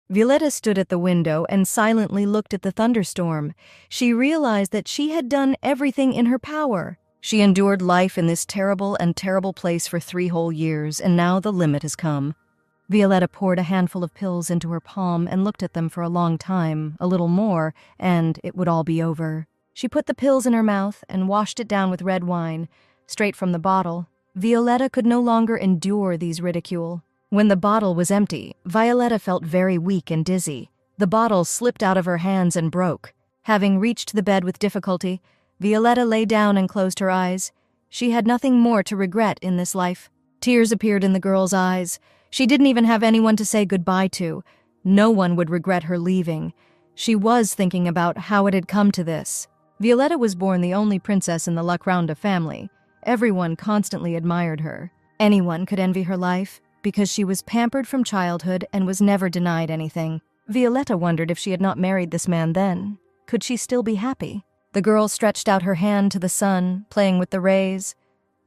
Violetta stood at the window and silently looked at the thunderstorm. She realized that she had done everything in her power. She endured life in this terrible place for 3 whole years, and now the limit has come. Violetta poured a handful of pills into her palm and looked at them for a long time, a little more, and it would all be over. She put the pills in her mouth and washed it down with red wine, straight from the bottle. Violetta could no longer endure these ridicule. When the bottle was empty, Violetta felt very weak and dizzy. The bottle slipped out of her hands and broke. Having reached the bed with difficulty, Violetta lay down and closed her eyes. She had nothing more to regret in this life. Tears appeared in the girl's eyes. She didn't even have anyone to say goodbye to. No one would regret her leaving. She was thinking about how it had come to this. Violetta was born the only princess in the Lacronda family. Everyone constantly admired her. Anyone could envy her life, because she was pampered from childhood and was never denied anything. Violetta wondered if she had not married this man then. Could she still be happy? The girl stretched out her hand to the sun, playing with the rays.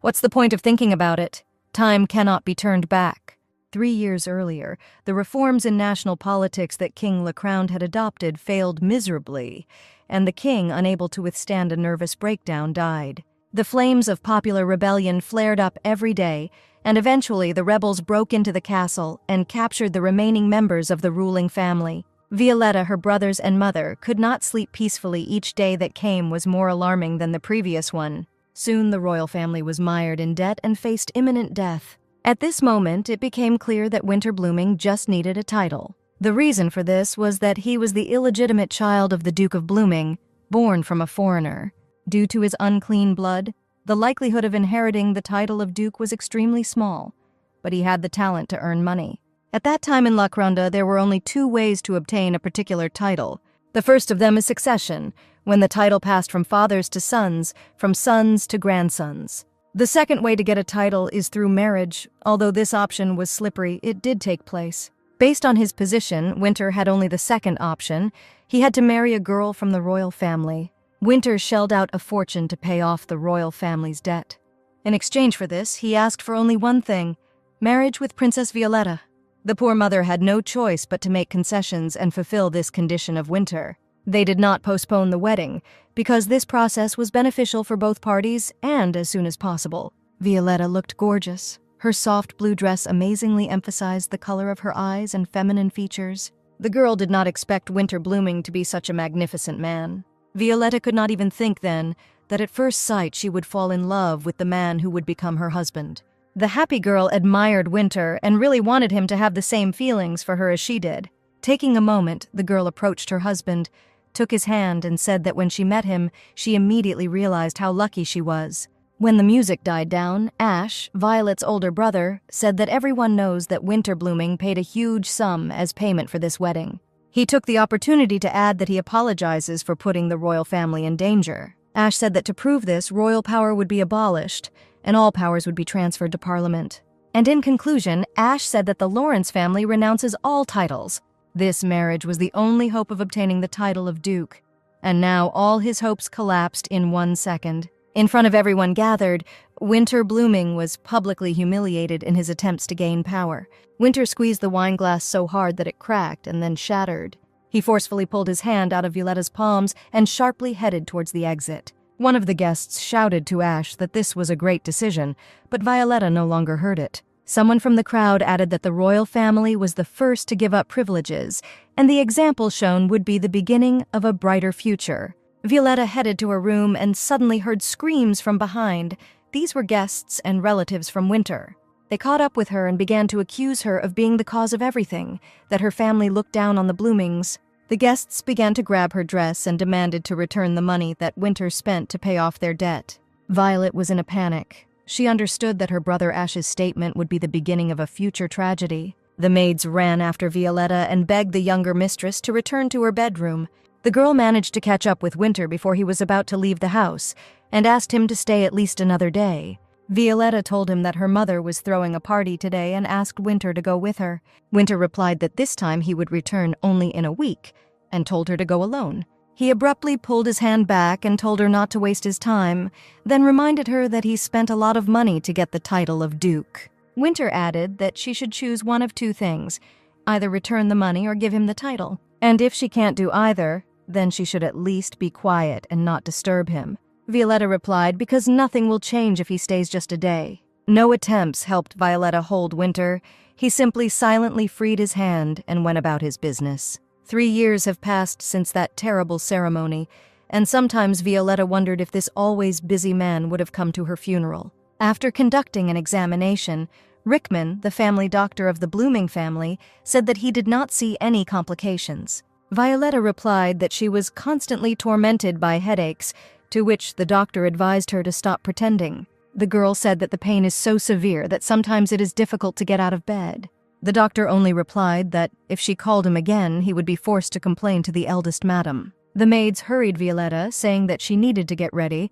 What's the point of thinking about it? Time cannot be turned back. 3 years earlier, the reforms in national politics that King Lacronde had adopted failed miserably, and the king, unable to withstand a nervous breakdown, died. The flames of popular rebellion flared up every day, and eventually the rebels broke into the castle and captured the remaining members of the ruling family. Violetta, her brothers and mother, could not sleep peacefully. Each day that came was more alarming than the previous one. Soon the royal family was mired in debt and faced imminent death. At this moment, it became clear that Winter Blooming just needed a title. The reason for this was that he was the illegitimate child of the Duke of Blooming, born from a foreigner. Due to his unclean blood, the likelihood of inheriting the title of Duke was extremely small, but he had the talent to earn money. At that time in Lacronda, there were only 2 ways to obtain a particular title. The first of them is succession, when the title passed from fathers to sons, from sons to grandsons. The second way to get a title is through marriage. Although this option was slippery, it did take place. Based on his position, Winter had only the second option. He had to marry a girl from the royal family. Winter shelled out a fortune to pay off the royal family's debt. In exchange for this, he asked for only one thing: marriage with Princess Violetta. The poor mother had no choice but to make concessions and fulfill this condition of Winter. They did not postpone the wedding, because this process was beneficial for both parties and as soon as possible. Violetta looked gorgeous. Her soft blue dress amazingly emphasized the color of her eyes and feminine features. The girl did not expect Winter Blooming to be such a magnificent man. Violetta could not even think then that at first sight she would fall in love with the man who would become her husband. The happy girl admired Winter and really wanted him to have the same feelings for her as she did. Taking a moment, the girl approached her husband, took his hand, and said that when she met him, she immediately realized how lucky she was. When the music died down, Ash, Violet's older brother, said that everyone knows that Winter Blooming paid a huge sum as payment for this wedding. He took the opportunity to add that he apologizes for putting the royal family in danger. Ash said that to prove this, royal power would be abolished, and all powers would be transferred to Parliament. And in conclusion, Ash said that the Lawrence family renounces all titles. This marriage was the only hope of obtaining the title of Duke. And now all his hopes collapsed in 1 second. In front of everyone gathered, Winter Blooming was publicly humiliated in his attempts to gain power. Winter squeezed the wine glass so hard that it cracked and then shattered. He forcefully pulled his hand out of Violetta's palms and sharply headed towards the exit. One of the guests shouted to Ash that this was a great decision, but Violetta no longer heard it. Someone from the crowd added that the royal family was the first to give up privileges, and the example shown would be the beginning of a brighter future. Violetta headed to her room and suddenly heard screams from behind. These were guests and relatives from Winter. They caught up with her and began to accuse her of being the cause of everything, that her family looked down on the Bloomings. The guests began to grab her dress and demanded to return the money that Winter spent to pay off their debt. Violet was in a panic. She understood that her brother Ash's statement would be the beginning of a future tragedy. The maids ran after Violetta and begged the younger mistress to return to her bedroom. The girl managed to catch up with Winter before he was about to leave the house, and asked him to stay at least another day. Violetta told him that her mother was throwing a party today and asked Winter to go with her. Winter replied that this time he would return only in a week, and told her to go alone. He abruptly pulled his hand back and told her not to waste his time, then reminded her that he spent a lot of money to get the title of Duke. Winter added that she should choose one of 2 things: either return the money or give him the title. And if she can't do either, then she should at least be quiet and not disturb him. Violetta replied, because nothing will change if he stays just a day. No attempts helped Violetta hold Winter. He simply silently freed his hand and went about his business. 3 years have passed since that terrible ceremony, and sometimes Violetta wondered if this always busy man would have come to her funeral. After conducting an examination, Rickman, the family doctor of the Blooming family, said that he did not see any complications. Violetta replied that she was constantly tormented by headaches, to which the doctor advised her to stop pretending. The girl said that the pain is so severe that sometimes it is difficult to get out of bed. The doctor only replied that if she called him again, he would be forced to complain to the eldest madam. The maids hurried Violetta, saying that she needed to get ready.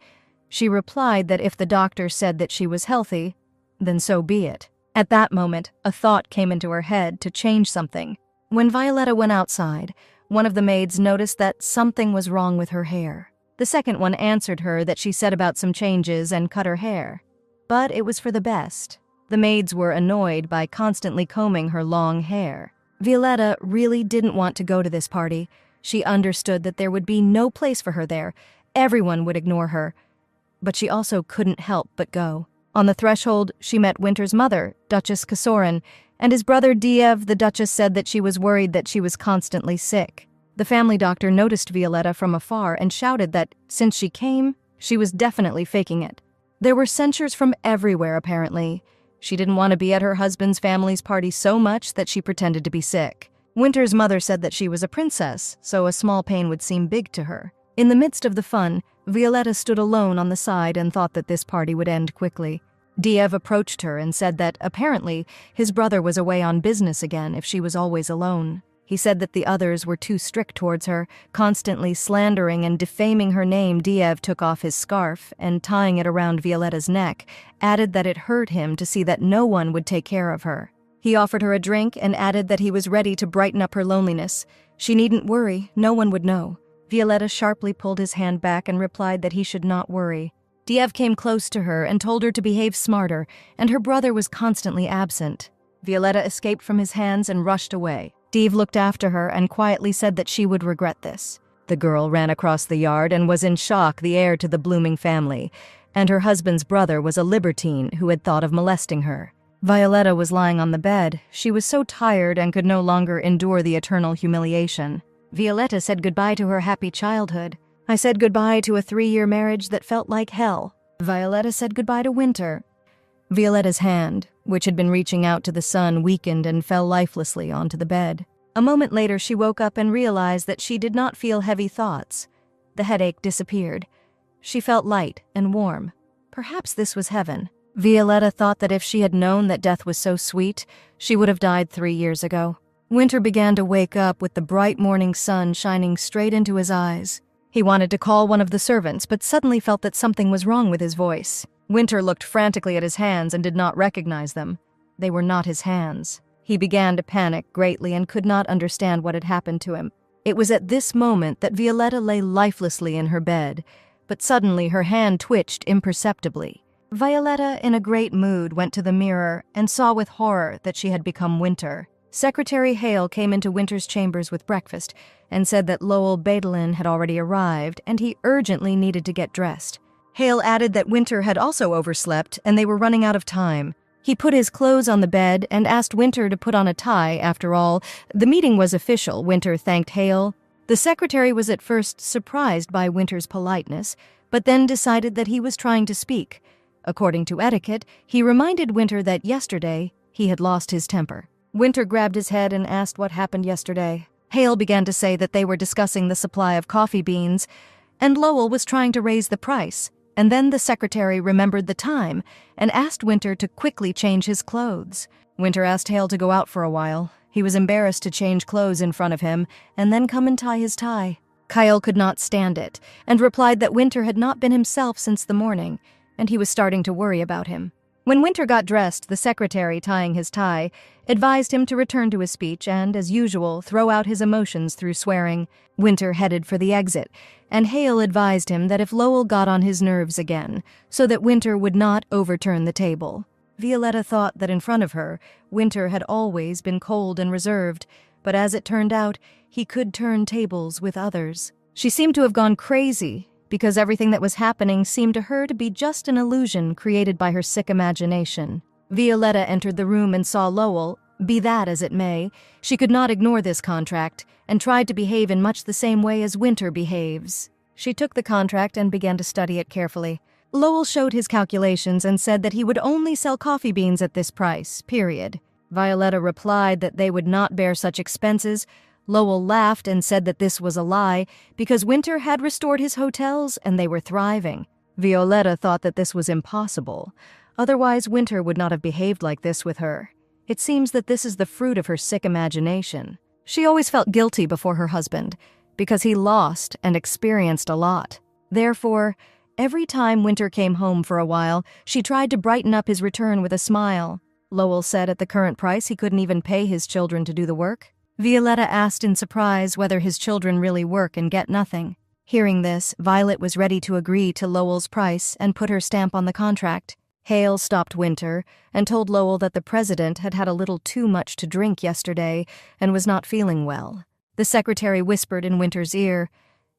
She replied that if the doctor said that she was healthy, then so be it. At that moment, a thought came into her head to change something. When Violetta went outside, one of the maids noticed that something was wrong with her hair. The second one answered her that she said about some changes and cut her hair. But it was for the best. The maids were annoyed by constantly combing her long hair. Violetta really didn't want to go to this party. She understood that there would be no place for her there. Everyone would ignore her. But she also couldn't help but go. On the threshold, she met Winter's mother, Duchess Kasorin, and his brother Diev. The Duchess said that she was worried that she was constantly sick. The family doctor noticed Violetta from afar and shouted that, since she came, she was definitely faking it. There were censures from everywhere, apparently. She didn't want to be at her husband's family's party so much that she pretended to be sick. Winter's mother said that she was a princess, so a small pain would seem big to her. In the midst of the fun, Violetta stood alone on the side and thought that this party would end quickly. Diev approached her and said that, apparently, his brother was away on business again if she was always alone. He said that the others were too strict towards her, constantly slandering and defaming her name. Diev took off his scarf and, tying it around Violetta's neck, added that it hurt him to see that no one would take care of her. He offered her a drink and added that he was ready to brighten up her loneliness. She needn't worry, no one would know. Violetta sharply pulled his hand back and replied that he should not worry. Diev came close to her and told her to behave smarter, and her brother was constantly absent. Violetta escaped from his hands and rushed away. Diev looked after her and quietly said that she would regret this. The girl ran across the yard and was in shock, the heir to the Blooming family, and her husband's brother was a libertine who had thought of molesting her. Violetta was lying on the bed. She was so tired and could no longer endure the eternal humiliation. Violetta said goodbye to her happy childhood. I said goodbye to a 3-year marriage that felt like hell. Violetta said goodbye to Winter. Violetta's hand, which had been reaching out to the sun, weakened and fell lifelessly onto the bed. A moment later, she woke up and realized that she did not feel heavy thoughts. The headache disappeared. She felt light and warm. Perhaps this was heaven. Violetta thought that if she had known that death was so sweet, she would have died 3 years ago. Winter began to wake up with the bright morning sun shining straight into his eyes. He wanted to call one of the servants, but suddenly felt that something was wrong with his voice. Winter looked frantically at his hands and did not recognize them. They were not his hands. He began to panic greatly and could not understand what had happened to him. It was at this moment that Violetta lay lifelessly in her bed, but suddenly her hand twitched imperceptibly. Violetta, in a great mood, went to the mirror and saw with horror that she had become Winter. Secretary Hale came into Winter's chambers with breakfast and said that Lowell Badelin had already arrived and he urgently needed to get dressed. Hale added that Winter had also overslept and they were running out of time. He put his clothes on the bed and asked Winter to put on a tie. After all, the meeting was official. Winter thanked Hale. The secretary was at first surprised by Winter's politeness, but then decided that he was trying to speak. According to etiquette, he reminded Winter that yesterday he had lost his temper. Winter grabbed his head and asked what happened yesterday. Hale began to say that they were discussing the supply of coffee beans, and Lowell was trying to raise the price. And then the secretary remembered the time and asked Winter to quickly change his clothes. Winter asked Hale to go out for a while. He was embarrassed to change clothes in front of him and then come and tie his tie. Kyle could not stand it and replied that Winter had not been himself since the morning, and he was starting to worry about him. When Winter got dressed, the secretary, tying his tie, advised him to return to his speech and, as usual, throw out his emotions through swearing. Winter headed for the exit, and Hale advised him that if Lowell got on his nerves again, so that Winter would not overturn the table. Violetta thought that in front of her, Winter had always been cold and reserved, but as it turned out, he could turn tables with others. She seemed to have gone crazy, because everything that was happening seemed to her to be just an illusion created by her sick imagination. Violetta entered the room and saw Lowell. Be that as it may, she could not ignore this contract, and tried to behave in much the same way as Winter behaves. She took the contract and began to study it carefully. Lowell showed his calculations and said that he would only sell coffee beans at this price, period. Violetta replied that they would not bear such expenses. Lowell laughed and said that this was a lie, because Winter had restored his hotels and they were thriving. Violetta thought that this was impossible. Otherwise, Winter would not have behaved like this with her. It seems that this is the fruit of her sick imagination. She always felt guilty before her husband, because he lost and experienced a lot. Therefore, every time Winter came home for a while, she tried to brighten up his return with a smile. Lowell said at the current price he couldn't even pay his children to do the work. Violetta asked in surprise whether his children really work and get nothing. Hearing this, Violet was ready to agree to Lowell's price and put her stamp on the contract. Hale stopped Winter and told Lowell that the president had had a little too much to drink yesterday and was not feeling well. The secretary whispered in Winter's ear.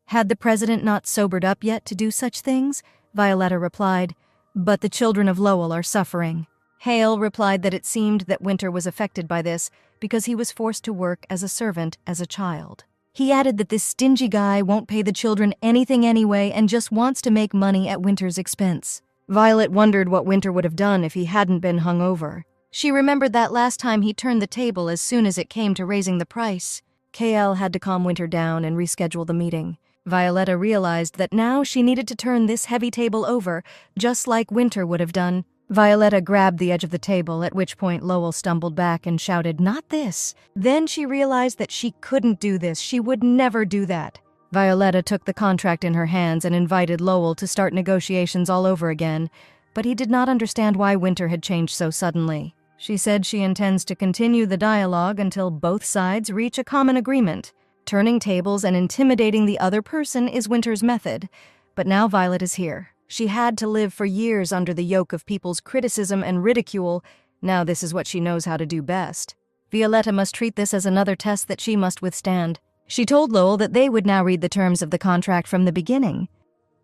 Had the president not sobered up yet to do such things? Violetta replied, but the children of Lowell are suffering. Hale replied that it seemed that Winter was affected by this because he was forced to work as a servant as a child. He added that this stingy guy won't pay the children anything anyway and just wants to make money at Winter's expense. Violet wondered what Winter would have done if he hadn't been hungover. She remembered that last time he turned the table as soon as it came to raising the price. KL had to calm Winter down and reschedule the meeting. Violetta realized that now she needed to turn this heavy table over, just like Winter would have done. Violetta grabbed the edge of the table, at which point Lowell stumbled back and shouted, "Not this!" Then she realized that she couldn't do this. She would never do that. Violetta took the contract in her hands and invited Lowell to start negotiations all over again, but he did not understand why Winter had changed so suddenly. She said she intends to continue the dialogue until both sides reach a common agreement. Turning tables and intimidating the other person is Winter's method, but now Violet is here. She had to live for years under the yoke of people's criticism and ridicule. Now this is what she knows how to do best. Violetta must treat this as another test that she must withstand. She told Lowell that they would now read the terms of the contract from the beginning.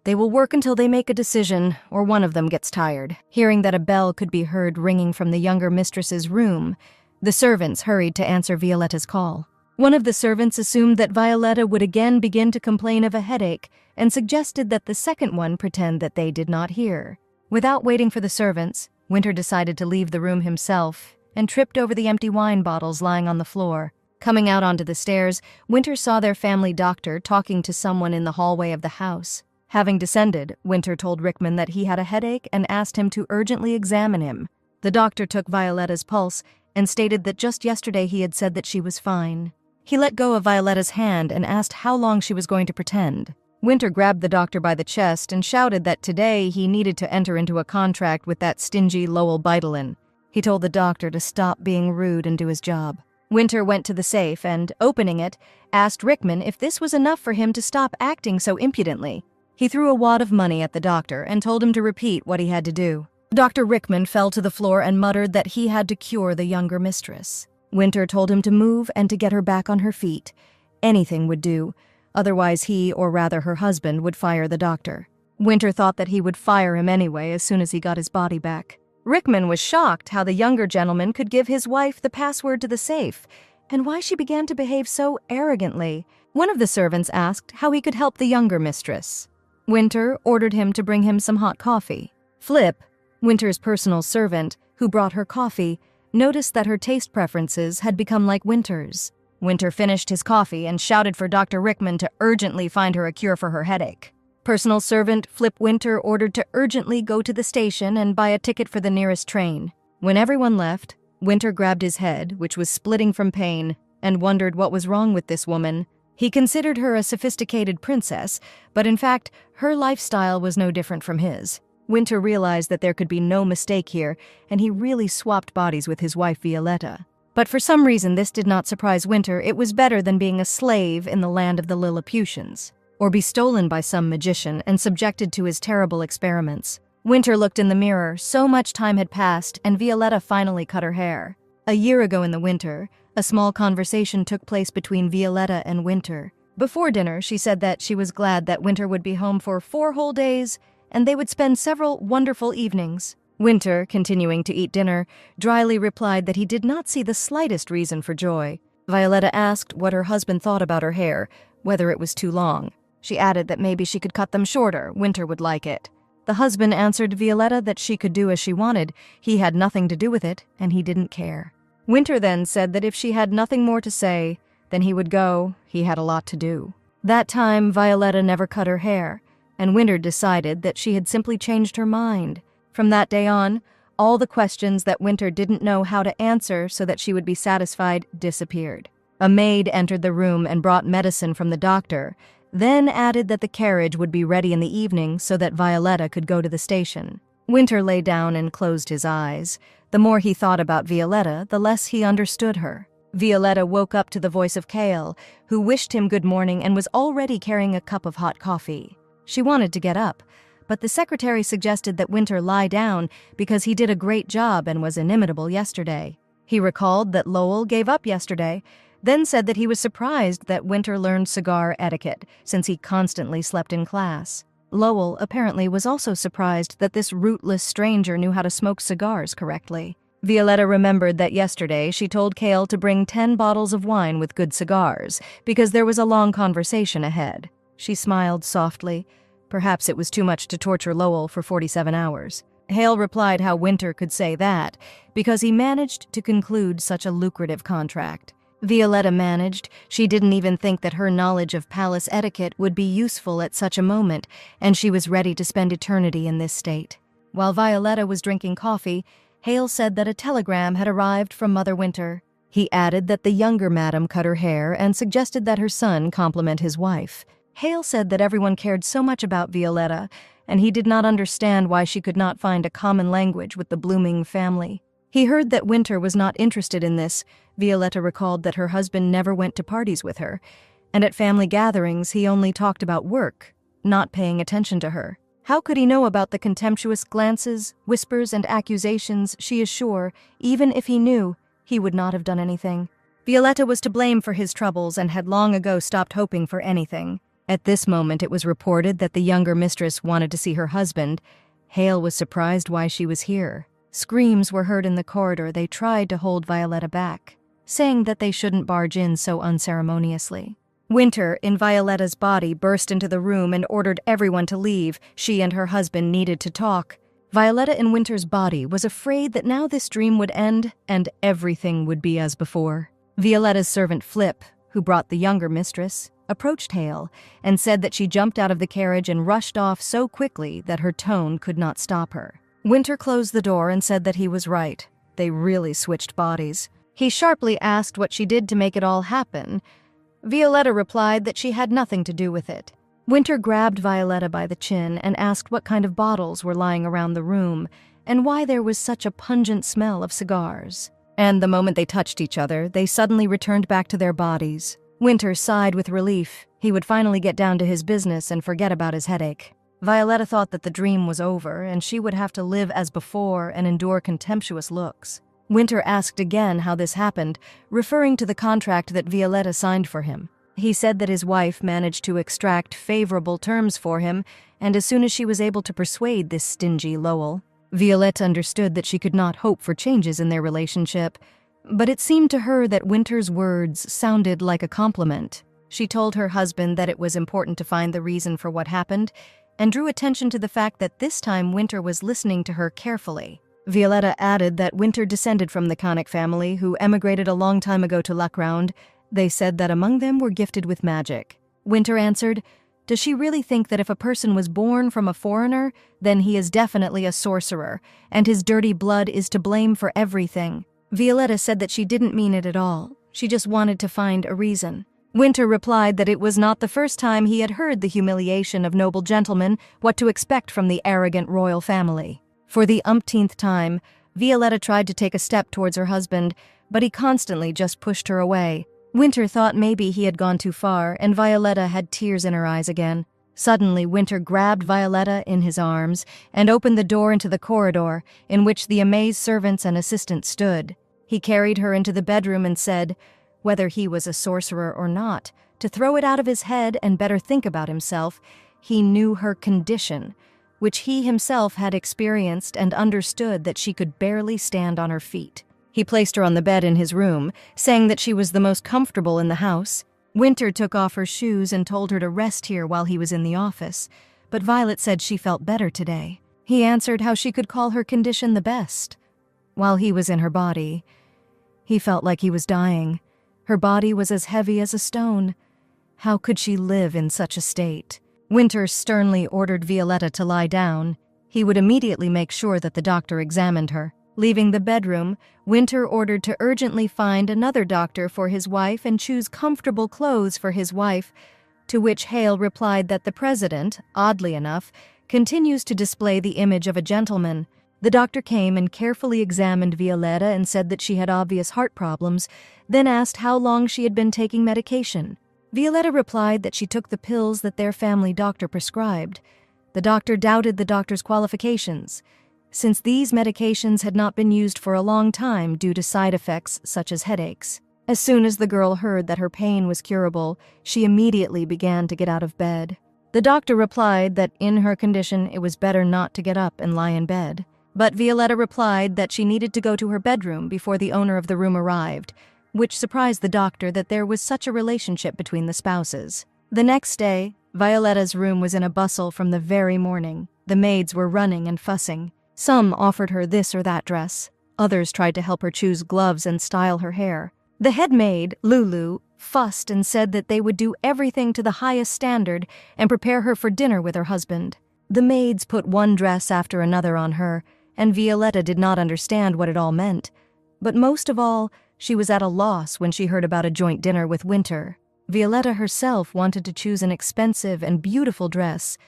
They will work until they make a decision, or one of them gets tired. Hearing that a bell could be heard ringing from the younger mistress's room, the servants hurried to answer Violetta's call. One of the servants assumed that Violetta would again begin to complain of a headache and suggested that the second one pretend that they did not hear. Without waiting for the servants, Winter decided to leave the room himself and tripped over the empty wine bottles lying on the floor. Coming out onto the stairs, Winter saw their family doctor talking to someone in the hallway of the house. Having descended, Winter told Rickman that he had a headache and asked him to urgently examine him. The doctor took Violetta's pulse and stated that just yesterday he had said that she was fine. He let go of Violetta's hand and asked how long she was going to pretend. Winter grabbed the doctor by the chest and shouted that today he needed to enter into a contract with that stingy Lowell Beidlin. He told the doctor to stop being rude and do his job. Winter went to the safe and, opening it, asked Rickman if this was enough for him to stop acting so impudently. He threw a wad of money at the doctor and told him to repeat what he had to do. Dr. Rickman fell to the floor and muttered that he had to cure the younger mistress. Winter told him to move and to get her back on her feet. Anything would do. Otherwise he, or rather her husband, would fire the doctor. Winter thought that he would fire him anyway as soon as he got his body back. Rickman was shocked how the younger gentleman could give his wife the password to the safe, and why she began to behave so arrogantly. One of the servants asked how he could help the younger mistress. Winter ordered him to bring him some hot coffee. Flip, Winter's personal servant, who brought her coffee, noticed that her taste preferences had become like Winter's. Winter finished his coffee and shouted for Dr. Rickman to urgently find her a cure for her headache. Personal servant Flip Winter ordered to urgently go to the station and buy a ticket for the nearest train. When everyone left, Winter grabbed his head, which was splitting from pain, and wondered what was wrong with this woman. He considered her a sophisticated princess, but in fact, her lifestyle was no different from his. Winter realized that there could be no mistake here, and he really swapped bodies with his wife Violetta. But for some reason this did not surprise Winter. It was better than being a slave in the land of the Lilliputians, or be stolen by some magician and subjected to his terrible experiments. Winter looked in the mirror. So much time had passed, and Violetta finally cut her hair. A year ago in the winter, a small conversation took place between Violetta and Winter. Before dinner, she said that she was glad that Winter would be home for 4 whole days, and they would spend several wonderful evenings. Winter, continuing to eat dinner, dryly replied that he did not see the slightest reason for joy. Violetta asked what her husband thought about her hair, whether it was too long. She added that maybe she could cut them shorter. Winter would like it. The husband answered Violetta that she could do as she wanted. He had nothing to do with it, and he didn't care. Winter then said that if she had nothing more to say, then he would go. He had a lot to do. That time, Violetta never cut her hair, and Winter decided that she had simply changed her mind. From that day on, all the questions that Winter didn't know how to answer so that she would be satisfied disappeared. A maid entered the room and brought medicine from the doctor, then added that the carriage would be ready in the evening so that Violetta could go to the station. Winter lay down and closed his eyes. The more he thought about Violetta, the less he understood her. Violetta woke up to the voice of Kale, who wished him good morning and was already carrying a cup of hot coffee. She wanted to get up, but the secretary suggested that Winter lie down because he did a great job and was inimitable yesterday. He recalled that Lowell gave up yesterday, then said that he was surprised that Winter learned cigar etiquette since he constantly slept in class. Lowell apparently was also surprised that this rootless stranger knew how to smoke cigars correctly. Violetta remembered that yesterday she told Kale to bring 10 bottles of wine with good cigars because there was a long conversation ahead. She smiled softly. Perhaps it was too much to torture Lowell for 47 hours. Hale replied how Winter could say that because he managed to conclude such a lucrative contract. Violetta managed. She didn't even think that her knowledge of palace etiquette would be useful at such a moment, and she was ready to spend eternity in this state. While Violetta was drinking coffee, Hale said that a telegram had arrived from Mother Winter. He added that the younger madam cut her hair and suggested that her son compliment his wife. Hale said that everyone cared so much about Violetta, and he did not understand why she could not find a common language with the blooming family. He heard that Winter was not interested in this. Violetta recalled that her husband never went to parties with her, and at family gatherings he only talked about work, not paying attention to her. How could he know about the contemptuous glances, whispers, and accusations? She is sure, even if he knew, he would not have done anything. Violetta was to blame for his troubles and had long ago stopped hoping for anything. At this moment it was reported that the younger mistress wanted to see her husband. Hale was surprised why she was here. Screams were heard in the corridor. They tried to hold Violetta back, saying that they shouldn't barge in so unceremoniously. Winter, in Violetta's body, burst into the room and ordered everyone to leave. She and her husband needed to talk. Violetta in Winter's body was afraid that now this dream would end and everything would be as before. Violetta's servant Flip, who brought the younger mistress, approached Hale and said that she jumped out of the carriage and rushed off so quickly that her tone could not stop her. Winter closed the door and said that he was right. They really switched bodies. He sharply asked what she did to make it all happen. Violetta replied that she had nothing to do with it. Winter grabbed Violetta by the chin and asked what kind of bottles were lying around the room and why there was such a pungent smell of cigars. And the moment they touched each other, they suddenly returned back to their bodies. Winter sighed with relief. He would finally get down to his business and forget about his headache. Violetta thought that the dream was over and she would have to live as before and endure contemptuous looks. Winter asked again how this happened, referring to the contract that Violetta signed for him. He said that his wife managed to extract favorable terms for him, and as soon as she was able to persuade this stingy Lowell, Violetta understood that she could not hope for changes in their relationship. But it seemed to her that Winter's words sounded like a compliment. She told her husband that it was important to find the reason for what happened, and drew attention to the fact that this time Winter was listening to her carefully. Violetta added that Winter descended from the Conic family, who emigrated a long time ago to Luckround. They said that among them were gifted with magic. Winter answered, "Does she really think that if a person was born from a foreigner, then he is definitely a sorcerer, and his dirty blood is to blame for everything?" Violetta said that she didn't mean it at all. She just wanted to find a reason. Winter replied that it was not the first time he had heard the humiliation of noble gentlemen, what to expect from the arrogant royal family. For the umpteenth time, Violetta tried to take a step towards her husband, but he constantly just pushed her away. Winter thought maybe he had gone too far, and Violetta had tears in her eyes again. Suddenly, Winter grabbed Violetta in his arms and opened the door into the corridor in which the amazed servants and assistants stood. He carried her into the bedroom and said, whether he was a sorcerer or not, to throw it out of his head and better think about himself. He knew her condition, which he himself had experienced, and understood that she could barely stand on her feet. He placed her on the bed in his room, saying that she was the most comfortable in the house. Winter took off her shoes and told her to rest here while he was in the office, but Violet said she felt better today. He answered how she could call her condition the best. While he was in her body, he felt like he was dying. Her body was as heavy as a stone. How could she live in such a state? Winter sternly ordered Violetta to lie down. He would immediately make sure that the doctor examined her. Leaving the bedroom, Winter ordered to urgently find another doctor for his wife and choose comfortable clothes for his wife, to which Hale replied that the president, oddly enough, continues to display the image of a gentleman. The doctor came and carefully examined Violetta and said that she had obvious heart problems, then asked how long she had been taking medication. Violetta replied that she took the pills that their family doctor prescribed. The doctor doubted the doctor's qualifications, since these medications had not been used for a long time due to side effects such as headaches. As soon as the girl heard that her pain was curable, she immediately began to get out of bed. The doctor replied that in her condition it was better not to get up and lie in bed. But Violetta replied that she needed to go to her bedroom before the owner of the room arrived, which surprised the doctor that there was such a relationship between the spouses. The next day, Violetta's room was in a bustle from the very morning. The maids were running and fussing. Some offered her this or that dress. Others tried to help her choose gloves and style her hair. The head maid, Lulu, fussed and said that they would do everything to the highest standard and prepare her for dinner with her husband. The maids put one dress after another on her, and Violetta did not understand what it all meant. But most of all, she was at a loss when she heard about a joint dinner with Winter. Violetta herself wanted to choose an expensive and beautiful dress,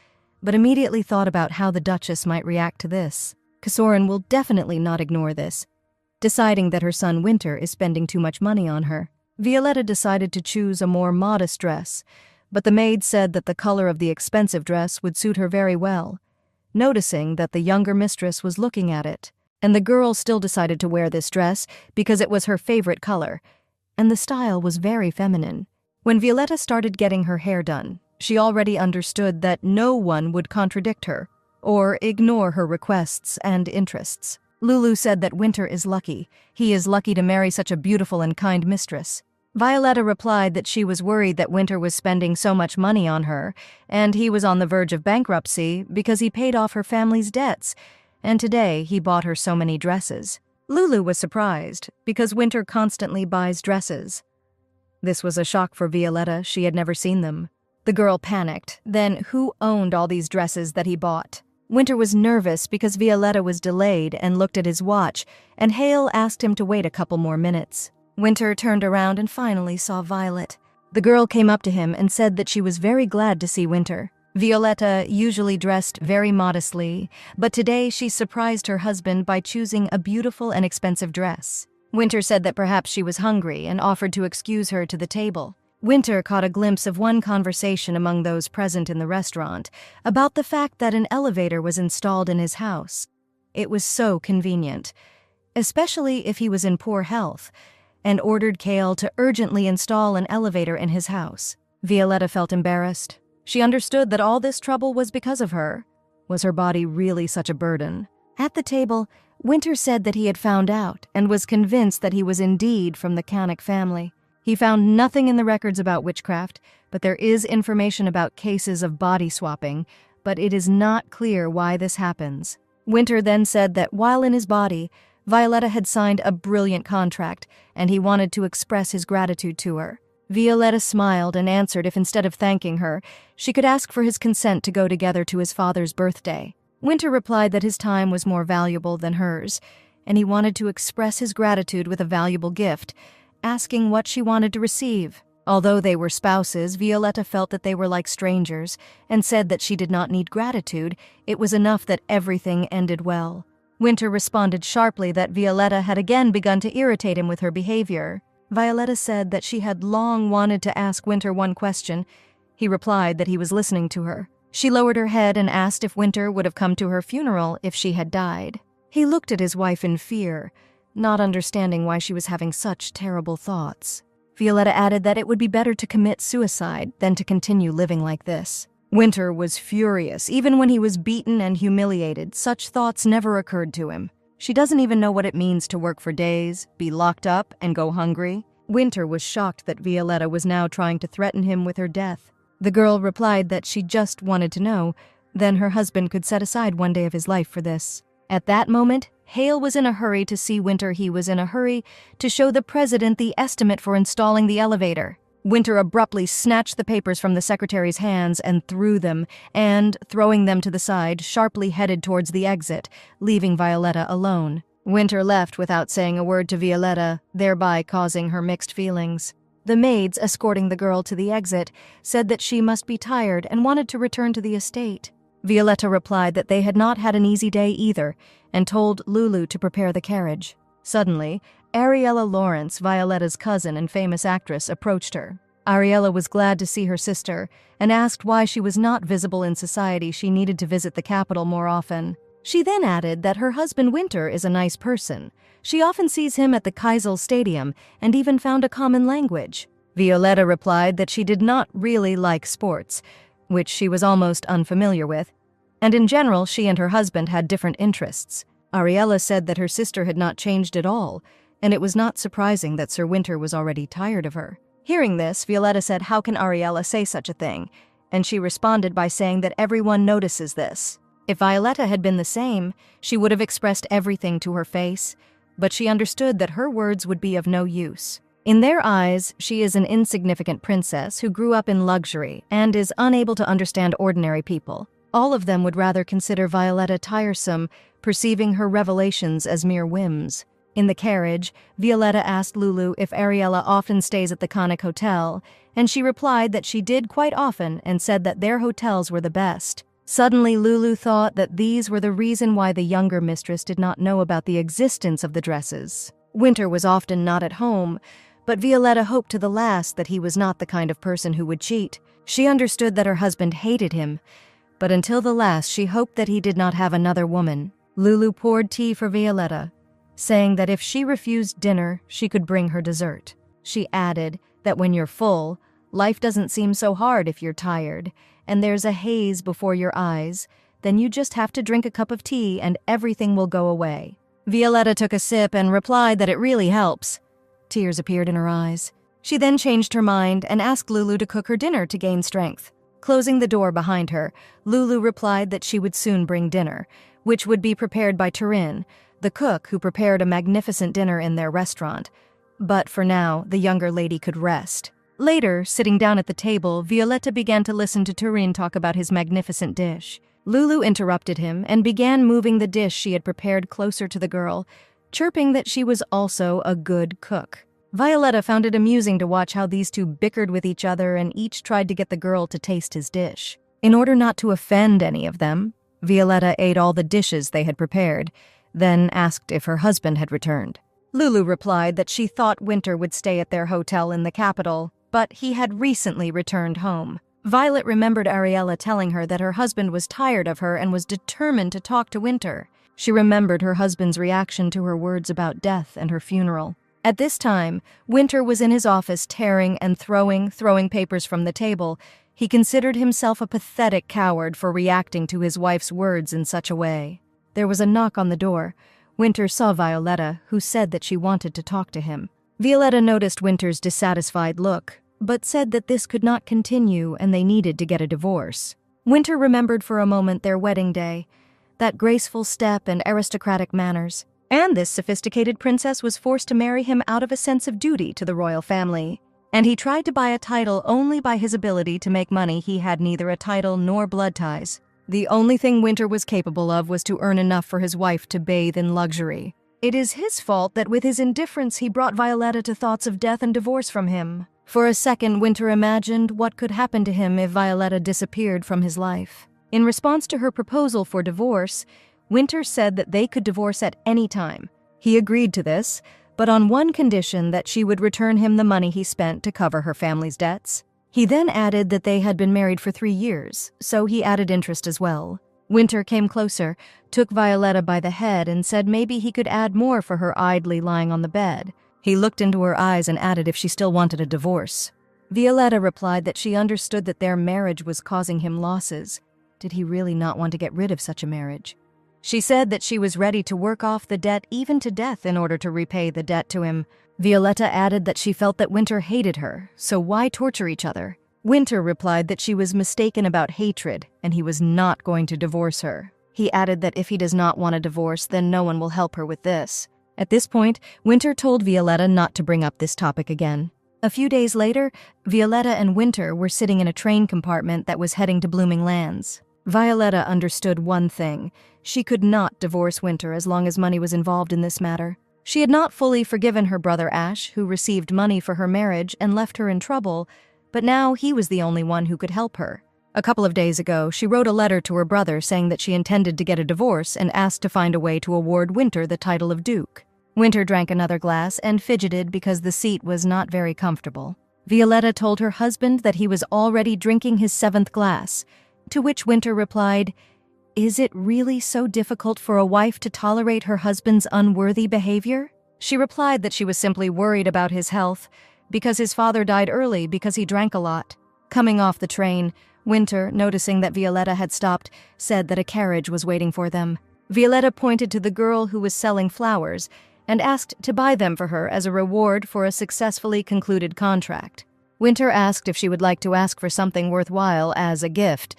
but immediately thought about how the Duchess might react to this. Casorin will definitely not ignore this, deciding that her son Winter is spending too much money on her. Violetta decided to choose a more modest dress, but the maid said that the color of the expensive dress would suit her very well, noticing that the younger mistress was looking at it. And the girl still decided to wear this dress because it was her favorite color, and the style was very feminine. When Violetta started getting her hair done, she already understood that no one would contradict her or ignore her requests and interests. Lulu said that Winter is lucky. He is lucky to marry such a beautiful and kind mistress. Violetta replied that she was worried that Winter was spending so much money on her, and he was on the verge of bankruptcy because he paid off her family's debts, and today he bought her so many dresses. Lulu was surprised because Winter constantly buys dresses. This was a shock for Violetta. She had never seen them. The girl panicked. Then who owned all these dresses that he bought? Winter was nervous because Violetta was delayed and looked at his watch, and Hale asked him to wait a couple more minutes. Winter turned around and finally saw Violet. The girl came up to him and said that she was very glad to see Winter. Violetta usually dressed very modestly, but today she surprised her husband by choosing a beautiful and expensive dress. Winter said that perhaps she was hungry and offered to excuse her to the table. Winter caught a glimpse of one conversation among those present in the restaurant about the fact that an elevator was installed in his house. It was so convenient, especially if he was in poor health, and ordered Cale to urgently install an elevator in his house. Violetta felt embarrassed. She understood that all this trouble was because of her. Was her body really such a burden? At the table, Winter said that he had found out and was convinced that he was indeed from the Canic family. He found nothing in the records about witchcraft, but there is information about cases of body swapping, but it is not clear why this happens. Winter then said that while in his body, Violetta had signed a brilliant contract, and he wanted to express his gratitude to her. Violetta smiled and answered if instead of thanking her, she could ask for his consent to go together to his father's birthday. Winter replied that his time was more valuable than hers, and he wanted to express his gratitude with a valuable gift, asking what she wanted to receive. Although they were spouses, Violetta felt that they were like strangers, and said that she did not need gratitude. It was enough that everything ended well. Winter responded sharply that Violetta had again begun to irritate him with her behavior. Violetta said that she had long wanted to ask Winter one question. He replied that he was listening to her. She lowered her head and asked if Winter would have come to her funeral if she had died. He looked at his wife in fear, not understanding why she was having such terrible thoughts. Violetta added that it would be better to commit suicide than to continue living like this. Winter was furious. Even when he was beaten and humiliated, such thoughts never occurred to him. She doesn't even know what it means to work for days, be locked up, and go hungry. Winter was shocked that Violetta was now trying to threaten him with her death. The girl replied that she just wanted to know, then her husband could set aside one day of his life for this. At that moment, Hale was in a hurry to see Winter. He was in a hurry to show the president the estimate for installing the elevator. Winter abruptly snatched the papers from the secretary's hands and threw them, and, throwing them to the side, sharply headed towards the exit, leaving Violetta alone. Winter left without saying a word to Violetta, thereby causing her mixed feelings. The maids escorting the girl to the exit said that she must be tired and wanted to return to the estate. Violetta replied that they had not had an easy day either, and told Lulu to prepare the carriage. Suddenly, Ariella Lawrence, Violetta's cousin and famous actress, approached her. Ariella was glad to see her sister and asked why she was not visible in society. She needed to visit the capital more often. She then added that her husband Winter is a nice person. She often sees him at the Keisel Stadium and even found a common language. Violetta replied that she did not really like sports, which she was almost unfamiliar with, and in general she and her husband had different interests. Ariella said that her sister had not changed at all, and it was not surprising that Sir Winter was already tired of her. Hearing this, Violetta said, "How can Ariella say such a thing?" And she responded by saying that everyone notices this. If Violetta had been the same, she would have expressed everything to her face, but she understood that her words would be of no use. In their eyes, she is an insignificant princess who grew up in luxury and is unable to understand ordinary people. All of them would rather consider Violetta tiresome, perceiving her revelations as mere whims. In the carriage, Violetta asked Lulu if Ariella often stays at the Conic Hotel, and she replied that she did quite often and said that their hotels were the best. Suddenly, Lulu thought that these were the reason why the younger mistress did not know about the existence of the dresses. Winter was often not at home, but Violetta hoped to the last that he was not the kind of person who would cheat. She understood that her husband hated him, but until the last she hoped that he did not have another woman. Lulu poured tea for Violetta, saying that if she refused dinner, she could bring her dessert. She added that when you're full, life doesn't seem so hard if you're tired, and there's a haze before your eyes, then you just have to drink a cup of tea and everything will go away. Violetta took a sip and replied that it really helps. Tears appeared in her eyes. She then changed her mind and asked Lulu to cook her dinner to gain strength. Closing the door behind her, Lulu replied that she would soon bring dinner, which would be prepared by Turin, the cook who prepared a magnificent dinner in their restaurant. But for now, the younger lady could rest. Later, sitting down at the table, Violetta began to listen to Turin talk about his magnificent dish. Lulu interrupted him and began moving the dish she had prepared closer to the girl, chirping that she was also a good cook. Violetta found it amusing to watch how these two bickered with each other and each tried to get the girl to taste his dish. In order not to offend any of them, Violetta ate all the dishes they had prepared, then asked if her husband had returned. Lulu replied that she thought Winter would stay at their hotel in the capital, but he had recently returned home. Violet remembered Ariella telling her that her husband was tired of her and was determined to talk to Winter. She remembered her husband's reaction to her words about death and her funeral. At this time, Winter was in his office tearing and throwing papers from the table. He considered himself a pathetic coward for reacting to his wife's words in such a way. There was a knock on the door. Winter saw Violetta, who said that she wanted to talk to him. Violetta noticed Winter's dissatisfied look, but said that this could not continue and they needed to get a divorce. Winter remembered for a moment their wedding day, that graceful step and aristocratic manners. And this sophisticated princess was forced to marry him out of a sense of duty to the royal family. And he tried to buy a title only by his ability to make money. He had neither a title nor blood ties. The only thing Winter was capable of was to earn enough for his wife to bathe in luxury. It is his fault that with his indifference he brought Violetta to thoughts of death and divorce from him. For a second, Winter imagined what could happen to him if Violetta disappeared from his life. In response to her proposal for divorce, Winter said that they could divorce at any time. He agreed to this, but on one condition: that she would return him the money he spent to cover her family's debts. He then added that they had been married for 3 years, so he added interest as well. Winter came closer, took Violetta by the head, and said maybe he could add more for her idly lying on the bed. He looked into her eyes and added if she still wanted a divorce. Violetta replied that she understood that their marriage was causing him losses. Did he really not want to get rid of such a marriage? She said that she was ready to work off the debt even to death in order to repay the debt to him. Violetta added that she felt that Winter hated her, so why torture each other? Winter replied that she was mistaken about hatred and he was not going to divorce her. He added that if he does not want a divorce, then no one will help her with this. At this point, Winter told Violetta not to bring up this topic again. A few days later, Violetta and Winter were sitting in a train compartment that was heading to Blooming Lands. Violetta understood one thing. She could not divorce Winter as long as money was involved in this matter. She had not fully forgiven her brother Ash, who received money for her marriage and left her in trouble, but now he was the only one who could help her. A couple of days ago, she wrote a letter to her brother saying that she intended to get a divorce and asked to find a way to award Winter the title of Duke. Winter drank another glass and fidgeted because the seat was not very comfortable. Violetta told her husband that he was already drinking his 7th glass, to which Winter replied, "Is it really so difficult for a wife to tolerate her husband's unworthy behavior?" She replied that she was simply worried about his health, because his father died early because he drank a lot. Coming off the train, Winter, noticing that Violetta had stopped, said that a carriage was waiting for them. Violetta pointed to the girl who was selling flowers and asked to buy them for her as a reward for a successfully concluded contract. Winter asked if she would like to ask for something worthwhile as a gift,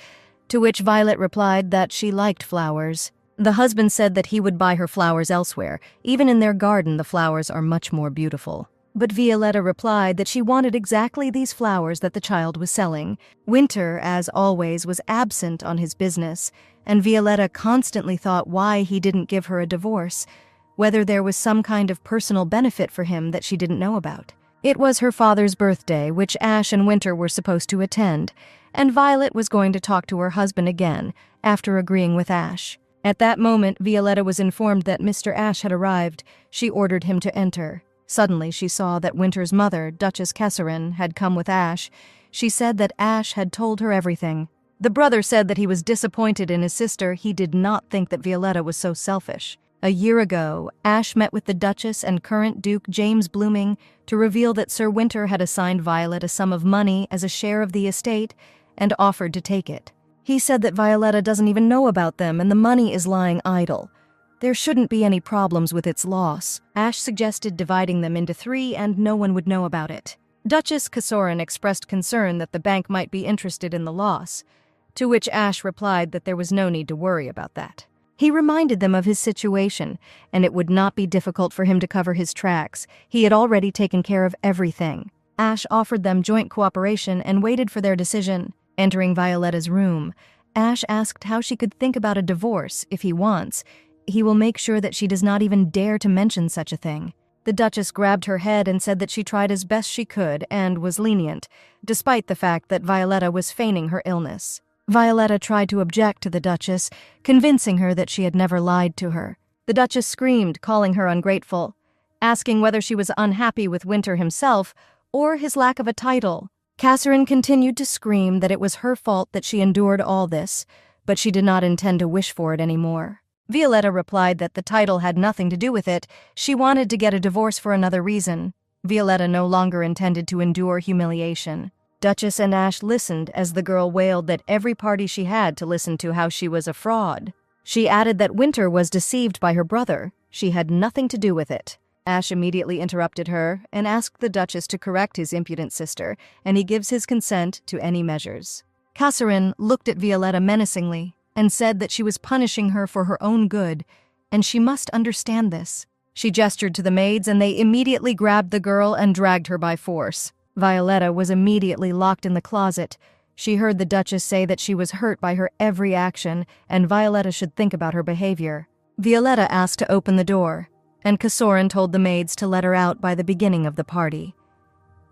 to which Violet replied that she liked flowers. The husband said that he would buy her flowers elsewhere. Even in their garden, the flowers are much more beautiful. But Violetta replied that she wanted exactly these flowers that the child was selling. Winter, as always, was absent on his business, and Violetta constantly thought why he didn't give her a divorce, whether there was some kind of personal benefit for him that she didn't know about. It was her father's birthday, which Ash and Winter were supposed to attend, and Violet was going to talk to her husband again, after agreeing with Ash. At that moment, Violetta was informed that Mr. Ash had arrived. She ordered him to enter. Suddenly, she saw that Winter's mother, Duchess Kesserin, had come with Ash. She said that Ash had told her everything. The brother said that he was disappointed in his sister. He did not think that Violetta was so selfish. A year ago, Ash met with the Duchess and current Duke James Blooming to reveal that Sir Winter had assigned Violet a sum of money as a share of the estate and offered to take it. He said that Violetta doesn't even know about them and the money is lying idle. There shouldn't be any problems with its loss. Ash suggested dividing them into 3 and no one would know about it. Duchess Kesserin expressed concern that the bank might be interested in the loss, to which Ash replied that there was no need to worry about that. He reminded them of his situation, and it would not be difficult for him to cover his tracks. He had already taken care of everything. Ash offered them joint cooperation and waited for their decision. Entering Violetta's room, Ash asked how she could think about a divorce if he wants. He will make sure that she does not even dare to mention such a thing. The Duchess grabbed her head and said that she tried as best she could and was lenient, despite the fact that Violetta was feigning her illness. Violetta tried to object to the Duchess, convincing her that she had never lied to her. The Duchess screamed, calling her ungrateful, asking whether she was unhappy with Winter himself or his lack of a title. Kesserin continued to scream that it was her fault that she endured all this, but she did not intend to wish for it anymore. Violetta replied that the title had nothing to do with it. She wanted to get a divorce for another reason. Violetta no longer intended to endure humiliation. Duchess and Ash listened as the girl wailed that every party she had to listen to how she was a fraud. She added that Winter was deceived by her brother. She had nothing to do with it. Ash immediately interrupted her and asked the Duchess to correct his impudent sister, and he gives his consent to any measures. Kesserin looked at Violetta menacingly and said that she was punishing her for her own good, and she must understand this. She gestured to the maids, and they immediately grabbed the girl and dragged her by force. Violetta was immediately locked in the closet. She heard the Duchess say that she was hurt by her every action, and Violetta should think about her behavior. Violetta asked to open the door, and Kesserin told the maids to let her out by the beginning of the party.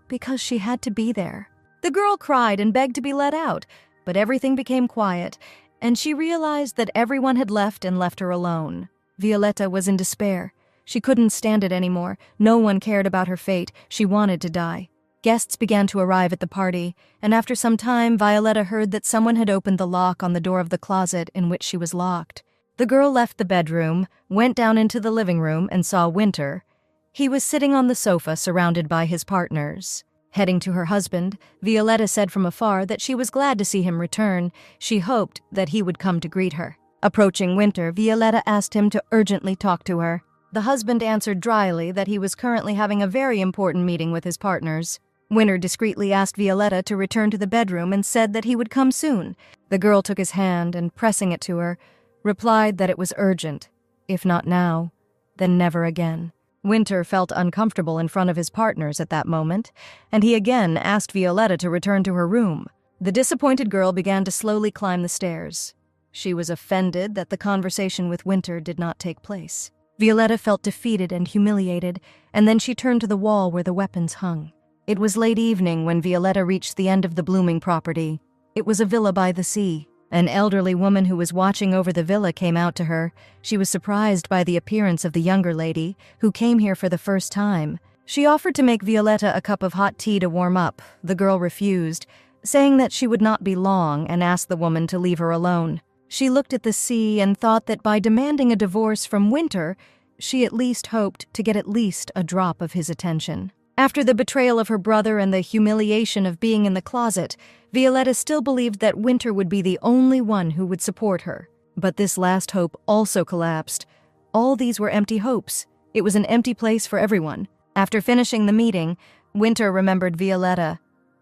Because she had to be there. The girl cried and begged to be let out, but everything became quiet, and she realized that everyone had left and left her alone. Violetta was in despair. She couldn't stand it anymore. No one cared about her fate. She wanted to die. Guests began to arrive at the party, and after some time, Violetta heard that someone had opened the lock on the door of the closet in which she was locked. The girl left the bedroom, went down into the living room, and saw Winter. He was sitting on the sofa surrounded by his partners. Heading to her husband, Violetta said from afar that she was glad to see him return. She hoped that he would come to greet her. Approaching Winter, Violetta asked him to urgently talk to her. The husband answered dryly that he was currently having a very important meeting with his partners. Winter discreetly asked Violetta to return to the bedroom and said that he would come soon. The girl took his hand and, pressing it to her, replied that it was urgent. If not now, then never again. Winter felt uncomfortable in front of his partners at that moment, and he again asked Violetta to return to her room. The disappointed girl began to slowly climb the stairs. She was offended that the conversation with Winter did not take place. Violetta felt defeated and humiliated, and then she turned to the wall where the weapons hung. It was late evening when Violetta reached the end of the blooming property. It was a villa by the sea. An elderly woman who was watching over the villa came out to her. She was surprised by the appearance of the younger lady, who came here for the first time. She offered to make Violetta a cup of hot tea to warm up. The girl refused, saying that she would not be long, and asked the woman to leave her alone. She looked at the sea and thought that by demanding a divorce from Winter, she at least hoped to get at least a drop of his attention. After the betrayal of her brother and the humiliation of being in the closet, Violetta still believed that Winter would be the only one who would support her. But this last hope also collapsed. All these were empty hopes. It was an empty place for everyone. After finishing the meeting, Winter remembered Violetta.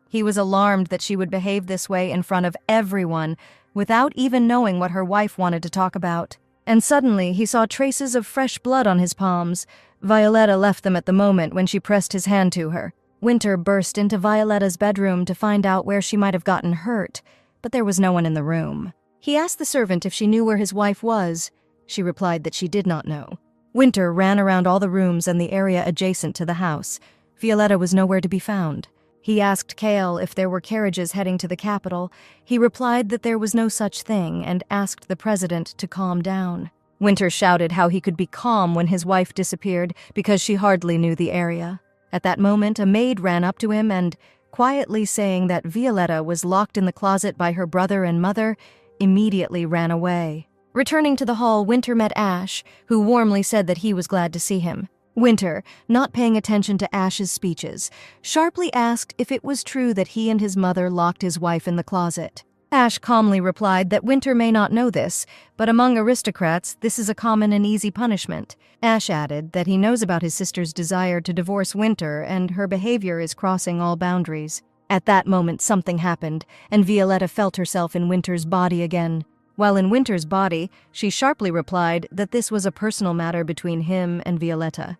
He was alarmed that she would behave this way in front of everyone, without even knowing what her wife wanted to talk about. And suddenly he saw traces of fresh blood on his palms. Violetta left them at the moment when she pressed his hand to her. Winter burst into Violetta's bedroom to find out where she might have gotten hurt, but there was no one in the room. He asked the servant if she knew where his wife was. She replied that she did not know. Winter ran around all the rooms and the area adjacent to the house. Violetta was nowhere to be found. He asked Kale if there were carriages heading to the capital. He replied that there was no such thing and asked the president to calm down. Winter shouted how he could be calm when his wife disappeared because she hardly knew the area. At that moment, a maid ran up to him and, quietly saying that Violetta was locked in the closet by her brother and mother, immediately ran away. Returning to the hall, Winter met Ash, who warmly said that he was glad to see him. Winter, not paying attention to Ash's speeches, sharply asked if it was true that he and his mother locked his wife in the closet. Ash calmly replied that Winter may not know this, but among aristocrats, this is a common and easy punishment. Ash added that he knows about his sister's desire to divorce Winter and her behavior is crossing all boundaries. At that moment, something happened, and Violetta felt herself in Winter's body again. While in Winter's body, she sharply replied that this was a personal matter between him and Violetta.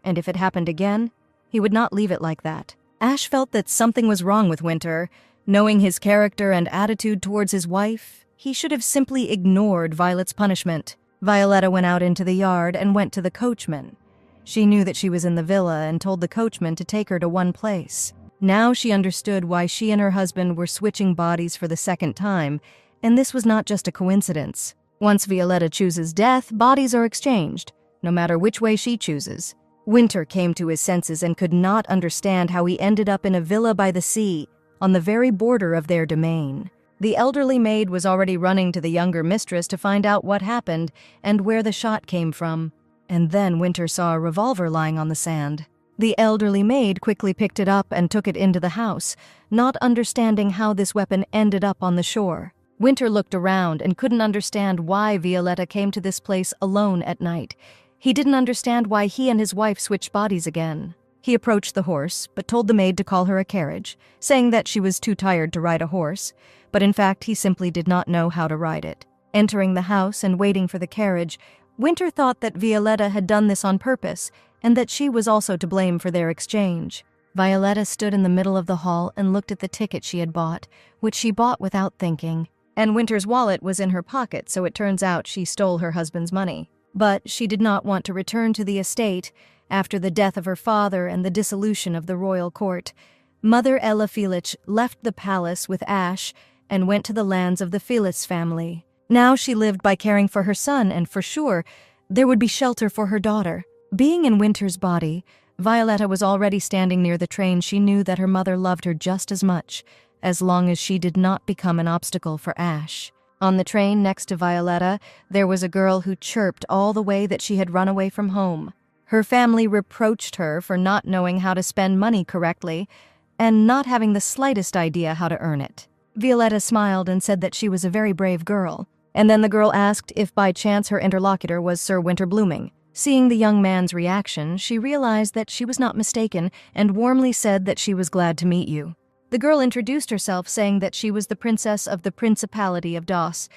And if it happened again, he would not leave it like that. Ash felt that something was wrong with Winter. Knowing his character and attitude towards his wife, he should have simply ignored Violet's punishment. Violetta went out into the yard and went to the coachman. She knew that she was in the villa and told the coachman to take her to one place. Now she understood why she and her husband were switching bodies for the second time, and this was not just a coincidence. Once Violetta chooses death, bodies are exchanged, no matter which way she chooses. Winter came to his senses and could not understand how he ended up in a villa by the sea, on the very border of their domain. The elderly maid was already running to the younger mistress to find out what happened and where the shot came from. And then Winter saw a revolver lying on the sand. The elderly maid quickly picked it up and took it into the house, not understanding how this weapon ended up on the shore. Winter looked around and couldn't understand why Violetta came to this place alone at night. He didn't understand why he and his wife switched bodies again. He approached the horse, but told the maid to call her a carriage, saying that she was too tired to ride a horse, but in fact he simply did not know how to ride it. Entering the house and waiting for the carriage, Winter thought that Violetta had done this on purpose, and that she was also to blame for their exchange. Violetta stood in the middle of the hall and looked at the ticket she had bought, which she bought without thinking. And Winter's wallet was in her pocket, so it turns out she stole her husband's money. But she did not want to return to the estate after the death of her father and the dissolution of the royal court. Mother Ella Felix left the palace with Ash and went to the lands of the Felix family. Now she lived by caring for her son, and for sure, there would be shelter for her daughter. Being in Winter's body, Violetta was already standing near the train. She knew that her mother loved her just as much, as long as she did not become an obstacle for Ash. On the train next to Violetta, there was a girl who chirped all the way that she had run away from home. Her family reproached her for not knowing how to spend money correctly and not having the slightest idea how to earn it. Violetta smiled and said that she was a very brave girl, and then the girl asked if by chance her interlocutor was Sir Winter Blooming. Seeing the young man's reaction, she realized that she was not mistaken and warmly said that she was glad to meet you. The girl introduced herself, saying that she was the princess of the Principality of Doss.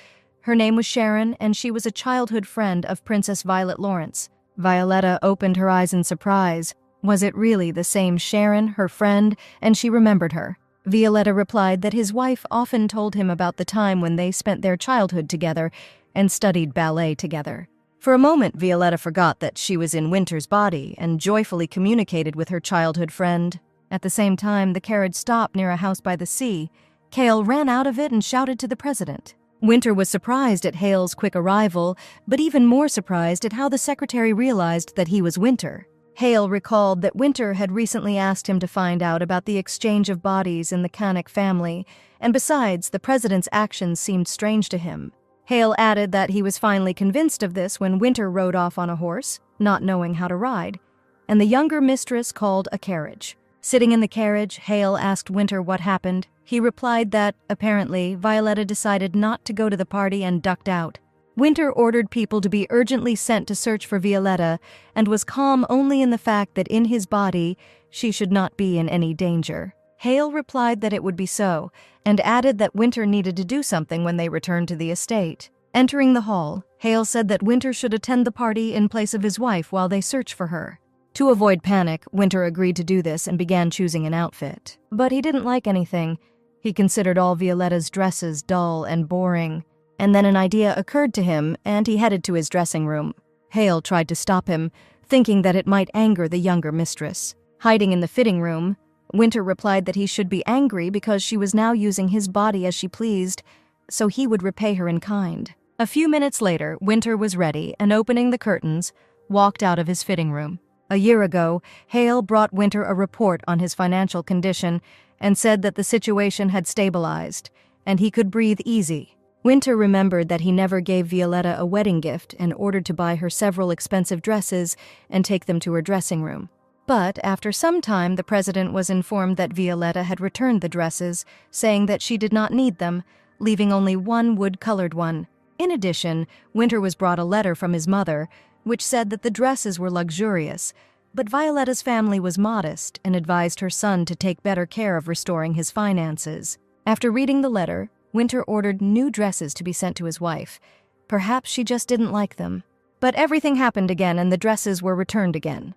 Her name was Sharon, and she was a childhood friend of Princess Violet Lawrence. Violetta opened her eyes in surprise. Was it really the same Sharon, her friend, and she remembered her? Violetta replied that his wife often told him about the time when they spent their childhood together and studied ballet together. For a moment, Violetta forgot that she was in Winter's body and joyfully communicated with her childhood friend. At the same time, the carriage stopped near a house by the sea. Cale ran out of it and shouted to the president. Winter was surprised at Hale's quick arrival, but even more surprised at how the secretary realized that he was Winter. Hale recalled that Winter had recently asked him to find out about the exchange of bodies in the Canic family, and besides, the president's actions seemed strange to him. Hale added that he was finally convinced of this when Winter rode off on a horse, not knowing how to ride, and the younger mistress called a carriage. Sitting in the carriage, Hale asked Winter what happened. He replied that, apparently, Violetta decided not to go to the party and ducked out. Winter ordered people to be urgently sent to search for Violetta and was calm only in the fact that in his body she should not be in any danger. Hale replied that it would be so, and added that Winter needed to do something when they returned to the estate. Entering the hall, Hale said that Winter should attend the party in place of his wife while they search for her. To avoid panic, Winter agreed to do this and began choosing an outfit. But he didn't like anything. He considered all Violetta's dresses dull and boring. And then an idea occurred to him, and he headed to his dressing room. Hale tried to stop him, thinking that it might anger the younger mistress. Hiding in the fitting room, Winter replied that he should be angry because she was now using his body as she pleased, so he would repay her in kind. A few minutes later, Winter was ready and, opening the curtains, walked out of his fitting room. A year ago, Hale brought Winter a report on his financial condition and said that the situation had stabilized, and he could breathe easy. Winter remembered that he never gave Violetta a wedding gift and ordered to buy her several expensive dresses and take them to her dressing room. But after some time, the president was informed that Violetta had returned the dresses, saying that she did not need them, leaving only one wood-colored one. In addition, Winter was brought a letter from his mother, which said that the dresses were luxurious, but Violetta's family was modest and advised her son to take better care of restoring his finances. After reading the letter, Winter ordered new dresses to be sent to his wife. Perhaps she just didn't like them. But everything happened again and the dresses were returned again.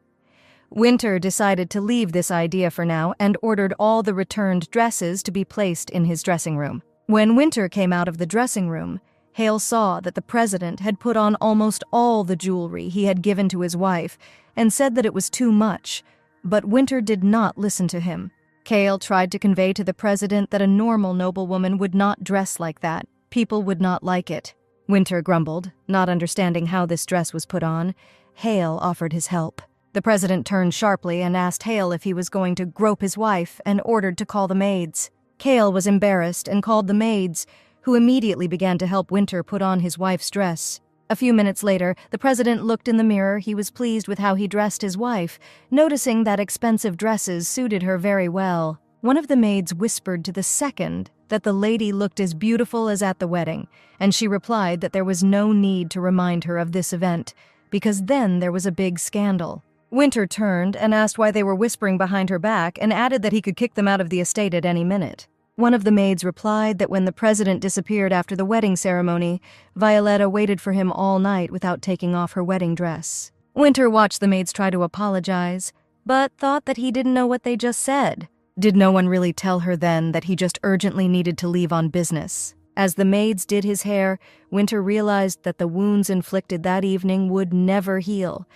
Winter decided to leave this idea for now and ordered all the returned dresses to be placed in his dressing room. When Winter came out of the dressing room, Hale saw that the president had put on almost all the jewelry he had given to his wife and said that it was too much, but Winter did not listen to him. Cale tried to convey to the president that a normal noblewoman would not dress like that. People would not like it. Winter grumbled, not understanding how this dress was put on. Hale offered his help. The president turned sharply and asked Hale if he was going to grope his wife and ordered to call the maids. Cale was embarrassed and called the maids, who immediately began to help Winter put on his wife's dress. A few minutes later, the president looked in the mirror. He was pleased with how he dressed his wife, noticing that expensive dresses suited her very well. One of the maids whispered to the second that the lady looked as beautiful as at the wedding, and she replied that there was no need to remind her of this event, because then there was a big scandal. Winter turned and asked why they were whispering behind her back and added that he could kick them out of the estate at any minute. One of the maids replied that when the president disappeared after the wedding ceremony, Violetta waited for him all night without taking off her wedding dress. Winter watched the maids try to apologize, but thought that he didn't know what they just said. Did no one really tell her then that he just urgently needed to leave on business? As the maids did his hair, Winter realized that the wounds inflicted that evening would never heal.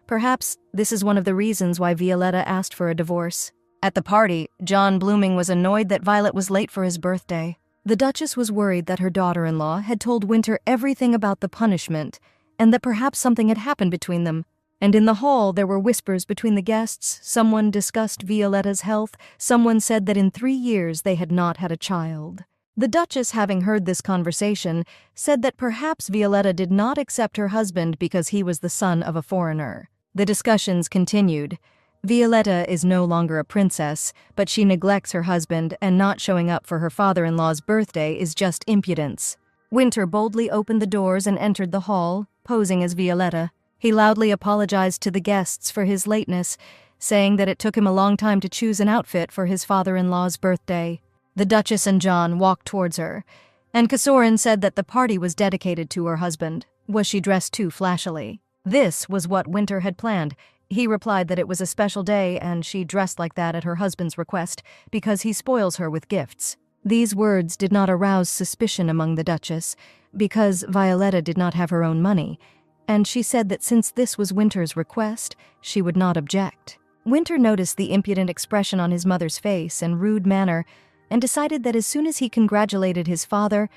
Perhaps this is one of the reasons why Violetta asked for a divorce. At the party, John Blooming was annoyed that Violet was late for his birthday. The Duchess was worried that her daughter-in-law had told Winter everything about the punishment and that perhaps something had happened between them. And in the hall there were whispers between the guests. Someone discussed Violetta's health. Someone said that in 3 years they had not had a child. The Duchess, having heard this conversation, said that perhaps Violetta did not accept her husband because he was the son of a foreigner. The discussions continued. Violetta is no longer a princess, but she neglects her husband, and not showing up for her father-in-law's birthday is just impudence. Winter boldly opened the doors and entered the hall, posing as Violetta. He loudly apologized to the guests for his lateness, saying that it took him a long time to choose an outfit for his father-in-law's birthday. The Duchess and John walked towards her, and Casorin said that the party was dedicated to her husband. Was she dressed too flashily? This was what Winter had planned. He replied that it was a special day and she dressed like that at her husband's request because he spoils her with gifts. These words did not arouse suspicion among the Duchess because Violetta did not have her own money, and she said that since this was Winter's request, she would not object. Winter noticed the impudent expression on his mother's face and rude manner, and decided that as soon as he congratulated his father,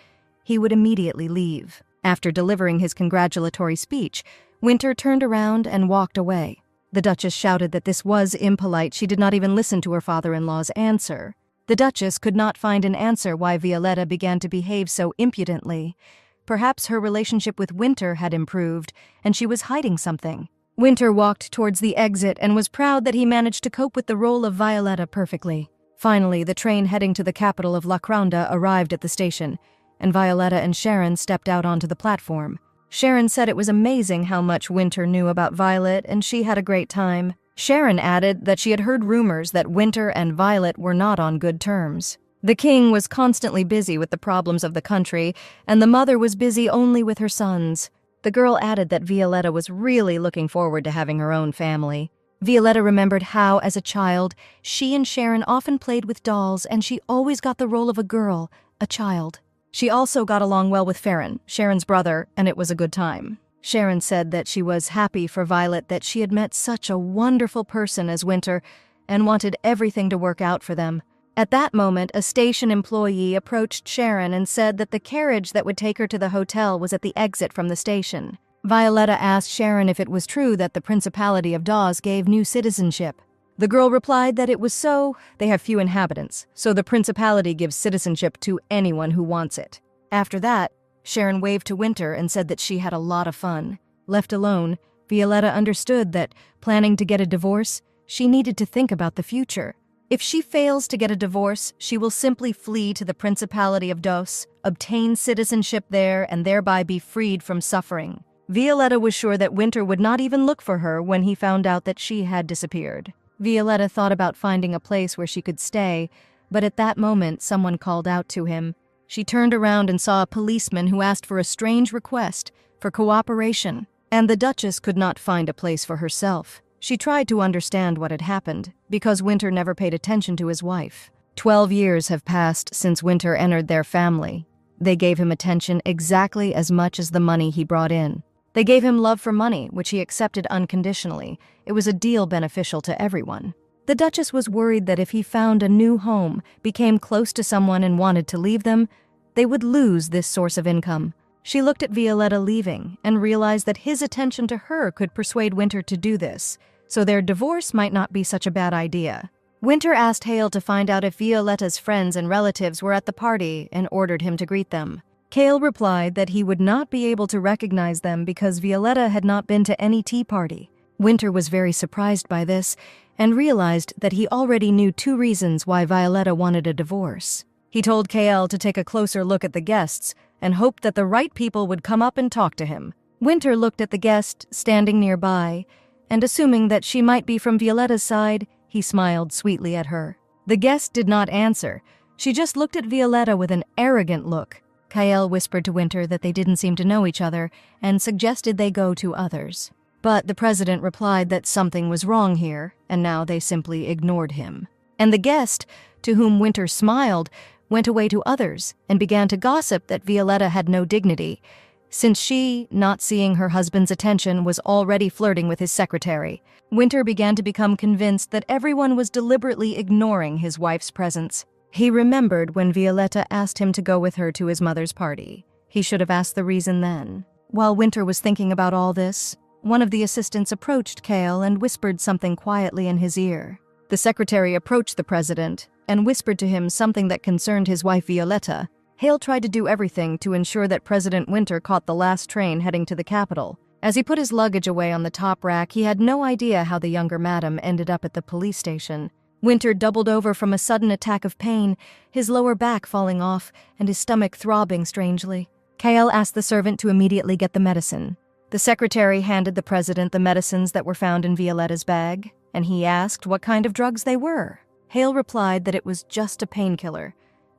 he would immediately leave. After delivering his congratulatory speech, Winter turned around and walked away. The Duchess shouted that this was impolite. She did not even listen to her father-in-law's answer. The Duchess could not find an answer why Violetta began to behave so impudently. Perhaps her relationship with Winter had improved, and she was hiding something. Winter walked towards the exit and was proud that he managed to cope with the role of Violetta perfectly. Finally, the train heading to the capital of La Cronda arrived at the station, and Violetta and Sharon stepped out onto the platform. Sharon said it was amazing how much Winter knew about Violet, and she had a great time. Sharon added that she had heard rumors that Winter and Violet were not on good terms. The king was constantly busy with the problems of the country, and the mother was busy only with her sons. The girl added that Violetta was really looking forward to having her own family. Violetta remembered how, as a child, she and Sharon often played with dolls, and she always got the role of a girl, a child. She also got along well with Farron, Sharon's brother, and it was a good time. Sharon said that she was happy for Violet that she had met such a wonderful person as Winter and wanted everything to work out for them. At that moment, a station employee approached Sharon and said that the carriage that would take her to the hotel was at the exit from the station. Violetta asked Sharon if it was true that the Principality of Dawes gave new citizenship. The girl replied that it was so. They have few inhabitants, so the Principality gives citizenship to anyone who wants it. After that, Sharon waved to Winter and said that she had a lot of fun. Left alone, Violetta understood that, planning to get a divorce, she needed to think about the future. If she fails to get a divorce, she will simply flee to the Principality of Dawes, obtain citizenship there, and thereby be freed from suffering. Violetta was sure that Winter would not even look for her when he found out that she had disappeared. Violetta thought about finding a place where she could stay, but at that moment someone called out to him. She turned around and saw a policeman who asked for a strange request, for cooperation, and the Duchess could not find a place for herself. She tried to understand what had happened, because Winter never paid attention to his wife. 12 years have passed since Winter entered their family. They gave him attention exactly as much as the money he brought in. They gave him love for money, which he accepted unconditionally. It was a deal beneficial to everyone. The Duchess was worried that if he found a new home, became close to someone and wanted to leave them, they would lose this source of income. She looked at Violetta leaving and realized that his attention to her could persuade Winter to do this, so their divorce might not be such a bad idea. Winter asked Hale to find out if Violetta's friends and relatives were at the party and ordered him to greet them. Hale replied that he would not be able to recognize them because Violetta had not been to any tea party. Winter was very surprised by this and realized that he already knew 2 reasons why Violetta wanted a divorce. He told Kael to take a closer look at the guests and hoped that the right people would come up and talk to him. Winter looked at the guest standing nearby, and assuming that she might be from Violetta's side, he smiled sweetly at her. The guest did not answer. She just looked at Violetta with an arrogant look. Kael whispered to Winter that they didn't seem to know each other and suggested they go to others. But the president replied that something was wrong here, and now they simply ignored him. And the guest, to whom Winter smiled, went away to others and began to gossip that Violetta had no dignity, since she, not seeing her husband's attention, was already flirting with his secretary. Winter began to become convinced that everyone was deliberately ignoring his wife's presence. He remembered when Violetta asked him to go with her to his mother's party. He should have asked the reason then. While Winter was thinking about all this, one of the assistants approached Kale and whispered something quietly in his ear. The secretary approached the president and whispered to him something that concerned his wife Violetta. Hale tried to do everything to ensure that President Winter caught the last train heading to the capital. As he put his luggage away on the top rack, he had no idea how the younger madam ended up at the police station. Winter doubled over from a sudden attack of pain, his lower back falling off and his stomach throbbing strangely. Kale asked the servant to immediately get the medicine. The secretary handed the president the medicines that were found in Violetta's bag, and he asked what kind of drugs they were. Hale replied that it was just a painkiller,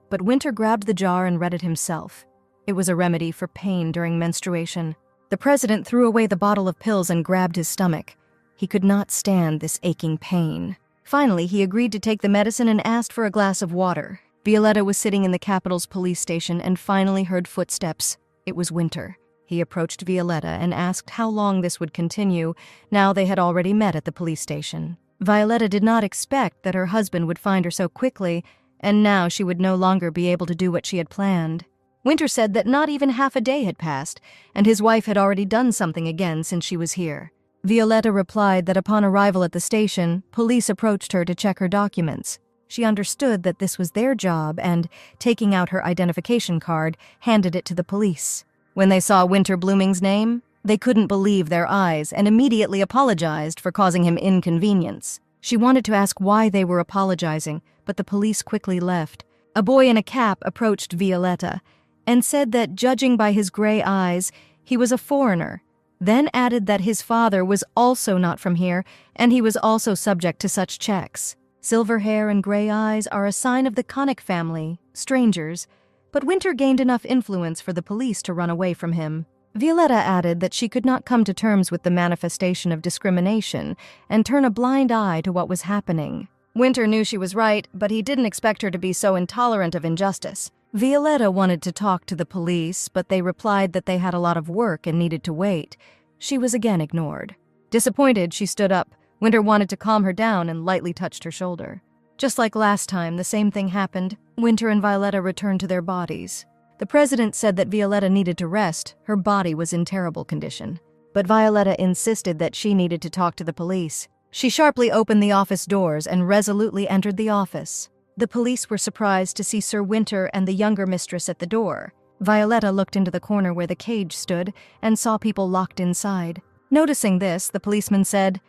but Winter grabbed the jar and read it himself. It was a remedy for pain during menstruation. The president threw away the bottle of pills and grabbed his stomach. He could not stand this aching pain. Finally, he agreed to take the medicine and asked for a glass of water. Violetta was sitting in the capital's police station and finally heard footsteps. It was Winter. He approached Violetta and asked how long this would continue, now they had already met at the police station. Violetta did not expect that her husband would find her so quickly, and now she would no longer be able to do what she had planned. Winter said that not even half a day had passed, and his wife had already done something again since she was here. Violetta replied that upon arrival at the station, police approached her to check her documents. She understood that this was their job and, taking out her identification card, handed it to the police. When they saw Winter Blooming's name, they couldn't believe their eyes and immediately apologized for causing him inconvenience. She wanted to ask why they were apologizing, but the police quickly left. A boy in a cap approached Violetta and said that, judging by his gray eyes, he was a foreigner, then added that his father was also not from here and he was also subject to such checks. Silver hair and gray eyes are a sign of the Connick family, strangers, but Winter gained enough influence for the police to run away from him. Violetta added that she could not come to terms with the manifestation of discrimination and turn a blind eye to what was happening. Winter knew she was right, but he didn't expect her to be so intolerant of injustice. Violetta wanted to talk to the police, but they replied that they had a lot of work and needed to wait. She was again ignored. Disappointed, she stood up. Winter wanted to calm her down and lightly touched her shoulder. Just like last time, the same thing happened. Winter and Violetta returned to their bodies. The president said that Violetta needed to rest. Her body was in terrible condition. But Violetta insisted that she needed to talk to the police. She sharply opened the office doors and resolutely entered the office. The police were surprised to see Sir Winter and the younger mistress at the door. Violetta looked into the corner where the cage stood and saw people locked inside. Noticing this, the policeman said,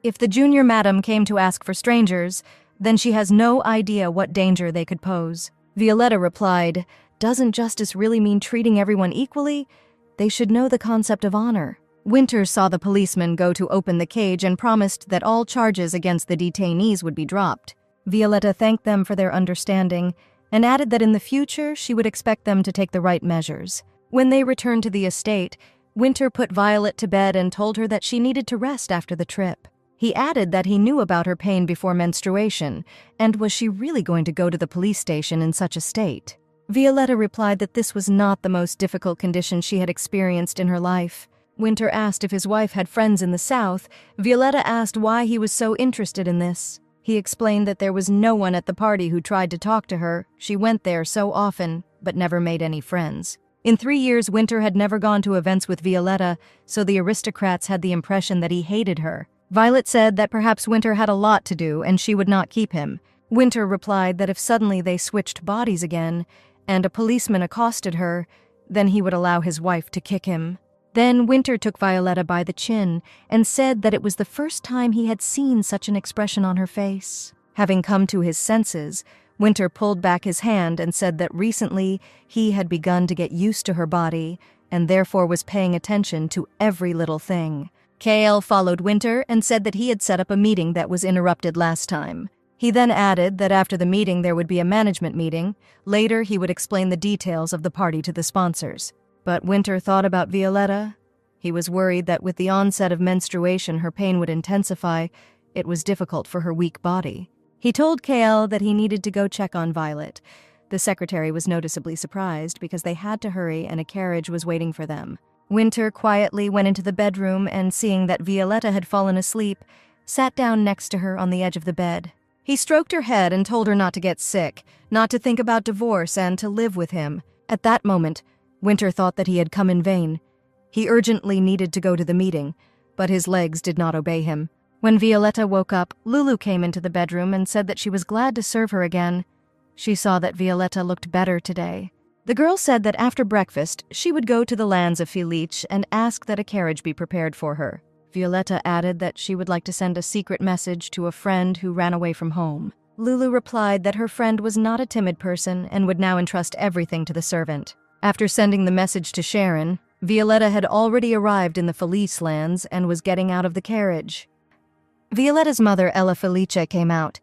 "If the junior madam came to ask for strangers, then she has no idea what danger they could pose." Violetta replied, "Doesn't justice really mean treating everyone equally? They should know the concept of honor." Winter saw the policeman go to open the cage and promised that all charges against the detainees would be dropped. Violetta thanked them for their understanding and added that in the future she would expect them to take the right measures. When they returned to the estate, Winter put Violet to bed and told her that she needed to rest after the trip. He added that he knew about her pain before menstruation, and was she really going to go to the police station in such a state? Violetta replied that this was not the most difficult condition she had experienced in her life. Winter asked if his wife had friends in the South. Violetta asked why he was so interested in this. He explained that there was no one at the party who tried to talk to her. She went there so often, but never made any friends. In 3 years, Winter had never gone to events with Violetta, so the aristocrats had the impression that he hated her. Violet said that perhaps Winter had a lot to do and she would not keep him. Winter replied that if suddenly they switched bodies again, and a policeman accosted her, then he would allow his wife to kick him. Then Winter took Violetta by the chin and said that it was the first time he had seen such an expression on her face. Having come to his senses, Winter pulled back his hand and said that recently he had begun to get used to her body and therefore was paying attention to every little thing. Kale followed Winter and said that he had set up a meeting that was interrupted last time. He then added that after the meeting there would be a management meeting. Later he would explain the details of the party to the sponsors. But Winter thought about Violetta. He was worried that with the onset of menstruation her pain would intensify. It was difficult for her weak body. He told Kale that he needed to go check on Violet. The secretary was noticeably surprised because they had to hurry and a carriage was waiting for them. Winter quietly went into the bedroom and, seeing that Violetta had fallen asleep, sat down next to her on the edge of the bed. He stroked her head and told her not to get sick, not to think about divorce, and to live with him. At that moment, Winter thought that he had come in vain. He urgently needed to go to the meeting, but his legs did not obey him. When Violetta woke up, Lulu came into the bedroom and said that she was glad to serve her again. She saw that Violetta looked better today. The girl said that after breakfast, she would go to the lands of Felice and ask that a carriage be prepared for her. Violetta added that she would like to send a secret message to a friend who ran away from home. Lulu replied that her friend was not a timid person and would now entrust everything to the servant. After sending the message to Sharon, Violetta had already arrived in the Felice lands and was getting out of the carriage. Violetta's mother, Ella Felice, came out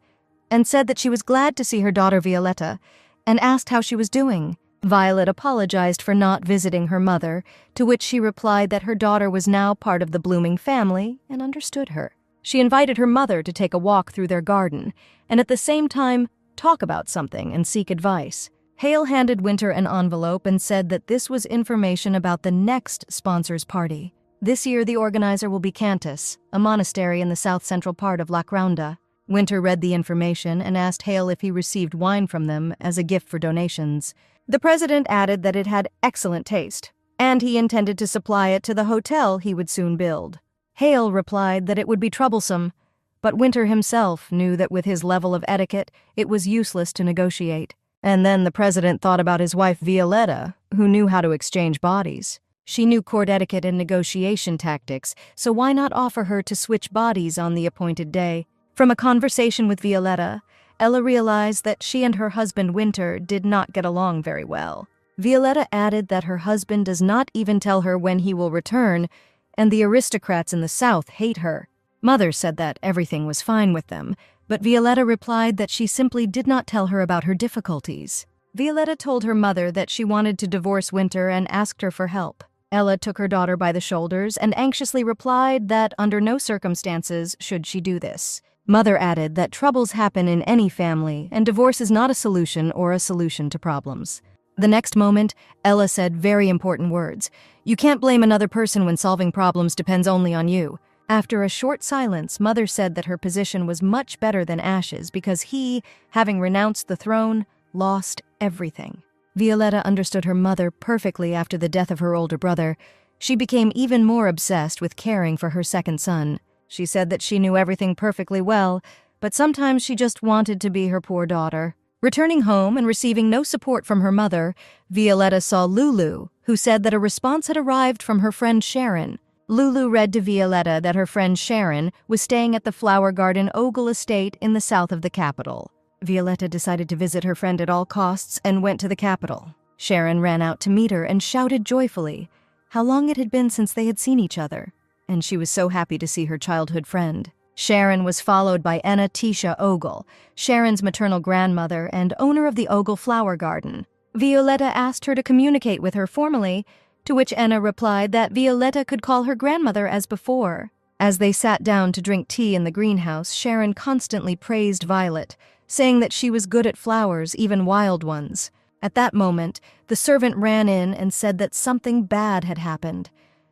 and said that she was glad to see her daughter Violetta and asked how she was doing. Violet apologized for not visiting her mother, to which she replied that her daughter was now part of the blooming family and understood her. She invited her mother to take a walk through their garden and at the same time talk about something and seek advice. Hale handed Winter an envelope and said that this was information about the next sponsors party. This year the organizer will be Cantus, a monastery in the south-central part of La Gronda. Winter read the information and asked Hale if he received wine from them as a gift for donations. The president added that it had excellent taste, and he intended to supply it to the hotel he would soon build. Hale replied that it would be troublesome, but Winter himself knew that with his level of etiquette, it was useless to negotiate. And then the president thought about his wife Violetta, who knew how to exchange bodies. She knew court etiquette and negotiation tactics, so why not offer her to switch bodies on the appointed day? From a conversation with Violetta, Ella realized that she and her husband Winter did not get along very well. Violetta added that her husband does not even tell her when he will return, and the aristocrats in the South hate her. Mother said that everything was fine with them, but Violetta replied that she simply did not tell her about her difficulties. Violetta told her mother that she wanted to divorce Winter and asked her for help. Ella took her daughter by the shoulders and anxiously replied that under no circumstances should she do this. Mother added that troubles happen in any family and divorce is not a solution or a solution to problems. The next moment, Ella said very important words. "You can't blame another person when solving problems depends only on you." After a short silence, Mother said that her position was much better than Ash's because he, having renounced the throne, lost everything. Violetta understood her mother perfectly after the death of her older brother. She became even more obsessed with caring for her second son. She said that she knew everything perfectly well, but sometimes she just wanted to be her poor daughter. Returning home and receiving no support from her mother, Violetta saw Lulu, who said that a response had arrived from her friend Sharon. Lulu read to Violetta that her friend Sharon was staying at the Flower Garden Ogle estate in the south of the capital. Violetta decided to visit her friend at all costs and went to the capital. Sharon ran out to meet her and shouted joyfully how long it had been since they had seen each other, and she was so happy to see her childhood friend. Sharon was followed by Enna Tisha Ogle, Sharon's maternal grandmother and owner of the Ogle Flower Garden. Violetta asked her to communicate with her formally, to which Enna replied that Violetta could call her grandmother as before. As they sat down to drink tea in the greenhouse, Sharon constantly praised Violet, saying that she was good at flowers, even wild ones. At that moment, the servant ran in and said that something bad had happened.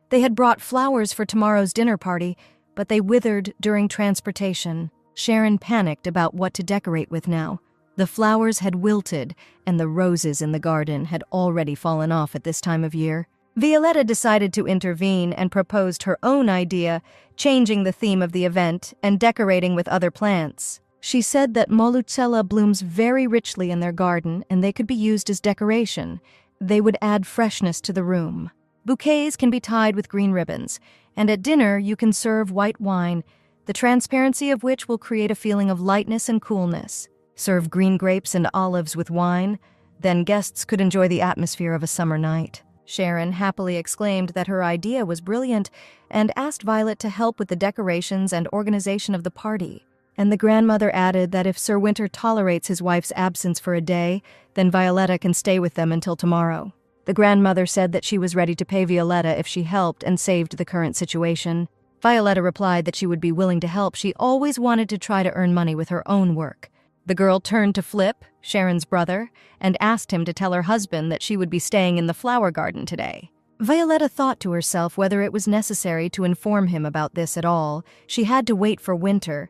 They had brought flowers for tomorrow's dinner party, but they withered during transportation. Sharon panicked about what to decorate with now. The flowers had wilted, and the roses in the garden had already fallen off at this time of year. Violetta decided to intervene and proposed her own idea, changing the theme of the event and decorating with other plants. She said that Moluccella blooms very richly in their garden and they could be used as decoration. They would add freshness to the room. Bouquets can be tied with green ribbons, and at dinner you can serve white wine, the transparency of which will create a feeling of lightness and coolness. Serve green grapes and olives with wine, then guests could enjoy the atmosphere of a summer night. Sharon happily exclaimed that her idea was brilliant and asked Violet to help with the decorations and organization of the party. And the grandmother added that if Sir Winter tolerates his wife's absence for a day, then Violetta can stay with them until tomorrow. The grandmother said that she was ready to pay Violetta if she helped and saved the current situation. Violetta replied that she would be willing to help. She always wanted to try to earn money with her own work. The girl turned to Flip, Sharon's brother, and asked him to tell her husband that she would be staying in the flower garden today. Violetta thought to herself whether it was necessary to inform him about this at all. She had to wait for Winter,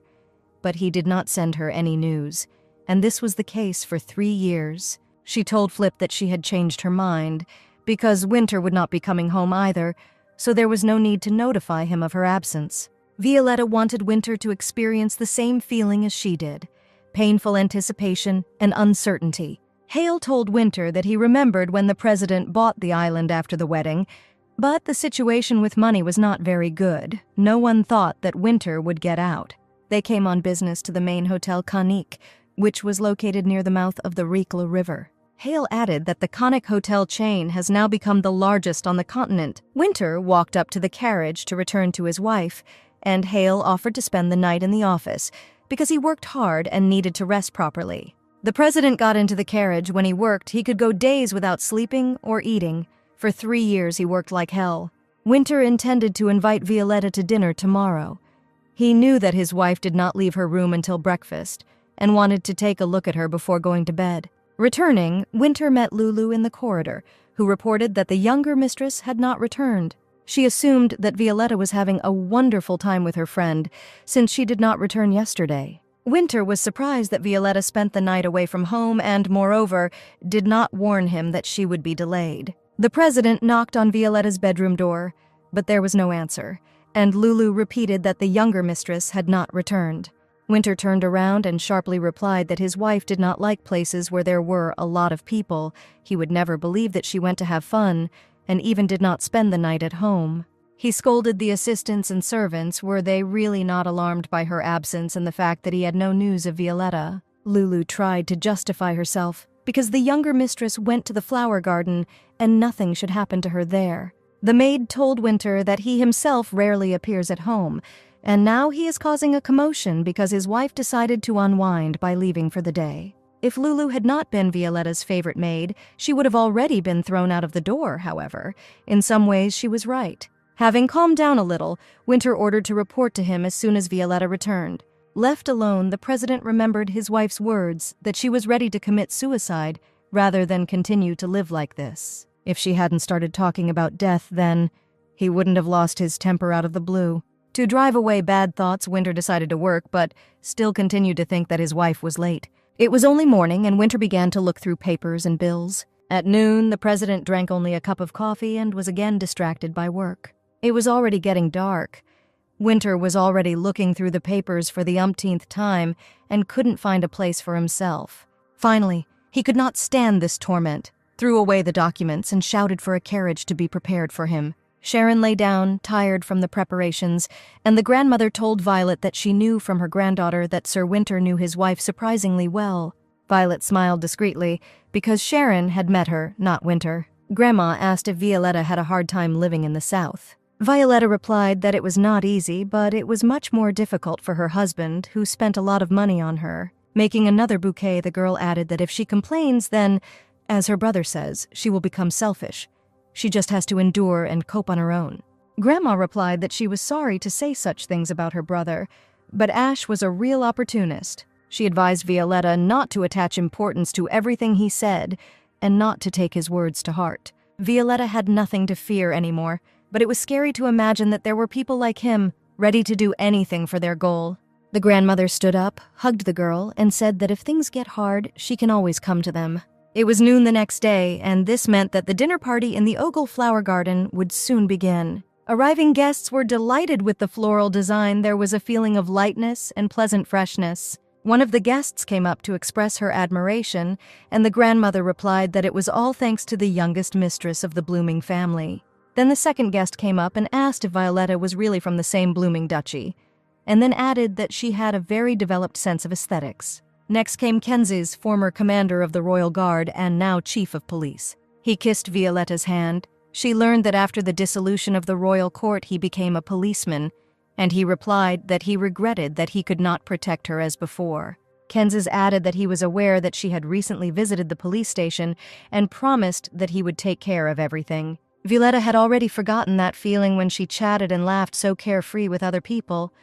but he did not send her any news, and this was the case for 3 years. She told Flip that she had changed her mind, because Winter would not be coming home either, so there was no need to notify him of her absence. Violetta wanted Winter to experience the same feeling as she did: painful anticipation and uncertainty. Hale told Winter that he remembered when the president bought the island after the wedding, but the situation with money was not very good. No one thought that Winter would get out. They came on business to the main Hotel Conic, which was located near the mouth of the Ricla River. Hale added that the Conic hotel chain has now become the largest on the continent. Winter walked up to the carriage to return to his wife, and Hale offered to spend the night in the office because he worked hard and needed to rest properly. The president got into the carriage. When he worked, he could go days without sleeping or eating. For 3 years, he worked like hell. Winter intended to invite Violetta to dinner tomorrow. He knew that his wife did not leave her room until breakfast and wanted to take a look at her before going to bed. Returning, Winter met Lulu in the corridor, who reported that the younger mistress had not returned. She assumed that Violetta was having a wonderful time with her friend, since she did not return yesterday. Winter was surprised that Violetta spent the night away from home and, moreover, did not warn him that she would be delayed. The president knocked on Violetta's bedroom door, but there was no answer, and Lulu repeated that the younger mistress had not returned. Winter turned around and sharply replied that his wife did not like places where there were a lot of people. He would never believe that she went to have fun, and even did not spend the night at home. He scolded the assistants and servants. Were they really not alarmed by her absence and the fact that he had no news of Violetta? Lulu tried to justify herself, because the younger mistress went to the flower garden and nothing should happen to her there. The maid told Winter that he himself rarely appears at home, and now he is causing a commotion because his wife decided to unwind by leaving for the day. If Lulu had not been Violetta's favorite maid, she would have already been thrown out of the door, however. In some ways, she was right. Having calmed down a little, Winter ordered to report to him as soon as Violetta returned. Left alone, the president remembered his wife's words that she was ready to commit suicide rather than continue to live like this. If she hadn't started talking about death then, he wouldn't have lost his temper out of the blue. To drive away bad thoughts, Winter decided to work, but still continued to think that his wife was late. It was only morning, and Winter began to look through papers and bills. At noon, the president drank only a cup of coffee and was again distracted by work. It was already getting dark. Winter was already looking through the papers for the umpteenth time and couldn't find a place for himself. Finally, he could not stand this torment, threw away the documents, and shouted for a carriage to be prepared for him. Sharon lay down, tired from the preparations, and the grandmother told Violet that she knew from her granddaughter that Sir Winter knew his wife surprisingly well. Violet smiled discreetly, because Sharon had met her, not Winter. Grandma asked if Violetta had a hard time living in the South. Violetta replied that it was not easy, but it was much more difficult for her husband, who spent a lot of money on her. Making another bouquet, the girl added that if she complains, then, as her brother says, she will become selfish. She just has to endure and cope on her own. Grandma replied that she was sorry to say such things about her brother, but Ash was a real opportunist. She advised Violetta not to attach importance to everything he said and not to take his words to heart. Violetta had nothing to fear anymore, but it was scary to imagine that there were people like him, ready to do anything for their goal. The grandmother stood up, hugged the girl, and said that if things get hard, she can always come to them. It was noon the next day, and this meant that the dinner party in the Ogle Flower Garden would soon begin. Arriving guests were delighted with the floral design. There was a feeling of lightness and pleasant freshness. One of the guests came up to express her admiration, and the grandmother replied that it was all thanks to the youngest mistress of the blooming family. Then the second guest came up and asked if Violetta was really from the same blooming duchy, and then added that she had a very developed sense of aesthetics. Next came Kenzie's, former commander of the Royal Guard and now chief of police. He kissed Violetta's hand. She learned that after the dissolution of the royal court he became a policeman, and he replied that he regretted that he could not protect her as before. Kenzie's added that he was aware that she had recently visited the police station and promised that he would take care of everything. Violetta had already forgotten that feeling when she chatted and laughed so carefree with other people.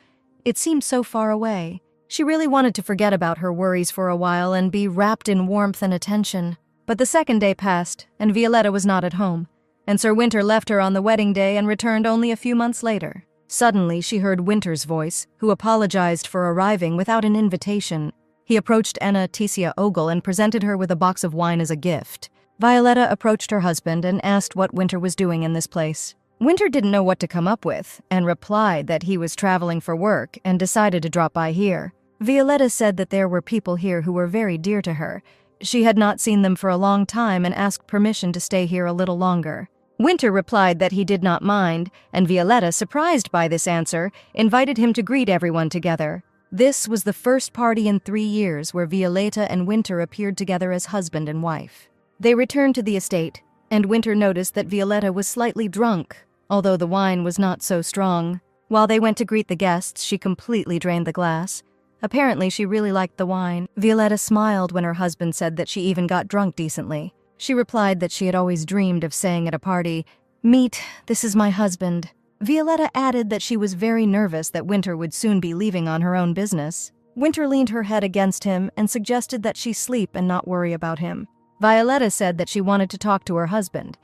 It seemed so far away. She really wanted to forget about her worries for a while and be wrapped in warmth and attention. But the second day passed, and Violetta was not at home, and Sir Winter left her on the wedding day and returned only a few months later. Suddenly, she heard Winter's voice, who apologized for arriving without an invitation. He approached Anna Tecia Ogle and presented her with a box of wine as a gift. Violetta approached her husband and asked what Winter was doing in this place. Winter didn't know what to come up with and replied that he was traveling for work and decided to drop by here. Violetta said that there were people here who were very dear to her. She had not seen them for a long time and asked permission to stay here a little longer. Winter replied that he did not mind, and Violetta, surprised by this answer, invited him to greet everyone together. This was the first party in 3 years where Violetta and Winter appeared together as husband and wife. They returned to the estate, and Winter noticed that Violetta was slightly drunk, although the wine was not so strong. While they went to greet the guests, she completely drained the glass. Apparently, she really liked the wine. Violetta smiled when her husband said that she even got drunk decently. She replied that she had always dreamed of saying at a party, "Meet, this is my husband." Violetta added that she was very nervous that Winter would soon be leaving on her own business. Winter leaned her head against him and suggested that she sleep and not worry about him. Violetta said that she wanted to talk to her husband.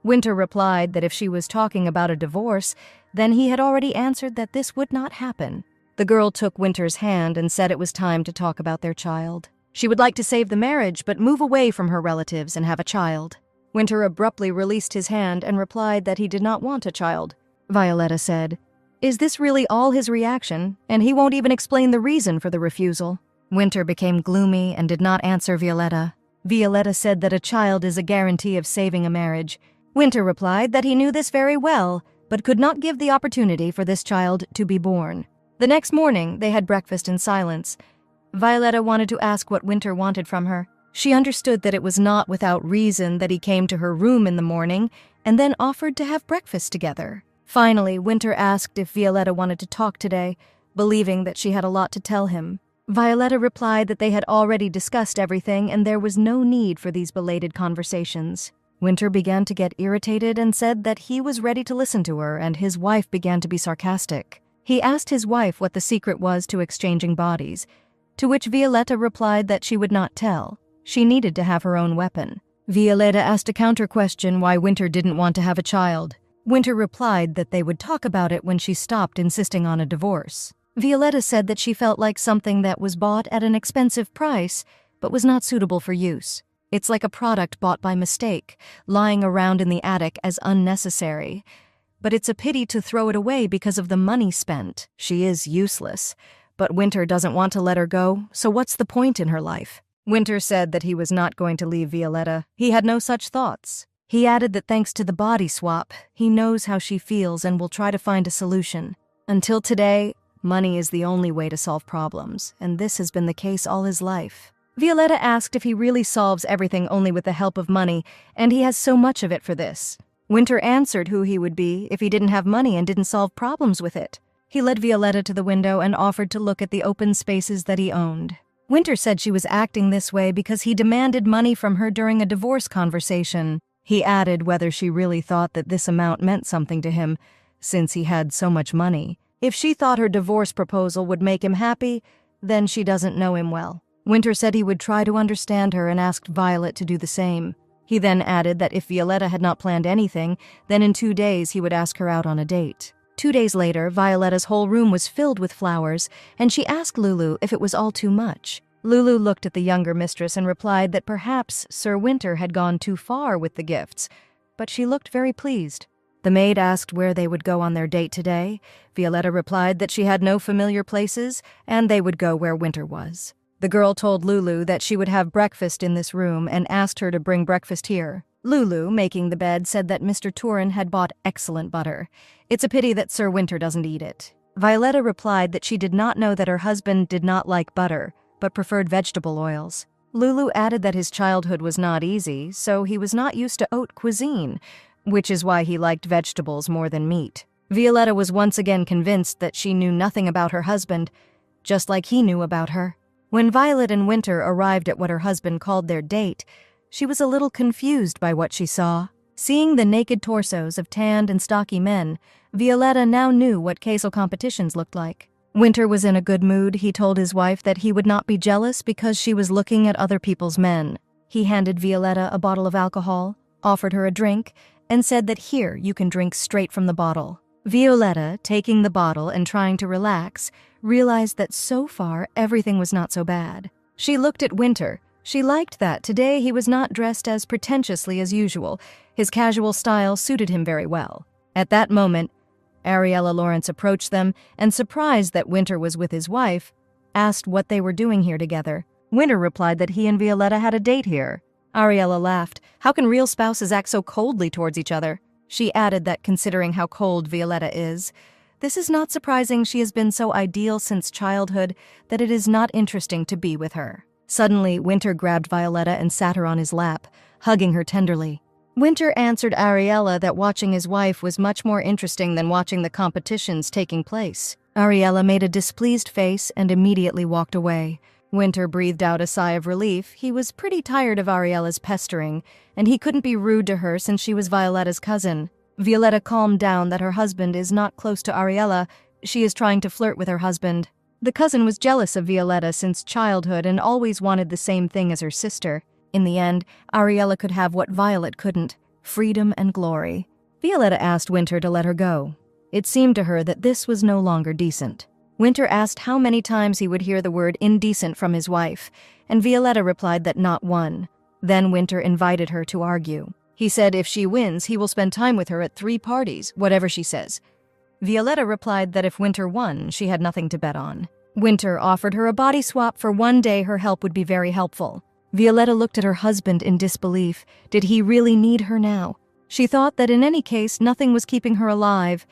Winter replied that if she was talking about a divorce, then he had already answered that this would not happen. The girl took Winter's hand and said it was time to talk about their child. She would like to save the marriage but move away from her relatives and have a child. Winter abruptly released his hand and replied that he did not want a child. Violetta said, "Is this really all his reaction, and he won't even explain the reason for the refusal?" Winter became gloomy and did not answer Violetta. Violetta said that a child is a guarantee of saving a marriage. Winter replied that he knew this very well, but could not give the opportunity for this child to be born. The next morning, they had breakfast in silence. Violetta wanted to ask what Winter wanted from her. She understood that it was not without reason that he came to her room in the morning and then offered to have breakfast together. Finally, Winter asked if Violetta wanted to talk today, believing that she had a lot to tell him. Violetta replied that they had already discussed everything and there was no need for these belated conversations. Winter began to get irritated and said that he was ready to listen to her, and his wife began to be sarcastic. He asked his wife what the secret was to exchanging bodies, to which Violetta replied that she would not tell. She needed to have her own weapon. Violetta asked a counter-question why Winter didn't want to have a child. Winter replied that they would talk about it when she stopped insisting on a divorce. Violetta said that she felt like something that was bought at an expensive price, but was not suitable for use. It's like a product bought by mistake, lying around in the attic as unnecessary. But it's a pity to throw it away because of the money spent. She is useless. But Winter doesn't want to let her go, so what's the point in her life? Winter said that he was not going to leave Violetta. He had no such thoughts. He added that thanks to the body swap, he knows how she feels and will try to find a solution. Until today, money is the only way to solve problems, and this has been the case all his life. Violetta asked if he really solves everything only with the help of money, and he has so much of it for this. Winter answered who he would be if he didn't have money and didn't solve problems with it. He led Violetta to the window and offered to look at the open spaces that he owned. Winter said she was acting this way because he demanded money from her during a divorce conversation. He added whether she really thought that this amount meant something to him, since he had so much money. If she thought her divorce proposal would make him happy, then she doesn't know him well. Winter said he would try to understand her and asked Violet to do the same. He then added that if Violetta had not planned anything, then in 2 days he would ask her out on a date. 2 days later, Violetta's whole room was filled with flowers, and she asked Lulu if it was all too much. Lulu looked at the younger mistress and replied that perhaps Sir Winter had gone too far with the gifts, but she looked very pleased. The maid asked where they would go on their date today. Violetta replied that she had no familiar places, and they would go where Winter was. The girl told Lulu that she would have breakfast in this room and asked her to bring breakfast here. Lulu, making the bed, said that Mr. Turin had bought excellent butter. It's a pity that Sir Winter doesn't eat it. Violetta replied that she did not know that her husband did not like butter, but preferred vegetable oils. Lulu added that his childhood was not easy, so he was not used to haute cuisine, which is why he liked vegetables more than meat. Violetta was once again convinced that she knew nothing about her husband, just like he knew about her. When Violet and Winter arrived at what her husband called their date, she was a little confused by what she saw. Seeing the naked torsos of tanned and stocky men, Violetta now knew what queso competitions looked like. Winter was in a good mood. He told his wife that he would not be jealous because she was looking at other people's men. He handed Violetta a bottle of alcohol, offered her a drink, and said that here you can drink straight from the bottle. Violetta, taking the bottle and trying to relax, realized that so far everything was not so bad. She looked at Winter. She liked that today he was not dressed as pretentiously as usual. His casual style suited him very well. At that moment, Ariella Lawrence approached them and, surprised that Winter was with his wife, asked what they were doing here together. Winter replied that he and Violetta had a date here. Ariella laughed. How can real spouses act so coldly towards each other? She added that considering how cold Violetta is, this is not surprising. She has been so ideal since childhood that it is not interesting to be with her. Suddenly, Winter grabbed Violetta and sat her on his lap, hugging her tenderly. Winter answered Ariella that watching his wife was much more interesting than watching the competitions taking place. Ariella made a displeased face and immediately walked away. Winter breathed out a sigh of relief. He was pretty tired of Ariella's pestering, and he couldn't be rude to her since she was Violetta's cousin. Violetta calmed down that her husband is not close to Ariella. She is trying to flirt with her husband. The cousin was jealous of Violetta since childhood and always wanted the same thing as her sister. In the end, Ariella could have what Violet couldn't: freedom and glory. Violetta asked Winter to let her go. It seemed to her that this was no longer decent. Winter asked how many times he would hear the word indecent from his wife, and Violetta replied that not one. Then Winter invited her to argue. He said if she wins, he will spend time with her at 3 parties, whatever she says. Violetta replied that if Winter won, she had nothing to bet on. Winter offered her a body swap for one day. Her help would be very helpful. Violetta looked at her husband in disbelief. Did he really need her now? She thought that in any case, nothing was keeping her alive,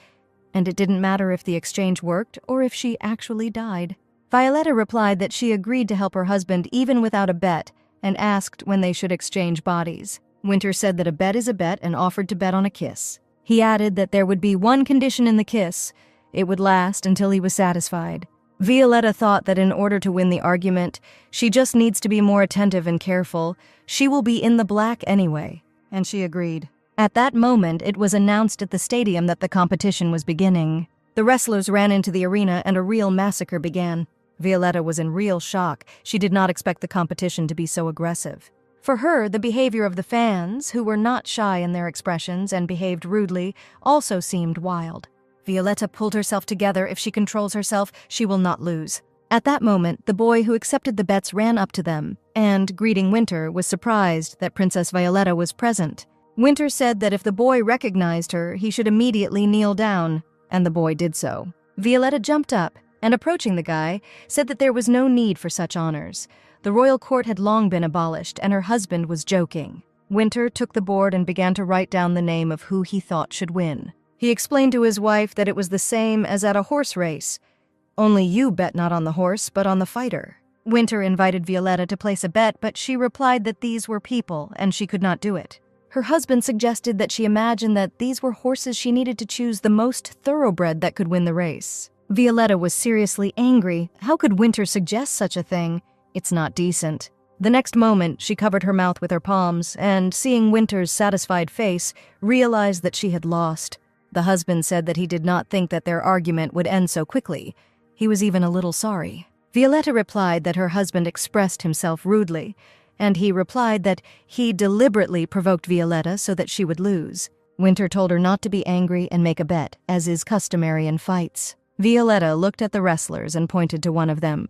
and it didn't matter if the exchange worked or if she actually died. Violetta replied that she agreed to help her husband even without a bet, and asked when they should exchange bodies. Winter said that a bet is a bet and offered to bet on a kiss. He added that there would be one condition in the kiss: it would last until he was satisfied. Violetta thought that in order to win the argument, she just needs to be more attentive and careful. She will be in the black anyway, and she agreed. At that moment, it was announced at the stadium that the competition was beginning. The wrestlers ran into the arena and a real massacre began. Violetta was in real shock. She did not expect the competition to be so aggressive. For her, the behavior of the fans, who were not shy in their expressions and behaved rudely, also seemed wild. Violetta pulled herself together. If she controls herself, she will not lose. At that moment, the boy who accepted the bets ran up to them, and, greeting Winter, was surprised that Princess Violetta was present. Winter said that if the boy recognized her, he should immediately kneel down, and the boy did so. Violetta jumped up, and approaching the guy, said that there was no need for such honors. The royal court had long been abolished, and her husband was joking. Winter took the board and began to write down the name of who he thought should win. He explained to his wife that it was the same as at a horse race. Only you bet not on the horse, but on the fighter. Winter invited Violetta to place a bet, but she replied that these were people, and she could not do it. Her husband suggested that she imagined that these were horses she needed to choose the most thoroughbred that could win the race. Violetta was seriously angry. How could Winter suggest such a thing? It's not decent. The next moment, she covered her mouth with her palms, and, seeing Winter's satisfied face, realized that she had lost. The husband said that he did not think that their argument would end so quickly. He was even a little sorry. Violetta replied that her husband expressed himself rudely, and he replied that he deliberately provoked Violetta so that she would lose. Winter told her not to be angry and make a bet, as is customary in fights. Violetta looked at the wrestlers and pointed to one of them.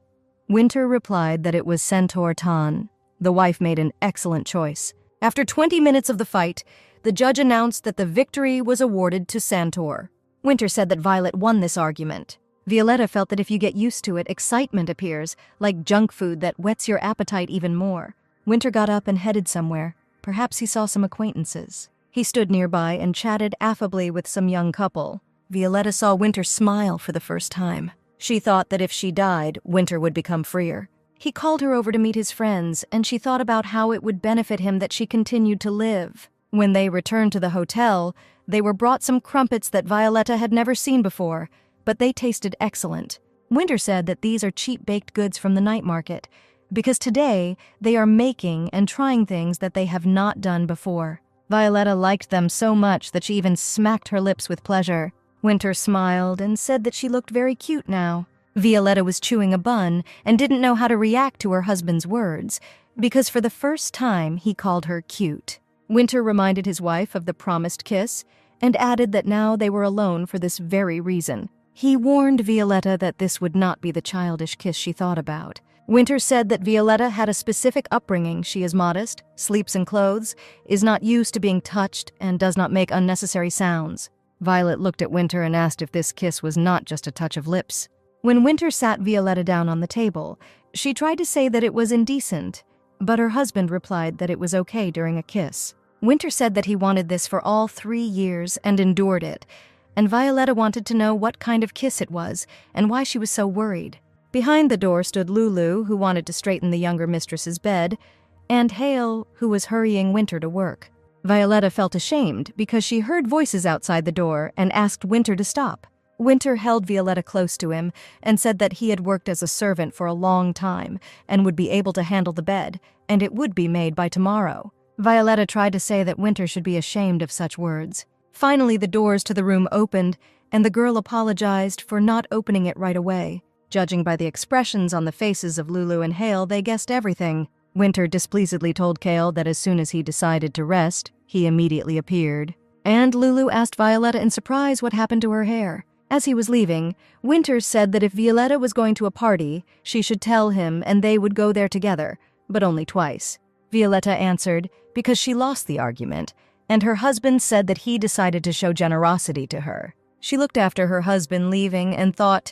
Winter replied that it was Centaur Tan. The wife made an excellent choice. After 20 minutes of the fight, the judge announced that the victory was awarded to Centaur. Winter said that Violet won this argument. Violetta felt that if you get used to it, excitement appears, like junk food that whets your appetite even more. Winter got up and headed somewhere. Perhaps he saw some acquaintances. He stood nearby and chatted affably with some young couple. Violetta saw Winter smile for the first time. She thought that if she died, Winter would become freer. He called her over to meet his friends, and she thought about how it would benefit him that she continued to live. When they returned to the hotel, they were brought some crumpets that Violetta had never seen before, but they tasted excellent. Winter said that these are cheap baked goods from the night market, because today they are making and trying things that they have not done before. Violetta liked them so much that she even smacked her lips with pleasure. Winter smiled and said that she looked very cute now. Violetta was chewing a bun and didn't know how to react to her husband's words, because for the first time he called her cute. Winter reminded his wife of the promised kiss and added that now they were alone for this very reason. He warned Violetta that this would not be the childish kiss she thought about. Winter said that Violetta had a specific upbringing. She is modest, sleeps in clothes, is not used to being touched, and does not make unnecessary sounds. Violet looked at Winter and asked if this kiss was not just a touch of lips. When Winter sat Violetta down on the table, she tried to say that it was indecent, but her husband replied that it was okay during a kiss. Winter said that he wanted this for all 3 years and endured it, and Violetta wanted to know what kind of kiss it was and why she was so worried. Behind the door stood Lulu, who wanted to straighten the younger mistress's bed, and Hale, who was hurrying Winter to work. Violetta felt ashamed because she heard voices outside the door and asked Winter to stop. Winter held Violetta close to him and said that he had worked as a servant for a long time and would be able to handle the bed, and it would be made by tomorrow. Violetta tried to say that Winter should be ashamed of such words. Finally, the doors to the room opened, and the girl apologized for not opening it right away. Judging by the expressions on the faces of Lulu and Hale, they guessed everything. Winter displeasedly told Cale that as soon as he decided to rest, he immediately appeared. And Lulu asked Violetta in surprise what happened to her hair. As he was leaving, Winter said that if Violetta was going to a party, she should tell him and they would go there together, but only twice. Violetta answered because she lost the argument, and her husband said that he decided to show generosity to her. She looked after her husband leaving and thought,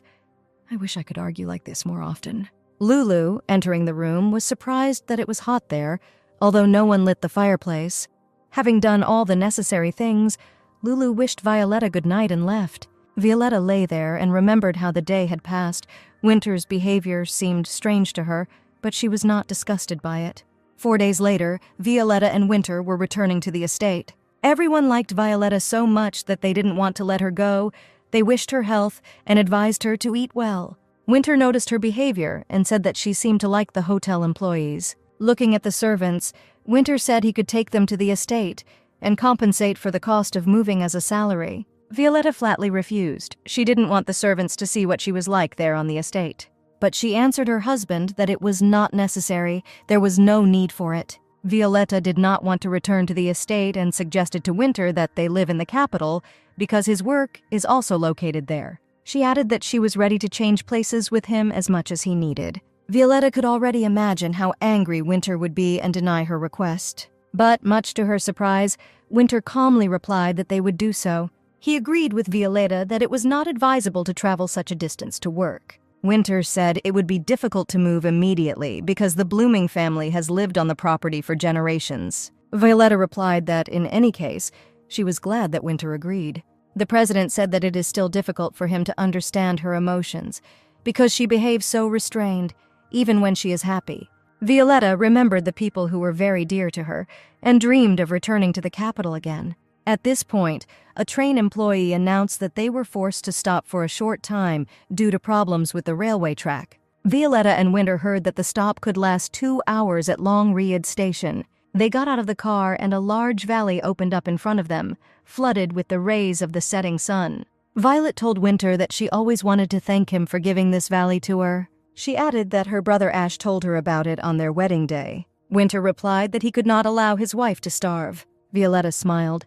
I wish I could argue like this more often. Lulu, entering the room, was surprised that it was hot there, although no one lit the fireplace. Having done all the necessary things, Lulu wished Violetta good night and left. Violetta lay there and remembered how the day had passed. Winter's behavior seemed strange to her, but she was not disgusted by it. 4 days later, Violetta and Winter were returning to the estate. Everyone liked Violetta so much that they didn't want to let her go. They wished her health and advised her to eat well. Winter noticed her behavior and said that she seemed to like the hotel employees. Looking at the servants, Winter said he could take them to the estate and compensate for the cost of moving as a salary. Violetta flatly refused. She didn't want the servants to see what she was like there on the estate. But she answered her husband that it was not necessary, there was no need for it. Violetta did not want to return to the estate and suggested to Winter that they live in the capital because his work is also located there. She added that she was ready to change places with him as much as he needed. Violetta could already imagine how angry Winter would be and deny her request. But, much to her surprise, Winter calmly replied that they would do so. He agreed with Violetta that it was not advisable to travel such a distance to work. Winter said it would be difficult to move immediately because the Blooming family has lived on the property for generations. Violetta replied that, in any case, she was glad that Winter agreed. The president said that it is still difficult for him to understand her emotions because she behaves so restrained, even when she is happy. Violetta remembered the people who were very dear to her and dreamed of returning to the capital again. At this point, a train employee announced that they were forced to stop for a short time due to problems with the railway track. Violetta and Winter heard that the stop could last 2 hours at Long Riad Station. They got out of the car and a large valley opened up in front of them, flooded with the rays of the setting sun. Violet told Winter that she always wanted to thank him for giving this valley to her. She added that her brother Ash told her about it on their wedding day. Winter replied that he could not allow his wife to starve. Violetta smiled.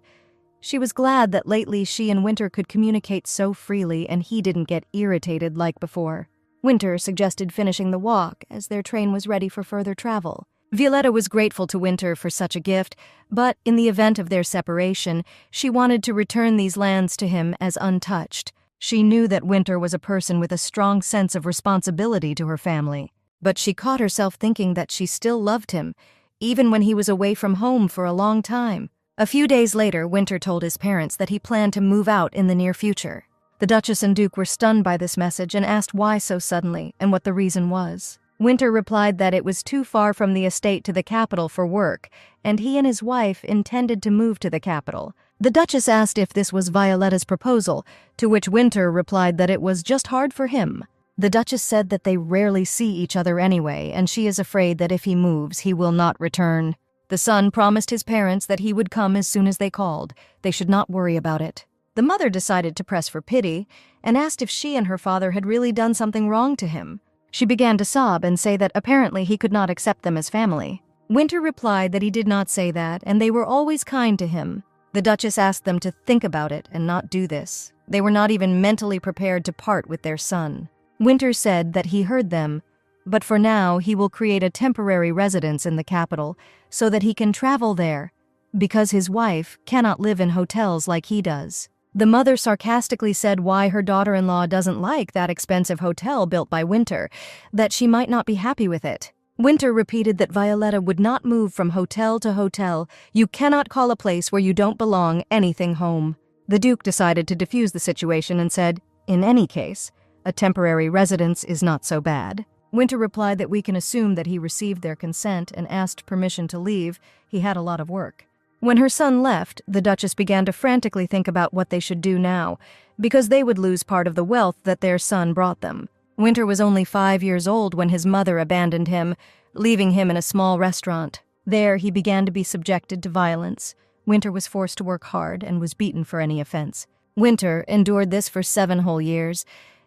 She was glad that lately she and Winter could communicate so freely and he didn't get irritated like before. Winter suggested finishing the walk as their train was ready for further travel. Violetta was grateful to Winter for such a gift, but in the event of their separation, she wanted to return these lands to him as untouched. She knew that Winter was a person with a strong sense of responsibility to her family, but she caught herself thinking that she still loved him, even when he was away from home for a long time. A few days later, Winter told his parents that he planned to move out in the near future. The Duchess and Duke were stunned by this message and asked why so suddenly and what the reason was. Winter replied that it was too far from the estate to the capital for work, and he and his wife intended to move to the capital. The Duchess asked if this was Violetta's proposal, to which Winter replied that it was just hard for him. The Duchess said that they rarely see each other anyway, and she is afraid that if he moves, he will not return. The son promised his parents that he would come as soon as they called. They should not worry about it. The mother decided to press for pity and asked if she and her father had really done something wrong to him. She began to sob and say that apparently he could not accept them as family. Winter replied that he did not say that and they were always kind to him. The Duchess asked them to think about it and not do this. They were not even mentally prepared to part with their son. Winter said that he heard them, but for now he will create a temporary residence in the capital so that he can travel there, because his wife cannot live in hotels like he does. The mother sarcastically said why her daughter-in-law doesn't like that expensive hotel built by Winter, that she might not be happy with it. Winter repeated that Violetta would not move from hotel to hotel. You cannot call a place where you don't belong anything home. The Duke decided to defuse the situation and said, in any case, a temporary residence is not so bad. Winter replied that we can assume that he received their consent and asked permission to leave. He had a lot of work. When her son left, the Duchess began to frantically think about what they should do now, because they would lose part of the wealth that their son brought them. Winter was only 5 years old when his mother abandoned him, leaving him in a small restaurant. There, he began to be subjected to violence. Winter was forced to work hard and was beaten for any offense. Winter endured this for 7 whole years,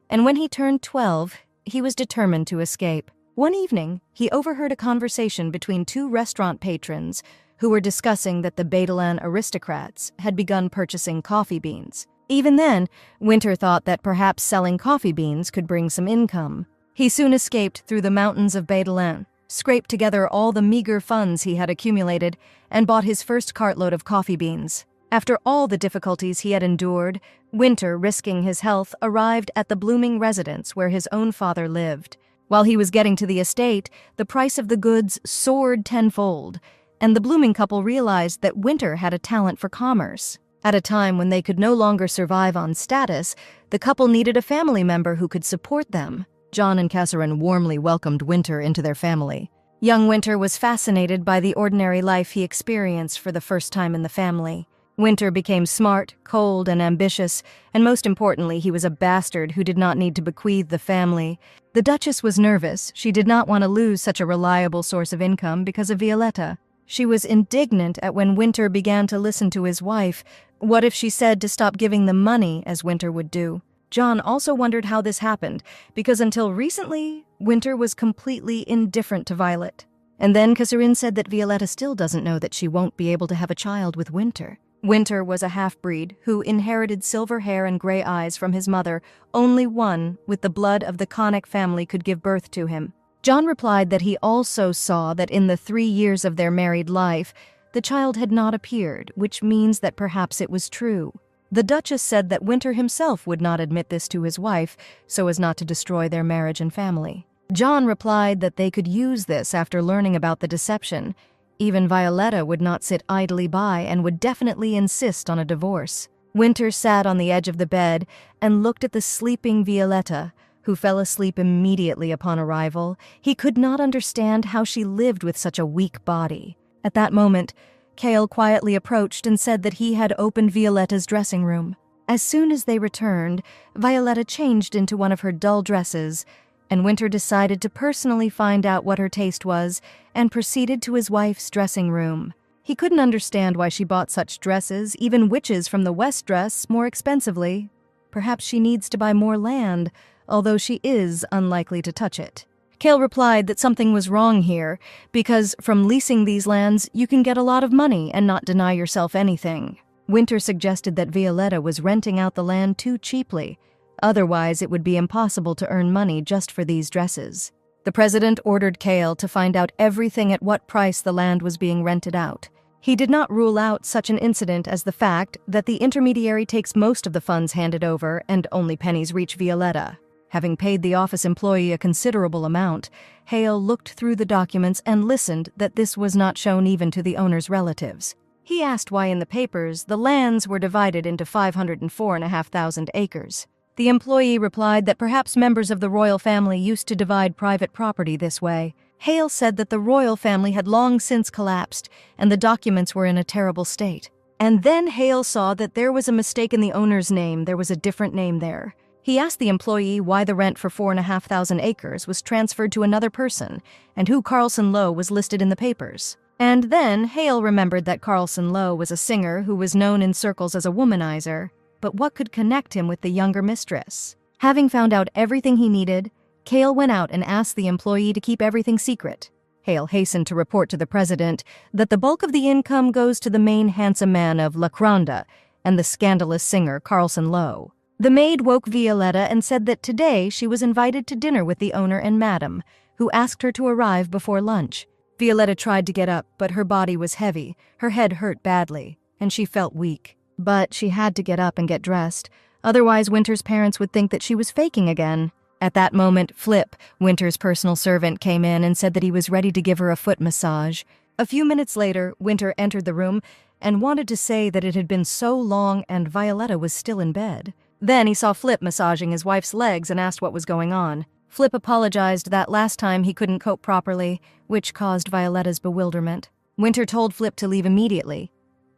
and when he turned 12, he was determined to escape. One evening, he overheard a conversation between 2 restaurant patrons who were discussing that the Badalan aristocrats had begun purchasing coffee beans. Even then, Winter thought that perhaps selling coffee beans could bring some income. He soon escaped through the mountains of Badalan, scraped together all the meager funds he had accumulated, and bought his first cartload of coffee beans. After all the difficulties he had endured, Winter, risking his health, arrived at the blooming residence where his own father lived. While he was getting to the estate, the price of the goods soared tenfold, and the blooming couple realized that Winter had a talent for commerce. At a time when they could no longer survive on status, the couple needed a family member who could support them. John and Catherine warmly welcomed Winter into their family. Young Winter was fascinated by the ordinary life he experienced for the first time in the family. Winter became smart, cold, and ambitious, and most importantly, he was a bastard who did not need to bequeath the family. The Duchess was nervous. She did not want to lose such a reliable source of income because of Violetta. She was indignant at when Winter began to listen to his wife. What if she said to stop giving them money, as Winter would do? John also wondered how this happened, because until recently, Winter was completely indifferent to Violet. And then Catherine said that Violetta still doesn't know that she won't be able to have a child with Winter. Winter was a half-breed who inherited silver hair and gray eyes from his mother. Only one with the blood of the Connick family could give birth to him. John replied that he also saw that in the 3 years of their married life, the child had not appeared, which means that perhaps it was true. The Duchess said that Winter himself would not admit this to his wife, so as not to destroy their marriage and family. John replied that they could use this after learning about the deception. Even Violetta would not sit idly by and would definitely insist on a divorce. Winter sat on the edge of the bed and looked at the sleeping Violetta, who fell asleep immediately upon arrival. He could not understand how she lived with such a weak body. At that moment, Cale quietly approached and said that he had opened Violetta's dressing room. As soon as they returned, Violetta changed into one of her dull dresses, and Winter decided to personally find out what her taste was and proceeded to his wife's dressing room. He couldn't understand why she bought such dresses, even witches from the West dress more expensively. Perhaps she needs to buy more land, although she is unlikely to touch it. Cale replied that something was wrong here, because from leasing these lands, you can get a lot of money and not deny yourself anything. Winter suggested that Violetta was renting out the land too cheaply. Otherwise, it would be impossible to earn money just for these dresses. The president ordered Cale to find out everything at what price the land was being rented out. He did not rule out such an incident as the fact that the intermediary takes most of the funds handed over and only pennies reach Violetta. Having paid the office employee a considerable amount, Hale looked through the documents and listened that this was not shown even to the owner's relatives. He asked why in the papers the lands were divided into 504,500 acres. The employee replied that perhaps members of the royal family used to divide private property this way. Hale said that the royal family had long since collapsed, and the documents were in a terrible state. And then Hale saw that there was a mistake in the owner's name. There was a different name there. He asked the employee why the rent for 4,500 acres was transferred to another person, and who Carlson Lowe was listed in the papers. And then Hale remembered that Carlson Lowe was a singer who was known in circles as a womanizer. But what could connect him with the younger mistress? Having found out everything he needed, Cale went out and asked the employee to keep everything secret. Hale hastened to report to the president that the bulk of the income goes to the main handsome man of La Cronda and the scandalous singer Carlson Lowe. The maid woke Violetta and said that today she was invited to dinner with the owner and madam, who asked her to arrive before lunch. Violetta tried to get up, but her body was heavy, her head hurt badly, and she felt weak. But she had to get up and get dressed, otherwise Winter's parents would think that she was faking again. At that moment, Flip, Winter's personal servant, came in and said that he was ready to give her a foot massage. A few minutes later, Winter entered the room and wanted to say that it had been so long and Violetta was still in bed. Then he saw Flip massaging his wife's legs and asked what was going on. Flip apologized that last time he couldn't cope properly, which caused Violetta's bewilderment. Winter told Flip to leave immediately.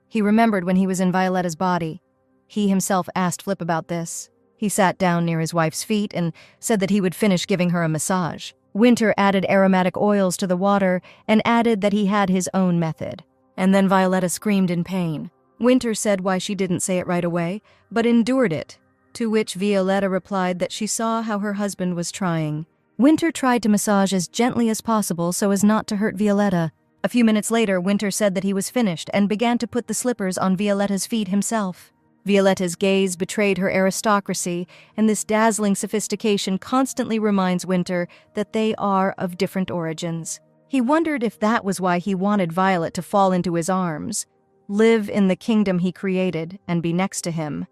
He remembered when he was in Violetta's body. He himself asked Flip about this. He sat down near his wife's feet and said that he would finish giving her a massage. Winter added aromatic oils to the water and added that he had his own method. And then Violetta screamed in pain. Winter said why she didn't say it right away, but endured it, to which Violetta replied that she saw how her husband was trying. Winter tried to massage as gently as possible so as not to hurt Violetta. A few minutes later, Winter said that he was finished and began to put the slippers on Violetta's feet himself. Violetta's gaze betrayed her aristocracy, and this dazzling sophistication constantly reminds Winter that they are of different origins. He wondered if that was why he wanted Violet to fall into his arms, live in the kingdom he created, and be next to him.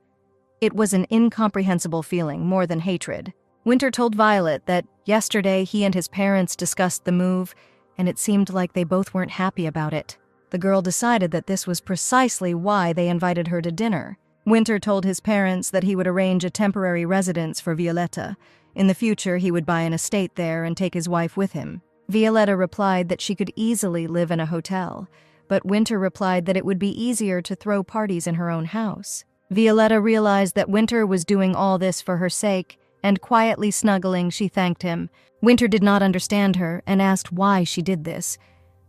It was an incomprehensible feeling, more than hatred. Winter told Violet that yesterday he and his parents discussed the move, and it seemed like they both weren't happy about it. The girl decided that this was precisely why they invited her to dinner. Winter told his parents that he would arrange a temporary residence for Violetta. In the future, he would buy an estate there and take his wife with him. Violetta replied that she could easily live in a hotel, but Winter replied that it would be easier to throw parties in her own house. Violetta realized that Winter was doing all this for her sake, and quietly snuggling, she thanked him. Winter did not understand her and asked why she did this.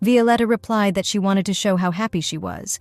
Violetta replied that she wanted to show how happy she was,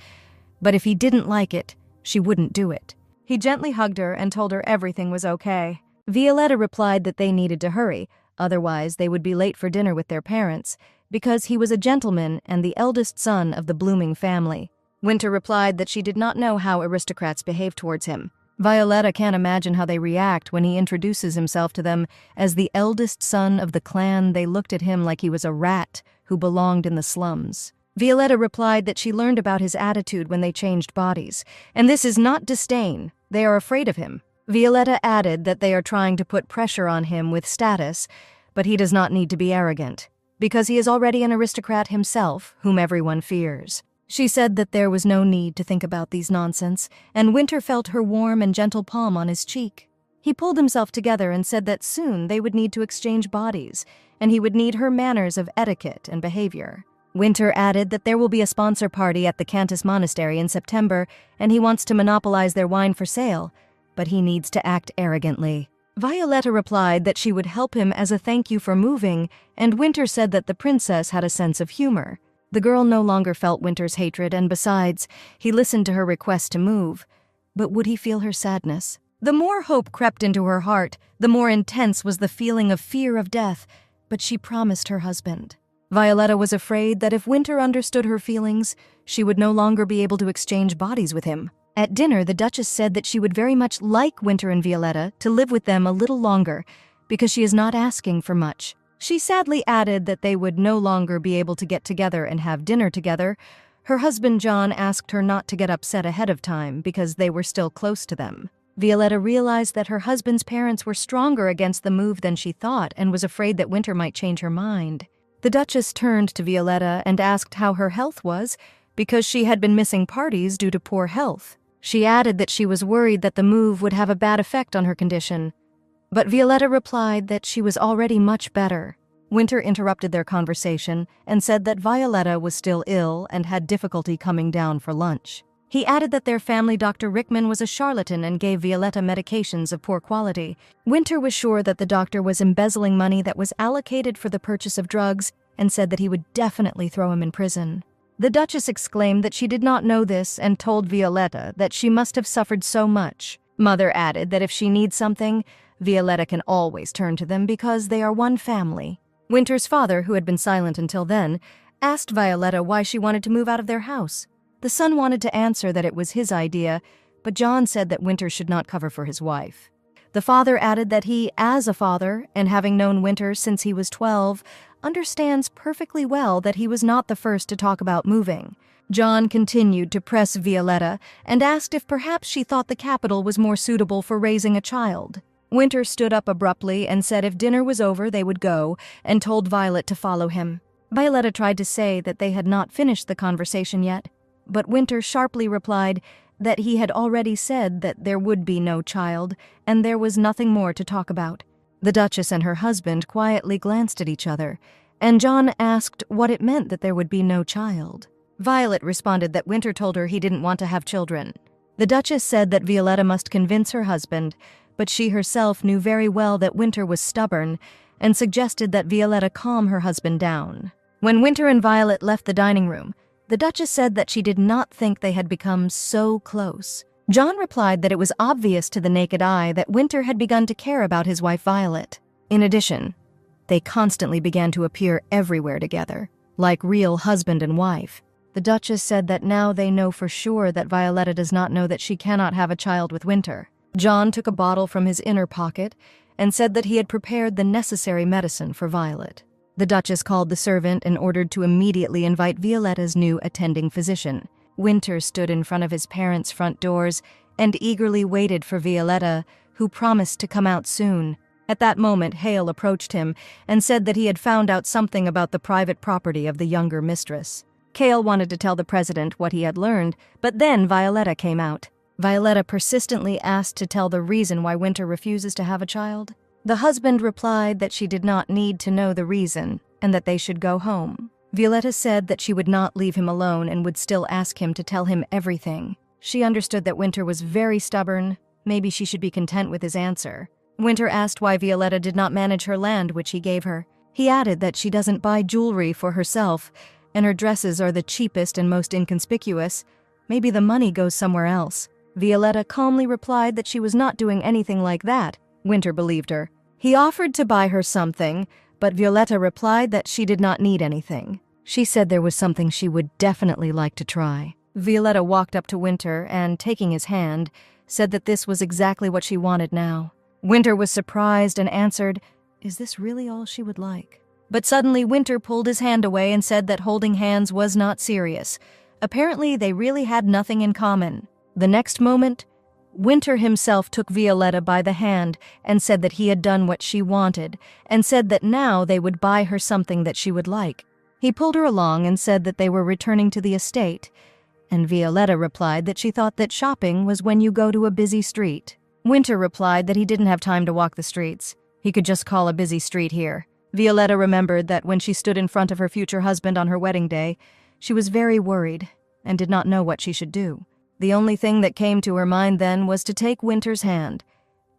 but if he didn't like it, she wouldn't do it. He gently hugged her and told her everything was okay. Violetta replied that they needed to hurry, otherwise they would be late for dinner with their parents, because he was a gentleman and the eldest son of the blooming family. Winter replied that she did not know how aristocrats behave towards him. Violetta can't imagine how they react when he introduces himself to them as the eldest son of the clan. They looked at him like he was a rat who belonged in the slums. Violetta replied that she learned about his attitude when they changed bodies, and this is not disdain. They are afraid of him. Violetta added that they are trying to put pressure on him with status, but he does not need to be arrogant, because he is already an aristocrat himself, whom everyone fears. She said that there was no need to think about these nonsense, and Winter felt her warm and gentle palm on his cheek. He pulled himself together and said that soon they would need to exchange bodies, and he would need her manners of etiquette and behavior. Winter added that there will be a sponsor party at the Cantus Monastery in September, and he wants to monopolize their wine for sale, but he needs to act arrogantly. Violetta replied that she would help him as a thank you for moving, and Winter said that the princess had a sense of humor. The girl no longer felt Winter's hatred, and besides, he listened to her request to move. But would he feel her sadness? The more hope crept into her heart, the more intense was the feeling of fear of death, but she promised her husband. Violetta was afraid that if Winter understood her feelings, she would no longer be able to exchange bodies with him. At dinner, the Duchess said that she would very much like Winter and Violetta to live with them a little longer, because she is not asking for much. She sadly added that they would no longer be able to get together and have dinner together. Her husband John asked her not to get upset ahead of time because they were still close to them. Violetta realized that her husband's parents were stronger against the move than she thought and was afraid that Winter might change her mind. The Duchess turned to Violetta and asked how her health was, because she had been missing parties due to poor health. She added that she was worried that the move would have a bad effect on her condition. But Violetta replied that she was already much better. Winter interrupted their conversation and said that Violetta was still ill and had difficulty coming down for lunch. He added that their family doctor Rickman was a charlatan and gave Violetta medications of poor quality. Winter was sure that the doctor was embezzling money that was allocated for the purchase of drugs and said that he would definitely throw him in prison. The Duchess exclaimed that she did not know this and told Violetta that she must have suffered so much. Mother added that if she needs something, Violetta can always turn to them because they are one family. Winter's father, who had been silent until then, asked Violetta why she wanted to move out of their house. The son wanted to answer that it was his idea, but John said that Winter should not cover for his wife. The father added that he, as a father, and having known Winter since he was 12, understands perfectly well that he was not the first to talk about moving. John continued to press Violetta and asked if perhaps she thought the capital was more suitable for raising a child. Winter stood up abruptly and said if dinner was over they would go, and told Violet to follow him. Violetta tried to say that they had not finished the conversation yet, but Winter sharply replied that he had already said that there would be no child, and there was nothing more to talk about. The Duchess and her husband quietly glanced at each other, and John asked what it meant that there would be no child. Violet responded that Winter told her he didn't want to have children. The Duchess said that Violetta must convince her husband, but she herself knew very well that Winter was stubborn and suggested that Violetta calm her husband down. When Winter and Violet left the dining room, the Duchess said that she did not think they had become so close. John replied that it was obvious to the naked eye that Winter had begun to care about his wife Violet. In addition, they constantly began to appear everywhere together, like real husband and wife. The Duchess said that now they know for sure that Violetta does not know that she cannot have a child with Winter. John took a bottle from his inner pocket and said that he had prepared the necessary medicine for Violet. The Duchess called the servant and ordered to immediately invite Violetta's new attending physician. Winter stood in front of his parents' front doors and eagerly waited for Violetta, who promised to come out soon. At that moment, Hale approached him and said that he had found out something about the private property of the younger mistress. Hale wanted to tell the president what he had learned, but then Violetta came out. Violetta persistently asked to tell the reason why Winter refuses to have a child. The husband replied that she did not need to know the reason and that they should go home. Violetta said that she would not leave him alone and would still ask him to tell him everything. She understood that Winter was very stubborn. Maybe she should be content with his answer. Winter asked why Violetta did not manage her land, which he gave her. He added that she doesn't buy jewelry for herself, and her dresses are the cheapest and most inconspicuous. Maybe the money goes somewhere else. Violetta calmly replied that she was not doing anything like that. Winter believed her. He offered to buy her something, but Violetta replied that she did not need anything. She said there was something she would definitely like to try. Violetta walked up to Winter and, taking his hand, said that this was exactly what she wanted now. Winter was surprised and answered, "Is this really all she would like?" But suddenly Winter pulled his hand away and said that holding hands was not serious. Apparently, they really had nothing in common. The next moment, Winter himself took Violetta by the hand and said that he had done what she wanted, and said that now they would buy her something that she would like. He pulled her along and said that they were returning to the estate, and Violetta replied that she thought that shopping was when you go to a busy street. Winter replied that he didn't have time to walk the streets. He could just call a busy street here. Violetta remembered that when she stood in front of her future husband on her wedding day, she was very worried and did not know what she should do. The only thing that came to her mind then was to take Winter's hand.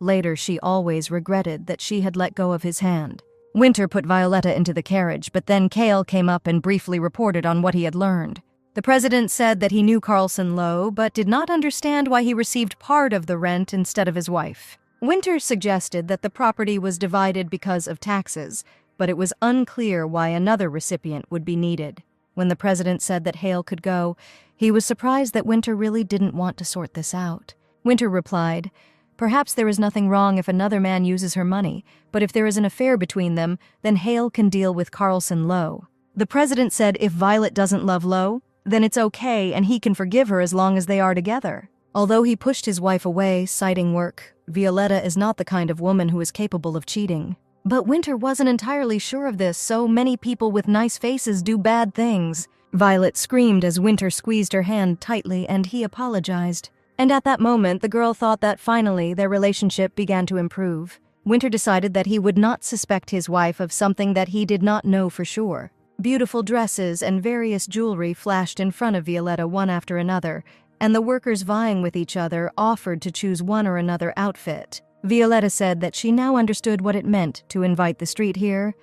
Later, she always regretted that she had let go of his hand. Winter put Violetta into the carriage, but then Cale came up and briefly reported on what he had learned. The president said that he knew Carlson Lowe, but did not understand why he received part of the rent instead of his wife. Winter suggested that the property was divided because of taxes, but it was unclear why another recipient would be needed. When the president said that Hale could go, he was surprised that Winter really didn't want to sort this out. Winter replied, "Perhaps there is nothing wrong if another man uses her money, but if there is an affair between them, then Hale can deal with Carlson Lowe." The president said if Violet doesn't love Lowe, then it's okay and he can forgive her as long as they are together. Although he pushed his wife away, citing work, Violetta is not the kind of woman who is capable of cheating. But Winter wasn't entirely sure of this. So many people with nice faces do bad things. Violet screamed as Winter squeezed her hand tightly, and he apologized. And at that moment, the girl thought that finally their relationship began to improve. Winter decided that he would not suspect his wife of something that he did not know for sure. Beautiful dresses and various jewelry flashed in front of Violetta one after another, and the workers vying with each other offered to choose one or another outfit. Violetta said that she now understood what it meant to invite the street here,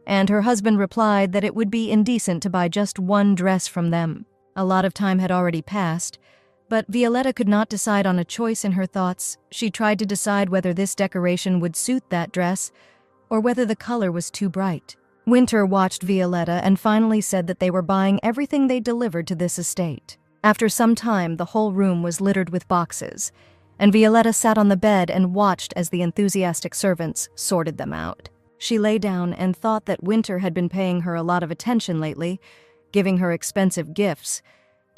and her husband replied that it would be indecent to buy just one dress from them. A lot of time had already passed, but Violetta could not decide on a choice in her thoughts. She tried to decide whether this decoration would suit that dress, or whether the color was too bright. Winter watched Violetta and finally said that they were buying everything they delivered to this estate. After some time, the whole room was littered with boxes, and Violetta sat on the bed and watched as the enthusiastic servants sorted them out. She lay down and thought that Winter had been paying her a lot of attention lately, giving her expensive gifts,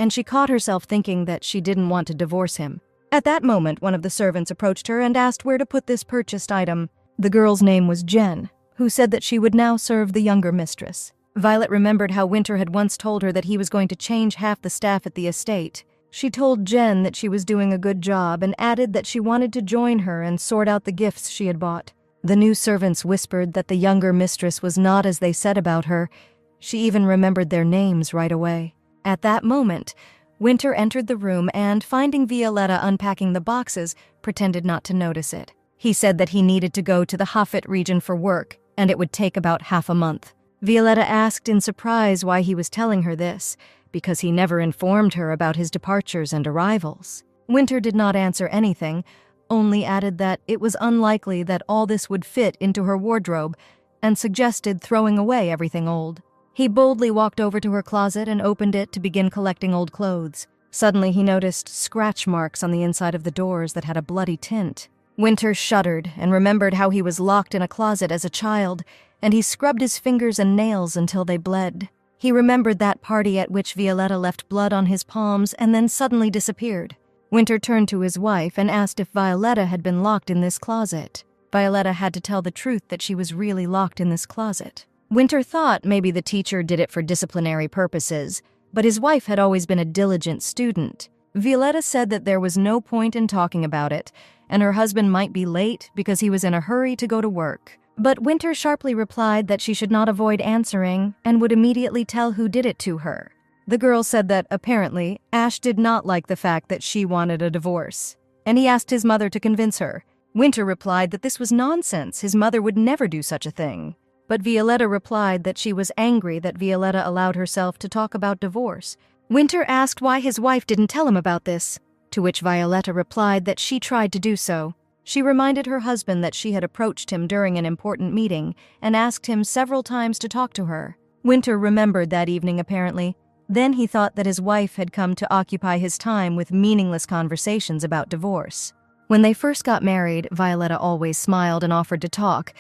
and she caught herself thinking that she didn't want to divorce him. At that moment, one of the servants approached her and asked where to put this purchased item. The girl's name was Jen, who said that she would now serve the younger mistress. Violet remembered how Winter had once told her that he was going to change half the staff at the estate. She told Jen that she was doing a good job and added that she wanted to join her and sort out the gifts she had bought. The new servants whispered that the younger mistress was not as they said about her. She even remembered their names right away. At that moment, Winter entered the room and, finding Violetta unpacking the boxes, pretended not to notice it. He said that he needed to go to the Hafit region for work, and it would take about half a month. Violetta asked in surprise why he was telling her this, because he never informed her about his departures and arrivals. Winter did not answer anything, only added that it was unlikely that all this would fit into her wardrobe, and suggested throwing away everything old. He boldly walked over to her closet and opened it to begin collecting old clothes. Suddenly he noticed scratch marks on the inside of the doors that had a bloody tint. Winter shuddered and remembered how he was locked in a closet as a child, and he scrubbed his fingers and nails until they bled. He remembered that party at which Violetta left blood on his palms and then suddenly disappeared. Winter turned to his wife and asked if Violetta had been locked in this closet. Violetta had to tell the truth that she was really locked in this closet. Winter thought maybe the teacher did it for disciplinary purposes, but his wife had always been a diligent student. Violetta said that there was no point in talking about it, and her husband might be late because he was in a hurry to go to work. But Winter sharply replied that she should not avoid answering and would immediately tell who did it to her. The girl said that, apparently, Ash did not like the fact that she wanted a divorce, and he asked his mother to convince her. Winter replied that this was nonsense, his mother would never do such a thing. But Violetta replied that she was angry that Violetta allowed herself to talk about divorce. Winter asked why his wife didn't tell him about this, to which Violetta replied that she tried to do so. She reminded her husband that she had approached him during an important meeting and asked him several times to talk to her. Winter remembered that evening, apparently. Then he thought that his wife had come to occupy his time with meaningless conversations about divorce. When they first got married, Violetta always smiled and offered to talk,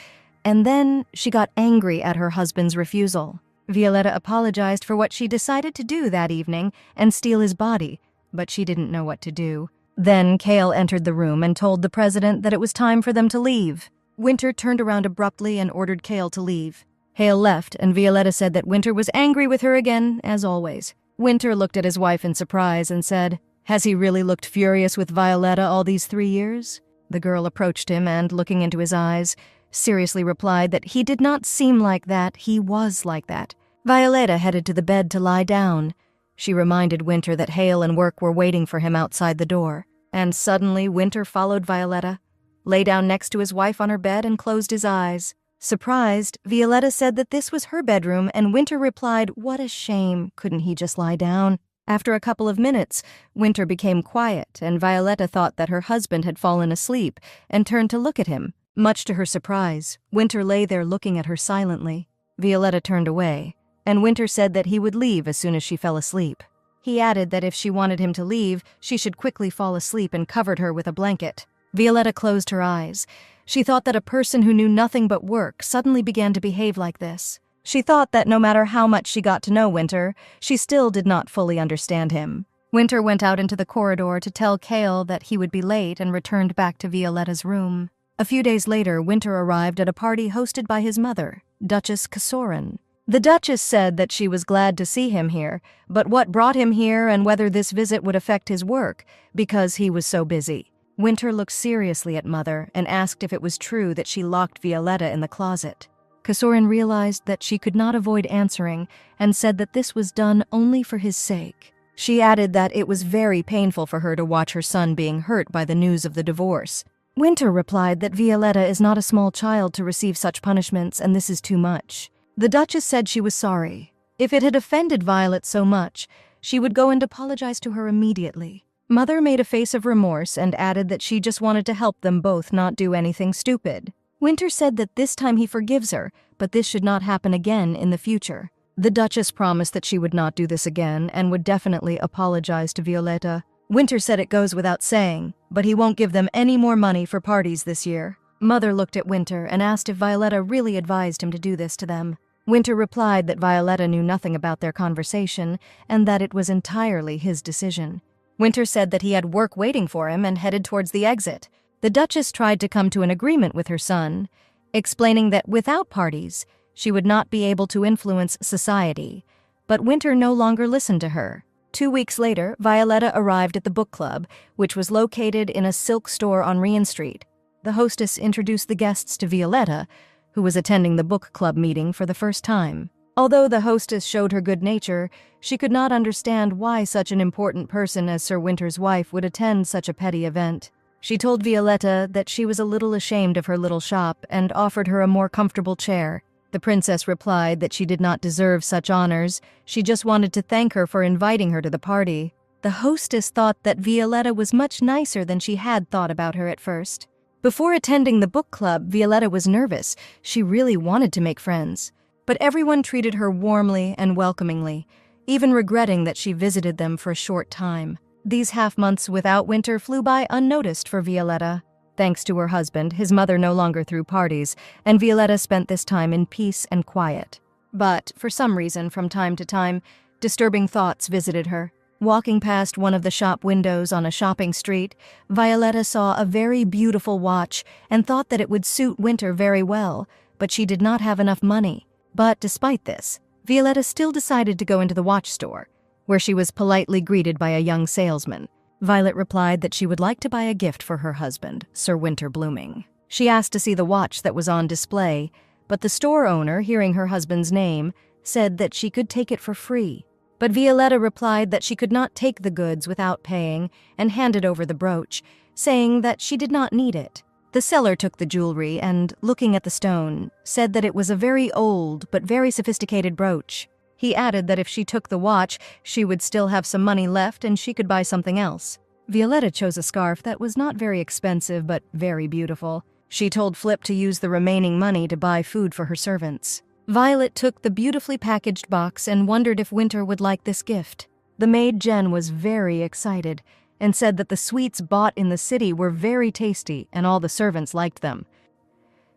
and then she got angry at her husband's refusal. Violetta apologized for what she decided to do that evening and steal his body, but she didn't know what to do. Then Cale entered the room and told the president that it was time for them to leave. Winter turned around abruptly and ordered Cale to leave. Hale left, and Violetta said that Winter was angry with her again, as always. Winter looked at his wife in surprise and said, "Has he really looked furious with Violetta all these 3 years?" The girl approached him and, looking into his eyes, seriously replied that he did not seem like that, he was like that. Violetta headed to the bed to lie down. She reminded Winter that Hale and Work were waiting for him outside the door. And suddenly Winter followed Violetta, lay down next to his wife on her bed and closed his eyes. Surprised, Violetta said that this was her bedroom, and Winter replied, "What a shame, couldn't he just lie down?" After a couple of minutes, Winter became quiet, and Violetta thought that her husband had fallen asleep and turned to look at him. Much to her surprise, Winter lay there looking at her silently. Violetta turned away, and Winter said that he would leave as soon as she fell asleep. He added that if she wanted him to leave, she should quickly fall asleep, and covered her with a blanket. Violetta closed her eyes. She thought that a person who knew nothing but work suddenly began to behave like this. She thought that no matter how much she got to know Winter, she still did not fully understand him. Winter went out into the corridor to tell Cale that he would be late and returned back to Violetta's room. A few days later, Winter arrived at a party hosted by his mother, Duchess Casorin. The Duchess said that she was glad to see him here, but what brought him here and whether this visit would affect his work, because he was so busy. Winter looked seriously at Mother and asked if it was true that she locked Violetta in the closet. Casorin realized that she could not avoid answering and said that this was done only for his sake. She added that it was very painful for her to watch her son being hurt by the news of the divorce. Winter replied that Violetta is not a small child to receive such punishments, and this is too much. The Duchess said she was sorry. If it had offended Violet so much, she would go and apologize to her immediately. Mother made a face of remorse and added that she just wanted to help them both not do anything stupid. Winter said that this time he forgives her, but this should not happen again in the future. The Duchess promised that she would not do this again and would definitely apologize to Violetta. Winter said it goes without saying, but he won't give them any more money for parties this year. Mother looked at Winter and asked if Violetta really advised him to do this to them. Winter replied that Violetta knew nothing about their conversation and that it was entirely his decision. Winter said that he had work waiting for him and headed towards the exit. The Duchess tried to come to an agreement with her son, explaining that without parties, she would not be able to influence society, but Winter no longer listened to her. 2 weeks later, Violetta arrived at the book club, which was located in a silk store on Rian Street. The hostess introduced the guests to Violetta, who was attending the book club meeting for the first time. Although the hostess showed her good nature, she could not understand why such an important person as Sir Winter's wife would attend such a petty event. She told Violetta that she was a little ashamed of her little shop and offered her a more comfortable chair. The princess replied that she did not deserve such honors, she just wanted to thank her for inviting her to the party. The hostess thought that Violetta was much nicer than she had thought about her at first. Before attending the book club, Violetta was nervous. She really wanted to make friends. But everyone treated her warmly and welcomingly, even regretting that she visited them for a short time. These half-months without Winter flew by unnoticed for Violetta. Thanks to her husband, his mother no longer threw parties, and Violetta spent this time in peace and quiet. But, for some reason, from time to time, disturbing thoughts visited her. Walking past one of the shop windows on a shopping street, Violetta saw a very beautiful watch and thought that it would suit Winter very well, but she did not have enough money. But despite this, Violetta still decided to go into the watch store, where she was politely greeted by a young salesman. Violet replied that she would like to buy a gift for her husband, Sir Winter Blooming. She asked to see the watch that was on display, but the store owner, hearing her husband's name, said that she could take it for free. But Violetta replied that she could not take the goods without paying and handed over the brooch, saying that she did not need it. The seller took the jewelry and, looking at the stone, said that it was a very old but very sophisticated brooch. He added that if she took the watch, she would still have some money left and she could buy something else. Violetta chose a scarf that was not very expensive but very beautiful. She told Flip to use the remaining money to buy food for her servants. Violet took the beautifully packaged box and wondered if Winter would like this gift. The maid Jen was very excited and said that the sweets bought in the city were very tasty and all the servants liked them.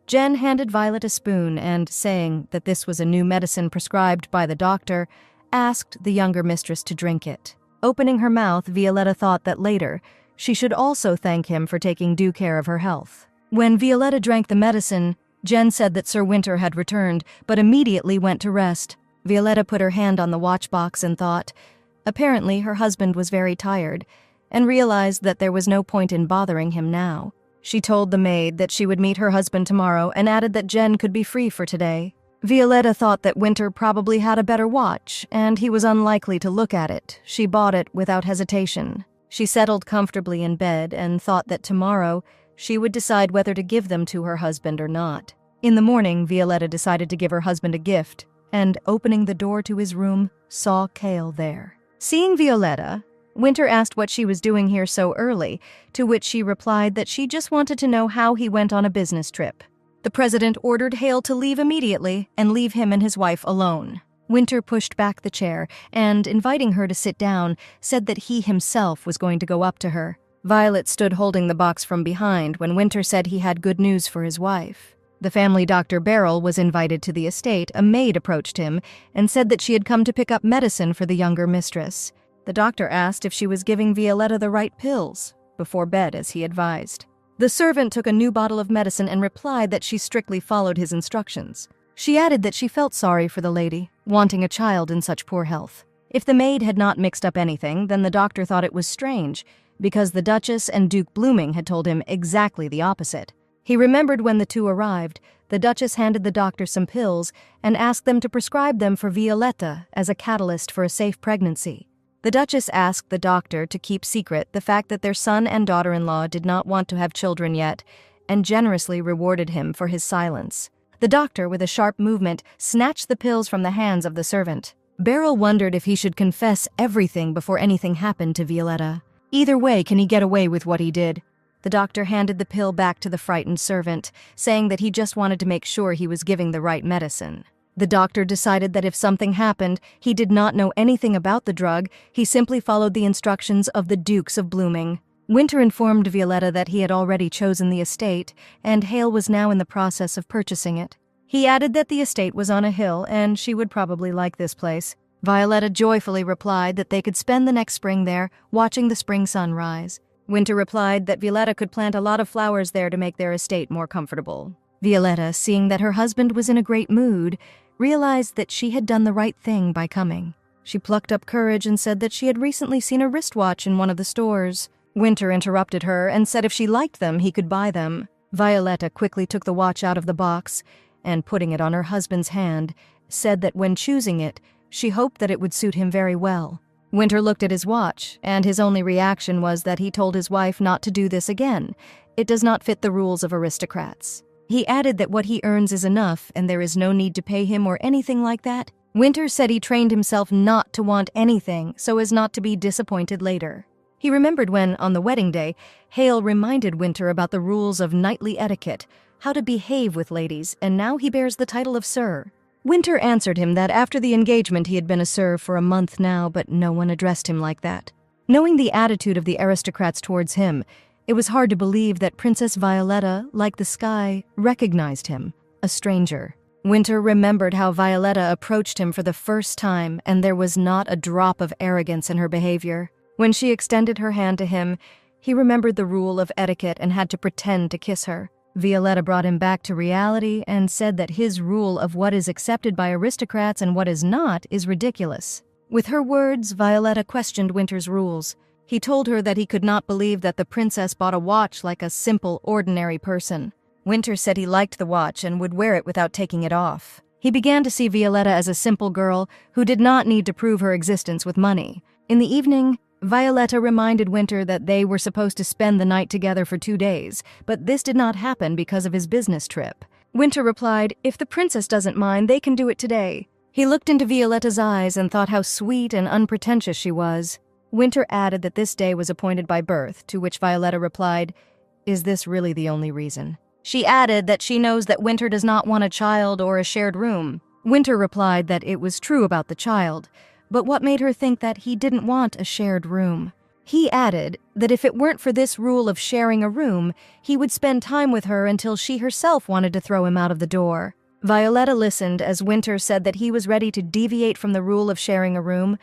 Jen handed Violet a spoon and, saying that this was a new medicine prescribed by the doctor, asked the younger mistress to drink it. Opening her mouth, Violetta thought that later she should also thank him for taking due care of her health. When Violetta drank the medicine, Jen said that Sir Winter had returned, but immediately went to rest. Violetta put her hand on the watch box and thought. Apparently, her husband was very tired, and realized that there was no point in bothering him now. She told the maid that she would meet her husband tomorrow and added that Jen could be free for today. Violetta thought that Winter probably had a better watch, and he was unlikely to look at it. She bought it without hesitation. She settled comfortably in bed and thought that tomorrow she would decide whether to give them to her husband or not. In the morning, Violetta decided to give her husband a gift, and opening the door to his room, saw Cale there. Seeing Violetta, Winter asked what she was doing here so early, to which she replied that she just wanted to know how he went on a business trip. The president ordered Hale to leave immediately and leave him and his wife alone. Winter pushed back the chair and, inviting her to sit down, said that he himself was going to go up to her. Violet stood holding the box from behind when Winter said he had good news for his wife. The family doctor Beryl was invited to the estate. A maid approached him and said that she had come to pick up medicine for the younger mistress. The doctor asked if she was giving Violetta the right pills before bed, as he advised. The servant took a new bottle of medicine and replied that she strictly followed his instructions. She added that she felt sorry for the lady, wanting a child in such poor health. If the maid had not mixed up anything, then the doctor thought it was strange, because the Duchess and Duke Blooming had told him exactly the opposite. He remembered when the two arrived, the Duchess handed the doctor some pills and asked them to prescribe them for Violetta as a catalyst for a safe pregnancy. The Duchess asked the doctor to keep secret the fact that their son and daughter-in-law did not want to have children yet, and generously rewarded him for his silence. The doctor, with a sharp movement, snatched the pills from the hands of the servant. Beryl wondered if he should confess everything before anything happened to Violetta. Either way, can he get away with what he did? The doctor handed the pill back to the frightened servant, saying that he just wanted to make sure he was giving the right medicine. The doctor decided that if something happened, he did not know anything about the drug, he simply followed the instructions of the Dukes of Blooming. Winter informed Violetta that he had already chosen the estate, and Hale was now in the process of purchasing it. He He added that the estate was on a hill and she would probably like this place. Violetta joyfully replied that they could spend the next spring there, watching the spring sun rise. Winter replied that Violetta could plant a lot of flowers there to make their estate more comfortable. Violetta, seeing that her husband was in a great mood, realized that she had done the right thing by coming. She plucked up courage and said that she had recently seen a wristwatch in one of the stores. Winter interrupted her and said if she liked them, he could buy them. Violetta quickly took the watch out of the box and, putting it on her husband's hand, said that when choosing it, she hoped that it would suit him very well. Winter looked at his watch, and his only reaction was that he told his wife not to do this again. It does not fit the rules of aristocrats. He added that what he earns is enough and there is no need to pay him or anything like that. Winter said he trained himself not to want anything so as not to be disappointed later. He remembered when, on the wedding day, Hale reminded Winter about the rules of knightly etiquette, how to behave with ladies, and now he bears the title of Sir. Winter answered him that after the engagement he had been a Sir for a month now, but no one addressed him like that. Knowing the attitude of the aristocrats towards him, it was hard to believe that Princess Violetta, like the sky, recognized him, a stranger. Winter remembered how Violetta approached him for the first time, and there was not a drop of arrogance in her behavior. When she extended her hand to him, he remembered the rule of etiquette and had to pretend to kiss her. Violetta brought him back to reality and said that his rule of what is accepted by aristocrats and what is not is ridiculous. With her words, Violetta questioned Winter's rules. He told her that he could not believe that the princess bought a watch like a simple, ordinary person. Winter said he liked the watch and would wear it without taking it off. He began to see Violetta as a simple girl who did not need to prove her existence with money. In the evening, Violetta reminded Winter that they were supposed to spend the night together for 2 days, but this did not happen because of his business trip. Winter replied, "If the princess doesn't mind, they can do it today." He looked into Violetta's eyes and thought how sweet and unpretentious she was. Winter added that this day was appointed by birth, to which Violetta replied, "Is this really the only reason?" She added that she knows that Winter does not want a child or a shared room. Winter replied that it was true about the child, but what made her think that he didn't want a shared room? He added that if it weren't for this rule of sharing a room, he would spend time with her until she herself wanted to throw him out of the door. Violetta listened as Winter said that he was ready to deviate from the rule of sharing a room,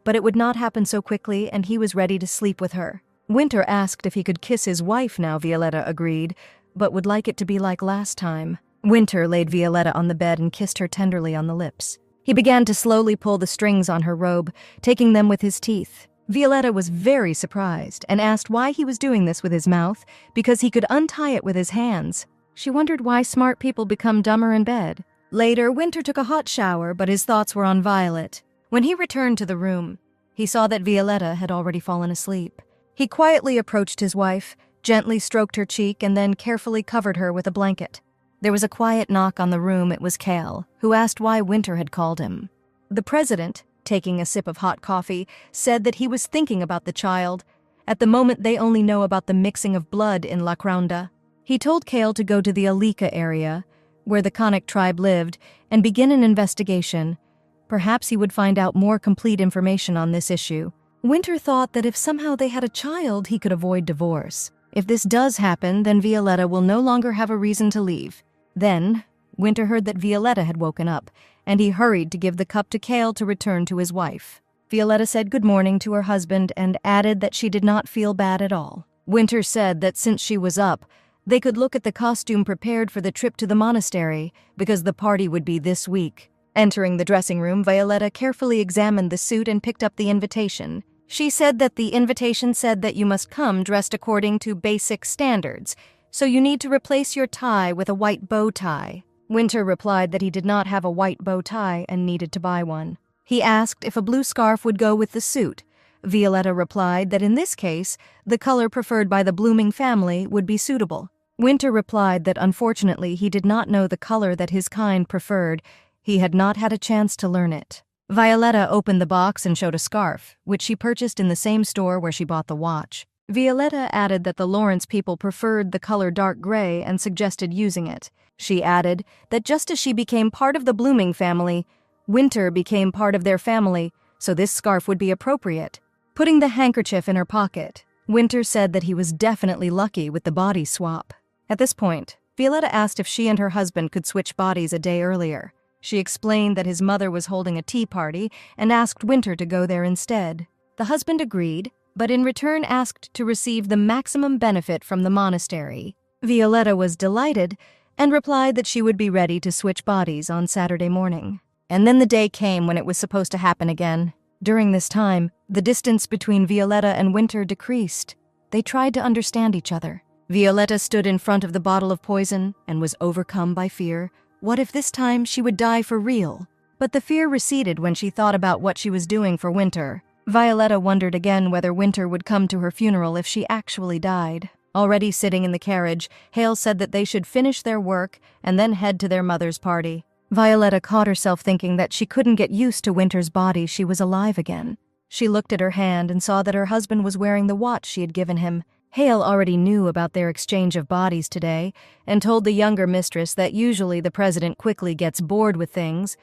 but it would not happen so quickly and he was ready to sleep with her. Winter asked if he could kiss his wife now. Violetta agreed, but would like it to be like last time. Winter laid Violetta on the bed and kissed her tenderly on the lips. He began to slowly pull the strings on her robe, taking them with his teeth. Violetta was very surprised and asked why he was doing this with his mouth, because he could untie it with his hands. She wondered why smart people become dumber in bed. Later, Winter took a hot shower, but his thoughts were on Violet. When he returned to the room, he saw that Violetta had already fallen asleep. He quietly approached his wife, gently stroked her cheek, and then carefully covered her with a blanket. There was a quiet knock on the room. It was Cale, who asked why Winter had called him. The president, taking a sip of hot coffee, said that he was thinking about the child. At the moment, they only know about the mixing of blood in La Cronda. He told Cale to go to the Alika area, where the Conic tribe lived, and begin an investigation. Perhaps he would find out more complete information on this issue. Winter thought that if somehow they had a child, he could avoid divorce. If this does happen, then Violetta will no longer have a reason to leave. Then, Winter heard that Violetta had woken up, and he hurried to give the cup to Cale to return to his wife. Violetta said good morning to her husband and added that she did not feel bad at all. Winter said that since she was up, they could look at the costume prepared for the trip to the monastery, because the party would be this week. Entering the dressing room, Violetta carefully examined the suit and picked up the invitation. She said that the invitation said that you must come dressed according to basic standards, so you need to replace your tie with a white bow tie. Winter replied that he did not have a white bow tie and needed to buy one. He asked if a blue scarf would go with the suit. Violetta replied that in this case, the color preferred by the Blooming family would be suitable. Winter replied that unfortunately he did not know the color that his kind preferred. He had not had a chance to learn it. Violetta opened the box and showed a scarf, which she purchased in the same store where she bought the watch. Violetta added that the Lawrence people preferred the color dark gray and suggested using it. She added that just as she became part of the Blooming family, Winter became part of their family, so this scarf would be appropriate. Putting the handkerchief in her pocket, Winter said that he was definitely lucky with the body swap. At this point, Violetta asked if she and her husband could switch bodies a day earlier. She explained that his mother was holding a tea party and asked Winter to go there instead. The husband agreed, but in return asked to receive the maximum benefit from the monastery. Violetta was delighted and replied that she would be ready to switch bodies on Saturday morning. And then the day came when it was supposed to happen again. During this time, the distance between Violetta and Winter decreased. They tried to understand each other. Violetta stood in front of the bottle of poison and was overcome by fear. What if this time she would die for real? But the fear receded when she thought about what she was doing for Winter. Violetta wondered again whether Winter would come to her funeral if she actually died. Already sitting in the carriage, Hale said that they should finish their work and then head to their mother's party. Violetta caught herself thinking that she couldn't get used to Winter's body. She was alive again. She looked at her hand and saw that her husband was wearing the watch she had given him. Hale already knew about their exchange of bodies today and told the younger mistress that usually the president quickly gets bored with things,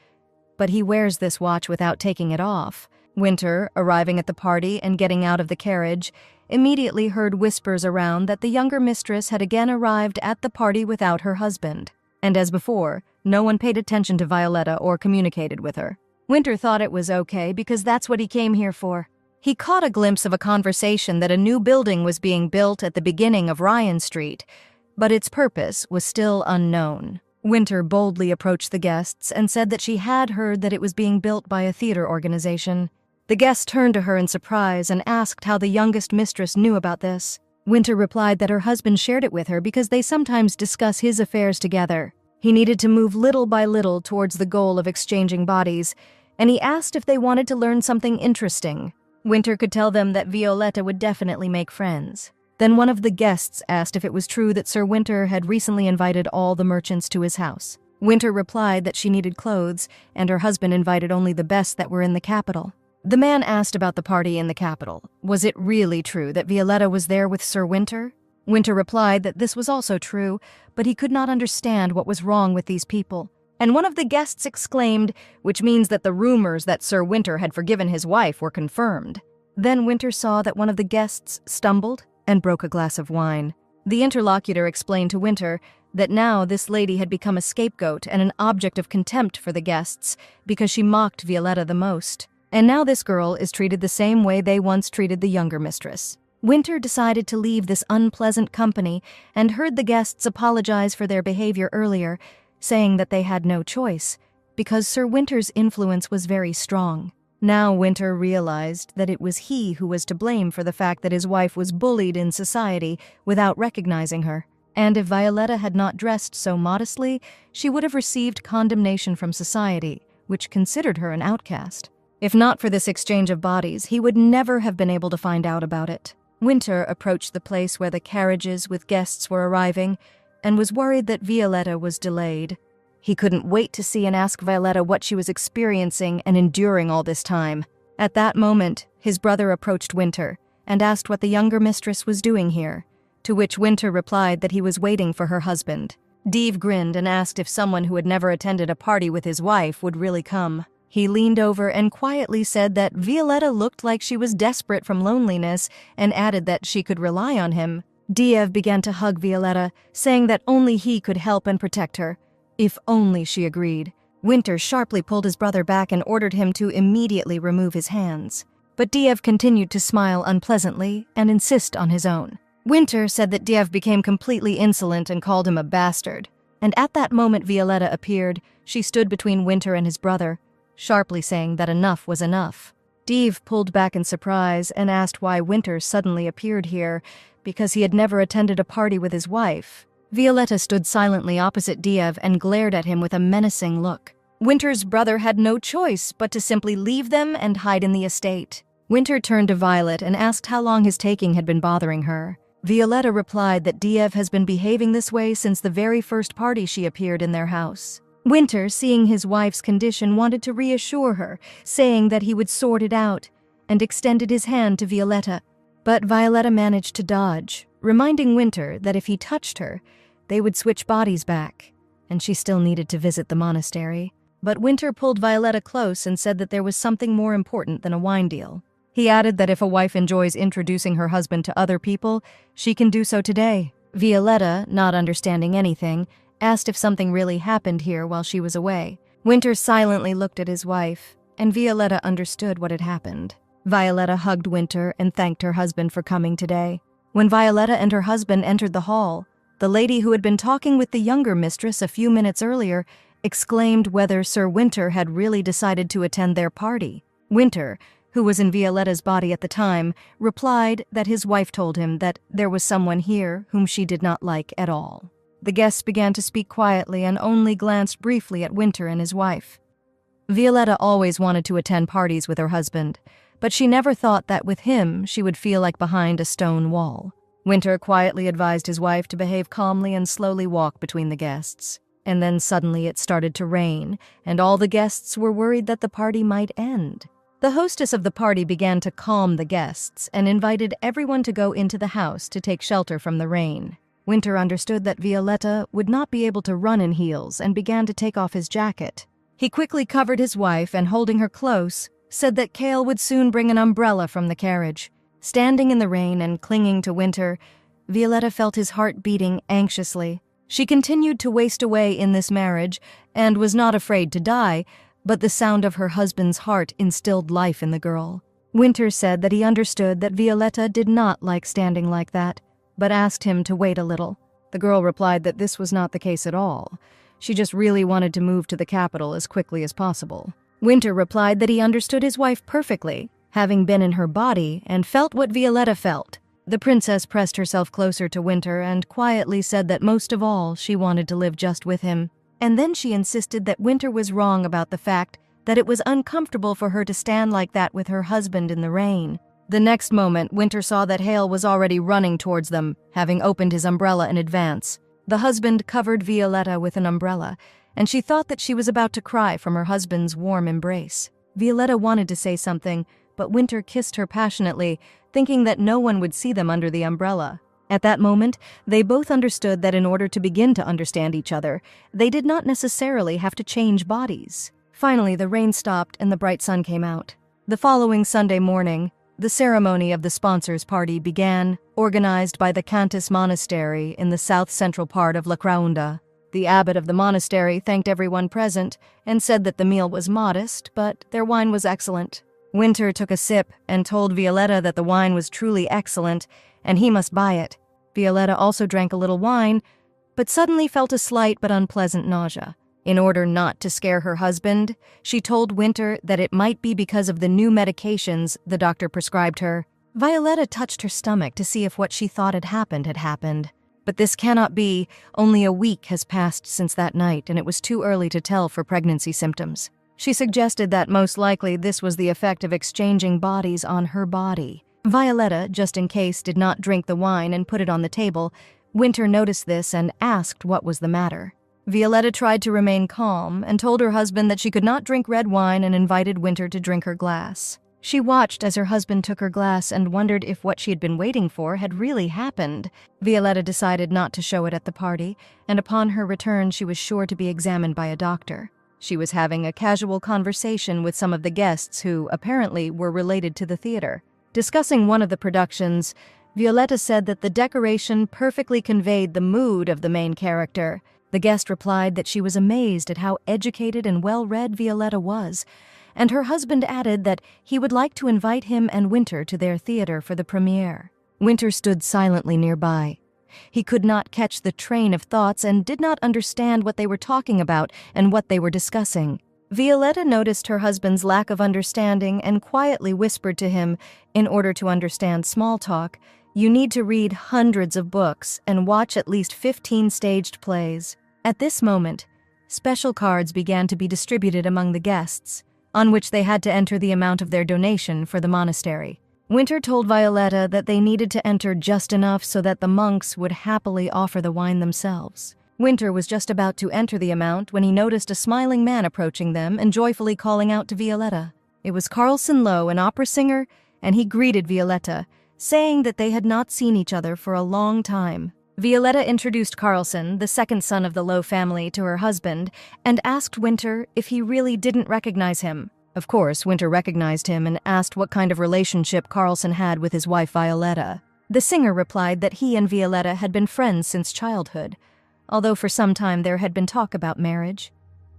but he wears this watch without taking it off. Winter, arriving at the party and getting out of the carriage, immediately heard whispers around that the younger mistress had again arrived at the party without her husband. And as before, no one paid attention to Violetta or communicated with her. Winter thought it was okay because that's what he came here for. He caught a glimpse of a conversation that a new building was being built at the beginning of Ryan Street, but its purpose was still unknown. Winter boldly approached the guests and said that she had heard that it was being built by a theater organization. The guests turned to her in surprise and asked how the youngest mistress knew about this. Winter replied that her husband shared it with her because they sometimes discuss his affairs together. He needed to move little by little towards the goal of exchanging bodies, and he asked if they wanted to learn something interesting. Winter could tell them that Violetta would definitely make friends. Then one of the guests asked if it was true that Sir Winter had recently invited all the merchants to his house. Winter replied that she needed clothes, and her husband invited only the best that were in the capital. The man asked about the party in the capital. Was it really true that Violetta was there with Sir Winter? Winter replied that this was also true, but he could not understand what was wrong with these people. And one of the guests exclaimed, which means that the rumors that Sir Winter had forgiven his wife were confirmed. Then Winter saw that one of the guests stumbled and broke a glass of wine. The interlocutor explained to Winter that now this lady had become a scapegoat and an object of contempt for the guests because she mocked Violetta the most. And now this girl is treated the same way they once treated the younger mistress. Winter decided to leave this unpleasant company and heard the guests apologize for their behavior earlier, saying that they had no choice, because Sir Winter's influence was very strong. Now Winter realized that it was he who was to blame for the fact that his wife was bullied in society without recognizing her. And if Violetta had not dressed so modestly, she would have received condemnation from society, which considered her an outcast. If not for this exchange of bodies, he would never have been able to find out about it. Winter approached the place where the carriages with guests were arriving and was worried that Violetta was delayed. He couldn't wait to see and ask Violetta what she was experiencing and enduring all this time. At that moment, his brother approached Winter and asked what the younger mistress was doing here, to which Winter replied that he was waiting for her husband. Dave grinned and asked if someone who had never attended a party with his wife would really come. He leaned over and quietly said that Violetta looked like she was desperate from loneliness and added that she could rely on him. Diev began to hug Violetta, saying that only he could help and protect her. If only she agreed. Winter sharply pulled his brother back and ordered him to immediately remove his hands. But Diev continued to smile unpleasantly and insist on his own. Winter said that Diev became completely insolent and called him a bastard. And at that moment Violetta appeared. She stood between Winter and his brother, sharply saying that enough was enough. Diev pulled back in surprise and asked why Winter suddenly appeared here, because he had never attended a party with his wife. Violetta stood silently opposite Diev and glared at him with a menacing look. Winter's brother had no choice but to simply leave them and hide in the estate. Winter turned to Violet and asked how long his taking had been bothering her. Violetta replied that Diev has been behaving this way since the very first party she appeared in their house. Winter, seeing his wife's condition, wanted to reassure her, saying that he would sort it out, and extended his hand to Violetta. But Violetta managed to dodge, reminding Winter that if he touched her, they would switch bodies back, and she still needed to visit the monastery. But Winter pulled Violetta close and said that there was something more important than a wine deal. He added that if a wife enjoys introducing her husband to other people, she can do so today. Violetta, not understanding anything, asked if something really happened here while she was away. Winter silently looked at his wife, and Violetta understood what had happened. Violetta hugged Winter and thanked her husband for coming today. When Violetta and her husband entered the hall, the lady who had been talking with the younger mistress a few minutes earlier exclaimed whether Sir Winter had really decided to attend their party. Winter, who was in Violetta's body at the time, replied that his wife told him that there was someone here whom she did not like at all. The guests began to speak quietly and only glanced briefly at Winter and his wife. Violetta always wanted to attend parties with her husband, but she never thought that with him she would feel like behind a stone wall. Winter quietly advised his wife to behave calmly and slowly walk between the guests. And then suddenly it started to rain, and all the guests were worried that the party might end. The hostess of the party began to calm the guests and invited everyone to go into the house to take shelter from the rain. Winter understood that Violetta would not be able to run in heels and began to take off his jacket. He quickly covered his wife and, holding her close, said that Cale would soon bring an umbrella from the carriage. Standing in the rain and clinging to Winter, Violetta felt his heart beating anxiously. She continued to waste away in this marriage and was not afraid to die, but the sound of her husband's heart instilled life in the girl. Winter said that he understood that Violetta did not like standing like that, but asked him to wait a little. The girl replied that this was not the case at all. She just really wanted to move to the capital as quickly as possible. Winter replied that he understood his wife perfectly, having been in her body, and felt what Violetta felt. The princess pressed herself closer to Winter and quietly said that most of all she wanted to live just with him. And then she insisted that Winter was wrong about the fact that it was uncomfortable for her to stand like that with her husband in the rain. The next moment, Winter saw that Hale was already running towards them, having opened his umbrella in advance. The husband covered Violetta with an umbrella, and she thought that she was about to cry from her husband's warm embrace. Violetta wanted to say something, but Winter kissed her passionately, thinking that no one would see them under the umbrella. At that moment, they both understood that in order to begin to understand each other, they did not necessarily have to change bodies. Finally, the rain stopped and the bright sun came out. The following Sunday morning, the ceremony of the sponsors' party began, organized by the Cantus Monastery in the south-central part of La Craunda. The abbot of the monastery thanked everyone present and said that the meal was modest, but their wine was excellent. Winter took a sip and told Violetta that the wine was truly excellent and he must buy it. Violetta also drank a little wine, but suddenly felt a slight but unpleasant nausea. In order not to scare her husband, she told Winter that it might be because of the new medications the doctor prescribed her. Violetta touched her stomach to see if what she thought had happened. But this cannot be. Only a week has passed since that night, and it was too early to tell for pregnancy symptoms. She suggested that most likely this was the effect of exchanging bodies on her body. Violetta, just in case, did not drink the wine and put it on the table. Winter noticed this and asked what was the matter. Violetta tried to remain calm and told her husband that she could not drink red wine and invited Winter to drink her glass. She watched as her husband took her glass and wondered if what she had been waiting for had really happened. Violetta decided not to show it at the party, and upon her return she was sure to be examined by a doctor. She was having a casual conversation with some of the guests who, apparently, were related to the theater. Discussing one of the productions, Violetta said that the decoration perfectly conveyed the mood of the main character. The guest replied that she was amazed at how educated and well-read Violetta was, and her husband added that he would like to invite him and Winter to their theater for the premiere. Winter stood silently nearby. He could not catch the train of thoughts and did not understand what they were talking about and what they were discussing. Violetta noticed her husband's lack of understanding and quietly whispered to him, in order to understand small talk, "You need to read hundreds of books and watch at least 15 staged plays." At this moment, special cards began to be distributed among the guests, on which they had to enter the amount of their donation for the monastery. Winter told Violetta that they needed to enter just enough so that the monks would happily offer the wine themselves. Winter was just about to enter the amount when he noticed a smiling man approaching them and joyfully calling out to Violetta. It was Carlson Lowe, an opera singer, and he greeted Violetta, saying that they had not seen each other for a long time. Violetta introduced Carlson, the second son of the Lowe family, to her husband and asked Winter if he really didn't recognize him. Of course, Winter recognized him and asked what kind of relationship Carlson had with his wife Violetta. The singer replied that he and Violetta had been friends since childhood, although for some time there had been talk about marriage.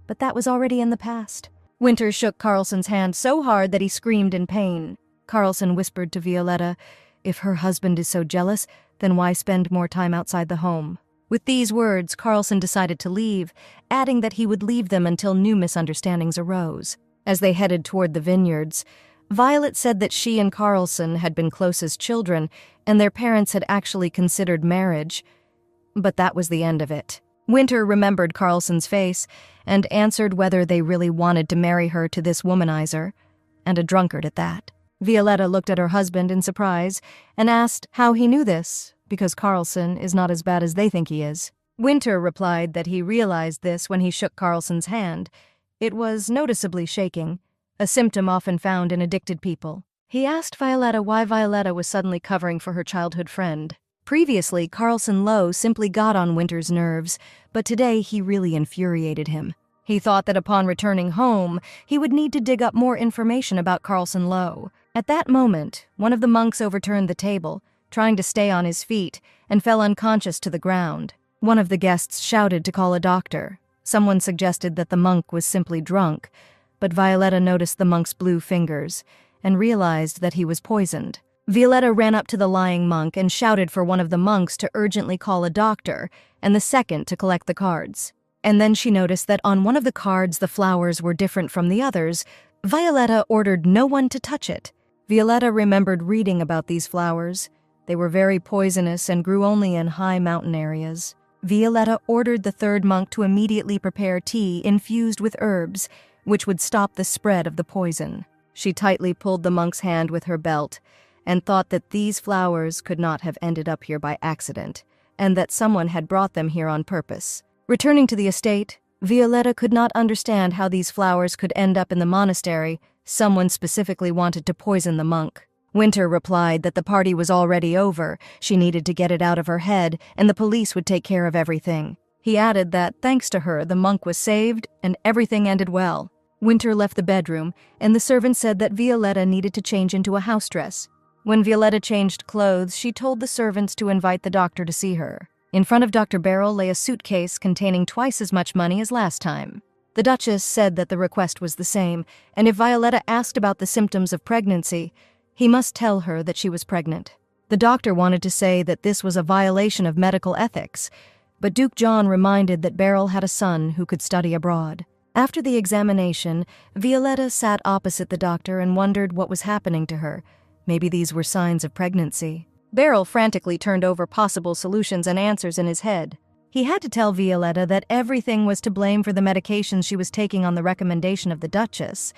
But that was already in the past. Winter shook Carlson's hand so hard that he screamed in pain. Carlson whispered to Violetta, "If her husband is so jealous, then why spend more time outside the home?" With these words, Carlson decided to leave, adding that he would leave them until new misunderstandings arose. As they headed toward the vineyards, Violet said that she and Carlson had been close as children, and their parents had actually considered marriage. But that was the end of it. Winter remembered Carlson's face and answered whether they really wanted to marry her to this womanizer, and a drunkard at that. Violetta looked at her husband in surprise and asked how he knew this, because Carlson is not as bad as they think he is. Winter replied that he realized this when he shook Carlson's hand. It was noticeably shaking, a symptom often found in addicted people. He asked Violetta why Violetta was suddenly covering for her childhood friend. Previously, Carlson Lowe simply got on Winter's nerves, but today he really infuriated him. He thought that upon returning home, he would need to dig up more information about Carlson Lowe. At that moment, one of the monks overturned the table, trying to stay on his feet, and fell unconscious to the ground. One of the guests shouted to call a doctor. Someone suggested that the monk was simply drunk, but Violetta noticed the monk's blue fingers and realized that he was poisoned. Violetta ran up to the lying monk and shouted for one of the monks to urgently call a doctor and the second to collect the cards. And then she noticed that on one of the cards the flowers were different from the others. Violetta ordered no one to touch it. Violetta remembered reading about these flowers. They were very poisonous and grew only in high mountain areas. Violetta ordered the third monk to immediately prepare tea infused with herbs, which would stop the spread of the poison. She tightly pulled the monk's hand with her belt and thought that these flowers could not have ended up here by accident, and that someone had brought them here on purpose. Returning to the estate, Violetta could not understand how these flowers could end up in the monastery. Someone specifically wanted to poison the monk. Winter replied that the party was already over, she needed to get it out of her head, and the police would take care of everything. He added that, thanks to her, the monk was saved, and everything ended well. Winter left the bedroom, and the servant said that Violetta needed to change into a house dress. When Violetta changed clothes, she told the servants to invite the doctor to see her. In front of Dr. Beryl lay a suitcase containing twice as much money as last time. The Duchess said that the request was the same, and if Violetta asked about the symptoms of pregnancy, he must tell her that she was pregnant. The doctor wanted to say that this was a violation of medical ethics, but Duke John reminded that Beryl had a son who could study abroad. After the examination, Violetta sat opposite the doctor and wondered what was happening to her. Maybe these were signs of pregnancy. Beryl frantically turned over possible solutions and answers in his head. He had to tell Violetta that everything was to blame for the medications she was taking on the recommendation of the Duchess,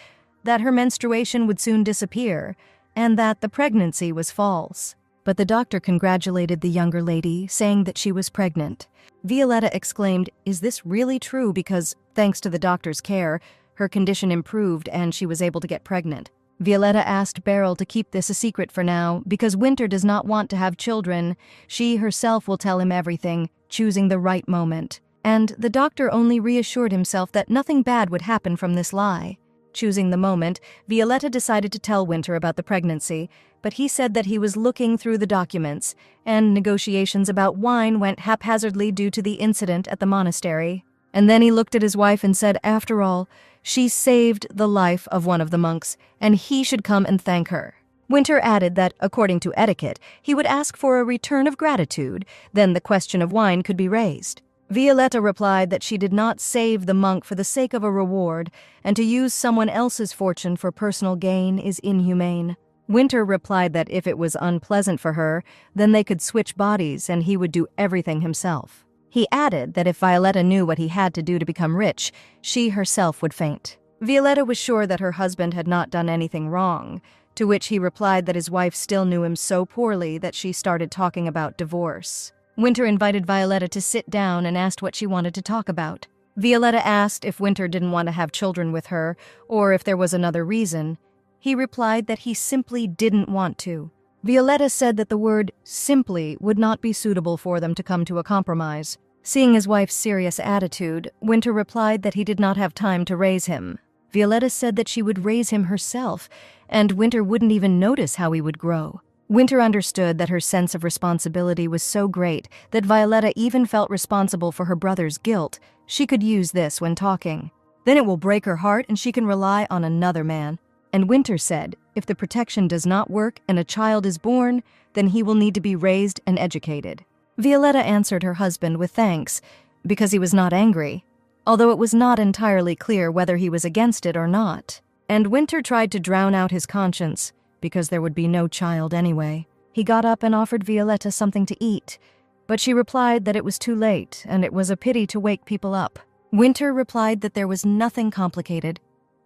that her menstruation would soon disappear, and that the pregnancy was false. But the doctor congratulated the younger lady, saying that she was pregnant. Violetta exclaimed, "Is this really true?" Because, thanks to the doctor's care, her condition improved and she was able to get pregnant. Violetta asked Beryl to keep this a secret for now, because Winter does not want to have children. She herself will tell him everything, choosing the right moment. And the doctor only reassured himself that nothing bad would happen from this lie. Choosing the moment, Violetta decided to tell Winter about the pregnancy, but he said that he was looking through the documents, and negotiations about wine went haphazardly due to the incident at the monastery. And then he looked at his wife and said, after all, she saved the life of one of the monks, and he should come and thank her. Winter added that, according to etiquette, he would ask for a return of gratitude, then the question of wine could be raised. Violetta replied that she did not save the monk for the sake of a reward, and to use someone else's fortune for personal gain is inhumane. Winter replied that if it was unpleasant for her, then they could switch bodies and he would do everything himself. He added that if Violetta knew what he had to do to become rich, she herself would faint. Violetta was sure that her husband had not done anything wrong, to which he replied that his wife still knew him so poorly that she started talking about divorce. Winter invited Violetta to sit down and asked what she wanted to talk about. Violetta asked if Winter didn't want to have children with her, or if there was another reason. He replied that he simply didn't want to. Violetta said that the word simply would not be suitable for them to come to a compromise. Seeing his wife's serious attitude, Winter replied that he did not have time to raise him. Violetta said that she would raise him herself, and Winter wouldn't even notice how he would grow. Winter understood that her sense of responsibility was so great that Violetta even felt responsible for her brother's guilt. She could use this when talking. Then it will break her heart and she can rely on another man. And Winter said, if the protection does not work and a child is born, then he will need to be raised and educated. Violetta answered her husband with thanks, because he was not angry, although it was not entirely clear whether he was against it or not. And Winter tried to drown out his conscience, because there would be no child anyway. He got up and offered Violetta something to eat, but she replied that it was too late and it was a pity to wake people up. Winter replied that there was nothing complicated,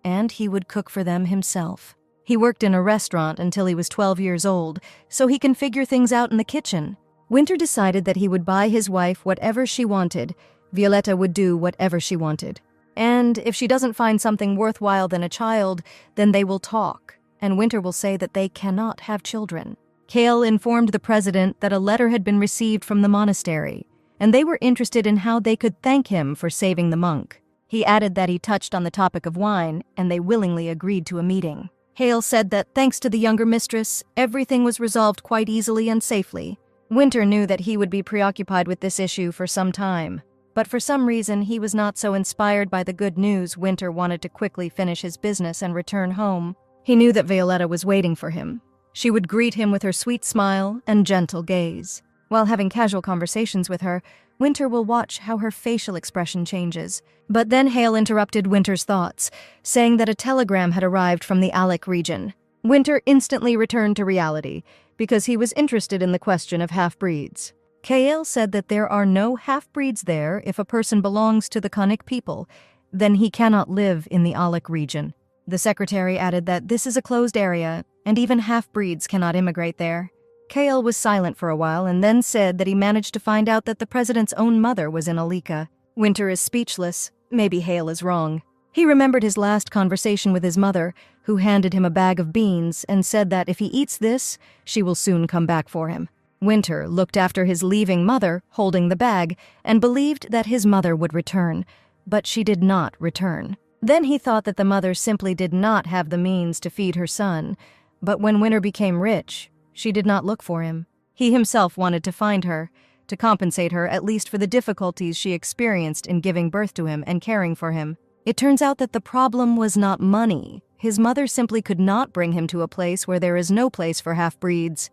and he would cook for them himself. He worked in a restaurant until he was 12 years old, so he can figure things out in the kitchen. Winter decided that he would buy his wife whatever she wanted. Violetta would do whatever she wanted. And if she doesn't find something worthwhile than a child, then they will talk, and Winter will say that they cannot have children. Kale informed the president that a letter had been received from the monastery, and they were interested in how they could thank him for saving the monk. He added that he touched on the topic of wine, and they willingly agreed to a meeting. Hale said that thanks to the younger mistress, everything was resolved quite easily and safely. Winter knew that he would be preoccupied with this issue for some time, but for some reason he was not so inspired by the good news. Winter wanted to quickly finish his business and return home. He knew that Violetta was waiting for him. She would greet him with her sweet smile and gentle gaze. While having casual conversations with her, Winter will watch how her facial expression changes. But then Hale interrupted Winter's thoughts, saying that a telegram had arrived from the Alec region. Winter instantly returned to reality, because he was interested in the question of half-breeds. Kael said that there are no half-breeds there. If a person belongs to the Kunnic people, then he cannot live in the Alec region. The secretary added that this is a closed area, and even half-breeds cannot immigrate there. Kael was silent for a while and then said that he managed to find out that the president's own mother was in Alika. Winter is speechless. Maybe Hale is wrong. He remembered his last conversation with his mother, who handed him a bag of beans and said that if he eats this, she will soon come back for him. Winter looked after his leaving mother, holding the bag, and believed that his mother would return, but she did not return. Then he thought that the mother simply did not have the means to feed her son, but when Winter became rich, she did not look for him. He himself wanted to find her, to compensate her at least for the difficulties she experienced in giving birth to him and caring for him. It turns out that the problem was not money. His mother simply could not bring him to a place where there is no place for half-breeds,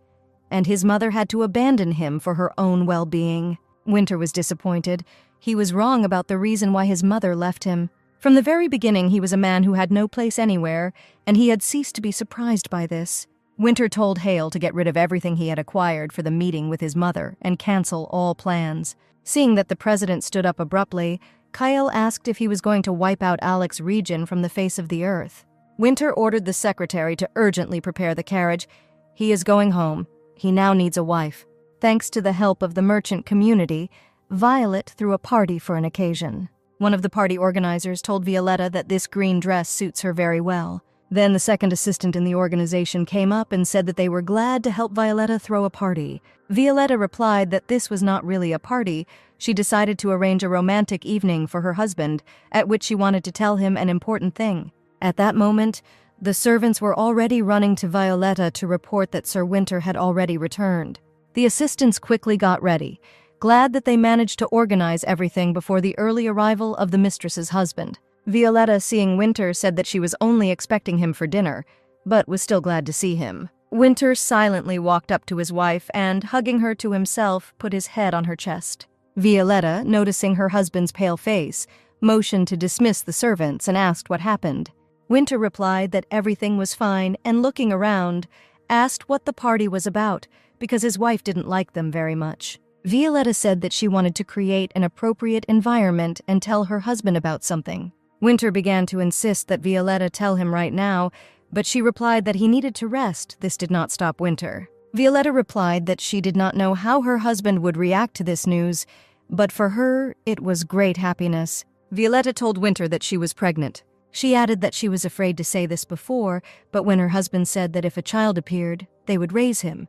and his mother had to abandon him for her own well-being. Winter was disappointed. He was wrong about the reason why his mother left him. From the very beginning, he was a man who had no place anywhere, and he had ceased to be surprised by this. Winter told Hale to get rid of everything he had acquired for the meeting with his mother and cancel all plans. Seeing that the president stood up abruptly, Kyle asked if he was going to wipe out Alec's region from the face of the earth. Winter ordered the secretary to urgently prepare the carriage. He is going home. He now needs a wife. Thanks to the help of the merchant community, Violet threw a party for an occasion. One of the party organizers told Violetta that this green dress suits her very well. Then the second assistant in the organization came up and said that they were glad to help Violetta throw a party. Violetta replied that this was not really a party. She decided to arrange a romantic evening for her husband, at which she wanted to tell him an important thing. At that moment, the servants were already running to Violetta to report that Sir Winter had already returned. The assistants quickly got ready, glad that they managed to organize everything before the early arrival of the mistress's husband. Violetta, seeing Winter, said that she was only expecting him for dinner, but was still glad to see him. Winter silently walked up to his wife and, hugging her to himself, put his head on her chest. Violetta, noticing her husband's pale face, motioned to dismiss the servants and asked what happened. Winter replied that everything was fine and, looking around, asked what the party was about because his wife didn't like them very much. Violetta said that she wanted to create an appropriate environment and tell her husband about something. Winter began to insist that Violetta tell him right now, but she replied that he needed to rest. This did not stop Winter. Violetta replied that she did not know how her husband would react to this news, but for her, it was great happiness. Violetta told Winter that she was pregnant. She added that she was afraid to say this before, but when her husband said that if a child appeared, they would raise him,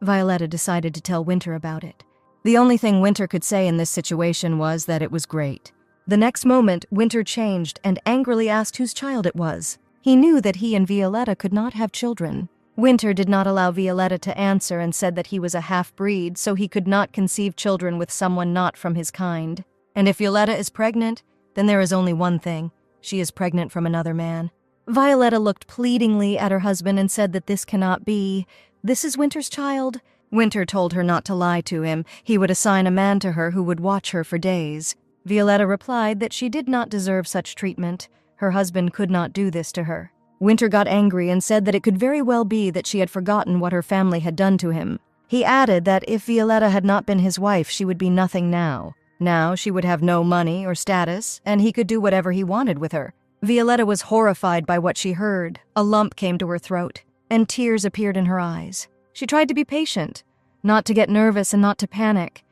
Violetta decided to tell Winter about it. The only thing Winter could say in this situation was that it was great. The next moment, Winter changed and angrily asked whose child it was. He knew that he and Violetta could not have children. Winter did not allow Violetta to answer and said that he was a half-breed, so he could not conceive children with someone not from his kind. And if Violetta is pregnant, then there is only one thing. She is pregnant from another man. Violetta looked pleadingly at her husband and said that this cannot be. This is Winter's child. Winter told her not to lie to him. He would assign a man to her who would watch her for days. Violetta replied that she did not deserve such treatment. Her husband could not do this to her. Winter got angry and said that it could very well be that she had forgotten what her family had done to him. He added that if Violetta had not been his wife, she would be nothing now. Now she would have no money or status, and he could do whatever he wanted with her. Violetta was horrified by what she heard. A lump came to her throat, and tears appeared in her eyes. She tried to be patient, not to get nervous and not to panic.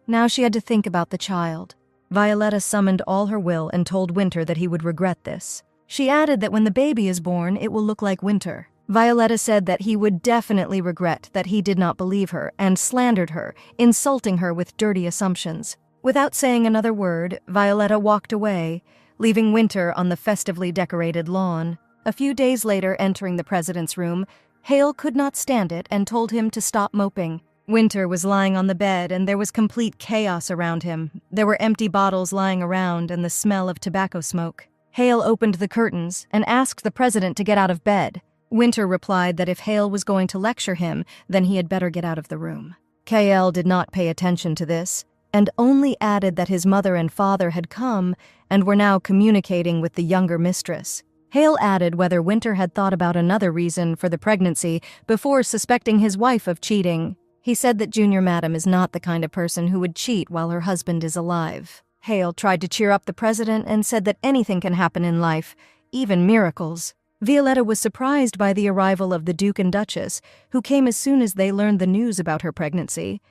Now she had to think about the child. Violetta summoned all her will and told Winter that he would regret this. She added that when the baby is born, it will look like Winter. Violetta said that he would definitely regret that he did not believe her and slandered her, insulting her with dirty assumptions. Without saying another word, Violetta walked away, leaving Winter on the festively decorated lawn. A few days later, entering the president's room, Hale could not stand it and told him to stop moping. Winter was lying on the bed and there was complete chaos around him. There were empty bottles lying around and the smell of tobacco smoke. Hale opened the curtains and asked the president to get out of bed. Winter replied that if Hale was going to lecture him, then he had better get out of the room. KL did not pay attention to this, and only added that his mother and father had come and were now communicating with the younger mistress. Hale added whether Winter had thought about another reason for the pregnancy before suspecting his wife of cheating. He said that Junior Madam is not the kind of person who would cheat while her husband is alive. Hale tried to cheer up the president and said that anything can happen in life, even miracles. Violetta was surprised by the arrival of the Duke and Duchess, who came as soon as they learned the news about her pregnancy.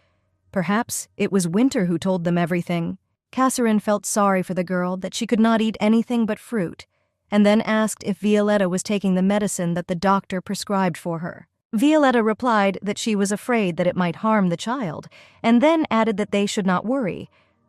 Perhaps it was Winter who told them everything. Catherine felt sorry for the girl that she could not eat anything but fruit, and then asked if Violetta was taking the medicine that the doctor prescribed for her. Violetta replied that she was afraid that it might harm the child, and then added that they should not worry.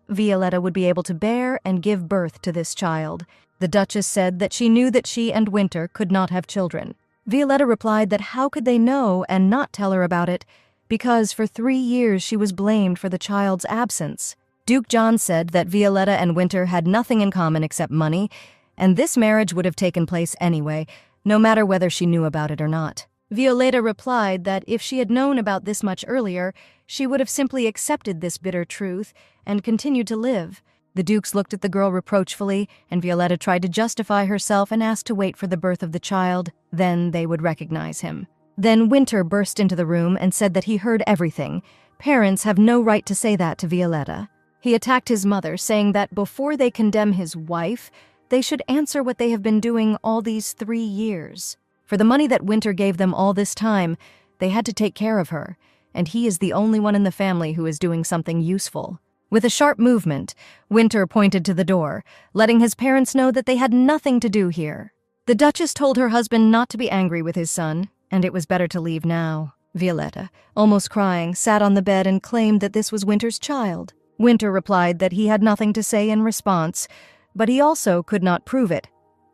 Violetta would be able to bear and give birth to this child. The Duchess said that she knew that she and Winter could not have children. Violetta replied that how could they know and not tell her about it, because for 3 years she was blamed for the child's absence. Duke John said that Violetta and Winter had nothing in common except money, and this marriage would have taken place anyway, no matter whether she knew about it or not. Violetta replied that if she had known about this much earlier, she would have simply accepted this bitter truth and continued to live. The Dukes looked at the girl reproachfully, and Violetta tried to justify herself and asked to wait for the birth of the child, then they would recognize him. Then Winter burst into the room and said that he heard everything. Parents have no right to say that to Violetta. He attacked his mother, saying that before they condemn his wife, they should answer what they have been doing all these 3 years. For the money that Winter gave them all this time, they had to take care of her, and he is the only one in the family who is doing something useful. With a sharp movement, Winter pointed to the door, letting his parents know that they had nothing to do here. The Duchess told her husband not to be angry with his son, and it was better to leave now. Violetta, almost crying, sat on the bed and claimed that this was Winter's child. Winter replied that he had nothing to say in response, but he also could not prove it.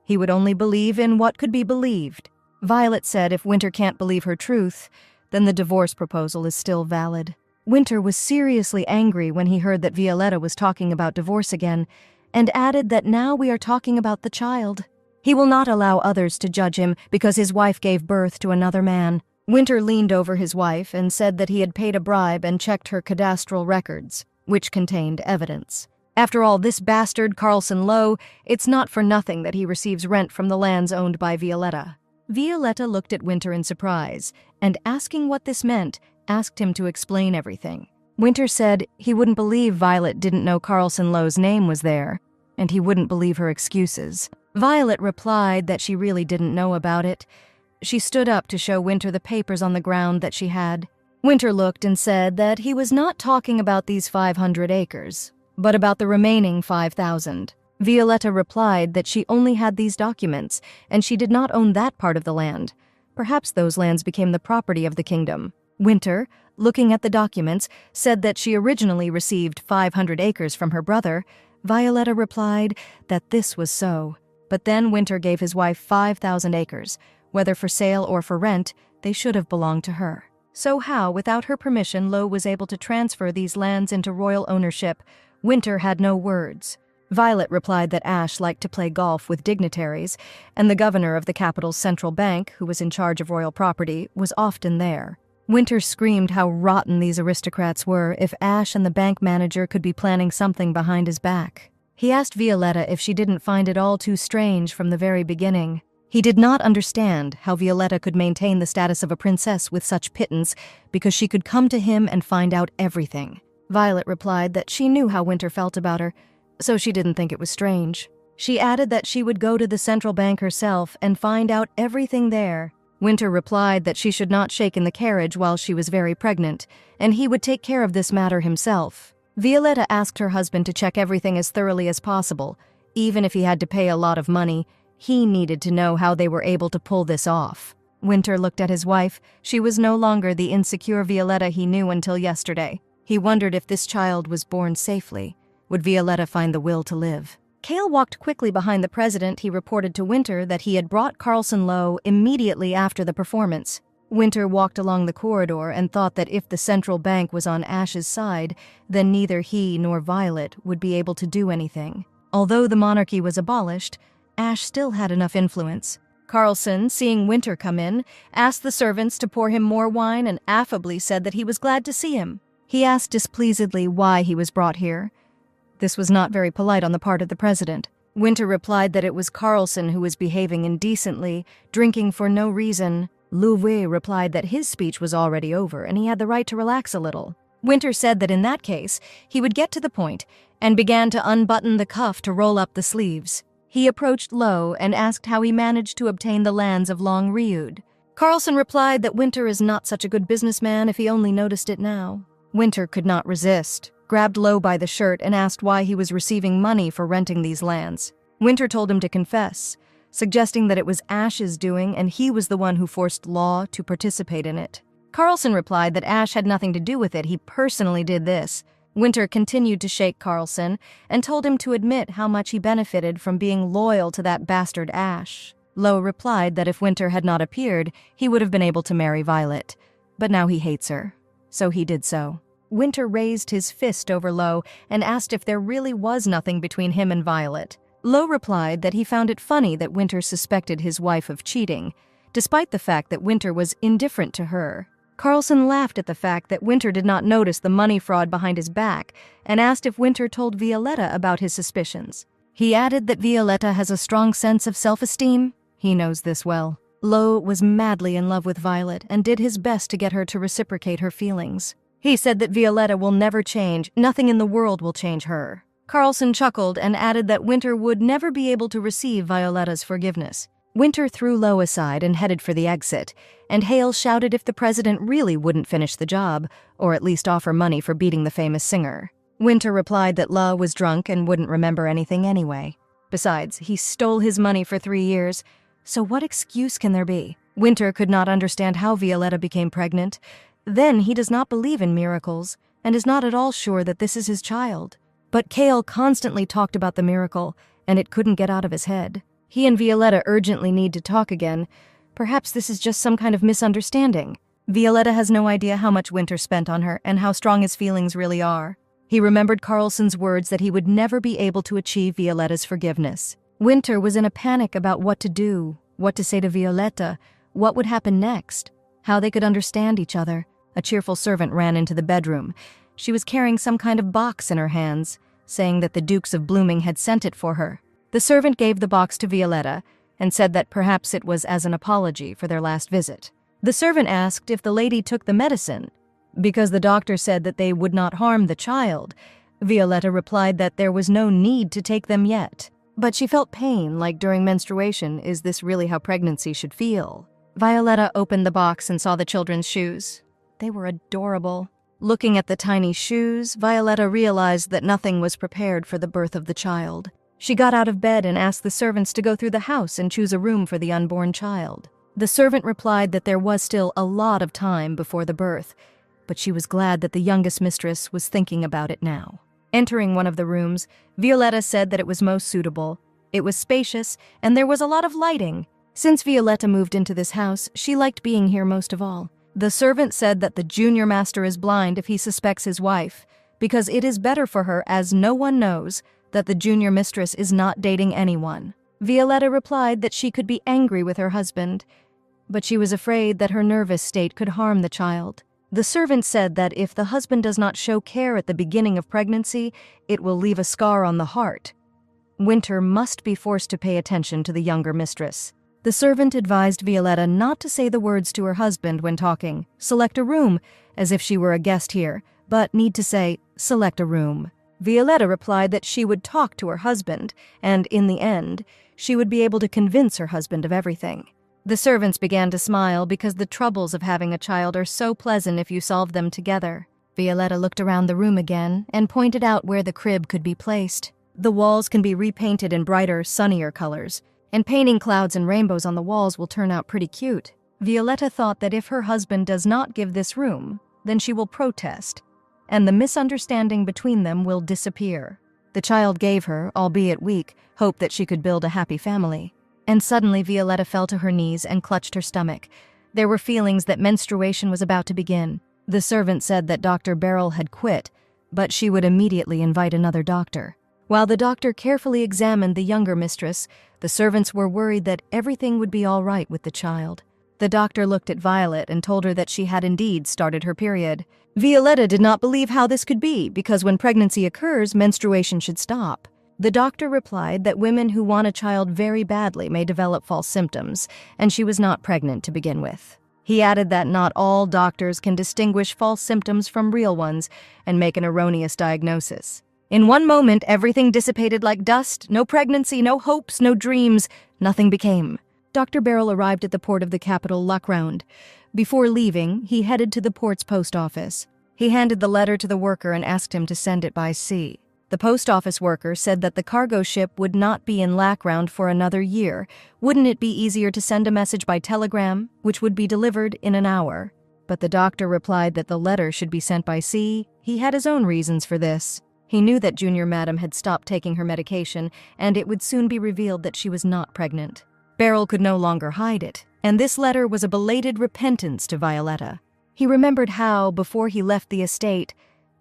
He would only believe in what could be believed. Violet said if Winter can't believe her truth, then the divorce proposal is still valid. Winter was seriously angry when he heard that Violetta was talking about divorce again, and added that now we are talking about the child. He will not allow others to judge him because his wife gave birth to another man. Winter leaned over his wife and said that he had paid a bribe and checked her cadastral records, which contained evidence. After all, this bastard Carlson Lowe, it's not for nothing that he receives rent from the lands owned by Violetta. Violetta looked at Winter in surprise, and asking what this meant, asked him to explain everything. Winter said he wouldn't believe Violet didn't know Carlson Lowe's name was there, and he wouldn't believe her excuses. Violet replied that she really didn't know about it. She stood up to show Winter the papers on the ground that she had. Winter looked and said that he was not talking about these 500 acres, but about the remaining 5,000. Violetta replied that she only had these documents, and she did not own that part of the land. Perhaps those lands became the property of the kingdom. Winter, looking at the documents, said that she originally received 500 acres from her brother. Violetta replied that this was so. But then Winter gave his wife 5,000 acres, whether for sale or for rent, They should have belonged to her. So how, without her permission, Lo was able to transfer these lands into royal ownership? Winter had no words. Violet replied that Ash liked to play golf with dignitaries, and the governor of the capital's central bank, who was in charge of royal property, was often there. Winter screamed how rotten these aristocrats were if Ash and the bank manager could be planning something behind his back. He asked Violetta if she didn't find it all too strange from the very beginning. He did not understand how Violetta could maintain the status of a princess with such pittance because she could come to him and find out everything. Violet replied that she knew how Winter felt about her, so she didn't think it was strange. She added that she would go to the central bank herself and find out everything there. Winter replied that she should not shake in the carriage while she was very pregnant, and he would take care of this matter himself. Violetta asked her husband to check everything as thoroughly as possible. Even if he had to pay a lot of money, he needed to know how they were able to pull this off. Winter looked at his wife. She was no longer the insecure Violetta he knew until yesterday. He wondered if this child was born safely. Would Violetta find the will to live? Cale walked quickly behind the president. He reported to Winter that he had brought Carlson Lowe immediately after the performance. Winter walked along the corridor and thought that if the central bank was on Ash's side, then neither he nor Violet would be able to do anything. Although the monarchy was abolished, Ash still had enough influence. Carlson, seeing Winter come in, asked the servants to pour him more wine and affably said that he was glad to see him. He asked displeasedly why he was brought here. This was not very polite on the part of the president. Winter replied that it was Carlson who was behaving indecently, drinking for no reason. Louvet replied that his speech was already over and he had the right to relax a little. Winter said that in that case, he would get to the point and began to unbutton the cuff to roll up the sleeves. He approached Lowe and asked how he managed to obtain the lands of Long Riud. Carlson replied that Winter is not such a good businessman if he only noticed it now. Winter could not resist, grabbed Lowe by the shirt and asked why he was receiving money for renting these lands. Winter told him to confess, suggesting that it was Ash's doing and he was the one who forced Law to participate in it. Carlson replied that Ash had nothing to do with it, he personally did this. Winter continued to shake Carlson and told him to admit how much he benefited from being loyal to that bastard Ash. Lowe replied that if Winter had not appeared, he would have been able to marry Violet. But now he hates her, so he did so. Winter raised his fist over Lowe and asked if there really was nothing between him and Violet. Lowe replied that he found it funny that Winter suspected his wife of cheating, despite the fact that Winter was indifferent to her. Carlson laughed at the fact that Winter did not notice the money fraud behind his back and asked if Winter told Violetta about his suspicions. He added that Violetta has a strong sense of self-esteem. He knows this well. Lowe was madly in love with Violet and did his best to get her to reciprocate her feelings. He said that Violetta will never change, nothing in the world will change her. Carlson chuckled and added that Winter would never be able to receive Violetta's forgiveness. Winter threw Lowe aside and headed for the exit, and Hale shouted if the president really wouldn't finish the job, or at least offer money for beating the famous singer. Winter replied that Lowe was drunk and wouldn't remember anything anyway. Besides, he stole his money for 3 years, so what excuse can there be? Winter could not understand how Violetta became pregnant. Then he does not believe in miracles, and is not at all sure that this is his child. But Cale constantly talked about the miracle, and it couldn't get out of his head. He and Violetta urgently need to talk again. Perhaps this is just some kind of misunderstanding. Violetta has no idea how much Winter spent on her and how strong his feelings really are. He remembered Carlson's words that he would never be able to achieve Violetta's forgiveness. Winter was in a panic about what to do, what to say to Violetta, what would happen next, how they could understand each other. A cheerful servant ran into the bedroom. She was carrying some kind of box in her hands, saying that the Dukes of Blooming had sent it for her. The servant gave the box to Violetta and said that perhaps it was as an apology for their last visit. The servant asked if the lady took the medicine, because the doctor said that they would not harm the child. Violetta replied that there was no need to take them yet. But she felt pain, like during menstruation. Is this really how pregnancy should feel? Violetta opened the box and saw the children's shoes. They were adorable. Looking at the tiny shoes, Violetta realized that nothing was prepared for the birth of the child. She got out of bed and asked the servants to go through the house and choose a room for the unborn child. The servant replied that there was still a lot of time before the birth, but she was glad that the youngest mistress was thinking about it now. Entering one of the rooms, Violetta said that it was most suitable. It was spacious, and there was a lot of lighting. Since Violetta moved into this house, she liked being here most of all. The servant said that the junior master is blind if he suspects his wife, because it is better for her, as no one knows, that the junior mistress is not dating anyone. Violetta replied that she could be angry with her husband, but she was afraid that her nervous state could harm the child. The servant said that if the husband does not show care at the beginning of pregnancy, it will leave a scar on the heart. Winter must be forced to pay attention to the younger mistress. The servant advised Violetta not to say the words to her husband when talking, "Select a room," as if she were a guest here, but need to say, "Select a room." Violetta replied that she would talk to her husband, and in the end, she would be able to convince her husband of everything. The servants began to smile because the troubles of having a child are so pleasant if you solve them together. Violetta looked around the room again and pointed out where the crib could be placed. The walls can be repainted in brighter, sunnier colors, and painting clouds and rainbows on the walls will turn out pretty cute. Violetta thought that if her husband does not give this room, then she will protest, and the misunderstanding between them will disappear. The child gave her, albeit weak, hope that she could build a happy family. And suddenly Violetta fell to her knees and clutched her stomach. There were feelings that menstruation was about to begin. The servant said that Dr. Beryl had quit, but she would immediately invite another doctor. While the doctor carefully examined the younger mistress, the servants were worried that everything would be all right with the child. The doctor looked at Violet and told her that she had indeed started her period. Violetta did not believe how this could be, because when pregnancy occurs, menstruation should stop. The doctor replied that women who want a child very badly may develop false symptoms, and she was not pregnant to begin with. He added that not all doctors can distinguish false symptoms from real ones and make an erroneous diagnosis. In one moment, everything dissipated like dust. No pregnancy, no hopes, no dreams. Nothing became. Dr. Beryl arrived at the port of the capital Luckround. Before leaving, he headed to the port's post office. He handed the letter to the worker and asked him to send it by sea. The post office worker said that the cargo ship would not be in Luckround for another year. Wouldn't it be easier to send a message by telegram, which would be delivered in an hour? But the doctor replied that the letter should be sent by sea. He had his own reasons for this. He knew that Junior Madam had stopped taking her medication, and it would soon be revealed that she was not pregnant. Beryl could no longer hide it, and this letter was a belated repentance to Violetta. He remembered how, before he left the estate,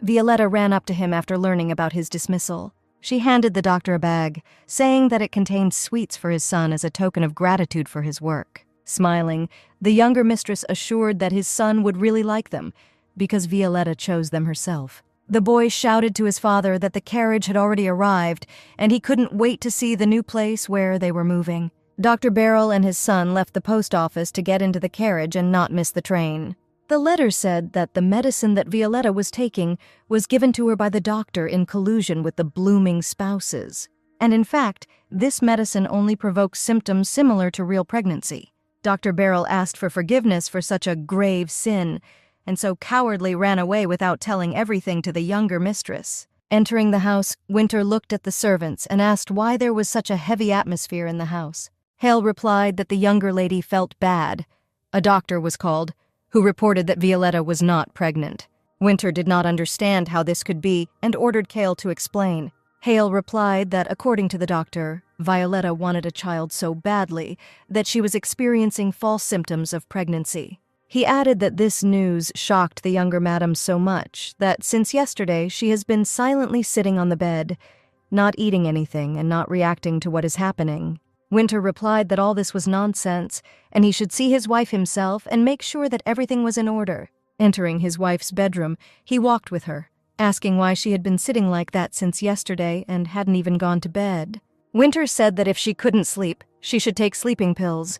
Violetta ran up to him after learning about his dismissal. She handed the doctor a bag, saying that it contained sweets for his son as a token of gratitude for his work. Smiling, the younger mistress assured that his son would really like them, because Violetta chose them herself. The boy shouted to his father that the carriage had already arrived, and he couldn't wait to see the new place where they were moving. Dr. Beryl and his son left the post office to get into the carriage and not miss the train. The letter said that the medicine that Violetta was taking was given to her by the doctor in collusion with the blooming spouses. And in fact, this medicine only provokes symptoms similar to real pregnancy. Dr. Beryl asked for forgiveness for such a grave sin, and so cowardly ran away without telling everything to the younger mistress. Entering the house, Winter looked at the servants and asked why there was such a heavy atmosphere in the house. Hale replied that the younger lady felt bad. A doctor was called, who reported that Violetta was not pregnant. Winter did not understand how this could be and ordered Cale to explain. Hale replied that, according to the doctor, Violetta wanted a child so badly that she was experiencing false symptoms of pregnancy. He added that this news shocked the younger madam so much that since yesterday she has been silently sitting on the bed, not eating anything and not reacting to what is happening. Winter replied that all this was nonsense, and he should see his wife himself and make sure that everything was in order. Entering his wife's bedroom, he walked with her, asking why she had been sitting like that since yesterday and hadn't even gone to bed. Winter said that if she couldn't sleep, she should take sleeping pills.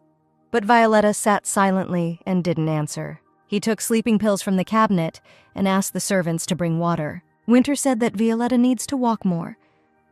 But Violetta sat silently and didn't answer. He took sleeping pills from the cabinet and asked the servants to bring water. Winter said that Violetta needs to walk more.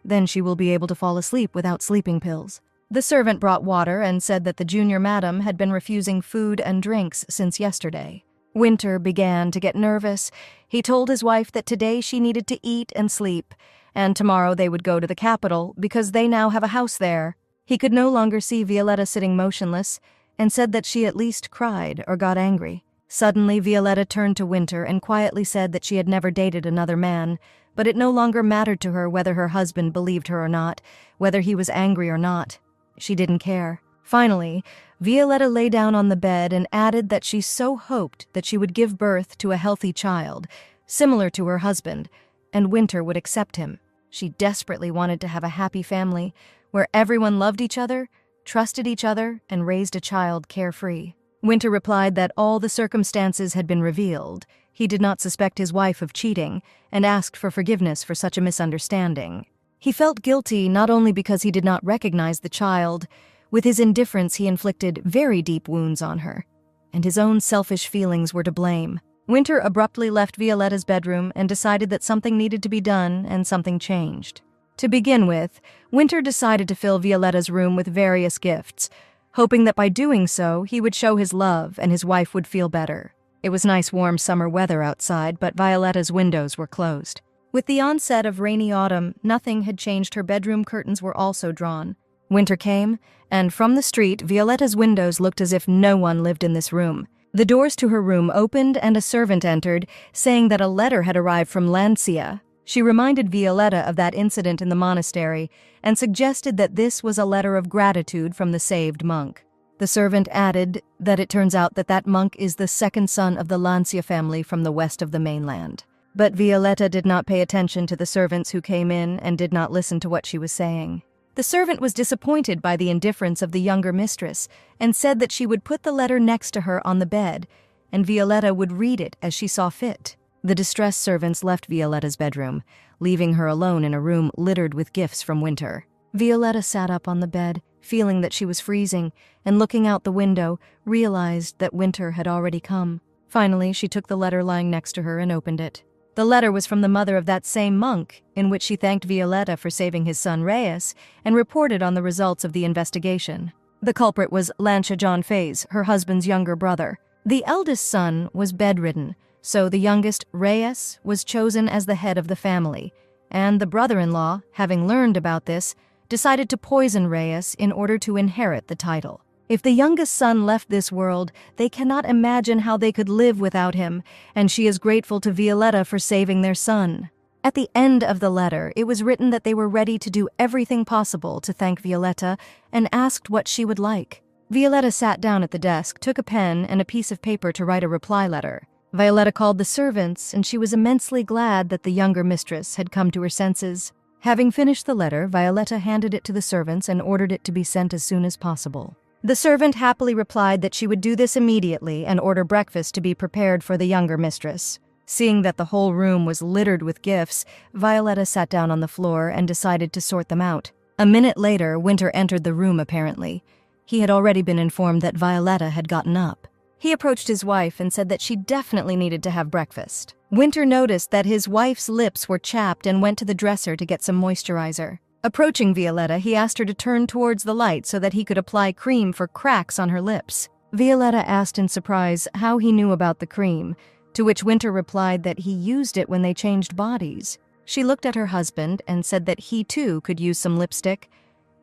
Then she will be able to fall asleep without sleeping pills. The servant brought water and said that the junior madam had been refusing food and drinks since yesterday. Winter began to get nervous. He told his wife that today she needed to eat and sleep, and tomorrow they would go to the capital because they now have a house there. He could no longer see Violetta sitting motionless and said that she at least cried or got angry. Suddenly, Violetta turned to Winter and quietly said that she had never dated another man, but it no longer mattered to her whether her husband believed her or not, whether he was angry or not. She didn't care. Finally, Violetta lay down on the bed and added that she so hoped that she would give birth to a healthy child, similar to her husband, and Winter would accept him. She desperately wanted to have a happy family, where everyone loved each other, trusted each other, and raised a child carefree. Winter replied that all the circumstances had been revealed. He did not suspect his wife of cheating, and asked for forgiveness for such a misunderstanding. He felt guilty not only because he did not recognize the child. With his indifference, he inflicted very deep wounds on her, and his own selfish feelings were to blame. Winter abruptly left Violetta's bedroom and decided that something needed to be done and something changed. To begin with, Winter decided to fill Violetta's room with various gifts, hoping that by doing so, he would show his love and his wife would feel better. It was nice warm summer weather outside, but Violetta's windows were closed. With the onset of rainy autumn, nothing had changed. Her bedroom curtains were also drawn. Winter came, and from the street, Violetta's windows looked as if no one lived in this room. The doors to her room opened and a servant entered, saying that a letter had arrived from Lancia. She reminded Violetta of that incident in the monastery and suggested that this was a letter of gratitude from the saved monk. The servant added that it turns out that that monk is the second son of the Lancia family from the west of the mainland. But Violetta did not pay attention to the servants who came in and did not listen to what she was saying. The servant was disappointed by the indifference of the younger mistress and said that she would put the letter next to her on the bed, and Violetta would read it as she saw fit. The distressed servants left Violetta's bedroom, leaving her alone in a room littered with gifts from Winter. Violetta sat up on the bed, feeling that she was freezing, and looking out the window, realized that Winter had already come. Finally, she took the letter lying next to her and opened it. The letter was from the mother of that same monk, in which she thanked Violetta for saving his son Reyes and reported on the results of the investigation. The culprit was Lancia John Faze, her husband's younger brother. The eldest son was bedridden, so the youngest, Reyes, was chosen as the head of the family, and the brother-in-law, having learned about this, decided to poison Reyes in order to inherit the title. If the youngest son left this world, they cannot imagine how they could live without him, and she is grateful to Violetta for saving their son. At the end of the letter, it was written that they were ready to do everything possible to thank Violetta and asked what she would like. Violetta sat down at the desk, took a pen and a piece of paper to write a reply letter. Violetta called the servants, and she was immensely glad that the younger mistress had come to her senses. Having finished the letter, Violetta handed it to the servants and ordered it to be sent as soon as possible. The servant happily replied that she would do this immediately and order breakfast to be prepared for the younger mistress. Seeing that the whole room was littered with gifts, Violetta sat down on the floor and decided to sort them out. A minute later, Winter entered the room apparently. He had already been informed that Violetta had gotten up. He approached his wife and said that she definitely needed to have breakfast. Winter noticed that his wife's lips were chapped and went to the dresser to get some moisturizer. Approaching Violetta, he asked her to turn towards the light so that he could apply cream for cracks on her lips. Violetta asked in surprise how he knew about the cream, to which Winter replied that he used it when they changed bodies. She looked at her husband and said that he too could use some lipstick,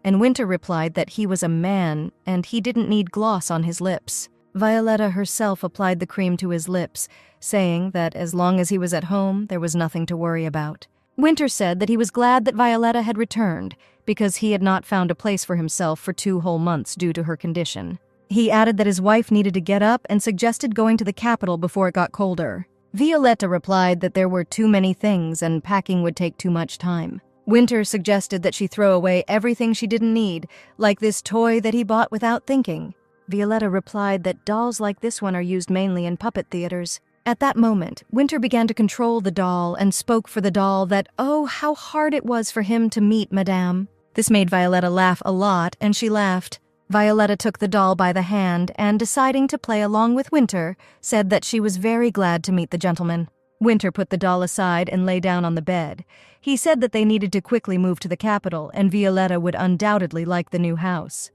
and Winter replied that he was a man and he didn't need gloss on his lips. Violetta herself applied the cream to his lips, saying that as long as he was at home, there was nothing to worry about. Winter said that he was glad that Violetta had returned, because he had not found a place for himself for 2 whole months due to her condition. He added that his wife needed to get up and suggested going to the capital before it got colder. Violetta replied that there were too many things and packing would take too much time. Winter suggested that she throw away everything she didn't need, like this toy that he bought without thinking. Violetta replied that dolls like this one are used mainly in puppet theaters. At that moment, Winter began to control the doll and spoke for the doll that, oh, how hard it was for him to meet Madame. This made Violetta laugh a lot, and she laughed. Violetta took the doll by the hand and, deciding to play along with Winter, said that she was very glad to meet the gentleman. Winter put the doll aside and lay down on the bed. He said that they needed to quickly move to the capital, and Violetta would undoubtedly like the new house.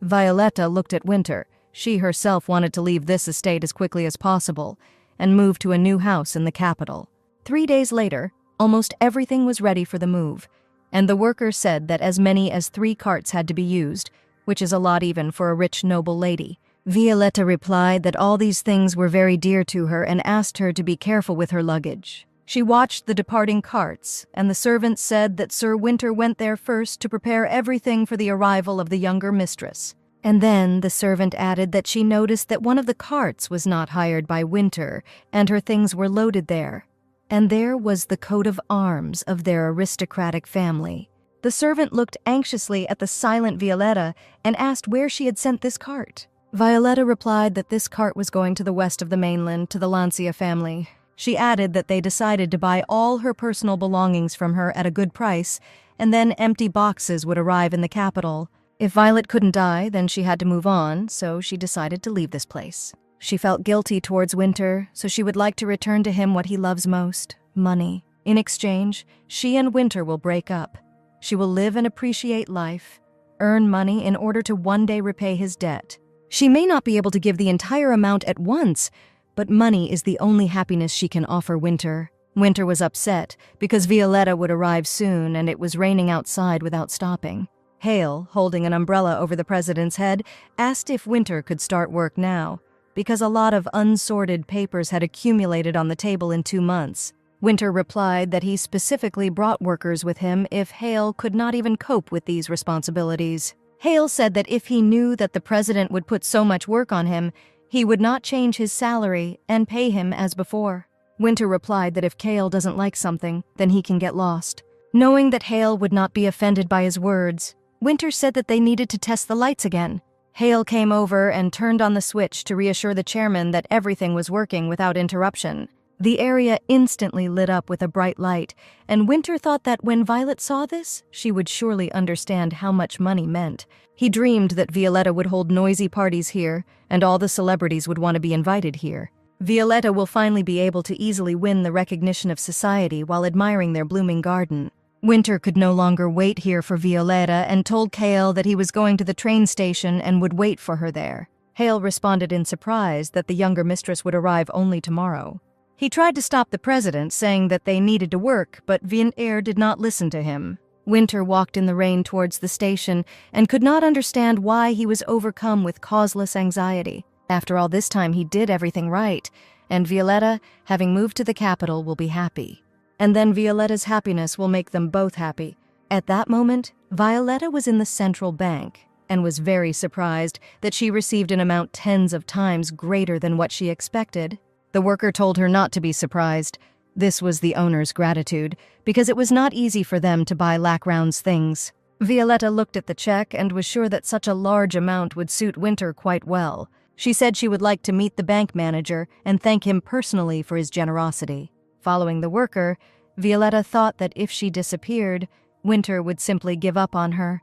Violetta looked at Winter. She herself wanted to leave this estate as quickly as possible and move to a new house in the capital. 3 days later, almost everything was ready for the move, and the workers said that as many as 3 carts had to be used, which is a lot even for a rich noble lady. Violetta replied that all these things were very dear to her and asked her to be careful with her luggage. She watched the departing carts, and the servant said that Sir Winter went there first to prepare everything for the arrival of the younger mistress. And then the servant added that she noticed that one of the carts was not hired by Winter, and her things were loaded there. And there was the coat of arms of their aristocratic family. The servant looked anxiously at the silent Violetta and asked where she had sent this cart. Violetta replied that this cart was going to the west of the mainland to the Lancia family. She added that they decided to buy all her personal belongings from her at a good price, and then empty boxes would arrive in the capital. If Violet couldn't die, then she had to move on, so she decided to leave this place. She felt guilty towards Winter, so she would like to return to him what he loves most, money. In exchange, she and Winter will break up. She will live and appreciate life, earn money in order to one day repay his debt. She may not be able to give the entire amount at once, but money is the only happiness she can offer Winter. Winter was upset because Violetta would arrive soon and it was raining outside without stopping. Hale, holding an umbrella over the president's head, asked if Winter could start work now, because a lot of unsorted papers had accumulated on the table in 2 months. Winter replied that he specifically brought workers with him if Hale could not even cope with these responsibilities. Hale said that if he knew that the president would put so much work on him, he would not change his salary and pay him as before. Winter replied that if Hale doesn't like something, then he can get lost. Knowing that Hale would not be offended by his words, Winter said that they needed to test the lights again. Hale came over and turned on the switch to reassure the chairman that everything was working without interruption. The area instantly lit up with a bright light, and Winter thought that when Violet saw this, she would surely understand how much money meant. He dreamed that Violetta would hold noisy parties here, and all the celebrities would want to be invited here. Violetta will finally be able to easily win the recognition of society while admiring their blooming garden. Winter could no longer wait here for Violetta and told Hale that he was going to the train station and would wait for her there. Hale responded in surprise that the younger mistress would arrive only tomorrow. He tried to stop the president, saying that they needed to work, but Violetta did not listen to him. Winter walked in the rain towards the station and could not understand why he was overcome with causeless anxiety. After all this time, he did everything right, and Violetta, having moved to the capital, will be happy. And then Violetta's happiness will make them both happy. At that moment, Violetta was in the central bank and was very surprised that she received an amount tens of times greater than what she expected. The worker told her not to be surprised. This was the owner's gratitude, because it was not easy for them to buy Lacrown's things. Violetta looked at the check and was sure that such a large amount would suit Winter quite well. She said she would like to meet the bank manager and thank him personally for his generosity. Following the worker, Violetta thought that if she disappeared, Winter would simply give up on her.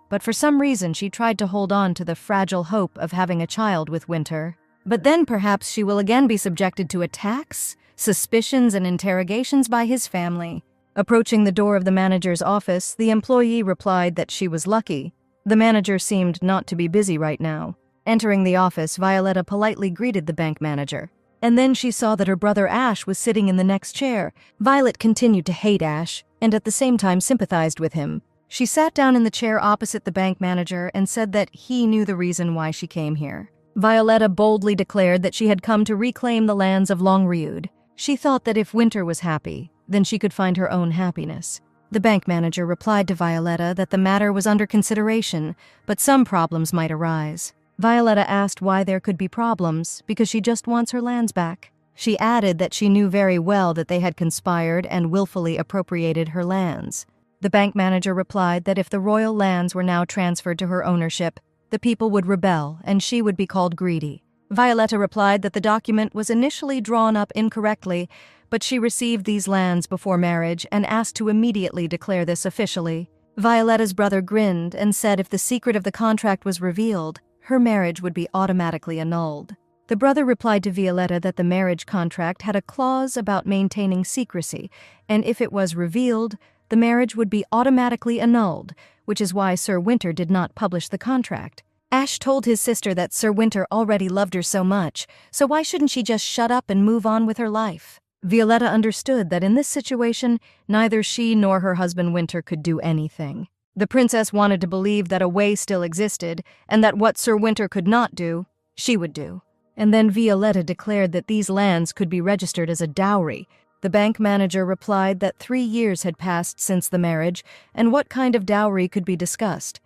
But for some reason, she tried to hold on to the fragile hope of having a child with Winter. But then perhaps she will again be subjected to attacks, suspicions, and interrogations by his family. Approaching the door of the manager's office, the employee replied that she was lucky. The manager seemed not to be busy right now. Entering the office, Violetta politely greeted the bank manager. And then she saw that her brother Ash was sitting in the next chair. Violet continued to hate Ash, and at the same time sympathized with him. She sat down in the chair opposite the bank manager and said that he knew the reason why she came here. Violetta boldly declared that she had come to reclaim the lands of Longriud. She thought that if Winter was happy, then she could find her own happiness. The bank manager replied to Violetta that the matter was under consideration, but some problems might arise. Violetta asked why there could be problems, because she just wants her lands back. She added that she knew very well that they had conspired and willfully appropriated her lands. The bank manager replied that if the royal lands were now transferred to her ownership, the people would rebel and she would be called greedy. Violetta replied that the document was initially drawn up incorrectly, but she received these lands before marriage and asked to immediately declare this officially. Violetta's brother grinned and said if the secret of the contract was revealed, her marriage would be automatically annulled. The brother replied to Violetta that the marriage contract had a clause about maintaining secrecy, and if it was revealed, the marriage would be automatically annulled, which is why Sir Winter did not publish the contract. Ash told his sister that Sir Winter already loved her so much, so why shouldn't she just shut up and move on with her life? Violetta understood that in this situation, neither she nor her husband Winter could do anything. The princess wanted to believe that a way still existed, and that what Sir Winter could not do, she would do. And then Violetta declared that these lands could be registered as a dowry. The bank manager replied that 3 years had passed since the marriage, and what kind of dowry could be discussed.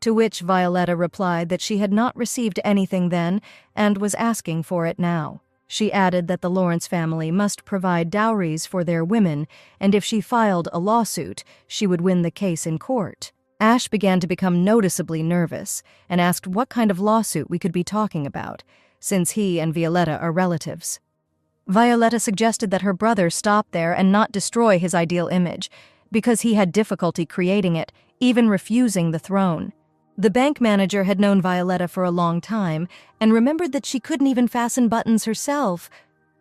to which Violetta replied that she had not received anything then and was asking for it now. She added that the Lawrence family must provide dowries for their women, and if she filed a lawsuit, she would win the case in court. Ash began to become noticeably nervous and asked what kind of lawsuit we could be talking about, since he and Violetta are relatives. Violetta suggested that her brother stop there and not destroy his ideal image, because he had difficulty creating it, even refusing the throne. The bank manager had known Violetta for a long time and remembered that she couldn't even fasten buttons herself,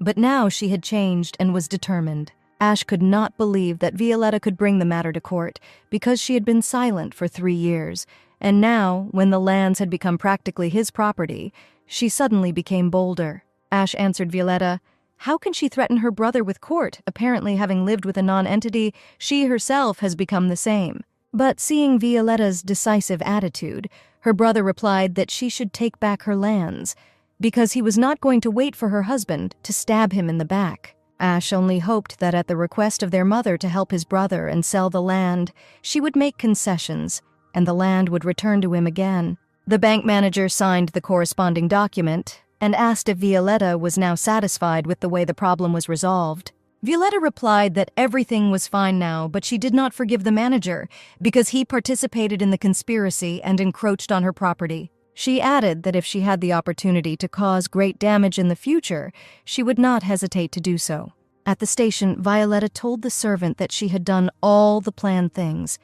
but now she had changed and was determined. Ash could not believe that Violetta could bring the matter to court because she had been silent for 3 years, and now, when the lands had become practically his property, she suddenly became bolder. Ash answered Violetta, "How can she threaten her brother with court, apparently having lived with a non-entity she herself has become the same?" But seeing Violetta's decisive attitude, her brother replied that she should take back her lands, because he was not going to wait for her husband to stab him in the back. Ash only hoped that at the request of their mother to help his brother and sell the land, she would make concessions, and the land would return to him again. The bank manager signed the corresponding document and asked if Violetta was now satisfied with the way the problem was resolved. Violetta replied that everything was fine now, but she did not forgive the manager because he participated in the conspiracy and encroached on her property. She added that if she had the opportunity to cause great damage in the future, she would not hesitate to do so. At the station, Violetta told the servant that she had done all the planned things,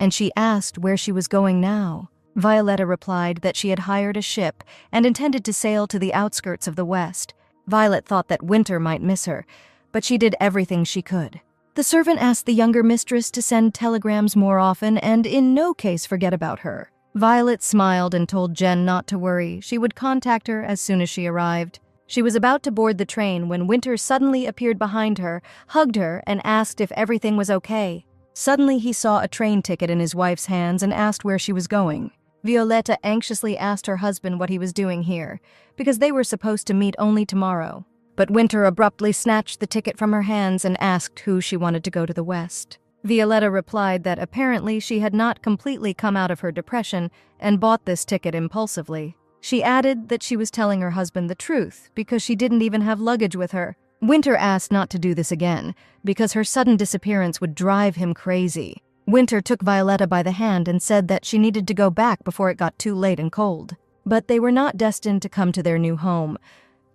and she asked where she was going now. Violetta replied that she had hired a ship and intended to sail to the outskirts of the West. Violet thought that Winter might miss her, but she did everything she could. The servant asked the younger mistress to send telegrams more often and in no case forget about her. Violet smiled and told Jen not to worry. She would contact her as soon as she arrived. She was about to board the train when Winter suddenly appeared behind her, hugged her, and asked if everything was okay. Suddenly he saw a train ticket in his wife's hands and asked where she was going. Violetta anxiously asked her husband what he was doing here, because they were supposed to meet only tomorrow. But Winter abruptly snatched the ticket from her hands and asked who she wanted to go to the West. Violetta replied that apparently she had not completely come out of her depression and bought this ticket impulsively. She added that she was telling her husband the truth because she didn't even have luggage with her. Winter asked not to do this again because her sudden disappearance would drive him crazy. Winter took Violetta by the hand and said that she needed to go back before it got too late and cold. But they were not destined to come to their new home.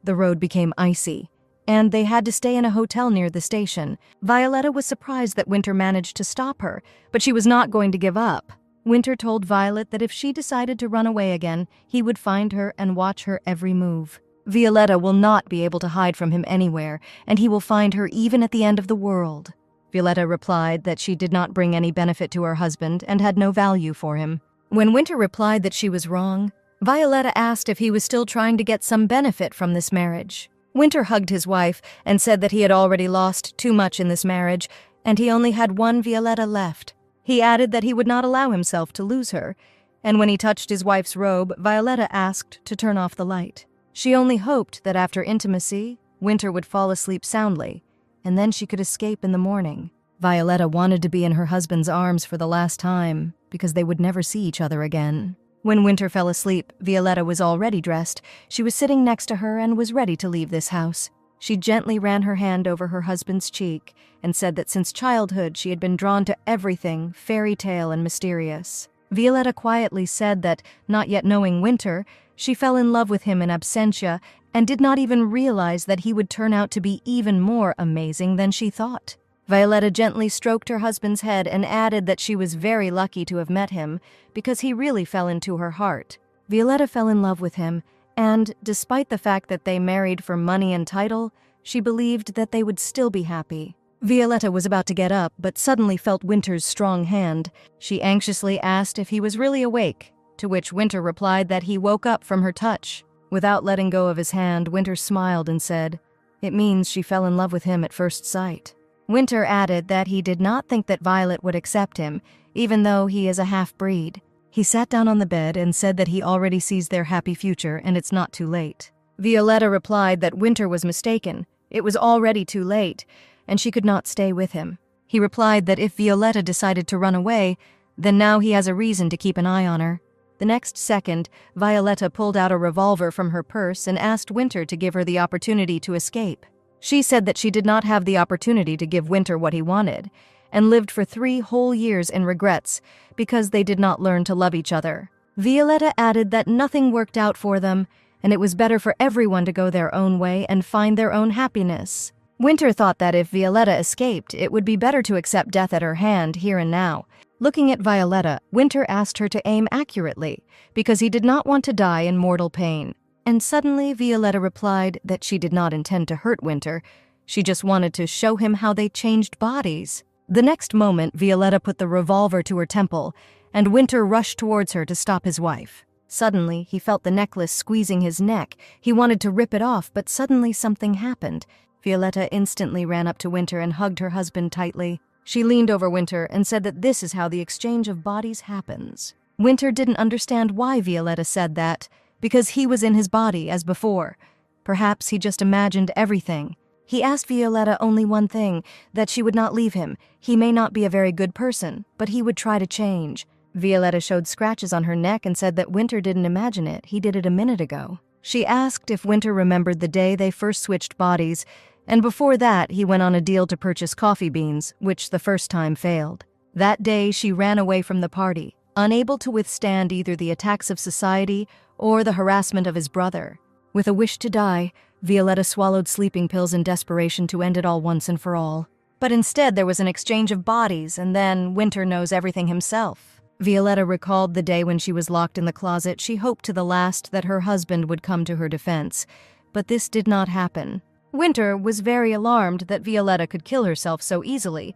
The road became icy, and they had to stay in a hotel near the station. Violetta was surprised that Winter managed to stop her, but she was not going to give up. Winter told Violet that if she decided to run away again, he would find her and watch her every move. Violetta will not be able to hide from him anywhere, and he will find her even at the end of the world. Violetta replied that she did not bring any benefit to her husband and had no value for him. When Winter replied that she was wrong, Violetta asked if he was still trying to get some benefit from this marriage. Winter hugged his wife and said that he had already lost too much in this marriage, and he only had one Violetta left. He added that he would not allow himself to lose her, and when he touched his wife's robe, Violetta asked to turn off the light. She only hoped that after intimacy, Winter would fall asleep soundly, and then she could escape in the morning. Violetta wanted to be in her husband's arms for the last time, because they would never see each other again. When Winter fell asleep, Violetta was already dressed. She was sitting next to her and was ready to leave this house. She gently ran her hand over her husband's cheek and said that since childhood she had been drawn to everything fairy tale and mysterious. Violetta quietly said that, not yet knowing Winter, she fell in love with him in absentia and did not even realize that he would turn out to be even more amazing than she thought. Violetta gently stroked her husband's head and added that she was very lucky to have met him because he really fell into her heart. Violetta fell in love with him, and despite the fact that they married for money and title, she believed that they would still be happy. Violetta was about to get up, but suddenly felt Winter's strong hand. She anxiously asked if he was really awake, to which Winter replied that he woke up from her touch. Without letting go of his hand, Winter smiled and said, "It means she fell in love with him at first sight." Winter added that he did not think that Violet would accept him, even though he is a half-breed. He sat down on the bed and said that he already sees their happy future and it's not too late. Violetta replied that Winter was mistaken. It was already too late, and she could not stay with him. He replied that if Violetta decided to run away, Then now he has a reason to keep an eye on her. The next second, Violetta pulled out a revolver from her purse and asked Winter to give her the opportunity to escape. She said that she did not have the opportunity to give Winter what he wanted, and lived for 3 whole years in regrets because they did not learn to love each other. Violetta added that nothing worked out for them, and it was better for everyone to go their own way and find their own happiness. Winter thought that if Violetta escaped, it would be better to accept death at her hand here and now. Looking at Violetta, Winter asked her to aim accurately, because he did not want to die in mortal pain. And suddenly Violetta replied that she did not intend to hurt Winter. She just wanted to show him how they changed bodies. The next moment, Violetta put the revolver to her temple, and Winter rushed towards her to stop his wife. Suddenly, he felt the necklace squeezing his neck. He wanted to rip it off, but suddenly something happened. Violetta instantly ran up to Winter and hugged her husband tightly. She leaned over Winter and said that this is how the exchange of bodies happens. Winter didn't understand why Violetta said that, because he was in his body as before. Perhaps he just imagined everything. He asked Violetta only one thing, that she would not leave him. He may not be a very good person, but he would try to change. Violetta showed scratches on her neck and said that Winter didn't imagine it. He did it a minute ago. She asked if Winter remembered the day they first switched bodies, and before that, he went on a deal to purchase coffee beans, which the first time failed. That day, she ran away from the party, unable to withstand either the attacks of society or the harassment of his brother. With a wish to die, Violetta swallowed sleeping pills in desperation to end it all once and for all. But instead, there was an exchange of bodies, and then Winter knows everything himself. Violetta recalled the day when she was locked in the closet. She hoped to the last that her husband would come to her defense, but this did not happen. Winter was very alarmed that Violetta could kill herself so easily,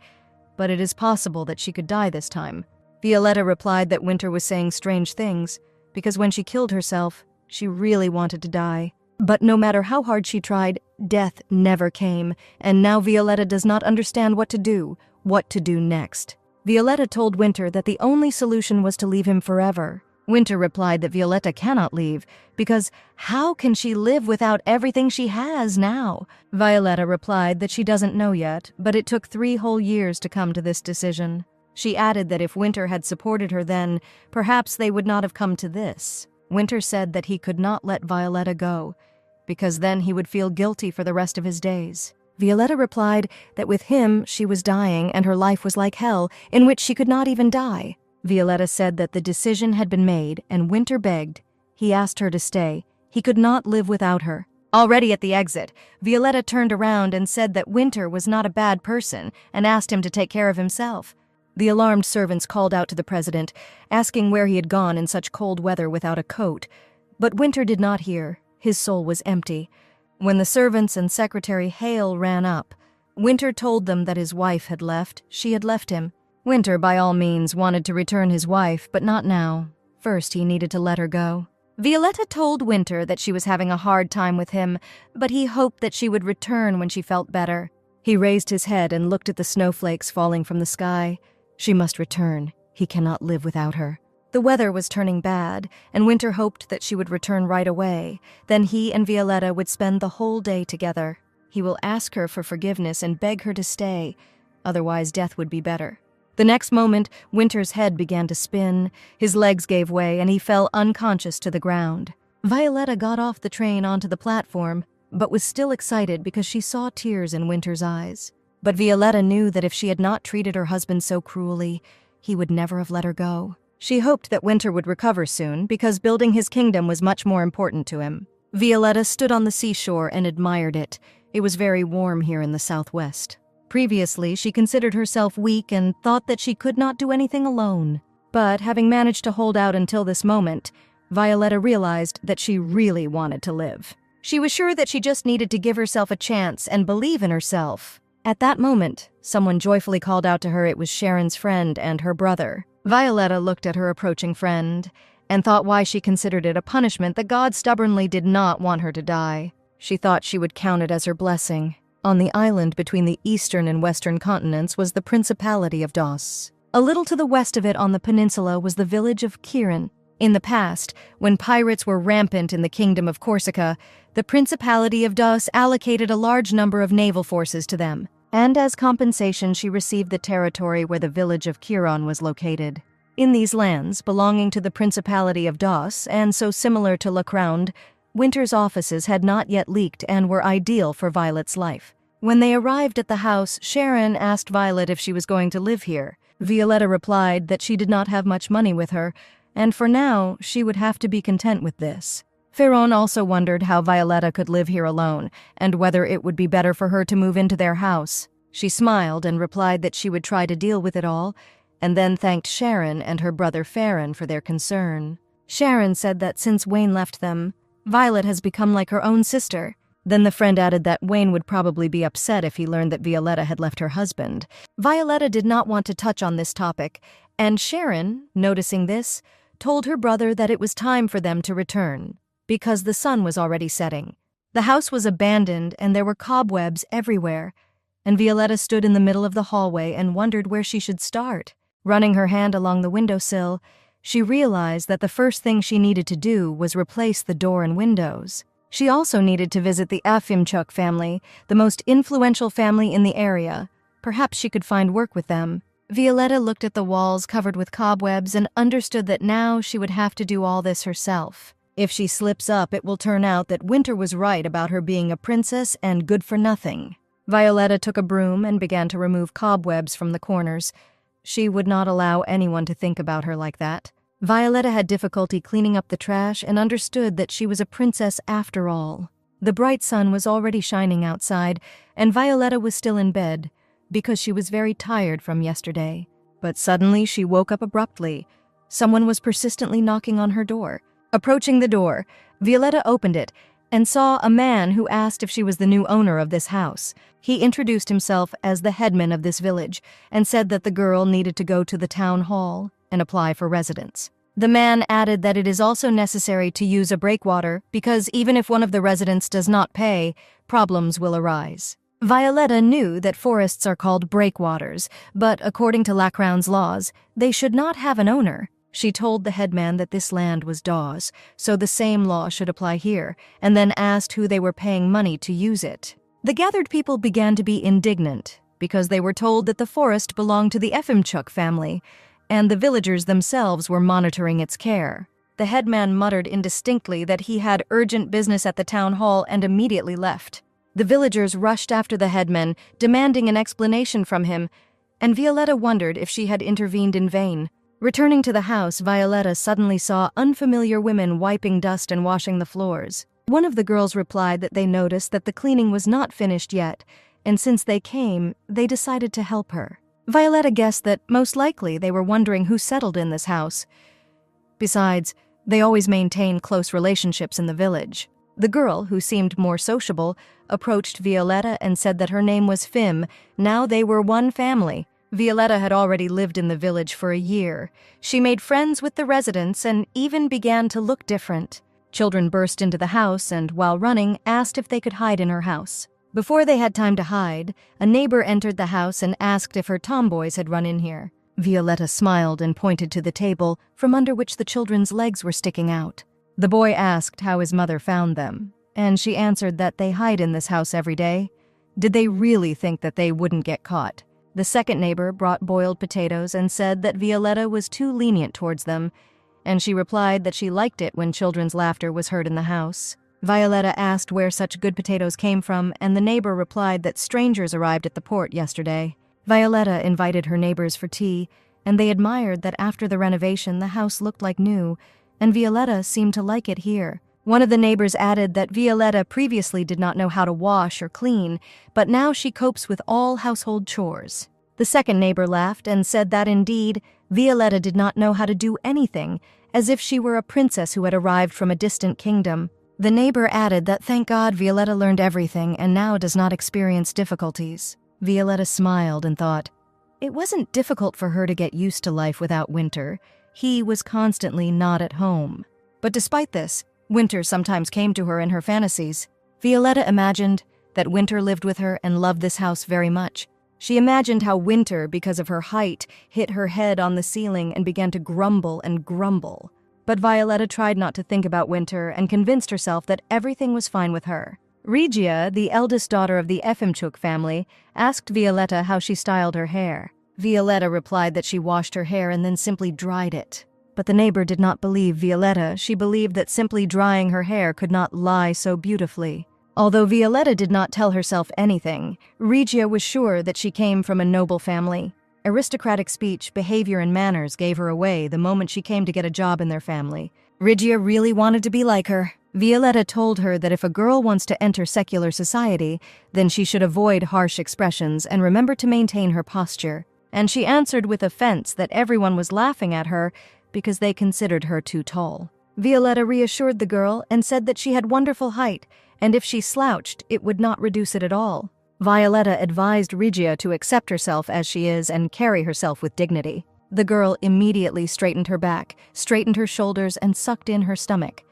but it is possible that she could die this time. Violetta replied that Winter was saying strange things, because when she killed herself, she really wanted to die. But no matter how hard she tried, death never came, and now Violetta does not understand what to do next. Violetta told Winter that the only solution was to leave him forever. Winter replied that Violetta cannot leave, because how can she live without everything she has now? Violetta replied that she doesn't know yet, but it took 3 whole years to come to this decision. She added that if Winter had supported her then, perhaps they would not have come to this. Winter said that he could not let Violetta go, because then he would feel guilty for the rest of his days. Violetta replied that with him she was dying and her life was like hell, in which she could not even die. Violetta said that the decision had been made, and Winter begged. He asked her to stay. He could not live without her. Already at the exit, Violetta turned around and said that Winter was not a bad person and asked him to take care of himself. The alarmed servants called out to the president, asking where he had gone in such cold weather without a coat. But Winter did not hear. His soul was empty. When the servants and Secretary Hale ran up, Winter told them that his wife had left. She had left him. Winter, by all means, wanted to return his wife, but not now. First, he needed to let her go. Violetta told Winter that she was having a hard time with him, but he hoped that she would return when she felt better. He raised his head and looked at the snowflakes falling from the sky. She must return. He cannot live without her. The weather was turning bad, and Winter hoped that she would return right away. Then he and Violetta would spend the whole day together. He will ask her for forgiveness and beg her to stay. Otherwise, death would be better. The next moment, Winter's head began to spin, his legs gave way, and he fell unconscious to the ground. Violetta got off the train onto the platform, but was still excited because she saw tears in Winter's eyes. But Violetta knew that if she had not treated her husband so cruelly, he would never have let her go. She hoped that Winter would recover soon, because building his kingdom was much more important to him. Violetta stood on the seashore and admired it. It was very warm here in the southwest. Previously, she considered herself weak and thought that she could not do anything alone. But having managed to hold out until this moment, Violetta realized that she really wanted to live. She was sure that she just needed to give herself a chance and believe in herself. At that moment, someone joyfully called out to her it was Sharon's friend and her brother. Violetta looked at her approaching friend and thought why she considered it a punishment that God stubbornly did not want her to die. She thought she would count it as her blessing. On the island between the eastern and western continents was the Principality of Dos. A little to the west of it on the peninsula was the village of Kirin. In the past, when pirates were rampant in the kingdom of Corsica, the Principality of Dos allocated a large number of naval forces to them, and as compensation she received the territory where the village of Kiron was located. In these lands, belonging to the Principality of Das and so similar to Lacround, Winter's offices had not yet leaked and were ideal for Violet's life. When they arrived at the house, Sharon asked Violet if she was going to live here. Violetta replied that she did not have much money with her, and for now, she would have to be content with this. Ferron also wondered how Violetta could live here alone, and whether it would be better for her to move into their house. She smiled and replied that she would try to deal with it all, and then thanked Sharon and her brother Farron for their concern. Sharon said that since Wayne left them, Violet has become like her own sister. Then the friend added that Wayne would probably be upset if he learned that Violetta had left her husband. Violetta did not want to touch on this topic, and Sharon, noticing this, told her brother that it was time for them to return, because the sun was already setting. The house was abandoned and there were cobwebs everywhere, and Violetta stood in the middle of the hallway and wondered where she should start. Running her hand along the windowsill, she realized that the first thing she needed to do was replace the door and windows. She also needed to visit the Afimchuk family, the most influential family in the area. Perhaps she could find work with them. Violetta looked at the walls covered with cobwebs and understood that now she would have to do all this herself. If she slips up, it will turn out that Winter was right about her being a princess and good for nothing. Violetta took a broom and began to remove cobwebs from the corners. She would not allow anyone to think about her like that. Violetta had difficulty cleaning up the trash and understood that she was a princess after all. The bright sun was already shining outside, and Violetta was still in bed, because she was very tired from yesterday. But suddenly she woke up abruptly. Someone was persistently knocking on her door. Approaching the door, Violetta opened it and saw a man who asked if she was the new owner of this house. He introduced himself as the headman of this village and said that the girl needed to go to the town hall and apply for residence. The man added that it is also necessary to use a breakwater because even if one of the residents does not pay, problems will arise. Violetta knew that forests are called breakwaters, but according to Lacround's laws, they should not have an owner. She told the headman that this land was Dawes, so the same law should apply here, and then asked who they were paying money to use it. The gathered people began to be indignant, because they were told that the forest belonged to the Efimchuk family, and the villagers themselves were monitoring its care. The headman muttered indistinctly that he had urgent business at the town hall and immediately left. The villagers rushed after the headman, demanding an explanation from him, and Violetta wondered if she had intervened in vain. Returning to the house, Violetta suddenly saw unfamiliar women wiping dust and washing the floors. One of the girls replied that they noticed that the cleaning was not finished yet, and since they came, they decided to help her. Violetta guessed that most likely they were wondering who settled in this house. Besides, they always maintain close relationships in the village. The girl, who seemed more sociable, approached Violetta and said that her name was Fim. Now they were one family. Violetta had already lived in the village for a year. She made friends with the residents and even began to look different. Children burst into the house and, while running, asked if they could hide in her house. Before they had time to hide, a neighbor entered the house and asked if her tomboys had run in here. Violetta smiled and pointed to the table, from under which the children's legs were sticking out. The boy asked how his mother found them, and she answered that they hide in this house every day. Did they really think that they wouldn't get caught? The second neighbor brought boiled potatoes and said that Violetta was too lenient towards them, and she replied that she liked it when children's laughter was heard in the house. Violetta asked where such good potatoes came from, and the neighbor replied that strangers arrived at the port yesterday. Violetta invited her neighbors for tea, and they admired that after the renovation the house looked like new, and Violetta seemed to like it here. One of the neighbors added that Violetta previously did not know how to wash or clean, but now she copes with all household chores. The second neighbor laughed and said that indeed, Violetta did not know how to do anything, as if she were a princess who had arrived from a distant kingdom. The neighbor added that thank God Violetta learned everything and now does not experience difficulties. Violetta smiled and thought, it wasn't difficult for her to get used to life without Winter. He was constantly not at home. But despite this, Winter sometimes came to her in her fantasies. Violetta imagined that Winter lived with her and loved this house very much. She imagined how Winter, because of her height, hit her head on the ceiling and began to grumble and grumble. But Violetta tried not to think about Winter and convinced herself that everything was fine with her. Regia, the eldest daughter of the Efimchuk family, asked Violetta how she styled her hair. Violetta replied that she washed her hair and then simply dried it. But the neighbor did not believe Violetta. She believed that simply drying her hair could not lie so beautifully. Although Violetta did not tell herself anything, Regia was sure that she came from a noble family. Aristocratic speech, behavior, and manners gave her away the moment she came to get a job in their family. Regia really wanted to be like her. Violetta told her that if a girl wants to enter secular society, then she should avoid harsh expressions and remember to maintain her posture. And she answered with offense that everyone was laughing at her because they considered her too tall. Violetta reassured the girl and said that she had wonderful height, and if she slouched, it would not reduce it at all. Violetta advised Regia to accept herself as she is and carry herself with dignity. The girl immediately straightened her back, straightened her shoulders, and sucked in her stomach.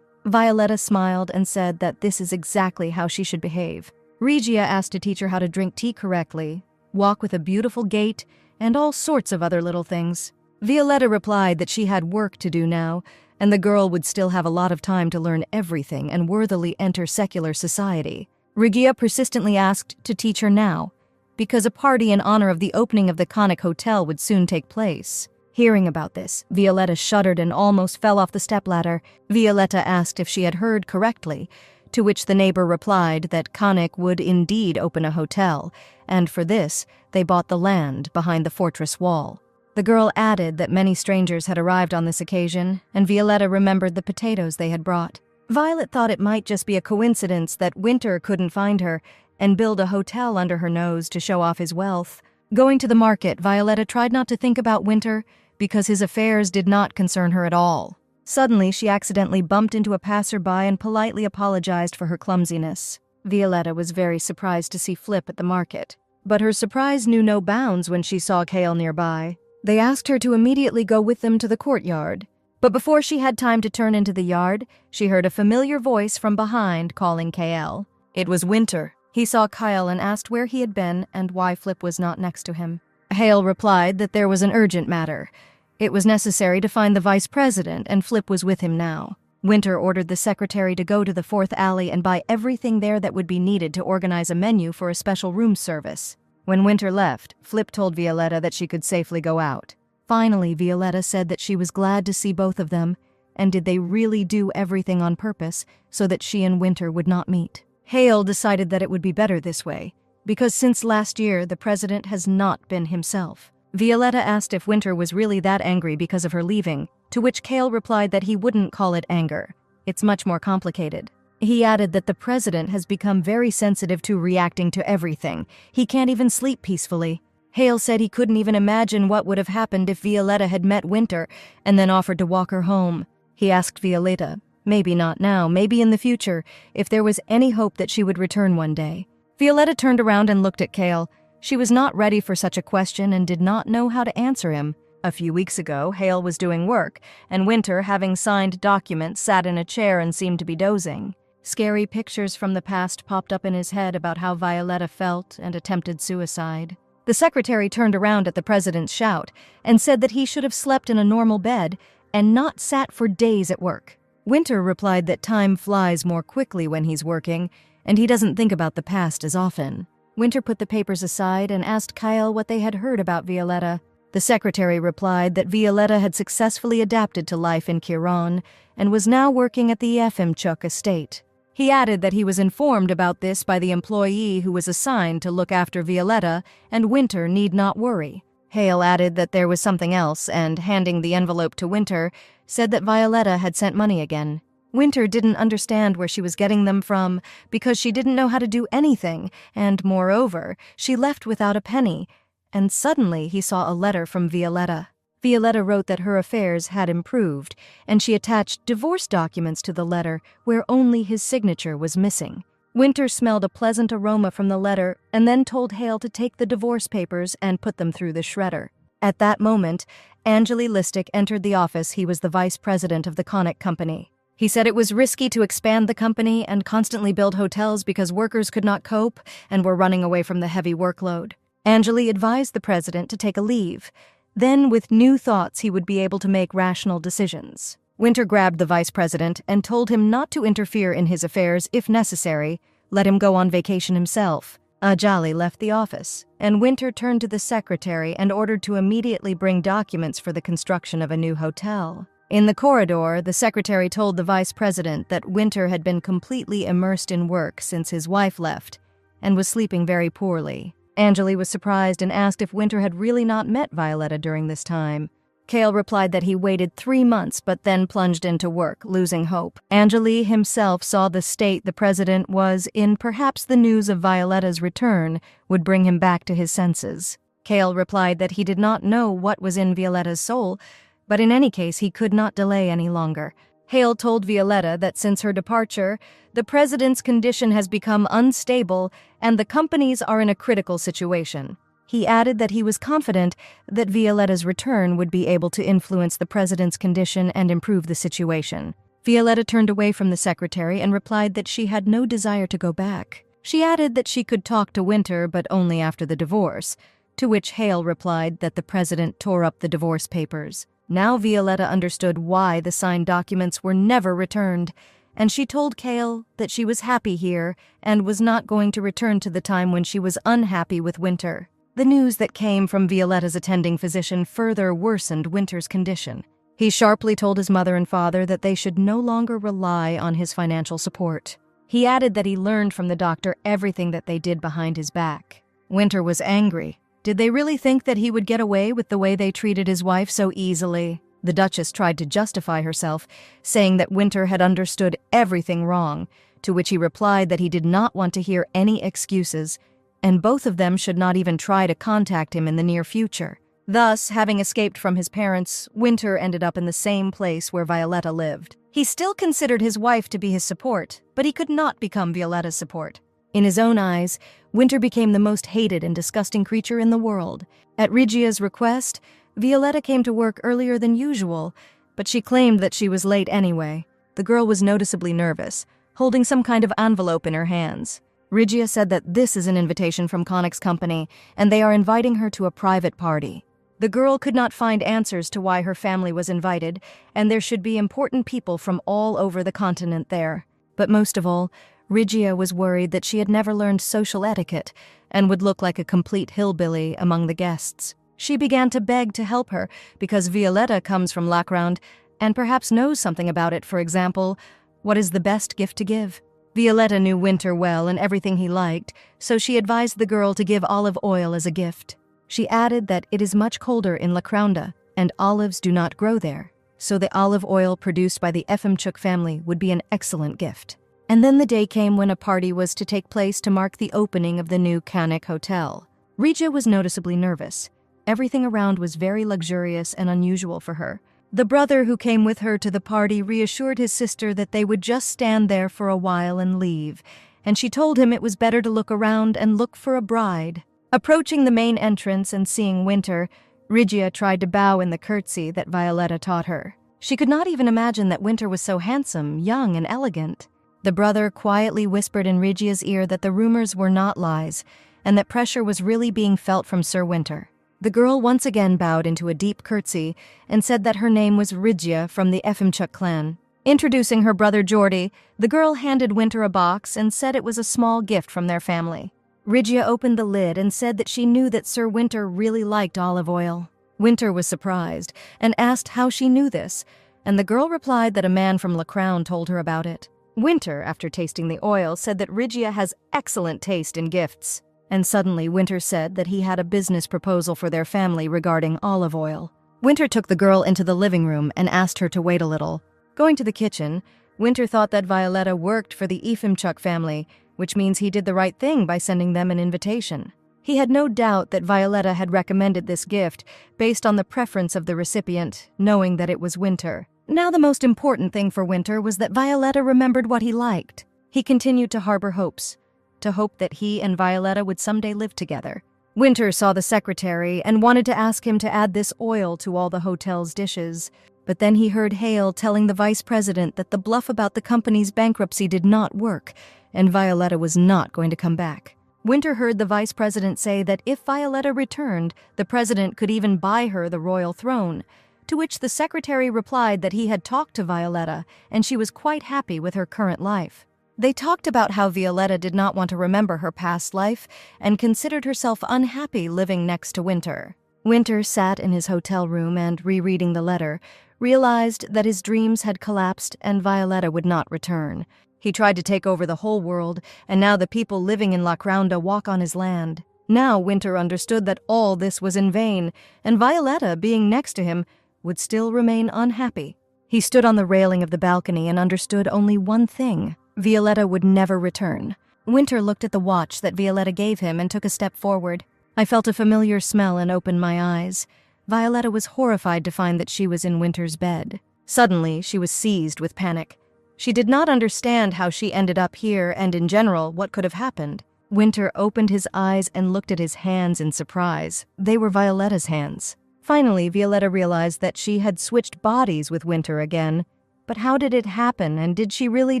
Violetta smiled and said that this is exactly how she should behave. Regia asked to teach her how to drink tea correctly, walk with a beautiful gait, and all sorts of other little things. Violetta replied that she had work to do now, and the girl would still have a lot of time to learn everything and worthily enter secular society. Regia persistently asked to teach her now, because a party in honor of the opening of the Conic Hotel would soon take place. Hearing about this, Violetta shuddered and almost fell off the stepladder. Violetta asked if she had heard correctly, to which the neighbor replied that Conic would indeed open a hotel, and for this, they bought the land behind the fortress wall. The girl added that many strangers had arrived on this occasion, and Violetta remembered the potatoes they had brought. Violet thought it might just be a coincidence that Winter couldn't find her and build a hotel under her nose to show off his wealth. Going to the market, Violetta tried not to think about Winter because his affairs did not concern her at all. Suddenly, she accidentally bumped into a passerby and politely apologized for her clumsiness. Violetta was very surprised to see Flip at the market, but her surprise knew no bounds when she saw Kale nearby. They asked her to immediately go with them to the courtyard. But before she had time to turn into the yard, she heard a familiar voice from behind calling Kale. It was Winter. He saw Kyle and asked where he had been and why Flip was not next to him. Hale replied that there was an urgent matter. It was necessary to find the vice president, and Flip was with him now. Winter ordered the secretary to go to the 4th alley and buy everything there that would be needed to organize a menu for a special room service. When Winter left, Flip told Violetta that she could safely go out. Finally, Violetta said that she was glad to see both of them, and did they really do everything on purpose so that she and Winter would not meet? Hale decided that it would be better this way, because since last year the president has not been himself. Violetta asked if Winter was really that angry because of her leaving, to which Kale replied that he wouldn't call it anger. It's much more complicated. He added that the president has become very sensitive to reacting to everything. He can't even sleep peacefully. Hale said he couldn't even imagine what would have happened if Violetta had met Winter and then offered to walk her home. He asked Violetta, maybe not now, maybe in the future, if there was any hope that she would return one day. Violetta turned around and looked at Kale. She was not ready for such a question and did not know how to answer him. A few weeks ago, Hale was doing work, and Winter, having signed documents, sat in a chair and seemed to be dozing. Scary pictures from the past popped up in his head about how Violetta felt and attempted suicide. The secretary turned around at the president's shout and said that he should have slept in a normal bed and not sat for days at work. Winter replied that time flies more quickly when he's working, and he doesn't think about the past as often. Winter put the papers aside and asked Kyle what they had heard about Violetta. The secretary replied that Violetta had successfully adapted to life in Kiran and was now working at the Efimchuk estate. He added that he was informed about this by the employee who was assigned to look after Violetta, and Winter need not worry. Hale added that there was something else, and handing the envelope to Winter, said that Violetta had sent money again. Winter didn't understand where she was getting them from because she didn't know how to do anything, and moreover, she left without a penny. And suddenly he saw a letter from Violetta. Violetta wrote that her affairs had improved, and she attached divorce documents to the letter where only his signature was missing. Winter smelled a pleasant aroma from the letter and then told Hale to take the divorce papers and put them through the shredder. At that moment, Angeli Listic entered the office. He was the vice president of the Conic Company. He said it was risky to expand the company and constantly build hotels because workers could not cope and were running away from the heavy workload. Angeli advised the president to take a leave. Then, with new thoughts, he would be able to make rational decisions. Winter grabbed the vice president and told him not to interfere in his affairs if necessary, let him go on vacation himself. Ajali left the office, and Winter turned to the secretary and ordered to immediately bring documents for the construction of a new hotel. In the corridor, the secretary told the vice president that Winter had been completely immersed in work since his wife left and was sleeping very poorly. Anjali was surprised and asked if Winter had really not met Violetta during this time. Cale replied that he waited 3 months but then plunged into work, losing hope. Anjali himself saw the state the president was in. Perhaps the news of Violetta's return would bring him back to his senses. Cale replied that he did not know what was in Violetta's soul, but in any case he could not delay any longer. Hale told Violetta that since her departure, the president's condition has become unstable and the companies are in a critical situation. He added that he was confident that Violetta's return would be able to influence the president's condition and improve the situation. Violetta turned away from the secretary and replied that she had no desire to go back. She added that she could talk to Winter, but only after the divorce, to which Hale replied that the president tore up the divorce papers. Now Violetta understood why the signed documents were never returned, and she told Cale that she was happy here and was not going to return to the time when she was unhappy with Winter. The news that came from Violetta's attending physician further worsened Winter's condition. He sharply told his mother and father that they should no longer rely on his financial support. He added that he learned from the doctor everything that they did behind his back. Winter was angry. Did they really think that he would get away with the way they treated his wife so easily? The Duchess tried to justify herself, saying that Winter had understood everything wrong, to which he replied that he did not want to hear any excuses, and both of them should not even try to contact him in the near future. Thus, having escaped from his parents, Winter ended up in the same place where Violetta lived. He still considered his wife to be his support, but he could not become Violetta's support. In his own eyes, Winter became the most hated and disgusting creature in the world. At Regia's request, Violetta came to work earlier than usual, but she claimed that she was late anyway. The girl was noticeably nervous, holding some kind of envelope in her hands. Regia said that this is an invitation from Connick's company, and they are inviting her to a private party. The girl could not find answers to why her family was invited, and there should be important people from all over the continent there. But most of all, Regia was worried that she had never learned social etiquette and would look like a complete hillbilly among the guests. She began to beg to help her because Violetta comes from Lacround and perhaps knows something about it. For example, what is the best gift to give? Violetta knew Winter well and everything he liked, so she advised the girl to give olive oil as a gift. She added that it is much colder in Lacrounda, and olives do not grow there, so the olive oil produced by the Efemchuk family would be an excellent gift. And then the day came when a party was to take place to mark the opening of the new Connick Hotel. Regia was noticeably nervous. Everything around was very luxurious and unusual for her. The brother who came with her to the party reassured his sister that they would just stand there for a while and leave, and she told him it was better to look around and look for a bride. Approaching the main entrance and seeing Winter, Regia tried to bow in the curtsy that Violetta taught her. She could not even imagine that Winter was so handsome, young, and elegant. The brother quietly whispered in Regia's ear that the rumors were not lies, and that pressure was really being felt from Sir Winter. The girl once again bowed into a deep curtsy and said that her name was Regia from the Efemchuk clan. Introducing her brother Geordie, the girl handed Winter a box and said it was a small gift from their family. Regia opened the lid and said that she knew that Sir Winter really liked olive oil. Winter was surprised and asked how she knew this, and the girl replied that a man from Lacrown told her about it. Winter, after tasting the oil, said that Regia has excellent taste in gifts. And suddenly Winter said that he had a business proposal for their family regarding olive oil. Winter took the girl into the living room and asked her to wait a little. Going to the kitchen, Winter thought that Violetta worked for the Efemchuk family, which means he did the right thing by sending them an invitation. He had no doubt that Violetta had recommended this gift based on the preference of the recipient, knowing that it was Winter. Now the most important thing for Winter was that Violetta remembered what he liked. He continued to harbor hopes, to hope that he and Violetta would someday live together. Winter saw the secretary and wanted to ask him to add this oil to all the hotel's dishes, but then he heard Hale telling the vice president that the bluff about the company's bankruptcy did not work, and Violetta was not going to come back. Winter heard the vice president say that if Violetta returned, the president could even buy her the royal throne, to which the secretary replied that he had talked to Violetta and she was quite happy with her current life. They talked about how Violetta did not want to remember her past life and considered herself unhappy living next to Winter. Winter sat in his hotel room and, rereading the letter, realized that his dreams had collapsed and Violetta would not return. He tried to take over the whole world, and now the people living in La Craunda walk on his land. Now Winter understood that all this was in vain, and Violetta, being next to him, would still remain unhappy. He stood on the railing of the balcony and understood only one thing: Violetta would never return. Winter looked at the watch that Violetta gave him and took a step forward. I felt a familiar smell and opened my eyes. Violetta was horrified to find that she was in Winter's bed. Suddenly, she was seized with panic. She did not understand how she ended up here and, in general, what could have happened. Winter opened his eyes and looked at his hands in surprise. They were Violetta's hands. Finally, Violetta realized that she had switched bodies with Winter again. But how did it happen, and did she really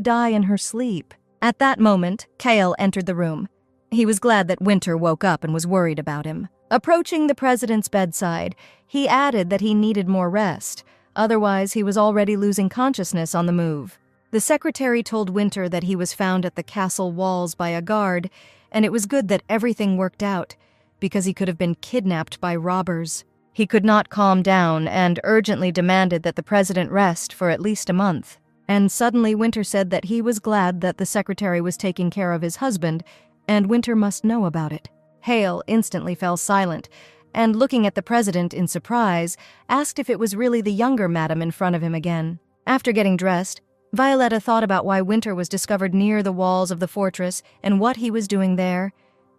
die in her sleep? At that moment, Cale entered the room. He was glad that Winter woke up and was worried about him. Approaching the president's bedside, he added that he needed more rest. Otherwise, he was already losing consciousness on the move. The secretary told Winter that he was found at the castle walls by a guard, and it was good that everything worked out, because he could have been kidnapped by robbers. He could not calm down and urgently demanded that the president rest for at least a month. And suddenly Winter said that he was glad that the secretary was taking care of his husband, and Winter must know about it. Hale instantly fell silent, and looking at the president in surprise, asked if it was really the younger madam in front of him again. After getting dressed, Violetta thought about why Winter was discovered near the walls of the fortress and what he was doing there.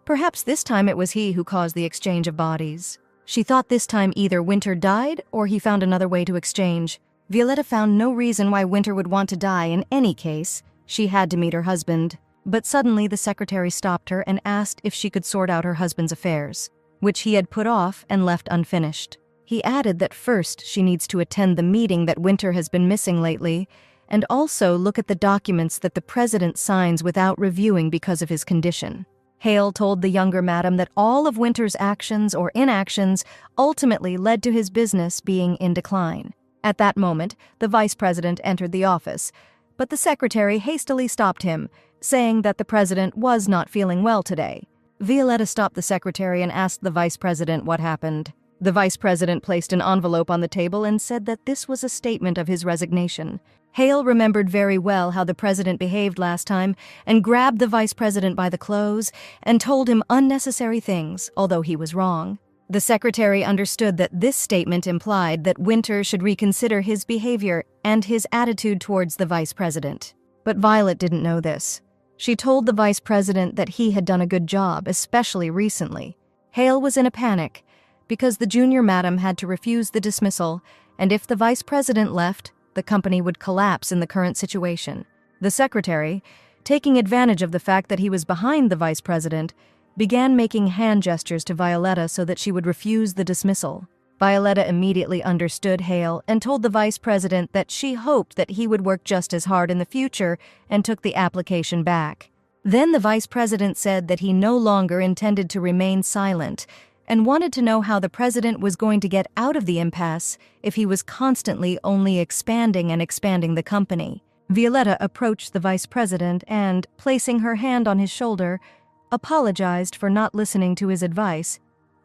Perhaps this time it was he who caused the exchange of bodies. She thought this time either Winter died or he found another way to exchange. Violetta found no reason why Winter would want to die in any case. She had to meet her husband. But suddenly the secretary stopped her and asked if she could sort out her husband's affairs, which he had put off and left unfinished. He added that first she needs to attend the meeting that Winter has been missing lately, and also look at the documents that the president signs without reviewing because of his condition. Hale told the younger madam that all of Winter's actions or inactions ultimately led to his business being in decline. At that moment, the vice president entered the office, but the secretary hastily stopped him, saying that the president was not feeling well today. Violetta stopped the secretary and asked the vice president what happened. The vice president placed an envelope on the table and said that this was a statement of his resignation. Hale remembered very well how the president behaved last time and grabbed the vice president by the clothes and told him unnecessary things, although he was wrong. The secretary understood that this statement implied that Winter should reconsider his behavior and his attitude towards the vice president. But Violet didn't know this. She told the vice president that he had done a good job, especially recently. Hale was in a panic because the junior madam had to refuse the dismissal, and if the vice president left, the company would collapse in the current situation. The secretary, taking advantage of the fact that he was behind the vice president, began making hand gestures to Violetta so that she would refuse the dismissal. Violetta immediately understood Hale and told the vice president that she hoped that he would work just as hard in the future and took the application back. Then the vice president said that he no longer intended to remain silent and wanted to know how the president was going to get out of the impasse if he was constantly only expanding and expanding the company. Violetta approached the vice president and, placing her hand on his shoulder, apologized for not listening to his advice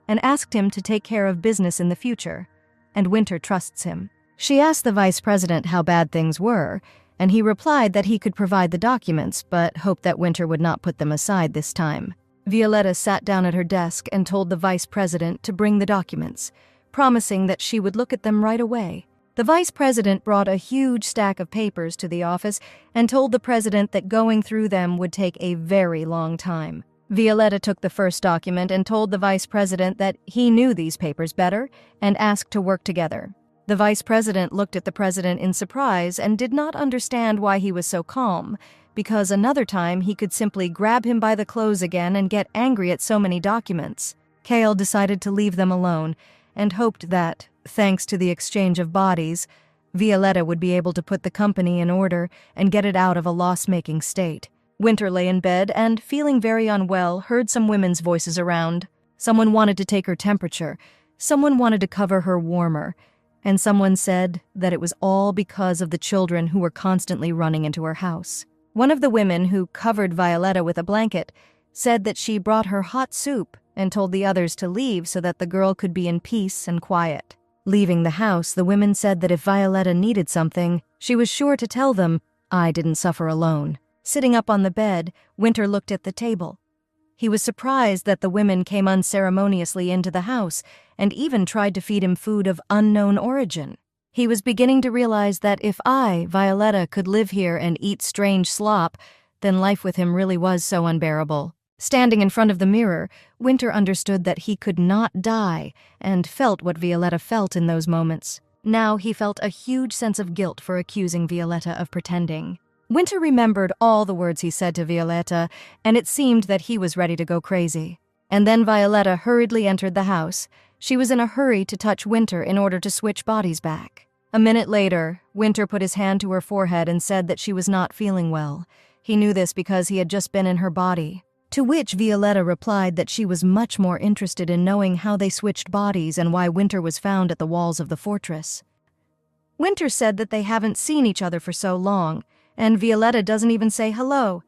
and asked him to take care of business in the future, and Winter trusts him. She asked the vice president how bad things were, and he replied that he could provide the documents, but hoped that Winter would not put them aside this time. Violetta sat down at her desk and told the vice president to bring the documents, promising that she would look at them right away. The vice president brought a huge stack of papers to the office and told the president that going through them would take a very long time. Violetta took the first document and told the vice president that he knew these papers better and asked to work together. The vice president looked at the president in surprise and did not understand why he was so calm, because another time he could simply grab him by the clothes again and get angry at so many documents. Cale decided to leave them alone and hoped that, thanks to the exchange of bodies, Violetta would be able to put the company in order and get it out of a loss-making state. Winter lay in bed and, feeling very unwell, heard some women's voices around. Someone wanted to take her temperature, someone wanted to cover her warmer, and someone said that it was all because of the children who were constantly running into her house. One of the women, who covered Violetta with a blanket, said that she brought her hot soup and told the others to leave so that the girl could be in peace and quiet. Leaving the house, the women said that if Violetta needed something, she was sure to tell them. I didn't suffer alone. Sitting up on the bed, Winter looked at the table. He was surprised that the women came unceremoniously into the house and even tried to feed him food of unknown origin. He was beginning to realize that if I, Violetta, could live here and eat strange slop, then life with him really was so unbearable. Standing in front of the mirror, Winter understood that he could not die and felt what Violetta felt in those moments. Now he felt a huge sense of guilt for accusing Violetta of pretending. Winter remembered all the words he said to Violetta, and it seemed that he was ready to go crazy. And then Violetta hurriedly entered the house. She was in a hurry to touch Winter in order to switch bodies back. A minute later, Winter put his hand to her forehead and said that she was not feeling well. He knew this because he had just been in her body. To which Violetta replied that she was much more interested in knowing how they switched bodies and why Winter was found at the walls of the fortress. Winter said that they haven't seen each other for so long, and Violetta doesn't even say hello,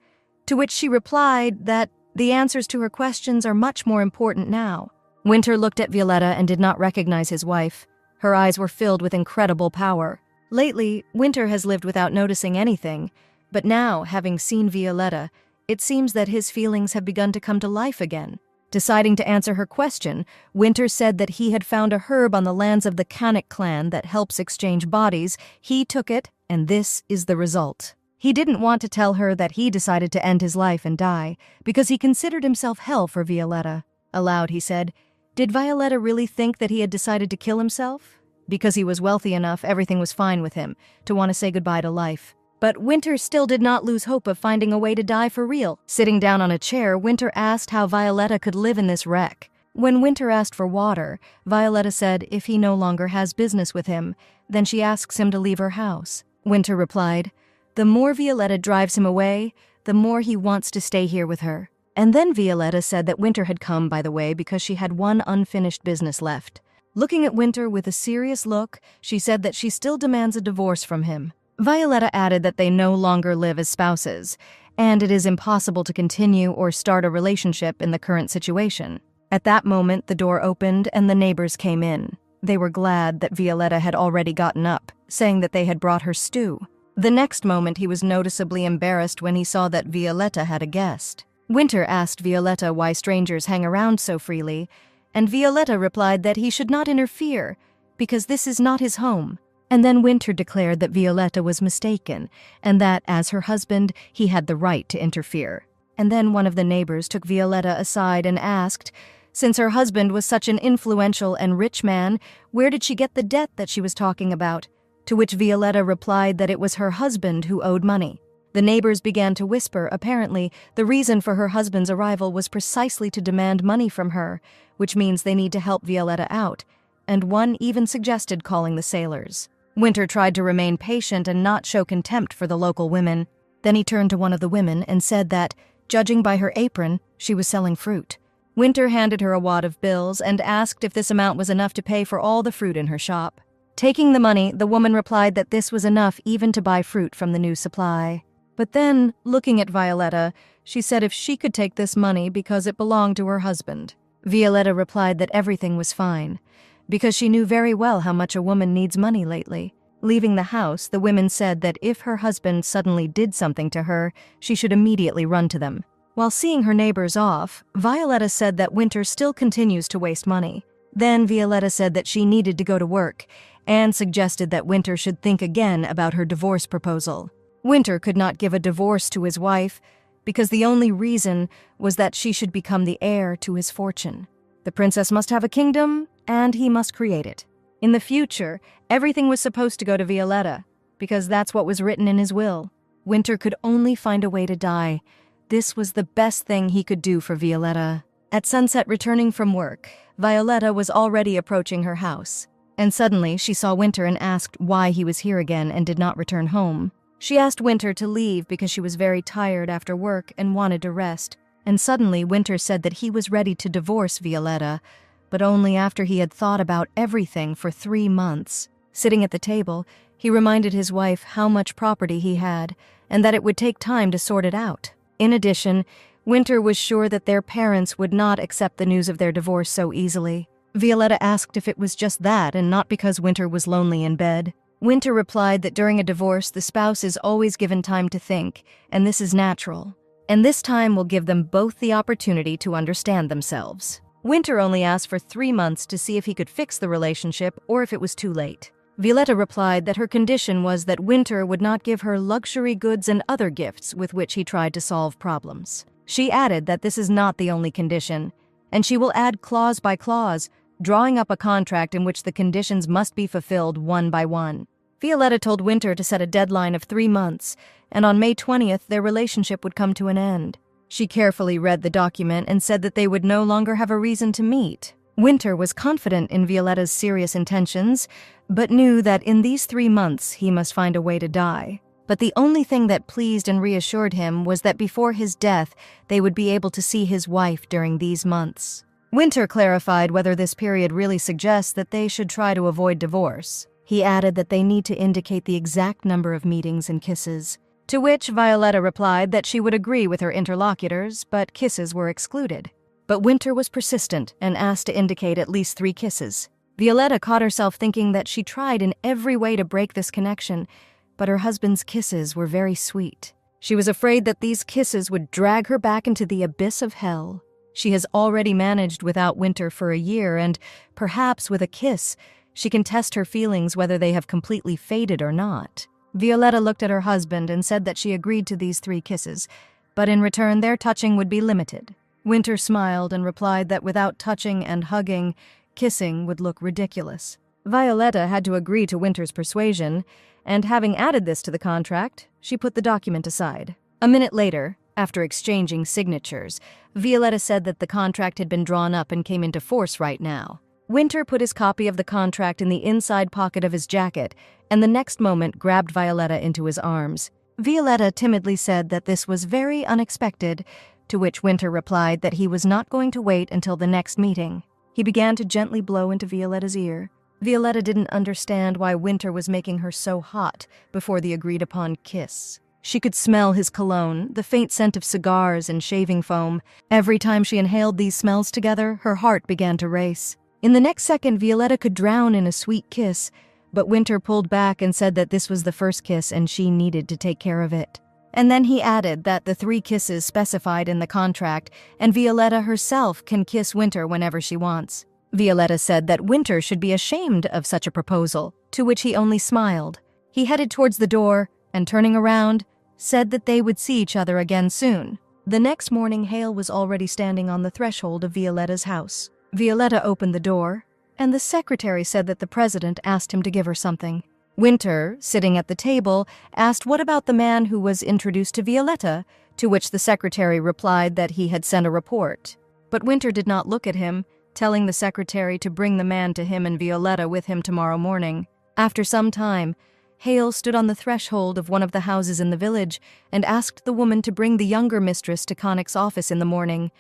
to which she replied that the answers to her questions are much more important now. Winter looked at Violetta and did not recognize his wife. Her eyes were filled with incredible power. Lately, Winter has lived without noticing anything, but now, having seen Violetta, it seems that his feelings have begun to come to life again. Deciding to answer her question, Winter said that he had found a herb on the lands of the Kanik clan that helps exchange bodies. He took it, and this is the result. He didn't want to tell her that he decided to end his life and die, because he considered himself hell for Violetta. Aloud, he said, "Did Violetta really think that he had decided to kill himself? Because he was wealthy enough, everything was fine with him, to want to say goodbye to life." But Winter still did not lose hope of finding a way to die for real. Sitting down on a chair, Winter asked how Violetta could live in this wreck. When Winter asked for water, Violetta said if he no longer has business with him, then she asks him to leave her house. Winter replied, "The more Violetta drives him away, the more he wants to stay here with her." And then Violetta said that Winter had come, by the way, because she had one unfinished business left. Looking at Winter with a serious look, she said that she still demands a divorce from him. Violetta added that they no longer live as spouses, and it is impossible to continue or start a relationship in the current situation. At that moment, the door opened and the neighbors came in. They were glad that Violetta had already gotten up, saying that they had brought her stew. The next moment, he was noticeably embarrassed when he saw that Violetta had a guest. Winter asked Violetta why strangers hang around so freely, and Violetta replied that he should not interfere, because this is not his home. And then Winter declared that Violetta was mistaken, and that, as her husband, he had the right to interfere. And then one of the neighbors took Violetta aside and asked, since her husband was such an influential and rich man, where did she get the debt that she was talking about? To which Violetta replied that it was her husband who owed money. The neighbors began to whisper. Apparently, the reason for her husband's arrival was precisely to demand money from her, which means they need to help Violetta out, and one even suggested calling the sailors. Winter tried to remain patient and not show contempt for the local women. Then he turned to one of the women and said that, judging by her apron, she was selling fruit. Winter handed her a wad of bills and asked if this amount was enough to pay for all the fruit in her shop. Taking the money, the woman replied that this was enough even to buy fruit from the new supply. But then, looking at Violetta, she said if she could take this money because it belonged to her husband. Violetta replied that everything was fine, because she knew very well how much a woman needs money lately. Leaving the house, the women said that if her husband suddenly did something to her, she should immediately run to them. While seeing her neighbors off, Violetta said that Winter still continues to waste money. Then Violetta said that she needed to go to work, and suggested that Winter should think again about her divorce proposal. Winter could not give a divorce to his wife, because the only reason was that she should become the heir to his fortune. The princess must have a kingdom, and he must create it. In the future, everything was supposed to go to Violetta, because that's what was written in his will. Winter could only find a way to die. This was the best thing he could do for Violetta. At sunset, returning from work, Violetta was already approaching her house. And suddenly, she saw Winter and asked why he was here again and did not return home. She asked Winter to leave because she was very tired after work and wanted to rest. And suddenly, Winter said that he was ready to divorce Violetta, but only after he had thought about everything for 3 months. Sitting at the table, he reminded his wife how much property he had, and that it would take time to sort it out. In addition, Winter was sure that their parents would not accept the news of their divorce so easily. Violetta asked if it was just that and not because Winter was lonely in bed. Winter replied that during a divorce, the spouse is always given time to think, and this is natural. And this time will give them both the opportunity to understand themselves. Winter only asked for 3 months to see if he could fix the relationship or if it was too late. Violetta replied that her condition was that Winter would not give her luxury goods and other gifts with which he tried to solve problems. She added that this is not the only condition, and she will add clause by clause, drawing up a contract in which the conditions must be fulfilled one by one. Violetta told Winter to set a deadline of 3 months, and on May 20th their relationship would come to an end. She carefully read the document and said that they would no longer have a reason to meet. Winter was confident in Violetta's serious intentions, but knew that in these 3 months he must find a way to die. But the only thing that pleased and reassured him was that before his death they would be able to see his wife during these months. Winter clarified whether this period really suggests that they should try to avoid divorce. He added that they need to indicate the exact number of meetings and kisses, to which Violetta replied that she would agree with her interlocutors, but kisses were excluded. But Winter was persistent and asked to indicate at least 3 kisses. Violetta caught herself thinking that she tried in every way to break this connection, but her husband's kisses were very sweet. She was afraid that these kisses would drag her back into the abyss of hell. She has already managed without Winter for a year, and perhaps with a kiss, she can test her feelings whether they have completely faded or not. Violetta looked at her husband and said that she agreed to these 3 kisses, but in return their touching would be limited. Winter smiled and replied that without touching and hugging, kissing would look ridiculous. Violetta had to agree to Winter's persuasion, and having added this to the contract, she put the document aside. A minute later, after exchanging signatures, Violetta said that the contract had been drawn up and came into force right now. Winter put his copy of the contract in the inside pocket of his jacket, and the next moment grabbed Violetta into his arms. Violetta timidly said that this was very unexpected, to which Winter replied that he was not going to wait until the next meeting. He began to gently blow into Violetta's ear. Violetta didn't understand why Winter was making her so hot before the agreed-upon kiss. She could smell his cologne, the faint scent of cigars and shaving foam. Every time she inhaled these smells together, her heart began to race. In the next second, Violetta could drown in a sweet kiss, but Winter pulled back and said that this was the first kiss and she needed to take care of it. And then he added that the 3 kisses specified in the contract, and Violetta herself can kiss Winter whenever she wants. Violetta said that Winter should be ashamed of such a proposal, to which he only smiled. He headed towards the door, and turning around, said that they would see each other again soon. The next morning, Hale was already standing on the threshold of Violetta's house. Violetta opened the door, and the secretary said that the president asked him to give her something. Winter, sitting at the table, asked what about the man who was introduced to Violetta, to which the secretary replied that he had sent a report. But Winter did not look at him, telling the secretary to bring the man to him and Violetta with him tomorrow morning. After some time, Hale stood on the threshold of one of the houses in the village and asked the woman to bring the younger mistress to Connick's office in the morning,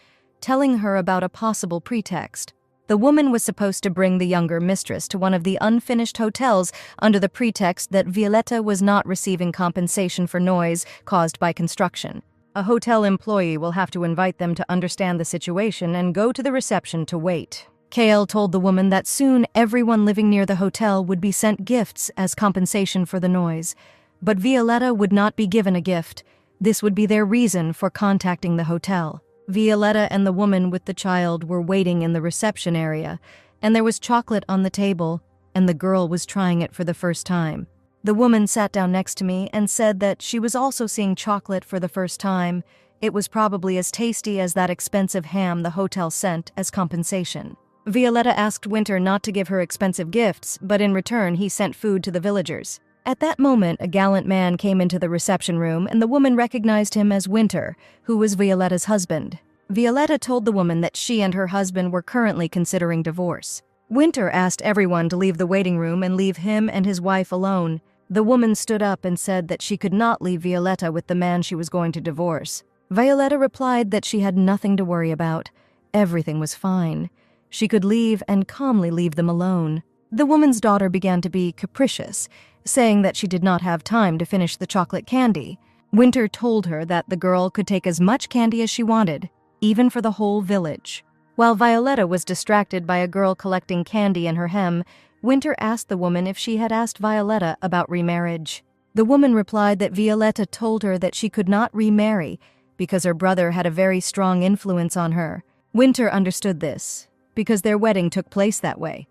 telling her about a possible pretext. The woman was supposed to bring the younger mistress to one of the unfinished hotels under the pretext that Violetta was not receiving compensation for noise caused by construction. A hotel employee will have to invite them to understand the situation and go to the reception to wait. Cale told the woman that soon everyone living near the hotel would be sent gifts as compensation for the noise, but Violetta would not be given a gift. This would be their reason for contacting the hotel. Violetta and the woman with the child were waiting in the reception area, and there was chocolate on the table, and the girl was trying it for the first time. The woman sat down next to me and said that she was also seeing chocolate for the first time. It was probably as tasty as that expensive ham the hotel sent as compensation. Violetta asked Winter not to give her expensive gifts, but in return he sent food to the villagers. At that moment, a gallant man came into the reception room, and the woman recognized him as Winter, who was Violetta's husband. Violetta told the woman that she and her husband were currently considering divorce. Winter asked everyone to leave the waiting room and leave him and his wife alone. The woman stood up and said that she could not leave Violetta with the man she was going to divorce. Violetta replied that she had nothing to worry about. Everything was fine. She could leave and calmly leave them alone. The woman's daughter began to be capricious, saying that she did not have time to finish the chocolate candy. Winter told her that the girl could take as much candy as she wanted, even for the whole village. While Violetta was distracted by a girl collecting candy in her hem, Winter asked the woman if she had asked Violetta about remarriage. The woman replied that Violetta told her that she could not remarry because her brother had a very strong influence on her. Winter understood this, because their wedding took place that way,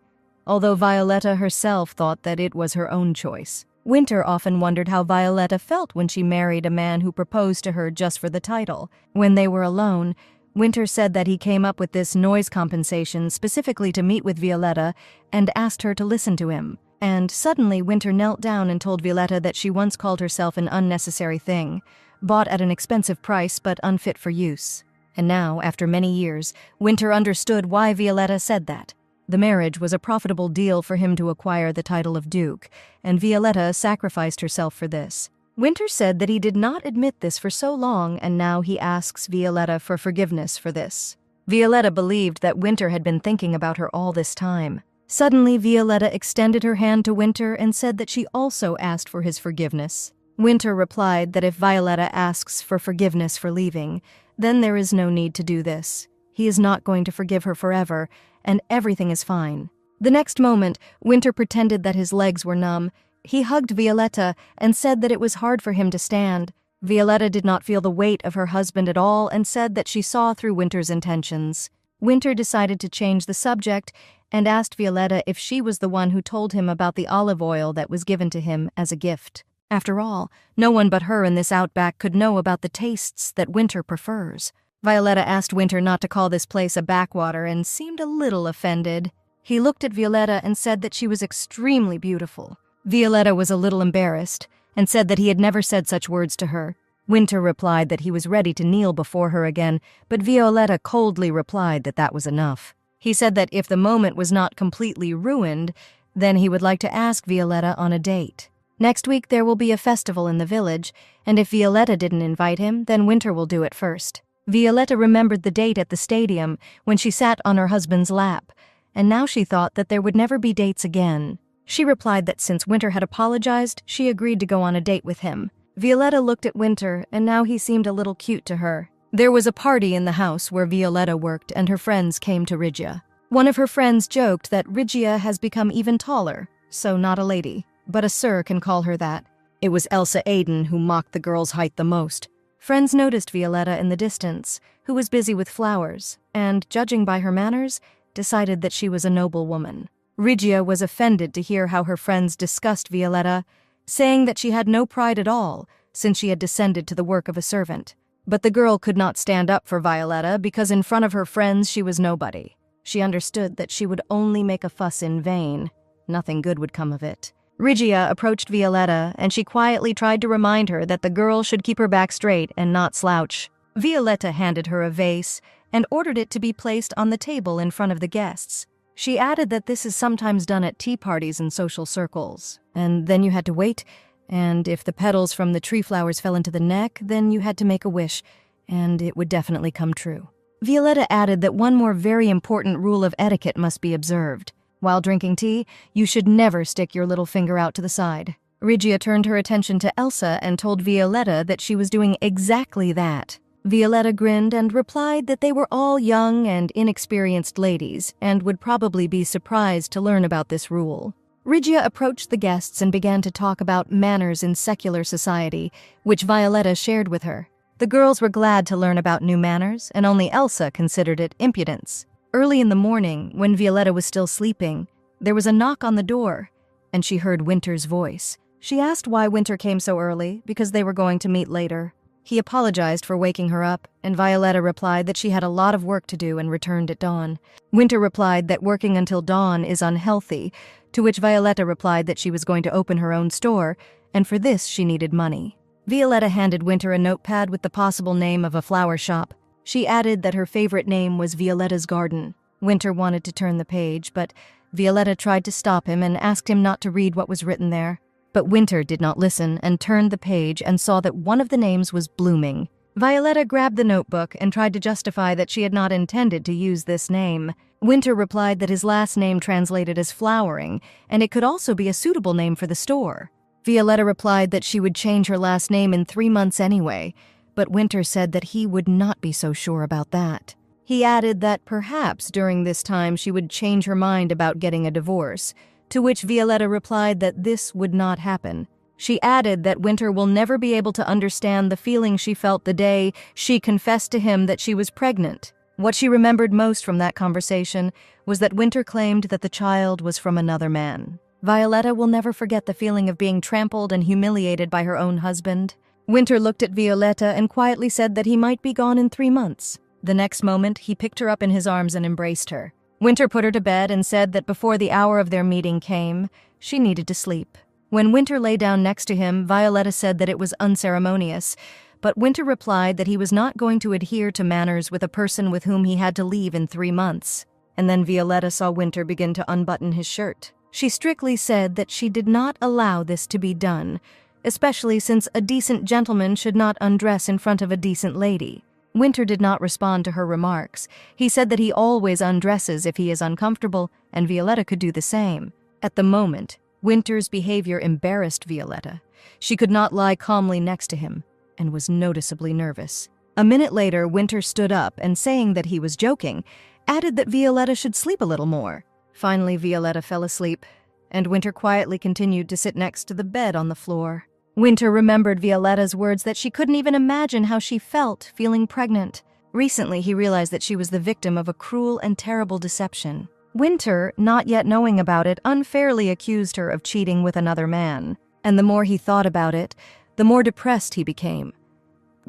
although Violetta herself thought that it was her own choice. Winter often wondered how Violetta felt when she married a man who proposed to her just for the title. When they were alone, Winter said that he came up with this noise compensation specifically to meet with Violetta and asked her to listen to him. And suddenly Winter knelt down and told Violetta that she once called herself an unnecessary thing, bought at an expensive price but unfit for use. And now, after many years, Winter understood why Violetta said that. The marriage was a profitable deal for him to acquire the title of Duke, and Violetta sacrificed herself for this. Winter said that he did not admit this for so long, and now he asks Violetta for forgiveness for this. Violetta believed that Winter had been thinking about her all this time. Suddenly, Violetta extended her hand to Winter and said that she also asked for his forgiveness. Winter replied that if Violetta asks for forgiveness for leaving, then there is no need to do this. He is not going to forgive her forever, and everything is fine. The next moment, Winter pretended that his legs were numb. He hugged Violetta and said that it was hard for him to stand. Violetta did not feel the weight of her husband at all and said that she saw through Winter's intentions. Winter decided to change the subject and asked Violetta if she was the one who told him about the olive oil that was given to him as a gift. After all, no one but her in this outback could know about the tastes that Winter prefers. Violetta asked Winter not to call this place a backwater and seemed a little offended. He looked at Violetta and said that she was extremely beautiful. Violetta was a little embarrassed and said that he had never said such words to her. Winter replied that he was ready to kneel before her again, but Violetta coldly replied that that was enough. He said that if the moment was not completely ruined, then he would like to ask Violetta on a date. Next week there will be a festival in the village, and if Violetta didn't invite him, then Winter will do it first. Violetta remembered the date at the stadium when she sat on her husband's lap, and now she thought that there would never be dates again. She replied that since Winter had apologized, she agreed to go on a date with him. Violetta looked at Winter, and now he seemed a little cute to her. There was a party in the house where Violetta worked, and her friends came to Rigia. One of her friends joked that Rigia has become even taller, so not a lady, but a sir can call her that. It was Elsa Aiden who mocked the girl's height the most. Friends noticed Violetta in the distance, who was busy with flowers, and, judging by her manners, decided that she was a noble woman. Rigia was offended to hear how her friends discussed Violetta, saying that she had no pride at all, since she had descended to the work of a servant. But the girl could not stand up for Violetta because in front of her friends she was nobody. She understood that she would only make a fuss in vain. Nothing good would come of it. Rigia approached Violetta, and she quietly tried to remind her that the girl should keep her back straight and not slouch. Violetta handed her a vase and ordered it to be placed on the table in front of the guests. She added that this is sometimes done at tea parties and social circles, and then you had to wait, and if the petals from the tree flowers fell into the neck, then you had to make a wish, and it would definitely come true. Violetta added that one more very important rule of etiquette must be observed. While drinking tea, you should never stick your little finger out to the side. Rigia turned her attention to Elsa and told Violetta that she was doing exactly that. Violetta grinned and replied that they were all young and inexperienced ladies and would probably be surprised to learn about this rule. Rigia approached the guests and began to talk about manners in secular society, which Violetta shared with her. The girls were glad to learn about new manners, and only Elsa considered it impudence. Early in the morning, when Violetta was still sleeping, there was a knock on the door, and she heard Winter's voice. She asked why Winter came so early, because they were going to meet later. He apologized for waking her up, and Violetta replied that she had a lot of work to do and returned at dawn. Winter replied that working until dawn is unhealthy, to which Violetta replied that she was going to open her own store, and for this she needed money. Violetta handed Winter a notepad with the possible name of a flower shop. She added that her favorite name was Violetta's Garden. Winter wanted to turn the page, but Violetta tried to stop him and asked him not to read what was written there. But Winter did not listen and turned the page and saw that one of the names was Blooming. Violetta grabbed the notebook and tried to justify that she had not intended to use this name. Winter replied that his last name translated as flowering, and it could also be a suitable name for the store. Violetta replied that she would change her last name in 3 months anyway, but Winter said that he would not be so sure about that. He added that perhaps during this time she would change her mind about getting a divorce, to which Violetta replied that this would not happen. She added that Winter will never be able to understand the feeling she felt the day she confessed to him that she was pregnant. What she remembered most from that conversation was that Winter claimed that the child was from another man. Violetta will never forget the feeling of being trampled and humiliated by her own husband. Winter looked at Violetta and quietly said that he might be gone in 3 months. The next moment, he picked her up in his arms and embraced her. Winter put her to bed and said that before the hour of their meeting came, she needed to sleep. When Winter lay down next to him, Violetta said that it was unceremonious, but Winter replied that he was not going to adhere to manners with a person with whom he had to leave in 3 months. And then Violetta saw Winter begin to unbutton his shirt. She strictly said that she did not allow this to be done, especially since a decent gentleman should not undress in front of a decent lady. Winter did not respond to her remarks. He said that he always undresses if he is uncomfortable, and Violetta could do the same. At the moment, Winter's behavior embarrassed Violetta. She could not lie calmly next to him, and was noticeably nervous. A minute later, Winter stood up and, saying that he was joking, added that Violetta should sleep a little more. Finally, Violetta fell asleep, and Winter quietly continued to sit next to the bed on the floor. Winter remembered Violetta's words that she couldn't even imagine how she felt feeling pregnant. Recently, he realized that she was the victim of a cruel and terrible deception. Winter, not yet knowing about it, unfairly accused her of cheating with another man. And the more he thought about it, the more depressed he became.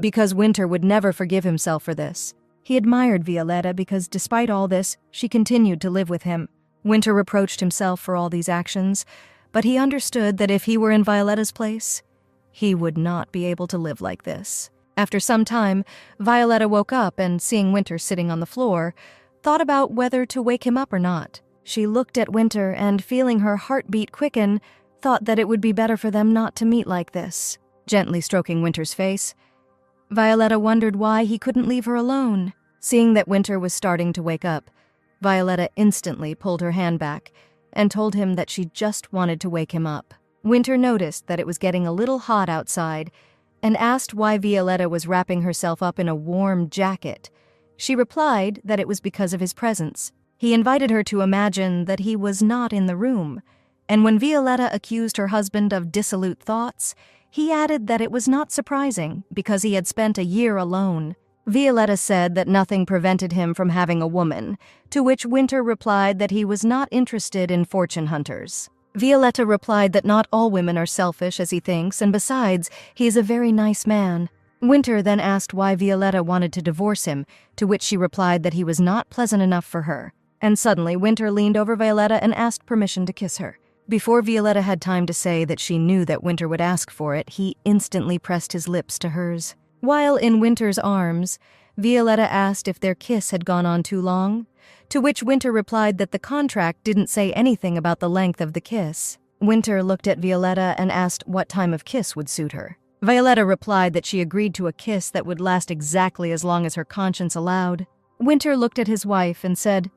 Because Winter would never forgive himself for this. He admired Violetta because, despite all this, she continued to live with him. Winter reproached himself for all these actions, but he understood that if he were in Violetta's place, he would not be able to live like this. After some time, Violetta woke up and, seeing Winter sitting on the floor, thought about whether to wake him up or not. She looked at Winter and, feeling her heartbeat quicken, thought that it would be better for them not to meet like this. Gently stroking Winter's face, Violetta wondered why he couldn't leave her alone. Seeing that Winter was starting to wake up, Violetta instantly pulled her hand back and told him that she just wanted to wake him up. Winter noticed that it was getting a little hot outside and asked why Violetta was wrapping herself up in a warm jacket. She replied that it was because of his presence. He invited her to imagine that he was not in the room, and when Violetta accused her husband of dissolute thoughts, he added that it was not surprising because he had spent a year alone. Violetta said that nothing prevented him from having a woman, to which Winter replied that he was not interested in fortune hunters. Violetta replied that not all women are selfish as he thinks, and besides, he is a very nice man. Winter then asked why Violetta wanted to divorce him, to which she replied that he was not pleasant enough for her. And suddenly, Winter leaned over Violetta and asked permission to kiss her. Before Violetta had time to say that she knew that Winter would ask for it, he instantly pressed his lips to hers. While in Winter's arms, Violetta asked if their kiss had gone on too long, to which Winter replied that the contract didn't say anything about the length of the kiss. Winter looked at Violetta and asked what time of kiss would suit her. Violetta replied that she agreed to a kiss that would last exactly as long as her conscience allowed. Winter looked at his wife and said,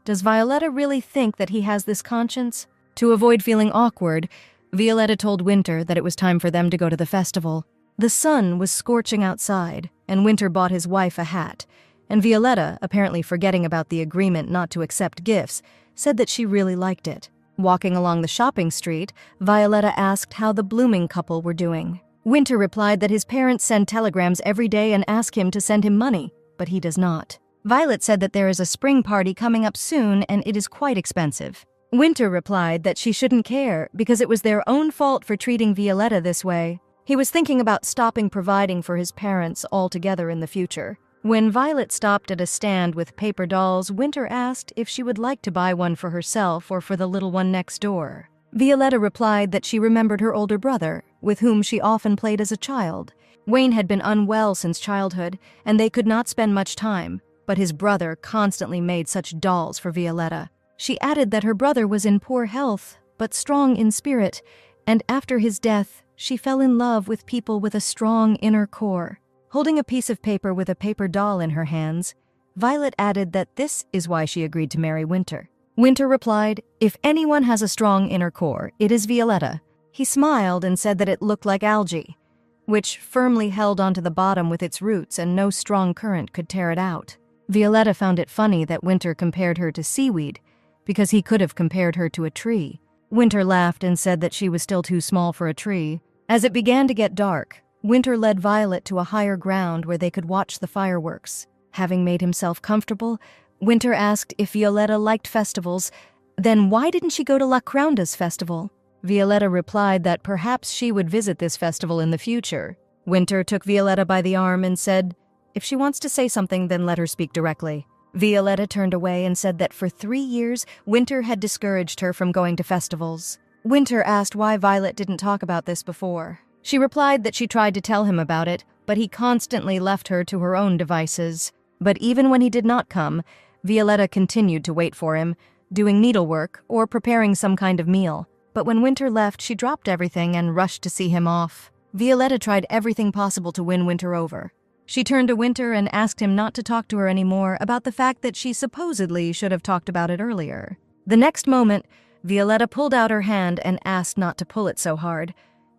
"Does Violetta really think that he has this conscience?" To avoid feeling awkward, Violetta told Winter that it was time for them to go to the festival. The sun was scorching outside, and Winter bought his wife a hat, and Violetta, apparently forgetting about the agreement not to accept gifts, said that she really liked it. Walking along the shopping street, Violetta asked how the blooming couple were doing. Winter replied that his parents send telegrams every day and ask him to send him money, but he does not. Violet said that there is a spring party coming up soon and it is quite expensive. Winter replied that she shouldn't care because it was their own fault for treating Violetta this way. He was thinking about stopping providing for his parents altogether in the future. When Violet stopped at a stand with paper dolls, Winter asked if she would like to buy one for herself or for the little one next door. Violetta replied that she remembered her older brother, with whom she often played as a child. Wayne had been unwell since childhood, and they could not spend much time, but his brother constantly made such dolls for Violetta. She added that her brother was in poor health, but strong in spirit, and after his death, she fell in love with people with a strong inner core. Holding a piece of paper with a paper doll in her hands, Violet added that this is why she agreed to marry Winter. Winter replied, "If anyone has a strong inner core, it is Violetta. He smiled and said that it looked like algae, which firmly held onto the bottom with its roots and no strong current could tear it out. Violetta found it funny that Winter compared her to seaweed, because he could have compared her to a tree. Winter laughed and said that she was still too small for a tree. As it began to get dark, Winter led Violet to a higher ground where they could watch the fireworks. Having made himself comfortable, Winter asked if Violetta liked festivals. Then why didn't she go to Lacrounda's festival? Violetta replied that perhaps she would visit this festival in the future. Winter took Violetta by the arm and said, if she wants to say something, then let her speak directly. Violetta turned away and said that for 3 years, Winter had discouraged her from going to festivals. Winter asked why Violet didn't talk about this before. She replied that she tried to tell him about it, but he constantly left her to her own devices. But even when he did not come, Violetta continued to wait for him, doing needlework or preparing some kind of meal. But when Winter left, she dropped everything and rushed to see him off. Violetta tried everything possible to win Winter over. She turned to Winter and asked him not to talk to her anymore about the fact that she supposedly should have talked about it earlier. The next moment, Violetta pulled out her hand and asked not to pull it so hard,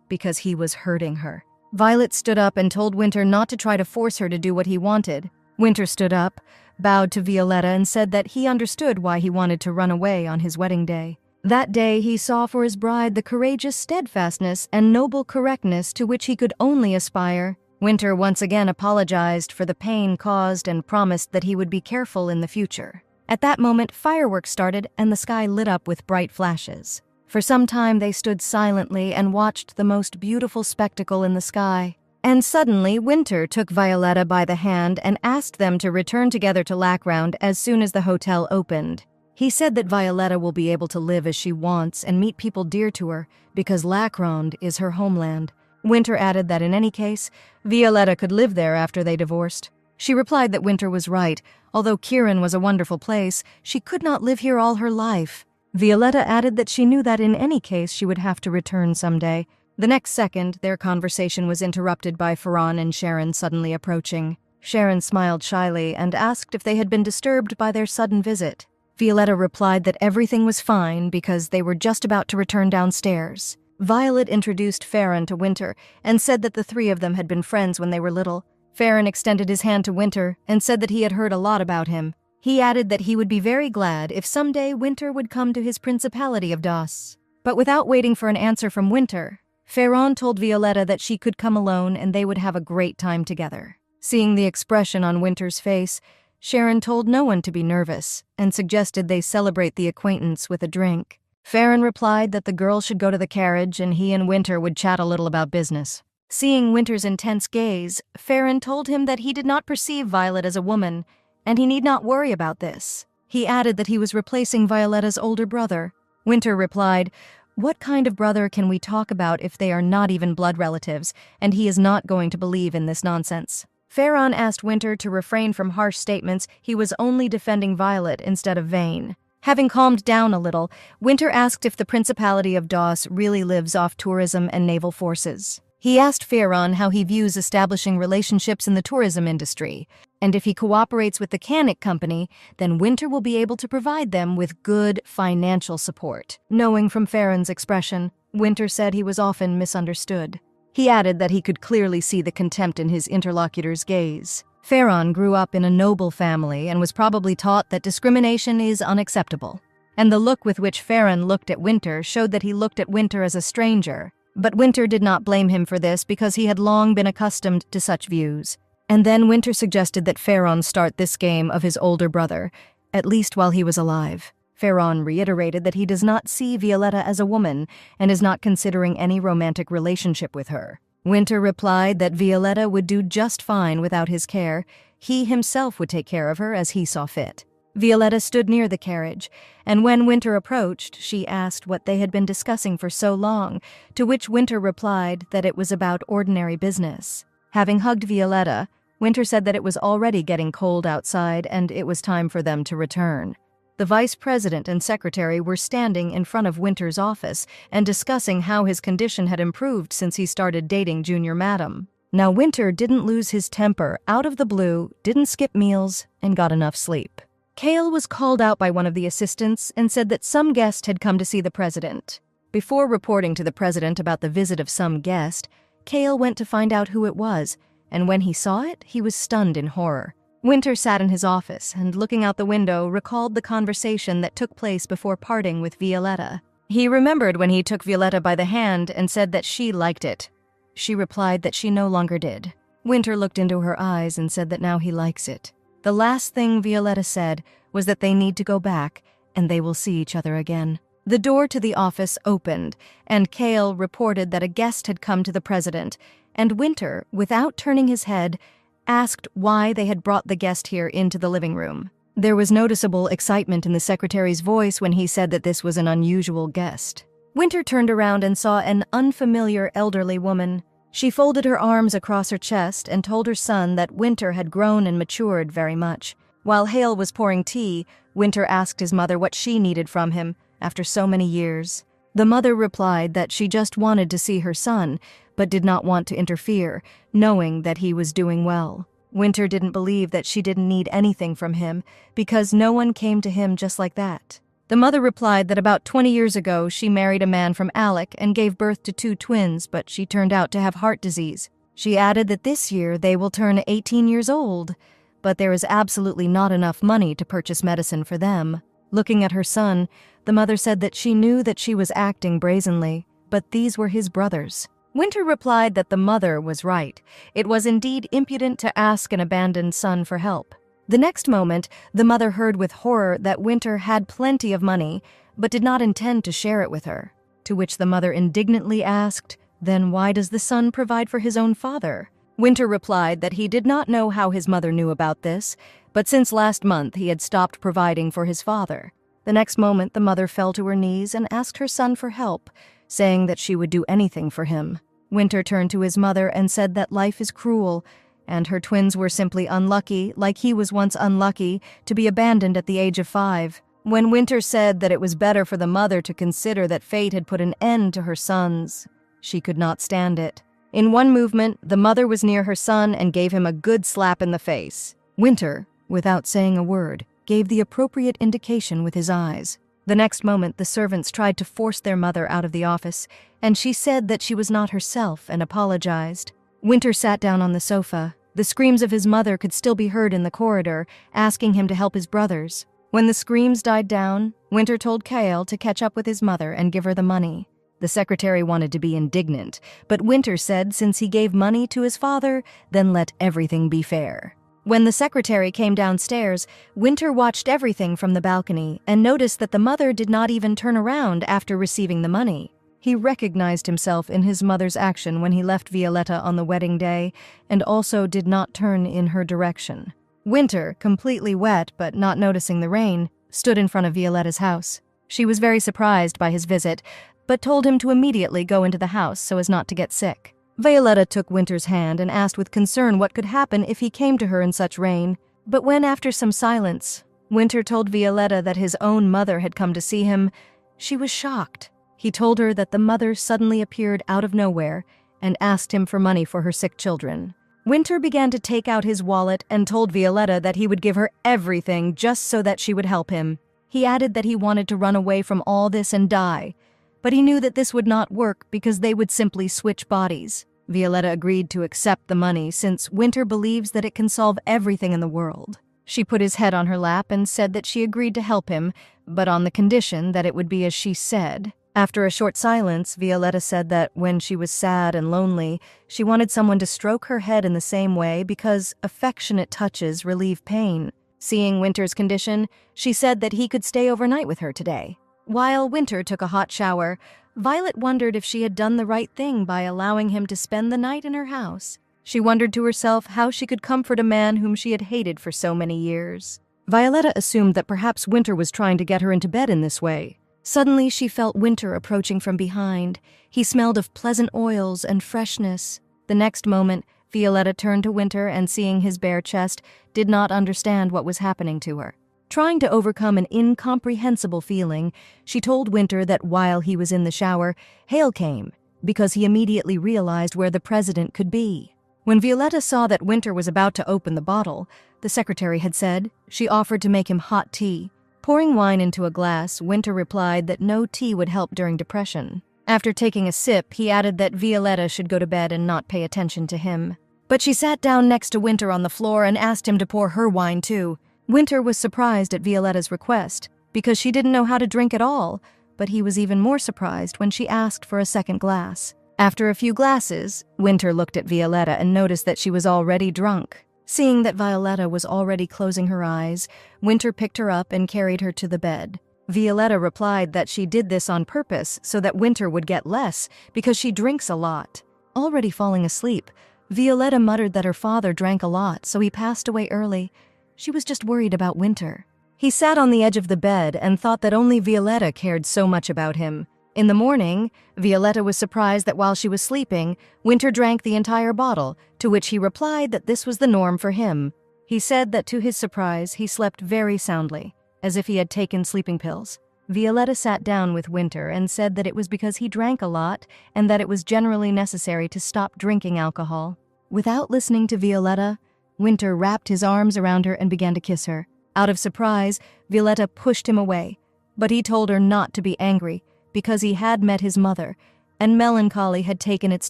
because he was hurting her. Violet stood up and told Winter not to try to force her to do what he wanted. Winter stood up, bowed to Violetta, and said that he understood why he wanted to run away on his wedding day. That day, he saw for his bride the courageous steadfastness and noble correctness to which he could only aspire. Winter once again apologized for the pain caused and promised that he would be careful in the future. At that moment, fireworks started and the sky lit up with bright flashes. For some time, they stood silently and watched the most beautiful spectacle in the sky. And suddenly, Winter took Violetta by the hand and asked them to return together to Lacround as soon as the hotel opened. He said that Violetta will be able to live as she wants and meet people dear to her because Lacround is her homeland. Winter added that in any case, Violetta could live there after they divorced. She replied that Winter was right. Although Kirin was a wonderful place, she could not live here all her life. Violetta added that she knew that in any case she would have to return someday. The next second, their conversation was interrupted by Ferran and Sharon suddenly approaching. Sharon smiled shyly and asked if they had been disturbed by their sudden visit. Violetta replied that everything was fine because they were just about to return downstairs. Violet introduced Ferran to Winter and said that the three of them had been friends when they were little. Ferran extended his hand to Winter and said that he had heard a lot about him. He added that he would be very glad if someday Winter would come to his Principality of Das. But without waiting for an answer from Winter, Ferran told Violetta that she could come alone and they would have a great time together. Seeing the expression on Winter's face, Sharon told no one to be nervous and suggested they celebrate the acquaintance with a drink. Ferran replied that the girl should go to the carriage and he and Winter would chat a little about business. Seeing Winter's intense gaze, Ferran told him that he did not perceive Violet as a woman, and he need not worry about this. He added that he was replacing Violetta's older brother. Winter replied, "What kind of brother can we talk about if they are not even blood relatives, and he is not going to believe in this nonsense?" Ferran asked Winter to refrain from harsh statements. He was only defending Violet instead of Vane. Having calmed down a little, Winter asked if the Principality of Das really lives off tourism and naval forces. He asked Ferran how he views establishing relationships in the tourism industry, and if he cooperates with the Canik Company, then Winter will be able to provide them with good financial support. Knowing from Ferran's expression, Winter said he was often misunderstood. He added that he could clearly see the contempt in his interlocutor's gaze. Ferran grew up in a noble family and was probably taught that discrimination is unacceptable. And the look with which Ferran looked at Winter showed that he looked at Winter as a stranger. But Winter did not blame him for this because he had long been accustomed to such views. And then Winter suggested that Ferran start this game of his older brother, at least while he was alive. Ferran reiterated that he does not see Violetta as a woman and is not considering any romantic relationship with her. Winter replied that Violetta would do just fine without his care. He himself would take care of her as he saw fit. Violetta stood near the carriage, and when Winter approached, she asked what they had been discussing for so long, to which Winter replied that it was about ordinary business. Having hugged Violetta, Winter said that it was already getting cold outside and it was time for them to return. The vice president and secretary were standing in front of Winter's office and discussing how his condition had improved since he started dating Junior Madam. Now Winter didn't lose his temper out of the blue, didn't skip meals, and got enough sleep. Kale was called out by one of the assistants and said that some guest had come to see the president. Before reporting to the president about the visit of some guest, Cale went to find out who it was, and when he saw it, he was stunned in horror. Winter sat in his office and, looking out the window, recalled the conversation that took place before parting with Violetta. He remembered when he took Violetta by the hand and said that she liked it. She replied that she no longer did. Winter looked into her eyes and said that now he likes it. The last thing Violetta said was that they need to go back and they will see each other again. The door to the office opened, and Cale reported that a guest had come to the president, and Winter, without turning his head, asked why they had brought the guest here into the living room. There was noticeable excitement in the secretary's voice when he said that this was an unusual guest. Winter turned around and saw an unfamiliar elderly woman. She folded her arms across her chest and told her son that Winter had grown and matured very much. While Hale was pouring tea, Winter asked his mother what she needed from him after so many years. The mother replied that she just wanted to see her son, but did not want to interfere, knowing that he was doing well. Winter didn't believe that she didn't need anything from him, because no one came to him just like that. The mother replied that about 20 years ago she married a man from Alec and gave birth to 2 twins, but she turned out to have heart disease. She added that this year they will turn 18 years old, but there is absolutely not enough money to purchase medicine for them. Looking at her son, the mother said that she knew that she was acting brazenly, but these were his brothers. Winter replied that the mother was right. It was indeed impudent to ask an abandoned son for help. The next moment, the mother heard with horror that Winter had plenty of money, but did not intend to share it with her. To which the mother indignantly asked, "Then why does the son provide for his own father?" Winter replied that he did not know how his mother knew about this, but since last month he had stopped providing for his father. The next moment, the mother fell to her knees and asked her son for help, saying that she would do anything for him. Winter turned to his mother and said that life is cruel, and her twins were simply unlucky, like he was once unlucky, to be abandoned at the age of 5. When Winter said that it was better for the mother to consider that fate had put an end to her sons, she could not stand it. In one movement, the mother was near her son and gave him a good slap in the face. Winter, without saying a word, gave the appropriate indication with his eyes. The next moment, the servants tried to force their mother out of the office, and she said that she was not herself and apologized. Winter sat down on the sofa. The screams of his mother could still be heard in the corridor, asking him to help his brothers. When the screams died down, Winter told Cale to catch up with his mother and give her the money. The secretary wanted to be indignant, but Winter said since he gave money to his father, then let everything be fair. When the secretary came downstairs, Winter watched everything from the balcony and noticed that the mother did not even turn around after receiving the money. He recognized himself in his mother's action when he left Violetta on the wedding day and also did not turn in her direction. Winter, completely wet but not noticing the rain, stood in front of Violetta's house. She was very surprised by his visit, but told him to immediately go into the house so as not to get sick. Violetta took Winter's hand and asked with concern what could happen if he came to her in such rain. But when, after some silence, Winter told Violetta that his own mother had come to see him, she was shocked. He told her that the mother suddenly appeared out of nowhere and asked him for money for her sick children. Winter began to take out his wallet and told Violetta that he would give her everything just so that she would help him. He added that he wanted to run away from all this and die, but he knew that this would not work because they would simply switch bodies. Violetta agreed to accept the money since Winter believes that it can solve everything in the world. She put his head on her lap and said that she agreed to help him, but on the condition that it would be as she said. After a short silence, Violetta said that when she was sad and lonely, she wanted someone to stroke her head in the same way because affectionate touches relieve pain. Seeing Winter's condition, she said that he could stay overnight with her today. While Winter took a hot shower, Violet wondered if she had done the right thing by allowing him to spend the night in her house. She wondered to herself how she could comfort a man whom she had hated for so many years. Violetta assumed that perhaps Winter was trying to get her into bed in this way. Suddenly, she felt Winter approaching from behind. He smelled of pleasant oils and freshness. The next moment, Violetta turned to Winter and, seeing his bare chest, did not understand what was happening to her. Trying to overcome an incomprehensible feeling, she told Winter that while he was in the shower, Hale came, because he immediately realized where the president could be. When Violetta saw that Winter was about to open the bottle, the secretary had said, she offered to make him hot tea. Pouring wine into a glass, Winter replied that no tea would help during depression. After taking a sip, he added that Violetta should go to bed and not pay attention to him. But she sat down next to Winter on the floor and asked him to pour her wine too. Winter was surprised at Violetta's request, because she didn't know how to drink at all, but he was even more surprised when she asked for a second glass. After a few glasses, Winter looked at Violetta and noticed that she was already drunk. Seeing that Violetta was already closing her eyes, Winter picked her up and carried her to the bed. Violetta replied that she did this on purpose so that Winter would get less because she drinks a lot. Already falling asleep, Violetta muttered that her father drank a lot, so he passed away early. She was just worried about Winter. He sat on the edge of the bed and thought that only Violetta cared so much about him. In the morning, Violetta was surprised that while she was sleeping, Winter drank the entire bottle, to which he replied that this was the norm for him. He said that to his surprise, he slept very soundly, as if he had taken sleeping pills. Violetta sat down with Winter and said that it was because he drank a lot and that it was generally necessary to stop drinking alcohol. Without listening to Violetta, Winter wrapped his arms around her and began to kiss her. Out of surprise, Violetta pushed him away, but he told her not to be angry because he had met his mother, and melancholy had taken its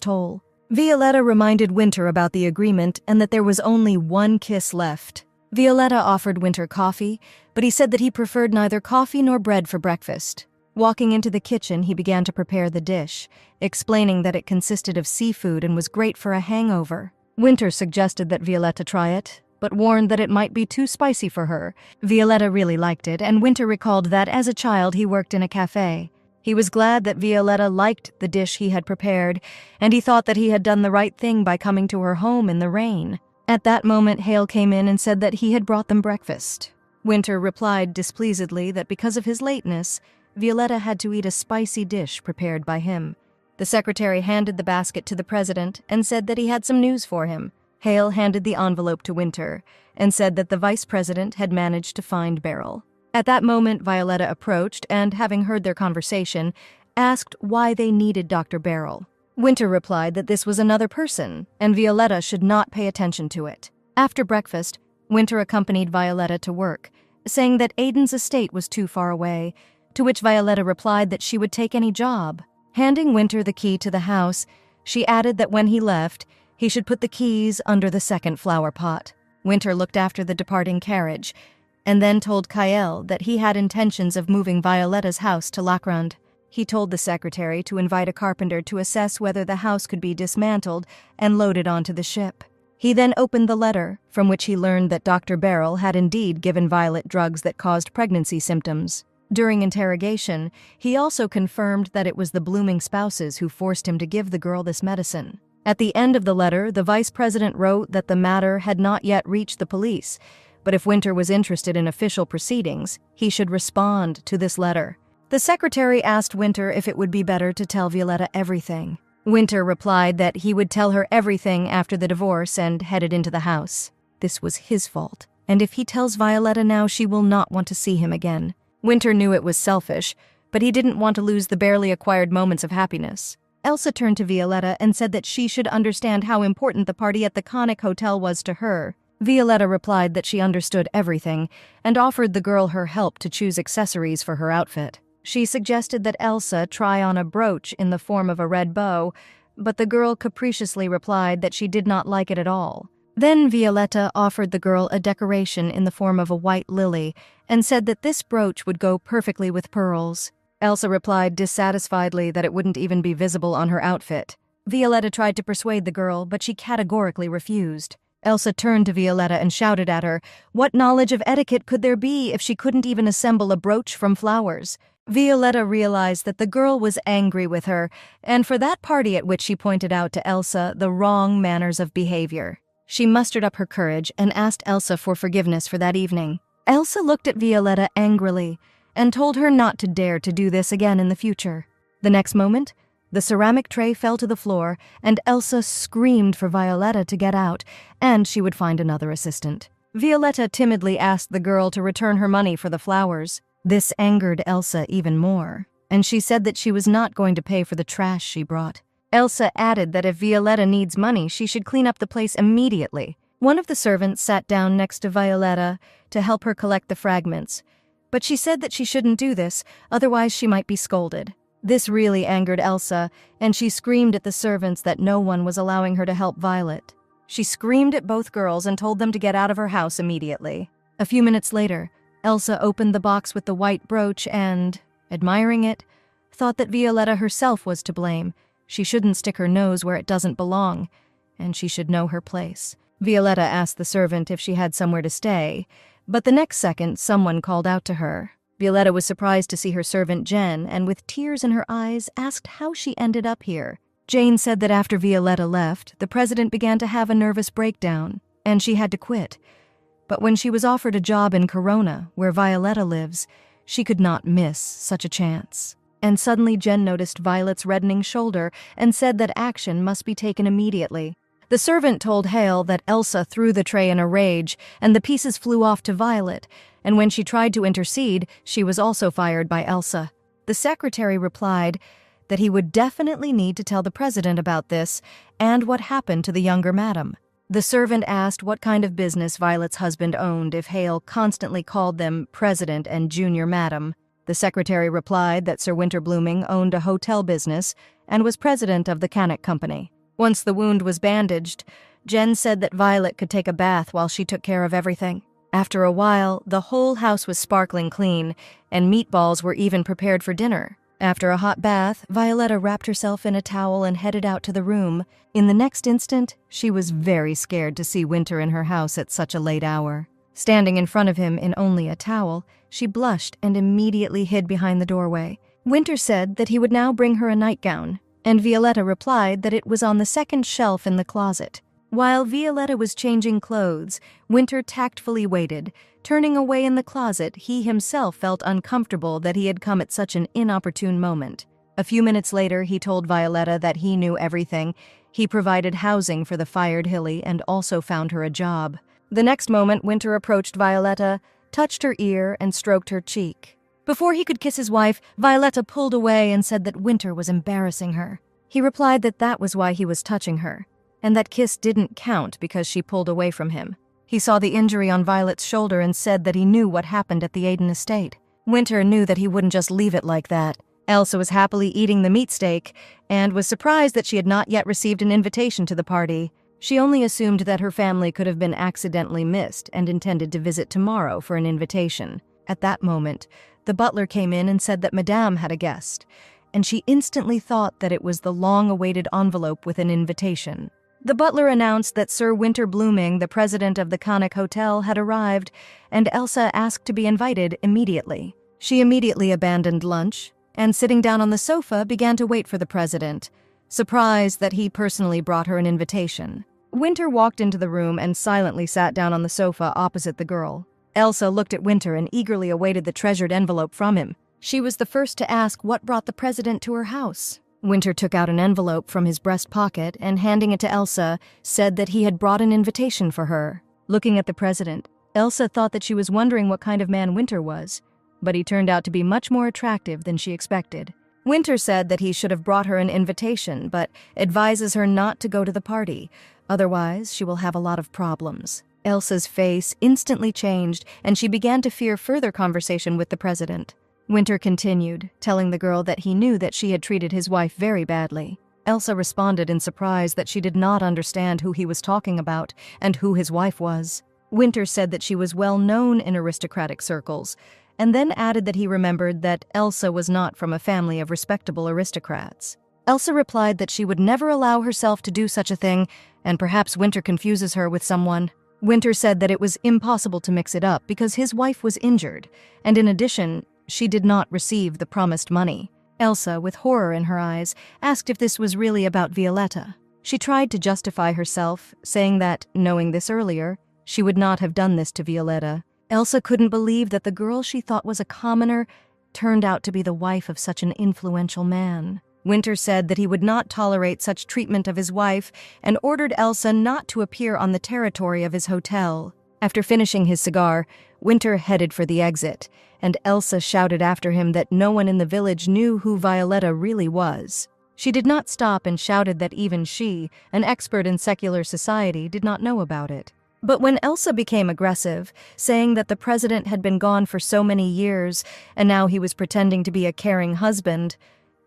toll. Violetta reminded Winter about the agreement and that there was only one kiss left. Violetta offered Winter coffee, but he said that he preferred neither coffee nor bread for breakfast. Walking into the kitchen, he began to prepare the dish, explaining that it consisted of seafood and was great for a hangover. Winter suggested that Violetta try it, but warned that it might be too spicy for her. Violetta really liked it, and Winter recalled that as a child he worked in a cafe. He was glad that Violetta liked the dish he had prepared, and he thought that he had done the right thing by coming to her home in the rain. At that moment, Hale came in and said that he had brought them breakfast. Winter replied displeasedly that because of his lateness, Violetta had to eat a spicy dish prepared by him. The secretary handed the basket to the president and said that he had some news for him. Hale handed the envelope to Winter and said that the vice president had managed to find Beryl. At that moment, Violetta approached and, having heard their conversation, asked why they needed Dr. Beryl. Winter replied that this was another person, and Violetta should not pay attention to it. After breakfast, Winter accompanied Violetta to work, saying that Aiden's estate was too far away, to which Violetta replied that she would take any job. Handing Winter the key to the house, she added that when he left, he should put the keys under the second flower pot. Winter looked after the departing carriage, and then told Kyle that he had intentions of moving Violetta's house to Lacrand. He told the secretary to invite a carpenter to assess whether the house could be dismantled and loaded onto the ship. He then opened the letter, from which he learned that Dr. Beryl had indeed given Violet drugs that caused pregnancy symptoms. During interrogation, he also confirmed that it was the blooming spouses who forced him to give the girl this medicine. At the end of the letter, the vice president wrote that the matter had not yet reached the police, but if Winter was interested in official proceedings, he should respond to this letter. The secretary asked Winter if it would be better to tell Violetta everything. Winter replied that he would tell her everything after the divorce and headed into the house. This was his fault, and if he tells Violetta now, she will not want to see him again. Winter knew it was selfish, but he didn't want to lose the barely acquired moments of happiness. Elsa turned to Violetta and said that she should understand how important the party at the Conic Hotel was to her. Violetta replied that she understood everything and offered the girl her help to choose accessories for her outfit. She suggested that Elsa try on a brooch in the form of a red bow, but the girl capriciously replied that she did not like it at all. Then Violetta offered the girl a decoration in the form of a white lily and said that this brooch would go perfectly with pearls. Elsa replied dissatisfiedly that it wouldn't even be visible on her outfit. Violetta tried to persuade the girl, but she categorically refused. Elsa turned to Violetta and shouted at her, what knowledge of etiquette could there be if she couldn't even assemble a brooch from flowers? Violetta realized that the girl was angry with her, and for that party at which she pointed out to Elsa the wrong manners of behavior. She mustered up her courage and asked Elsa for forgiveness for that evening. Elsa looked at Violetta angrily and told her not to dare to do this again in the future. The next moment, the ceramic tray fell to the floor, and Elsa screamed for Violetta to get out, and she would find another assistant. Violetta timidly asked the girl to return her money for the flowers. This angered Elsa even more, and she said that she was not going to pay for the trash she brought. Elsa added that if Violetta needs money, she should clean up the place immediately. One of the servants sat down next to Violetta to help her collect the fragments, but she said that she shouldn't do this, otherwise she might be scolded. This really angered Elsa, and she screamed at the servants that no one was allowing her to help Violet. She screamed at both girls and told them to get out of her house immediately. A few minutes later, Elsa opened the box with the white brooch and, admiring it, thought that Violetta herself was to blame. She shouldn't stick her nose where it doesn't belong, and she should know her place. Violetta asked the servant if she had somewhere to stay, but the next second someone called out to her. Violetta was surprised to see her servant Jen, and with tears in her eyes asked how she ended up here. Jane said that after Violetta left, the president began to have a nervous breakdown, and she had to quit. But when she was offered a job in Corona, where Violetta lives, she could not miss such a chance. And suddenly Jen noticed Violet's reddening shoulder and said that action must be taken immediately. The servant told Hale that Elsa threw the tray in a rage, and the pieces flew off to Violet, and when she tried to intercede, she was also fired by Elsa. The secretary replied that he would definitely need to tell the president about this and what happened to the younger madam. The servant asked what kind of business Violet's husband owned if Hale constantly called them president and junior madam. The secretary replied that Sir Winter Blooming owned a hotel business and was president of the Cannock Company. Once the wound was bandaged, Jen said that Violet could take a bath while she took care of everything. After a while, the whole house was sparkling clean, and meatballs were even prepared for dinner. After a hot bath, Violetta wrapped herself in a towel and headed out to the room. In the next instant, she was very scared to see Winter in her house at such a late hour. Standing in front of him in only a towel, she blushed and immediately hid behind the doorway. Winter said that he would now bring her a nightgown, and Violetta replied that it was on the second shelf in the closet. While Violetta was changing clothes, Winter tactfully waited. Turning away in the closet, he himself felt uncomfortable that he had come at such an inopportune moment. A few minutes later, he told Violetta that he knew everything. He provided housing for the fired Hilly and also found her a job. The next moment, Winter approached Violetta, touched her ear, and stroked her cheek. Before he could kiss his wife, Violetta pulled away and said that Winter was embarrassing her. He replied that that was why he was touching her, and that kiss didn't count because she pulled away from him. He saw the injury on Violet's shoulder and said that he knew what happened at the Aiden estate. Winter knew that he wouldn't just leave it like that. Elsa was happily eating the meat steak and was surprised that she had not yet received an invitation to the party. She only assumed that her family could have been accidentally missed and intended to visit tomorrow for an invitation. At that moment, the butler came in and said that Madame had a guest, and she instantly thought that it was the long-awaited envelope with an invitation. The butler announced that Sir Winter Blooming, the president of the Cannock Hotel, had arrived, and Elsa asked to be invited immediately. She immediately abandoned lunch, and sitting down on the sofa, began to wait for the president, surprised that he personally brought her an invitation. Winter walked into the room and silently sat down on the sofa opposite the girl. Elsa looked at Winter and eagerly awaited the treasured envelope from him. She was the first to ask what brought the president to her house. Winter took out an envelope from his breast pocket and, handing it to Elsa, said that he had brought an invitation for her. Looking at the president, Elsa thought that she was wondering what kind of man Winter was, but he turned out to be much more attractive than she expected. Winter said that he should have brought her an invitation, but advises her not to go to the party, otherwise she will have a lot of problems. Elsa's face instantly changed, and she began to fear further conversation with the president. Winter continued, telling the girl that he knew that she had treated his wife very badly. Elsa responded in surprise that she did not understand who he was talking about and who his wife was. Winter said that she was well known in aristocratic circles, and then added that he remembered that Elsa was not from a family of respectable aristocrats. Elsa replied that she would never allow herself to do such a thing, and perhaps Winter confuses her with someone. Winter said that it was impossible to mix it up because his wife was injured, and in addition, she did not receive the promised money. Elsa, with horror in her eyes, asked if this was really about Violetta. She tried to justify herself, saying that, knowing this earlier, she would not have done this to Violetta. Elsa couldn't believe that the girl she thought was a commoner turned out to be the wife of such an influential man. Winter said that he would not tolerate such treatment of his wife and ordered Elsa not to appear on the territory of his hotel. After finishing his cigar, Winter headed for the exit, and Elsa shouted after him that no one in the village knew who Violetta really was. She did not stop and shouted that even she, an expert in secular society, did not know about it. But when Elsa became aggressive, saying that the president had been gone for so many years and now he was pretending to be a caring husband,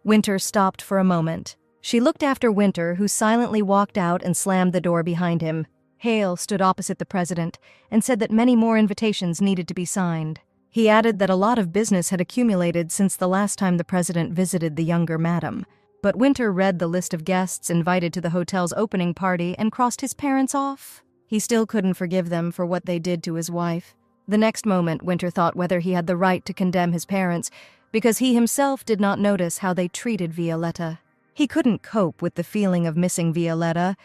Winter stopped for a moment. She looked after Winter, who silently walked out and slammed the door behind him. Hale stood opposite the president and said that many more invitations needed to be signed. He added that a lot of business had accumulated since the last time the president visited the younger madam. But Winter read the list of guests invited to the hotel's opening party and crossed his parents off. He still couldn't forgive them for what they did to his wife. The next moment, Winter thought whether he had the right to condemn his parents, because he himself did not notice how they treated Violetta. He couldn't cope with the feeling of missing Violetta,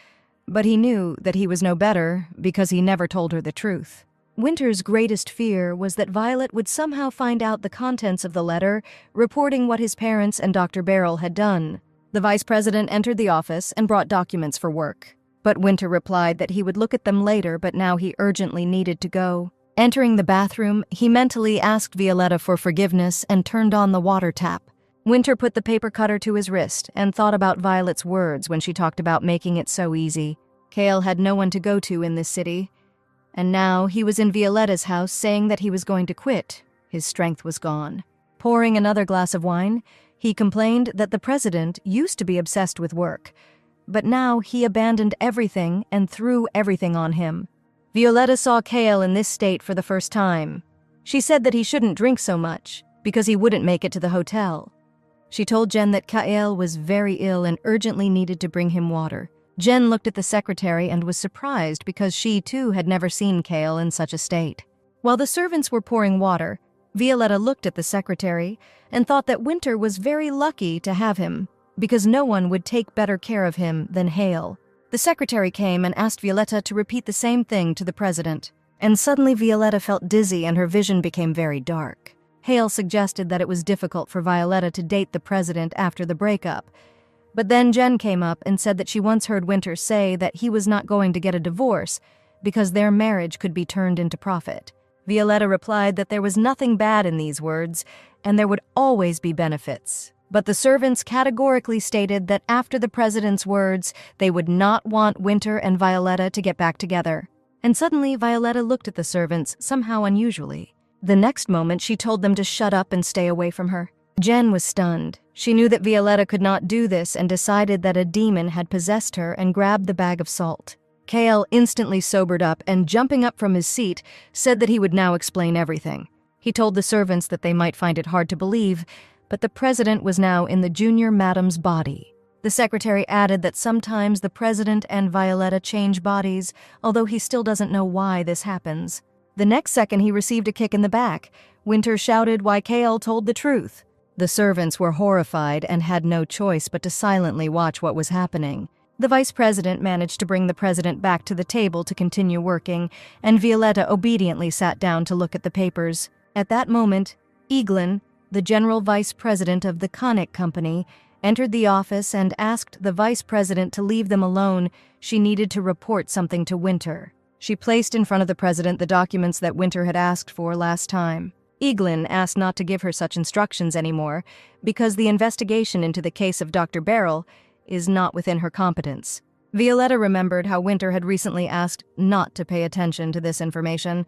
but he knew that he was no better because he never told her the truth. Winter's greatest fear was that Violet would somehow find out the contents of the letter, reporting what his parents and Dr. Beryl had done. The vice president entered the office and brought documents for work. But Winter replied that he would look at them later, but now he urgently needed to go. Entering the bathroom, he mentally asked Violetta for forgiveness and turned on the water tap. Winter put the paper cutter to his wrist and thought about Violet's words when she talked about making it so easy. Cale had no one to go to in this city, and now he was in Violetta's house saying that he was going to quit. His strength was gone. Pouring another glass of wine, he complained that the president used to be obsessed with work, but now he abandoned everything and threw everything on him. Violetta saw Cale in this state for the first time. She said that he shouldn't drink so much, because he wouldn't make it to the hotel. She told Jen that Cale was very ill and urgently needed to bring him water. Jen looked at the secretary and was surprised because she, too, had never seen Cale in such a state. While the servants were pouring water, Violetta looked at the secretary and thought that Winter was very lucky to have him, because no one would take better care of him than Hale. The secretary came and asked Violetta to repeat the same thing to the president, and suddenly Violetta felt dizzy and her vision became very dark. Hale suggested that it was difficult for Violetta to date the president after the breakup, but then Jen came up and said that she once heard Winter say that he was not going to get a divorce because their marriage could be turned into profit. Violetta replied that there was nothing bad in these words and there would always be benefits. But the servants categorically stated that after the president's words, they would not want Winter and Violetta to get back together. And suddenly, Violetta looked at the servants somehow unusually. The next moment, she told them to shut up and stay away from her. Jen was stunned. She knew that Violetta could not do this and decided that a demon had possessed her and grabbed the bag of salt. Cale instantly sobered up and, jumping up from his seat, said that he would now explain everything. He told the servants that they might find it hard to believe, but the president was now in the junior madam's body. The secretary added that sometimes the president and Violetta change bodies, although he still doesn't know why this happens. The next second he received a kick in the back. Winter shouted why Cale told the truth. The servants were horrified and had no choice but to silently watch what was happening. The vice president managed to bring the president back to the table to continue working, and Violetta obediently sat down to look at the papers. At that moment, Eglin, the general vice president of the Conic Company, entered the office and asked the vice president to leave them alone. She needed to report something to Winter. She placed in front of the president the documents that Winter had asked for last time. Eglin asked not to give her such instructions anymore because the investigation into the case of Dr. Beryl is not within her competence. Violetta remembered how Winter had recently asked not to pay attention to this information,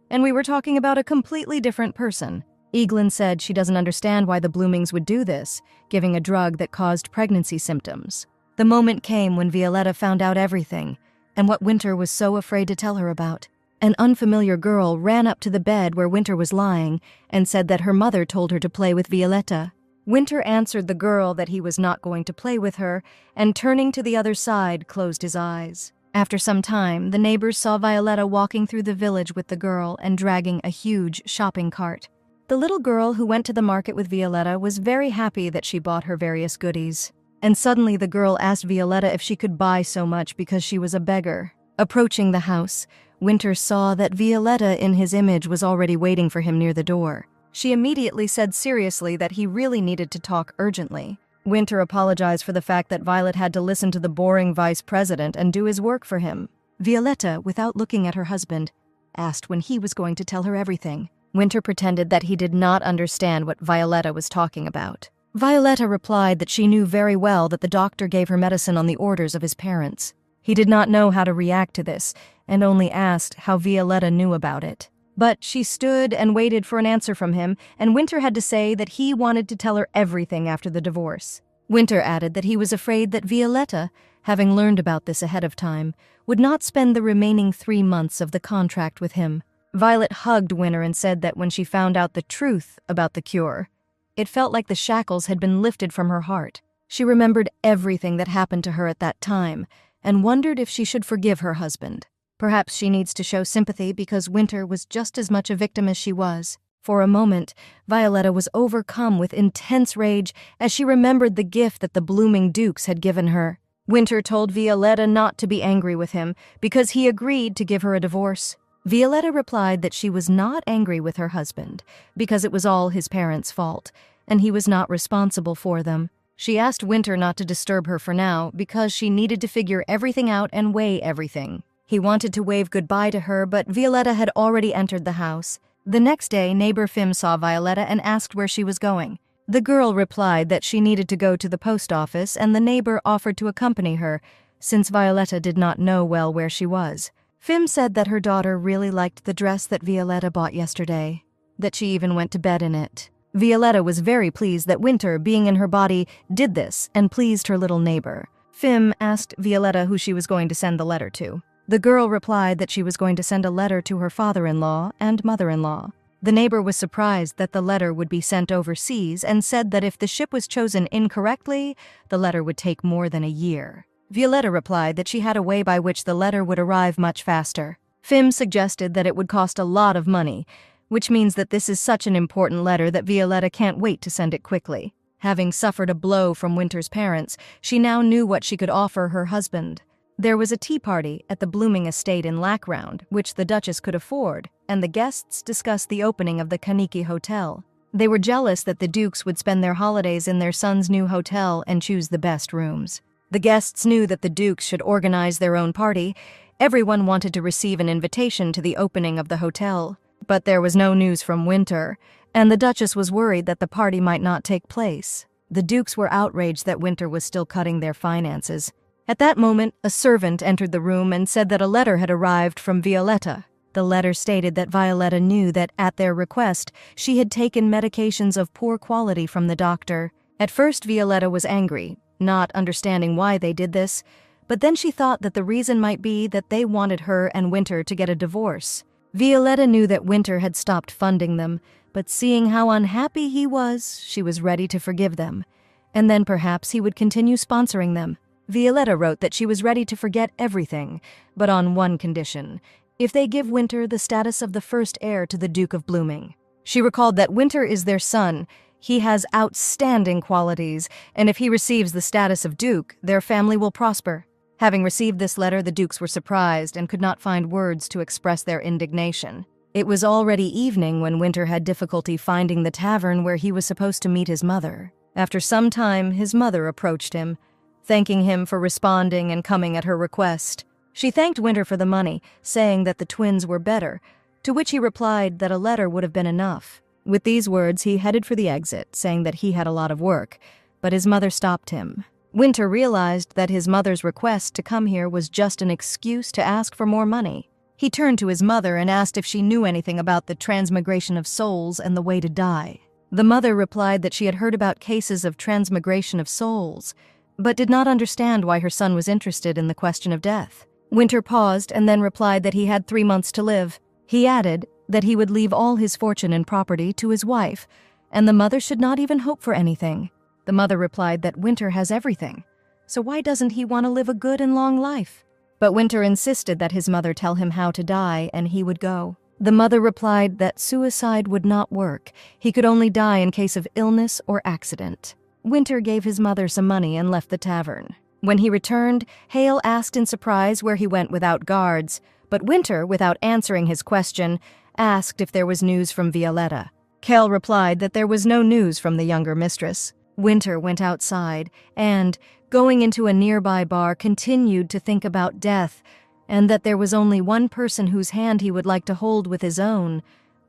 and we were talking about a completely different person. Eglin said she doesn't understand why the Bloomings would do this, giving a drug that caused pregnancy symptoms. The moment came when Violetta found out everything, and what Winter was so afraid to tell her about. An unfamiliar girl ran up to the bed where Winter was lying and said that her mother told her to play with Violetta. Winter answered the girl that he was not going to play with her, and turning to the other side, closed his eyes. After some time, the neighbors saw Violetta walking through the village with the girl and dragging a huge shopping cart. The little girl who went to the market with Violetta was very happy that she bought her various goodies. And suddenly the girl asked Violetta if she could buy so much because she was a beggar. Approaching the house, Winter saw that Violetta in his image was already waiting for him near the door. She immediately said seriously that he really needed to talk urgently. Winter apologized for the fact that Violet had to listen to the boring vice president and do his work for him. Violetta, without looking at her husband, asked when he was going to tell her everything. Winter pretended that he did not understand what Violetta was talking about. Violetta replied that she knew very well that the doctor gave her medicine on the orders of his parents. He did not know how to react to this, and only asked how Violetta knew about it. But she stood and waited for an answer from him, and Winter had to say that he wanted to tell her everything after the divorce. Winter added that he was afraid that Violetta, having learned about this ahead of time, would not spend the remaining 3 months of the contract with him. Violet hugged Winter and said that when she found out the truth about the cure, it felt like the shackles had been lifted from her heart. She remembered everything that happened to her at that time and wondered if she should forgive her husband. Perhaps she needs to show sympathy because Winter was just as much a victim as she was. For a moment, Violetta was overcome with intense rage as she remembered the gift that the blooming dukes had given her. Winter told Violetta not to be angry with him because he agreed to give her a divorce. Violetta replied that she was not angry with her husband because it was all his parents' fault, and he was not responsible for them. She asked Winter not to disturb her for now because she needed to figure everything out and weigh everything. He wanted to wave goodbye to her, but Violetta had already entered the house. The next day, neighbor Fim saw Violetta and asked where she was going. The girl replied that she needed to go to the post office, and the neighbor offered to accompany her, since Violetta did not know well where she was. Fim said that her daughter really liked the dress that Violetta bought yesterday, that she even went to bed in it. Violetta was very pleased that Winter, being in her body, did this and pleased her little neighbor. Fim asked Violetta who she was going to send the letter to. The girl replied that she was going to send a letter to her father-in-law and mother-in-law. The neighbor was surprised that the letter would be sent overseas and said that if the ship was chosen incorrectly, the letter would take more than a year. Violetta replied that she had a way by which the letter would arrive much faster. Fim suggested that it would cost a lot of money, which means that this is such an important letter that Violetta can't wait to send it quickly. Having suffered a blow from Winter's parents, she now knew what she could offer her husband. There was a tea party at the blooming estate in Lackround, which the Duchess could afford, and the guests discussed the opening of the Kaniki Hotel. They were jealous that the Dukes would spend their holidays in their son's new hotel and choose the best rooms. The guests knew that the Dukes should organize their own party. Everyone wanted to receive an invitation to the opening of the hotel. But there was no news from Winter, and the Duchess was worried that the party might not take place. The Dukes were outraged that Winter was still cutting their finances. At that moment, a servant entered the room and said that a letter had arrived from Violetta. The letter stated that Violetta knew that, at their request, she had taken medications of poor quality from the doctor. At first, Violetta was angry, not understanding why they did this, but then she thought that the reason might be that they wanted her and Winter to get a divorce. Violetta knew that Winter had stopped funding them, but seeing how unhappy he was, she was ready to forgive them, and then perhaps he would continue sponsoring them. Violetta wrote that she was ready to forget everything, but on one condition: if they give Winter the status of the first heir to the Duke of Blooming. She recalled that Winter is their son, he has outstanding qualities, and if he receives the status of Duke, their family will prosper. Having received this letter, the Dukes were surprised and could not find words to express their indignation. It was already evening when Winter had difficulty finding the tavern where he was supposed to meet his mother. After some time, his mother approached him, thanking him for responding and coming at her request. She thanked Winter for the money, saying that the twins were better, to which he replied that a letter would have been enough. With these words, he headed for the exit, saying that he had a lot of work, but his mother stopped him. Winter realized that his mother's request to come here was just an excuse to ask for more money. He turned to his mother and asked if she knew anything about the transmigration of souls and the way to die. The mother replied that she had heard about cases of transmigration of souls, but did not understand why her son was interested in the question of death. Winter paused and then replied that he had 3 months to live. He added that he would leave all his fortune and property to his wife, and the mother should not even hope for anything. The mother replied that Winter has everything, so why doesn't he want to live a good and long life? But Winter insisted that his mother tell him how to die and he would go. The mother replied that suicide would not work. He could only die in case of illness or accident. Winter gave his mother some money and left the tavern. When he returned, Hale asked in surprise where he went without guards, but Winter, without answering his question, asked if there was news from Violetta. Hale replied that there was no news from the younger mistress. Winter went outside and, going into a nearby bar, continued to think about death, and that there was only one person whose hand he would like to hold with his own,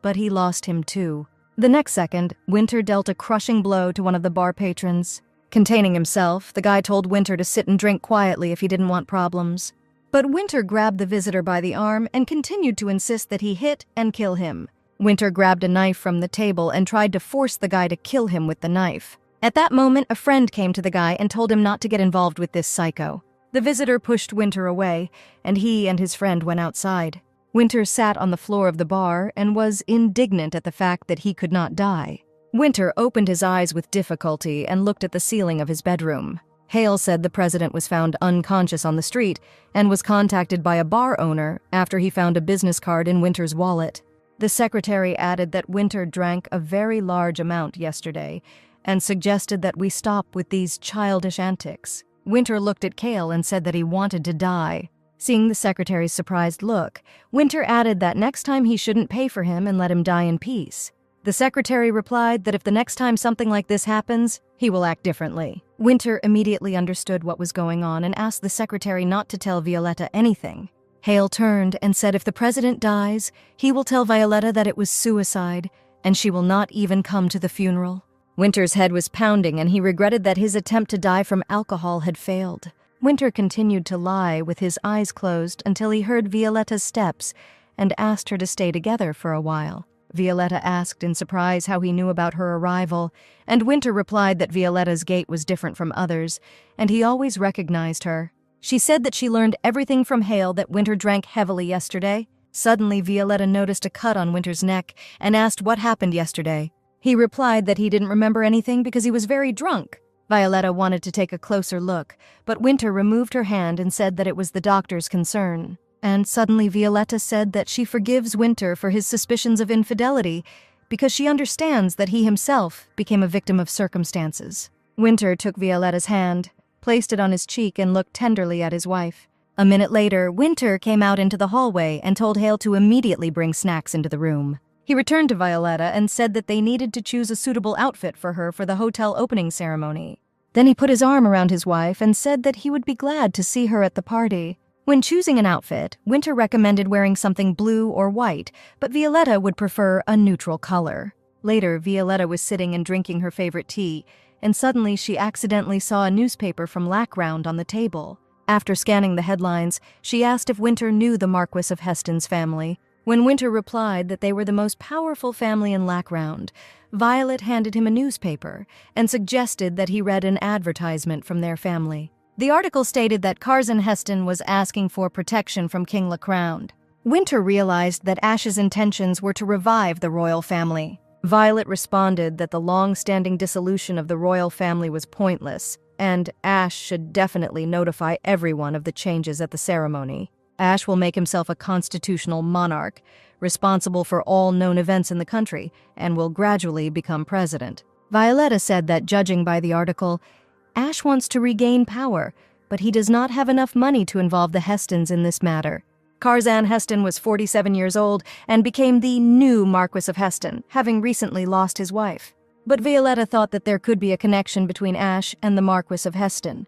but he lost him too. The next second, Winter dealt a crushing blow to one of the bar patrons. Containing himself, the guy told Winter to sit and drink quietly if he didn't want problems. But Winter grabbed the visitor by the arm and continued to insist that he hit and kill him. Winter grabbed a knife from the table and tried to force the guy to kill him with the knife. At that moment, a friend came to the guy and told him not to get involved with this psycho. The visitor pushed Winter away, and he and his friend went outside. Winter sat on the floor of the bar and was indignant at the fact that he could not die. Winter opened his eyes with difficulty and looked at the ceiling of his bedroom. Hale said the president was found unconscious on the street and was contacted by a bar owner after he found a business card in Winter's wallet. The secretary added that Winter drank a very large amount yesterday and suggested that we stop with these childish antics. Winter looked at Cale and said that he wanted to die. Seeing the secretary's surprised look, Winter added that next time he shouldn't pay for him and let him die in peace. The secretary replied that if the next time something like this happens, he will act differently. Winter immediately understood what was going on and asked the secretary not to tell Violetta anything. Hale turned and said if the president dies, he will tell Violetta that it was suicide, and she will not even come to the funeral. Winter's head was pounding, and he regretted that his attempt to die from alcohol had failed. Winter continued to lie with his eyes closed until he heard Violetta's steps and asked her to stay together for a while. Violetta asked in surprise how he knew about her arrival, and Winter replied that Violetta's gait was different from others, and he always recognized her. She said that she learned everything from Hale that Winter drank heavily yesterday. Suddenly, Violetta noticed a cut on Winter's neck and asked what happened yesterday. He replied that he didn't remember anything because he was very drunk. Violetta wanted to take a closer look, but Winter removed her hand and said that it was the doctor's concern. And suddenly Violetta said that she forgives Winter for his suspicions of infidelity because she understands that he himself became a victim of circumstances. Winter took Violetta's hand, placed it on his cheek, and looked tenderly at his wife. A minute later, Winter came out into the hallway and told Hale to immediately bring snacks into the room. He returned to Violetta and said that they needed to choose a suitable outfit for her for the hotel opening ceremony. Then he put his arm around his wife and said that he would be glad to see her at the party. When choosing an outfit, Winter recommended wearing something blue or white, but Violetta would prefer a neutral color. Later, Violetta was sitting and drinking her favorite tea, and suddenly she accidentally saw a newspaper from Lackround on the table. After scanning the headlines, she asked if Winter knew the Marquis of Heston's family. When Winter replied that they were the most powerful family in Lackround, Violet handed him a newspaper and suggested that he read an advertisement from their family. The article stated that Curzon Heston was asking for protection from King Lacround. Winter realized that Ash's intentions were to revive the royal family. Violet responded that the long-standing dissolution of the royal family was pointless, and Ash should definitely notify everyone of the changes at the ceremony. Ash will make himself a constitutional monarch, responsible for all known events in the country, and will gradually become president. Violetta said that, judging by the article, Ash wants to regain power, but he does not have enough money to involve the Hestons in this matter. Curzon Heston was 47 years old and became the new Marquis of Heston, having recently lost his wife. But Violetta thought that there could be a connection between Ash and the Marquis of Heston.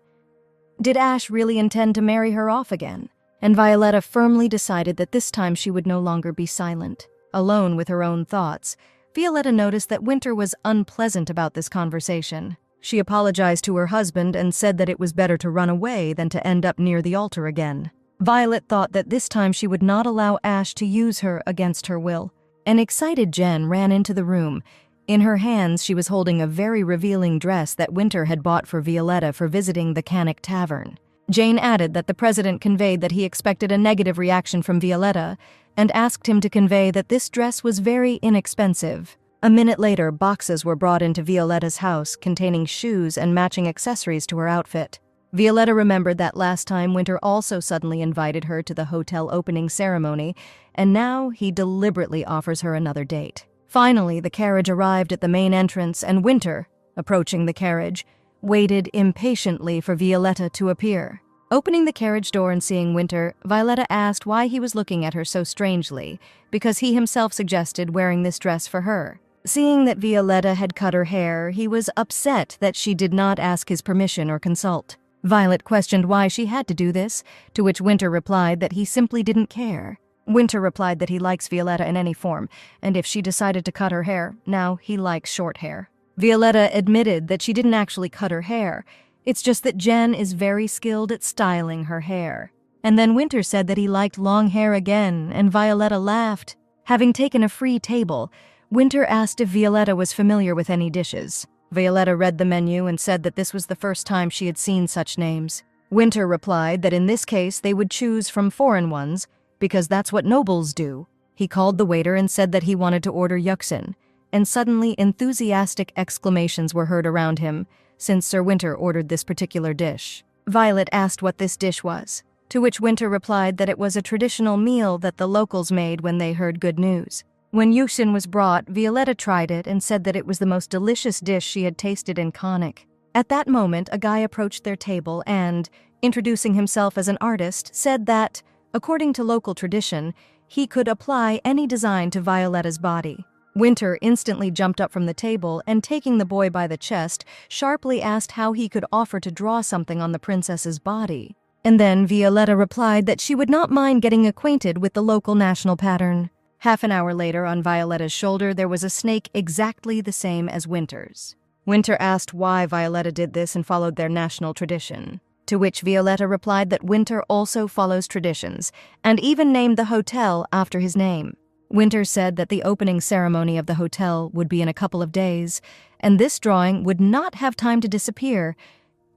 Did Ash really intend to marry her off again? And Violetta firmly decided that this time she would no longer be silent. Alone with her own thoughts, Violetta noticed that Winter was unpleasant about this conversation. She apologized to her husband and said that it was better to run away than to end up near the altar again. Violet thought that this time she would not allow Ash to use her against her will. An excited Jen ran into the room. In her hands, she was holding a very revealing dress that Winter had bought for Violetta for visiting the Cannock Tavern. Jane added that the president conveyed that he expected a negative reaction from Violetta and asked him to convey that this dress was very inexpensive. A minute later, boxes were brought into Violetta's house containing shoes and matching accessories to her outfit. Violetta remembered that last time Winter also suddenly invited her to the hotel opening ceremony, and now he deliberately offers her another date. Finally, the carriage arrived at the main entrance, and Winter, approaching the carriage, waited impatiently for Violetta to appear. Opening the carriage door and seeing Winter, Violetta asked why he was looking at her so strangely, because he himself suggested wearing this dress for her. Seeing that Violetta had cut her hair, he was upset that she did not ask his permission or consult. Violet questioned why she had to do this, to which Winter replied that he simply didn't care. Winter replied that he likes Violetta in any form, and if she decided to cut her hair, now he likes short hair. Violetta admitted that she didn't actually cut her hair. It's just that Jen is very skilled at styling her hair. And then Winter said that he liked long hair again, and Violetta laughed. Having taken a free table, Winter asked if Violetta was familiar with any dishes. Violetta read the menu and said that this was the first time she had seen such names. Winter replied that in this case they would choose from foreign ones, because that's what nobles do. He called the waiter and said that he wanted to order yuksin, and suddenly enthusiastic exclamations were heard around him, since Sir Winter ordered this particular dish. Violet asked what this dish was, to which Winter replied that it was a traditional meal that the locals made when they heard good news. When yuksin was brought, Violetta tried it and said that it was the most delicious dish she had tasted in Konik. At that moment, a guy approached their table and, introducing himself as an artist, said that, according to local tradition, he could apply any design to Violetta's body. Winter instantly jumped up from the table and, taking the boy by the chest, sharply asked how he could offer to draw something on the princess's body. And then Violetta replied that she would not mind getting acquainted with the local national pattern. Half an hour later, on Violetta's shoulder, there was a snake exactly the same as Winter's. Winter asked why Violetta did this and followed their national tradition, to which Violetta replied that Winter also follows traditions, and even named the hotel after his name. Winter said that the opening ceremony of the hotel would be in a couple of days, and this drawing would not have time to disappear,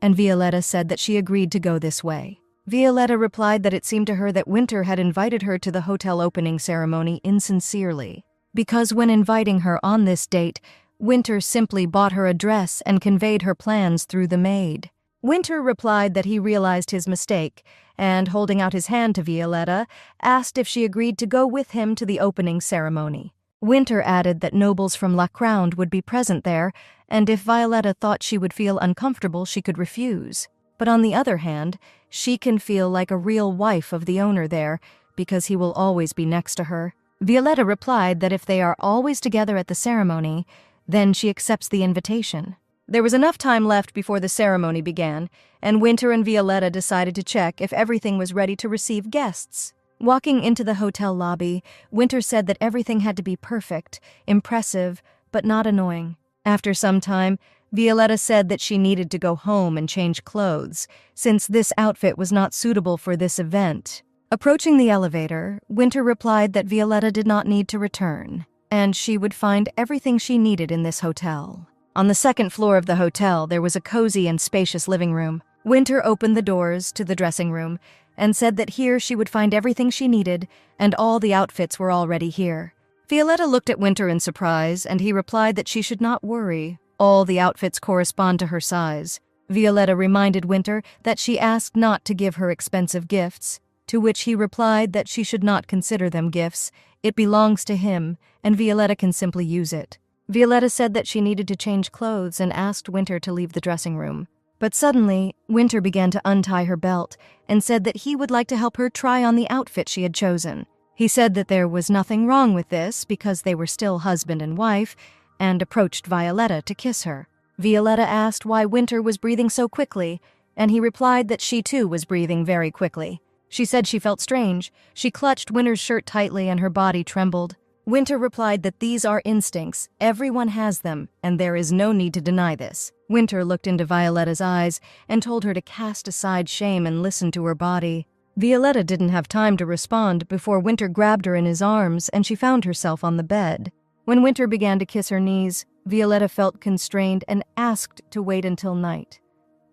and Violetta said that she agreed to go this way. Violetta replied that it seemed to her that Winter had invited her to the hotel opening ceremony insincerely, because when inviting her on this date, Winter simply bought her a dress and conveyed her plans through the maid. Winter replied that he realized his mistake, and, holding out his hand to Violetta, asked if she agreed to go with him to the opening ceremony. Winter added that nobles from La Crown would be present there, and if Violetta thought she would feel uncomfortable, she could refuse. But on the other hand, she can feel like a real wife of the owner there, because he will always be next to her. Violetta replied that if they are always together at the ceremony, then she accepts the invitation. There was enough time left before the ceremony began, and Winter and Violetta decided to check if everything was ready to receive guests. Walking into the hotel lobby, Winter said that everything had to be perfect, impressive, but not annoying. After some time, Violetta said that she needed to go home and change clothes, since this outfit was not suitable for this event. Approaching the elevator, Winter replied that Violetta did not need to return, and she would find everything she needed in this hotel. On the second floor of the hotel, there was a cozy and spacious living room. Winter opened the doors to the dressing room and said that here she would find everything she needed, and all the outfits were already here. Violetta looked at Winter in surprise, and he replied that she should not worry. All the outfits correspond to her size. Violetta reminded Winter that she asked not to give her expensive gifts, to which he replied that she should not consider them gifts. It belongs to him, and Violetta can simply use it. Violetta said that she needed to change clothes and asked Winter to leave the dressing room. But suddenly, Winter began to untie her belt and said that he would like to help her try on the outfit she had chosen. He said that there was nothing wrong with this because they were still husband and wife, and approached Violetta to kiss her. Violetta asked why Winter was breathing so quickly, and he replied that she too was breathing very quickly. She said she felt strange. She clutched Winter's shirt tightly and her body trembled. Winter replied that these are instincts, everyone has them, and there is no need to deny this. Winter looked into Violetta's eyes and told her to cast aside shame and listen to her body. Violetta didn't have time to respond before Winter grabbed her in his arms and she found herself on the bed. When Winter began to kiss her knees, Violetta felt constrained and asked to wait until night.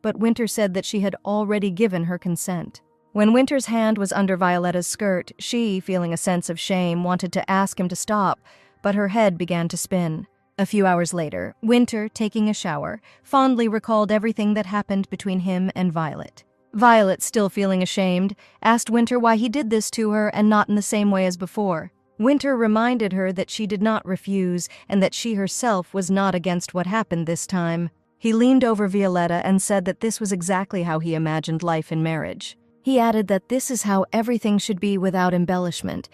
But Winter said that she had already given her consent. When Winter's hand was under Violetta's skirt, she, feeling a sense of shame, wanted to ask him to stop, but her head began to spin. A few hours later, Winter, taking a shower, fondly recalled everything that happened between him and Violet. Violet, still feeling ashamed, asked Winter why he did this to her and not in the same way as before. Winter reminded her that she did not refuse and that she herself was not against what happened this time. He leaned over Violetta and said that this was exactly how he imagined life in marriage. He added that this is how everything should be without embellishment,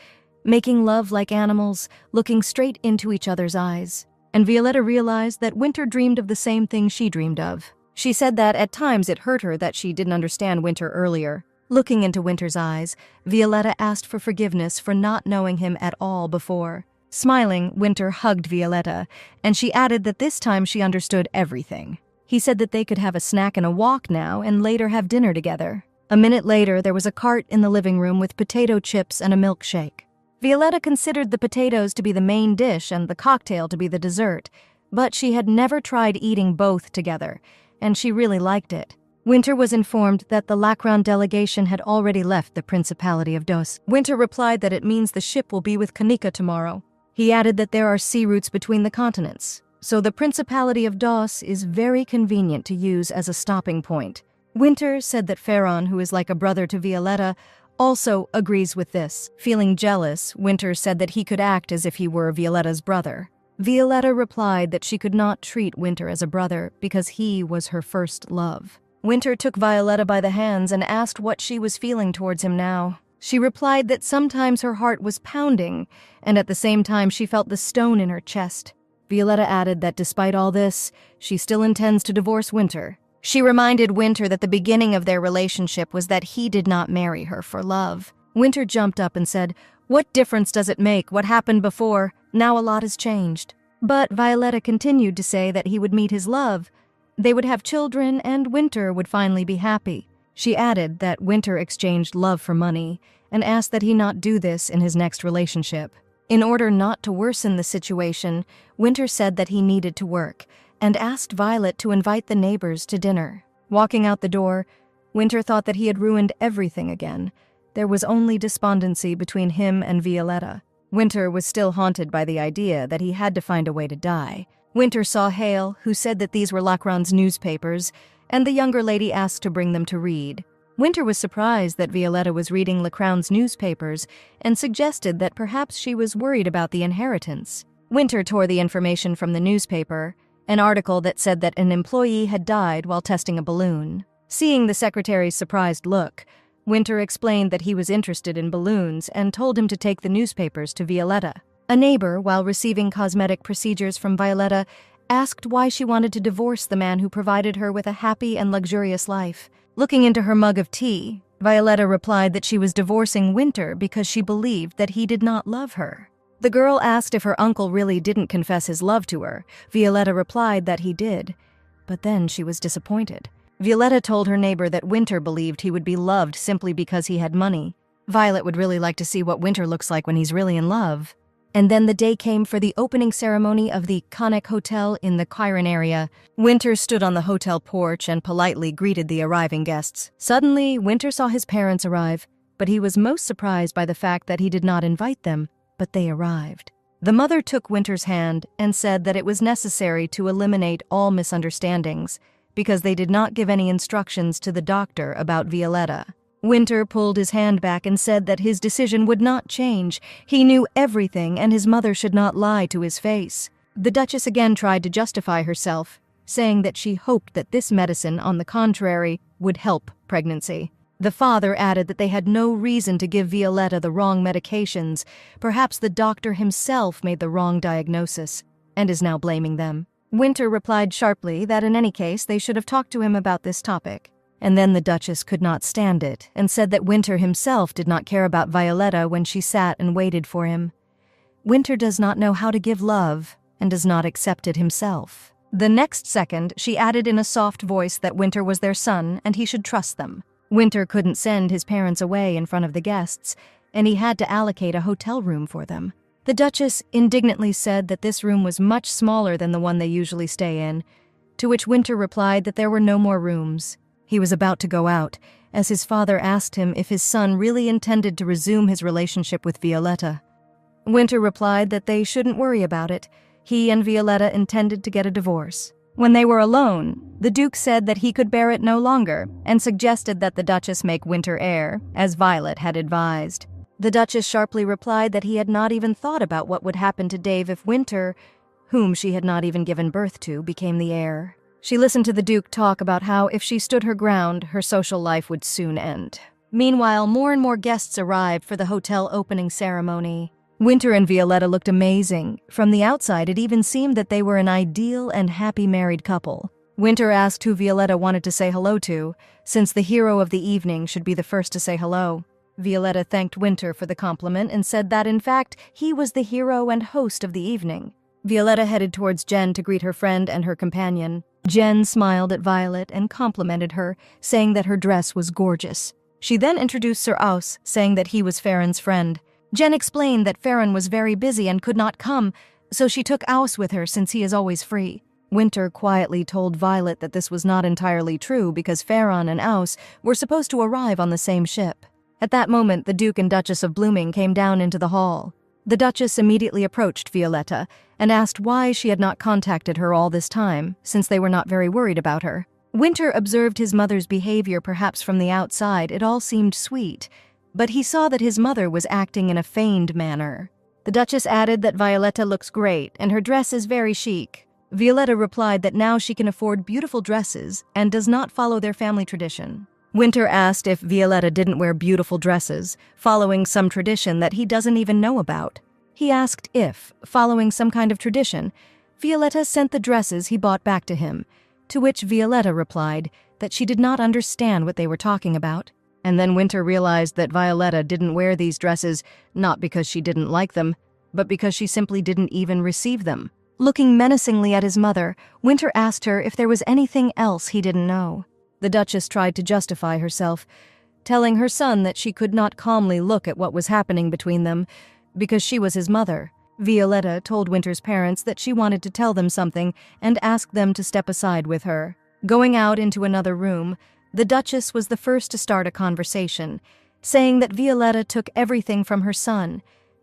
making love like animals, looking straight into each other's eyes. And Violetta realized that Winter dreamed of the same thing she dreamed of. She said that at times it hurt her that she didn't understand Winter earlier. Looking into Winter's eyes, Violetta asked for forgiveness for not knowing him at all before. Smiling, Winter hugged Violetta, and she added that this time she understood everything. He said that they could have a snack and a walk now and later have dinner together. A minute later, there was a cart in the living room with potato chips and a milkshake. Violetta considered the potatoes to be the main dish and the cocktail to be the dessert, but she had never tried eating both together, and she really liked it. Winter was informed that the Lacron delegation had already left the Principality of Dos. Winter replied that it means the ship will be with Kanika tomorrow. He added that there are sea routes between the continents, so the Principality of Dos is very convenient to use as a stopping point. Winter said that Ferron, who is like a brother to Violetta, also agrees with this. Feeling jealous, Winter said that he could act as if he were Violetta's brother. Violetta replied that she could not treat Winter as a brother because he was her first love. Winter took Violetta by the hands and asked what she was feeling towards him now. She replied that sometimes her heart was pounding, and at the same time she felt the stone in her chest. Violetta added that despite all this, she still intends to divorce Winter. She reminded Winter that the beginning of their relationship was that he did not marry her for love. Winter jumped up and said, "What difference does it make what happened before? Now a lot has changed." But Violetta continued to say that he would meet his love. They would have children, and Winter would finally be happy. She added that Winter exchanged love for money and asked that he not do this in his next relationship. In order not to worsen the situation, Winter said that he needed to work and asked Violet to invite the neighbors to dinner. Walking out the door, Winter thought that he had ruined everything again. There was only despondency between him and Violetta. Winter was still haunted by the idea that he had to find a way to die. Winter saw Hale, who said that these were Lacron's newspapers, and the younger lady asked to bring them to read. Winter was surprised that Violetta was reading Lacron's newspapers and suggested that perhaps she was worried about the inheritance. Winter tore the information from the newspaper, an article that said that an employee had died while testing a balloon. Seeing the secretary's surprised look, Winter explained that he was interested in balloons and told him to take the newspapers to Violetta. A neighbor, while receiving cosmetic procedures from Violetta, asked why she wanted to divorce the man who provided her with a happy and luxurious life. Looking into her mug of tea, Violetta replied that she was divorcing Winter because she believed that he did not love her. The girl asked if her uncle really didn't confess his love to her. Violetta replied that he did, but then she was disappointed. Violetta told her neighbor that Winter believed he would be loved simply because he had money. Violet would really like to see what Winter looks like when he's really in love. And then the day came for the opening ceremony of the Conic Hotel in the Chiron area. Winter stood on the hotel porch and politely greeted the arriving guests. Suddenly, Winter saw his parents arrive, but he was most surprised by the fact that he did not invite them, but they arrived. The mother took Winter's hand and said that it was necessary to eliminate all misunderstandings because they did not give any instructions to the doctor about Violetta. Winter pulled his hand back and said that his decision would not change. He knew everything, and his mother should not lie to his face. The Duchess again tried to justify herself, saying that she hoped that this medicine, on the contrary, would help pregnancy. The father added that they had no reason to give Violetta the wrong medications. Perhaps the doctor himself made the wrong diagnosis, and is now blaming them. Winter replied sharply that in any case they should have talked to him about this topic. And then the Duchess could not stand it and said that Winter himself did not care about Violetta when she sat and waited for him. Winter does not know how to give love and does not accept it himself. The next second, she added in a soft voice that Winter was their son and he should trust them. Winter couldn't send his parents away in front of the guests, and he had to allocate a hotel room for them. The Duchess indignantly said that this room was much smaller than the one they usually stay in, to which Winter replied that there were no more rooms. He was about to go out, as his father asked him if his son really intended to resume his relationship with Violetta. Winter replied that they shouldn't worry about it. He and Violetta intended to get a divorce. When they were alone, the Duke said that he could bear it no longer and suggested that the Duchess make Winter heir, as Violet had advised. The Duchess sharply replied that he had not even thought about what would happen to Dave if Winter, whom she had not even given birth to, became the heir. She listened to the Duke talk about how if she stood her ground, her social life would soon end. Meanwhile, more and more guests arrived for the hotel opening ceremony. Winter and Violetta looked amazing. From the outside, it even seemed that they were an ideal and happy married couple. Winter asked who Violetta wanted to say hello to, since the hero of the evening should be the first to say hello. Violetta thanked Winter for the compliment and said that, in fact, he was the hero and host of the evening. Violetta headed towards Jen to greet her friend and her companion. Jen smiled at Violet and complimented her, saying that her dress was gorgeous. She then introduced Sir Aus, saying that he was Farron's friend. Jen explained that Farron was very busy and could not come, so she took Aus with her since he is always free. Winter quietly told Violet that this was not entirely true because Farron and Aus were supposed to arrive on the same ship. At that moment, the Duke and Duchess of Blooming came down into the hall. The Duchess immediately approached Violetta and asked why she had not contacted her all this time, since they were not very worried about her. Winter observed his mother's behavior. Perhaps from the outside it all seemed sweet, but he saw that his mother was acting in a feigned manner. The Duchess added that Violetta looks great and her dress is very chic. Violetta replied that now she can afford beautiful dresses and does not follow their family tradition. Winter asked if Violetta didn't wear beautiful dresses, following some tradition that he doesn't even know about. He asked if, following some kind of tradition, Violetta sent the dresses he bought back to him, to which Violetta replied that she did not understand what they were talking about. And then Winter realized that Violetta didn't wear these dresses not because she didn't like them, but because she simply didn't even receive them. Looking menacingly at his mother, Winter asked her if there was anything else he didn't know. The Duchess tried to justify herself, telling her son that she could not calmly look at what was happening between them because she was his mother. Violetta told Winter's parents that she wanted to tell them something and asked them to step aside with her. Going out into another room, the Duchess was the first to start a conversation, saying that Violetta took everything from her son,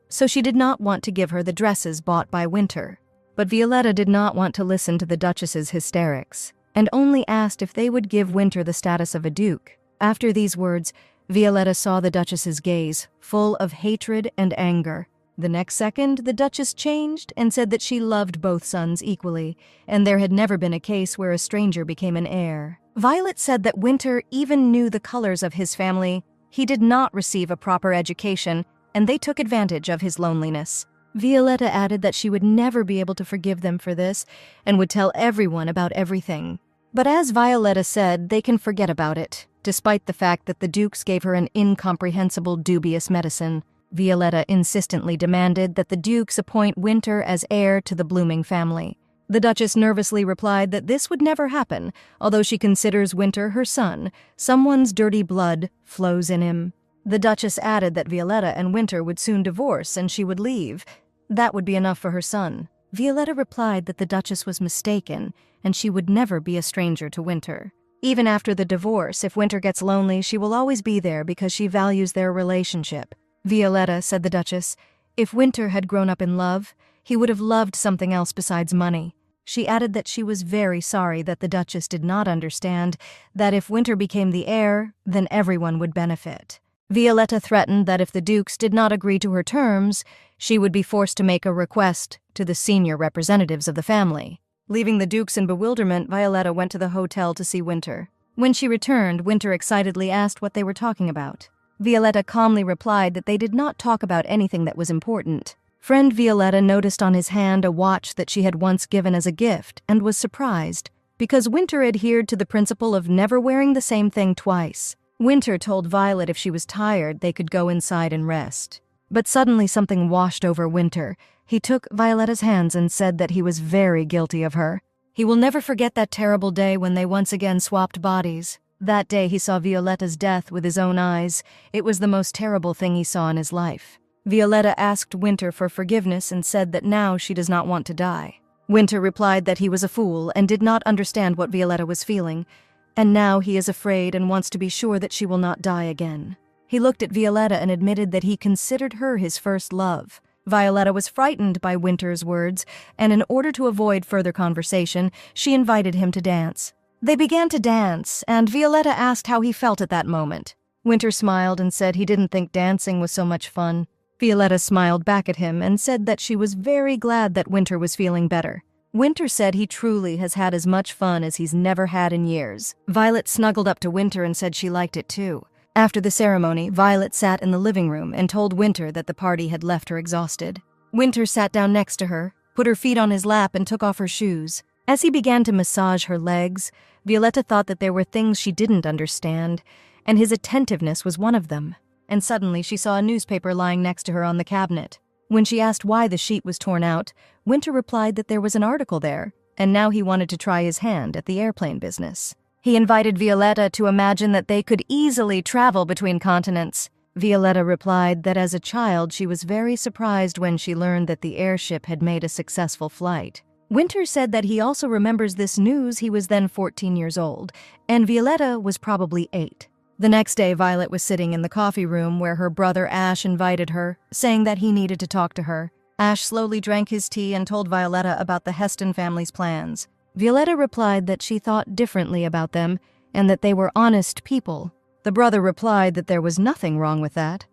so she did not want to give her the dresses bought by Winter. But Violetta did not want to listen to the Duchess's hysterics, and only asked if they would give Winter the status of a duke. After these words, Violetta saw the Duchess's gaze, full of hatred and anger. The next second, the Duchess changed and said that she loved both sons equally, and there had never been a case where a stranger became an heir. Violet said that Winter even knew the colors of his family. He did not receive a proper education, and they took advantage of his loneliness. Violetta added that she would never be able to forgive them for this and would tell everyone about everything. But as Violetta said, they can forget about it, despite the fact that the Dukes gave her an incomprehensible, dubious medicine. Violetta insistently demanded that the Dukes appoint Winter as heir to the Blooming family. The Duchess nervously replied that this would never happen, although she considers Winter her son. Someone's dirty blood flows in him. The Duchess added that Violetta and Winter would soon divorce and she would leave. That would be enough for her son. Violetta replied that the Duchess was mistaken and she would never be a stranger to Winter. Even after the divorce, if Winter gets lonely, she will always be there because she values their relationship. Violetta, said the Duchess, if Winter had grown up in love, he would have loved something else besides money. She added that she was very sorry that the Duchess did not understand that if Winter became the heir, then everyone would benefit. Violetta threatened that if the Dukes did not agree to her terms, she would be forced to make a request to the senior representatives of the family. Leaving the Dukes in bewilderment, Violetta went to the hotel to see Winter. When she returned, Winter excitedly asked what they were talking about. Violetta calmly replied that they did not talk about anything that was important. Friend Violetta noticed on his hand a watch that she had once given as a gift and was surprised, because Winter adhered to the principle of never wearing the same thing twice. Winter told Violet if she was tired, they could go inside and rest. But suddenly something washed over Winter. He took Violetta's hands and said that he was very guilty of her. He will never forget that terrible day when they once again swapped bodies. That day he saw Violetta's death with his own eyes. It was the most terrible thing he saw in his life. Violetta asked Winter for forgiveness and said that now she does not want to die. Winter replied that he was a fool and did not understand what Violetta was feeling, and now he is afraid and wants to be sure that she will not die again. He looked at Violetta and admitted that he considered her his first love. Violetta was frightened by Winter's words, and in order to avoid further conversation, she invited him to dance. They began to dance, and Violetta asked how he felt at that moment. Winter smiled and said he didn't think dancing was so much fun. Violetta smiled back at him and said that she was very glad that Winter was feeling better. Winter said he truly has had as much fun as he's never had in years. Violet snuggled up to Winter and said she liked it too. After the ceremony, Violet sat in the living room and told Winter that the party had left her exhausted. Winter sat down next to her, put her feet on his lap and took off her shoes. As he began to massage her legs, Violetta thought that there were things she didn't understand, and his attentiveness was one of them. And suddenly she saw a newspaper lying next to her on the cabinet. When she asked why the sheet was torn out, Winter replied that there was an article there, and now he wanted to try his hand at the airplane business. He invited Violetta to imagine that they could easily travel between continents. Violetta replied that as a child she was very surprised when she learned that the airship had made a successful flight. Winter said that he also remembers this news. He was then 14 years old, and Violetta was probably 8. The next day, Violet was sitting in the coffee room where her brother Ash invited her, saying that he needed to talk to her. Ash slowly drank his tea and told Violetta about the Heston family's plans. Violetta replied that she thought differently about them and that they were honest people. The brother replied that there was nothing wrong with that,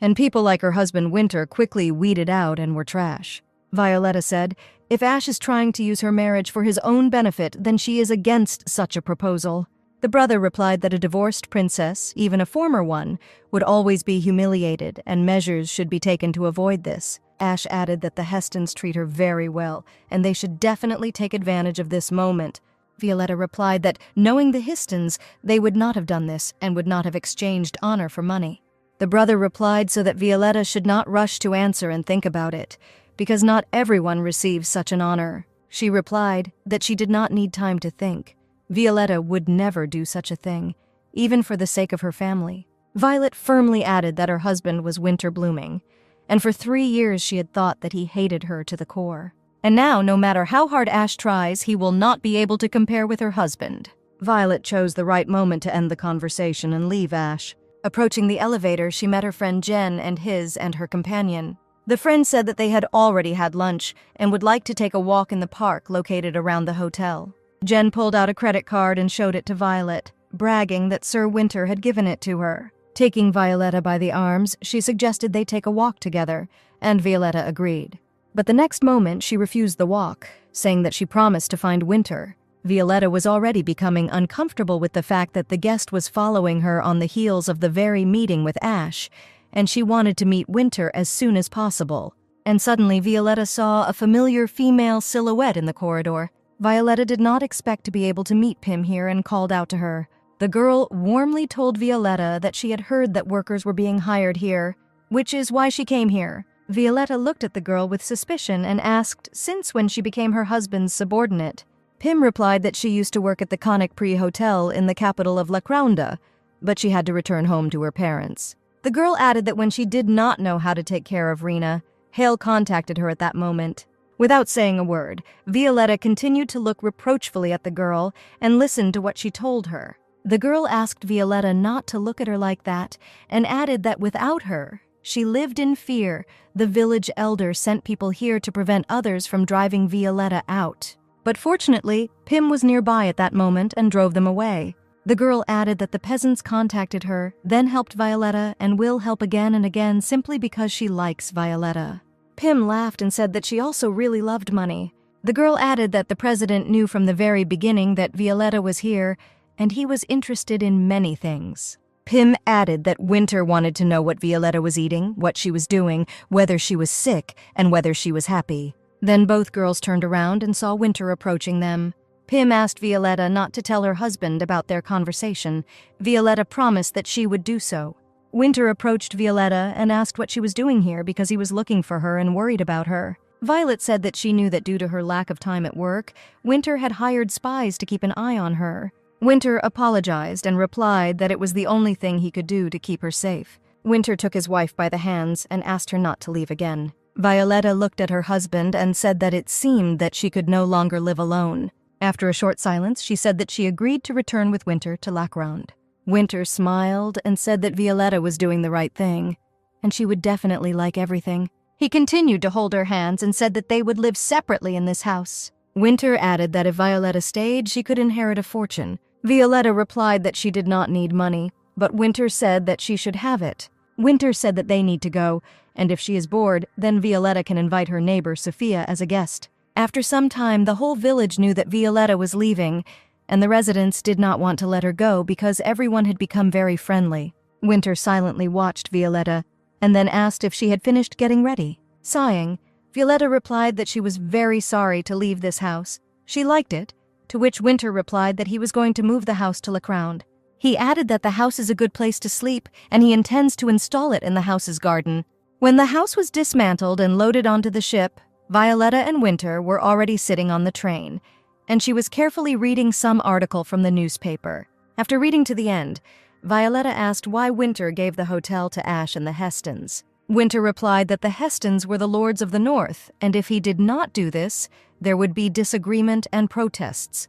and people like her husband Winter quickly weeded out and were trash. Violetta said, "If Ash is trying to use her marriage for his own benefit, then she is against such a proposal." The brother replied that a divorced princess, even a former one, would always be humiliated and measures should be taken to avoid this. Ash added that the Hestons treat her very well, and they should definitely take advantage of this moment. Violetta replied that, knowing the Hestons, they would not have done this and would not have exchanged honor for money. The brother replied so that Violetta should not rush to answer and think about it, because not everyone receives such an honor. She replied that she did not need time to think. Violetta would never do such a thing, even for the sake of her family. Violet firmly added that her husband was Winter Blooming, and for 3 years she had thought that he hated her to the core. And now, no matter how hard Ash tries, he will not be able to compare with her husband. Violet chose the right moment to end the conversation and leave Ash. Approaching the elevator, she met her friend Jen and her companion. The friend said that they had already had lunch and would like to take a walk in the park located around the hotel. Jen pulled out a credit card and showed it to Violet, bragging that Sir Winter had given it to her. Taking Violetta by the arms, she suggested they take a walk together, and Violetta agreed. But the next moment, she refused the walk, saying that she promised to find Winter. Violetta was already becoming uncomfortable with the fact that the guest was following her on the heels of the very meeting with Ash, and she wanted to meet Winter as soon as possible. And suddenly, Violetta saw a familiar female silhouette in the corridor. Violetta did not expect to be able to meet Pym here and called out to her. The girl warmly told Violetta that she had heard that workers were being hired here, which is why she came here. Violetta looked at the girl with suspicion and asked since when she became her husband's subordinate. Pym replied that she used to work at the Conic Prix Hotel in the capital of Lacrounda, but she had to return home to her parents. The girl added that when she did not know how to take care of Rena, Hale contacted her at that moment. Without saying a word, Violetta continued to look reproachfully at the girl and listened to what she told her. The girl asked Violetta not to look at her like that and added that without her, she lived in fear. The village elder sent people here to prevent others from driving Violetta out. But fortunately, Pym was nearby at that moment and drove them away. The girl added that the peasants contacted her, then helped Violetta, and will help again and again simply because she likes Violetta. Pym laughed and said that she also really loved money. The girl added that the president knew from the very beginning that Violetta was here, and he was interested in many things. Pym added that Winter wanted to know what Violetta was eating, what she was doing, whether she was sick, and whether she was happy. Then both girls turned around and saw Winter approaching them. Pym asked Violetta not to tell her husband about their conversation. Violetta promised that she would do so. Winter approached Violetta and asked what she was doing here because he was looking for her and worried about her. Violet said that she knew that due to her lack of time at work, Winter had hired spies to keep an eye on her. Winter apologized and replied that it was the only thing he could do to keep her safe. Winter took his wife by the hands and asked her not to leave again. Violetta looked at her husband and said that it seemed that she could no longer live alone. After a short silence, she said that she agreed to return with Winter to Lacround. Winter smiled and said that Violetta was doing the right thing, and she would definitely like everything. He continued to hold her hands and said that they would live separately in this house. Winter added that if Violetta stayed, she could inherit a fortune. Violetta replied that she did not need money, but Winter said that she should have it. Winter said that they need to go, and if she is bored, then Violetta can invite her neighbor Sophia as a guest. After some time, the whole village knew that Violetta was leaving, and the residents did not want to let her go because everyone had become very friendly. Winter silently watched Violetta, and then asked if she had finished getting ready. Sighing, Violetta replied that she was very sorry to leave this house. She liked it, to which Winter replied that he was going to move the house to Lacround. He added that the house is a good place to sleep, and he intends to install it in the house's garden. When the house was dismantled and loaded onto the ship, Violetta and Winter were already sitting on the train, and she was carefully reading some article from the newspaper. After reading to the end, Violetta asked why Winter gave the hotel to Ash and the Hestons. Winter replied that the Hestons were the lords of the North, and if he did not do this, there would be disagreement and protests.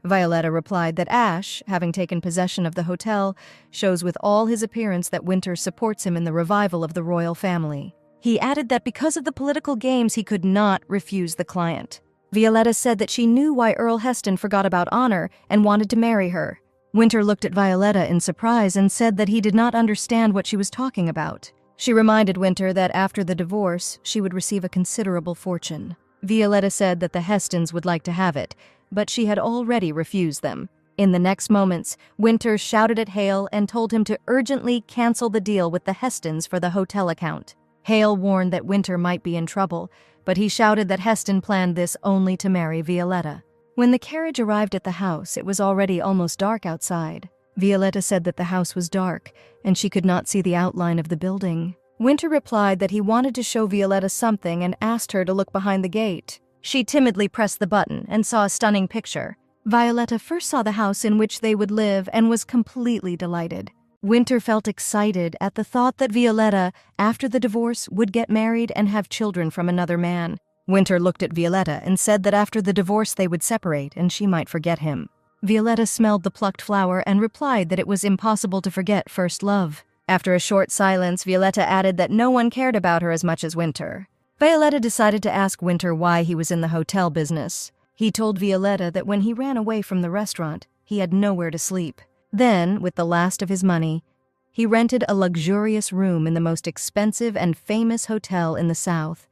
Violetta replied that Ash, having taken possession of the hotel, shows with all his appearance that Winter supports him in the revival of the royal family. He added that because of the political games he could not refuse the client. Violetta said that she knew why Earl Heston forgot about honor and wanted to marry her. Winter looked at Violetta in surprise and said that he did not understand what she was talking about. She reminded Winter that after the divorce, she would receive a considerable fortune. Violetta said that the Hestons would like to have it, but she had already refused them. In the next moments, Winter shouted at Hale and told him to urgently cancel the deal with the Hestons for the hotel account. Hale warned that Winter might be in trouble, but he shouted that Heston planned this only to marry Violetta. When the carriage arrived at the house, it was already almost dark outside. Violetta said that the house was dark, and she could not see the outline of the building. Winter replied that he wanted to show Violetta something and asked her to look behind the gate. She timidly pressed the button and saw a stunning picture. Violetta first saw the house in which they would live and was completely delighted. Winter felt excited at the thought that Violetta, after the divorce, would get married and have children from another man. Winter looked at Violetta and said that after the divorce they would separate and she might forget him. Violetta smelled the plucked flower and replied that it was impossible to forget first love. After a short silence, Violetta added that no one cared about her as much as Winter. Violetta decided to ask Winter why he was in the hotel business. He told Violetta that when he ran away from the restaurant, he had nowhere to sleep. Then, with the last of his money, he rented a luxurious room in the most expensive and famous hotel in the South.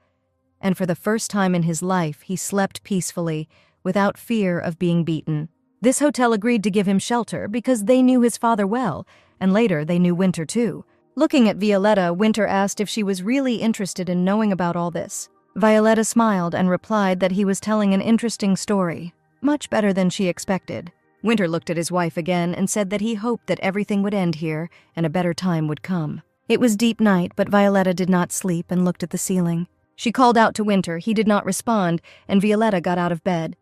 And for the first time in his life, he slept peacefully, without fear of being beaten. This hotel agreed to give him shelter because they knew his father well, and later they knew Winter too. Looking at Violetta, Winter asked if she was really interested in knowing about all this. Violetta smiled and replied that he was telling an interesting story, much better than she expected. Winter looked at his wife again and said that he hoped that everything would end here and a better time would come. It was deep night, but Violetta did not sleep and looked at the ceiling. She called out to Winter. He did not respond, and Violetta got out of bed.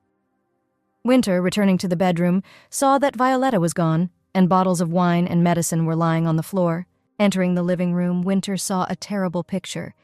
Winter, returning to the bedroom, saw that Violetta was gone, and bottles of wine and medicine were lying on the floor. Entering the living room, Winter saw a terrible picture.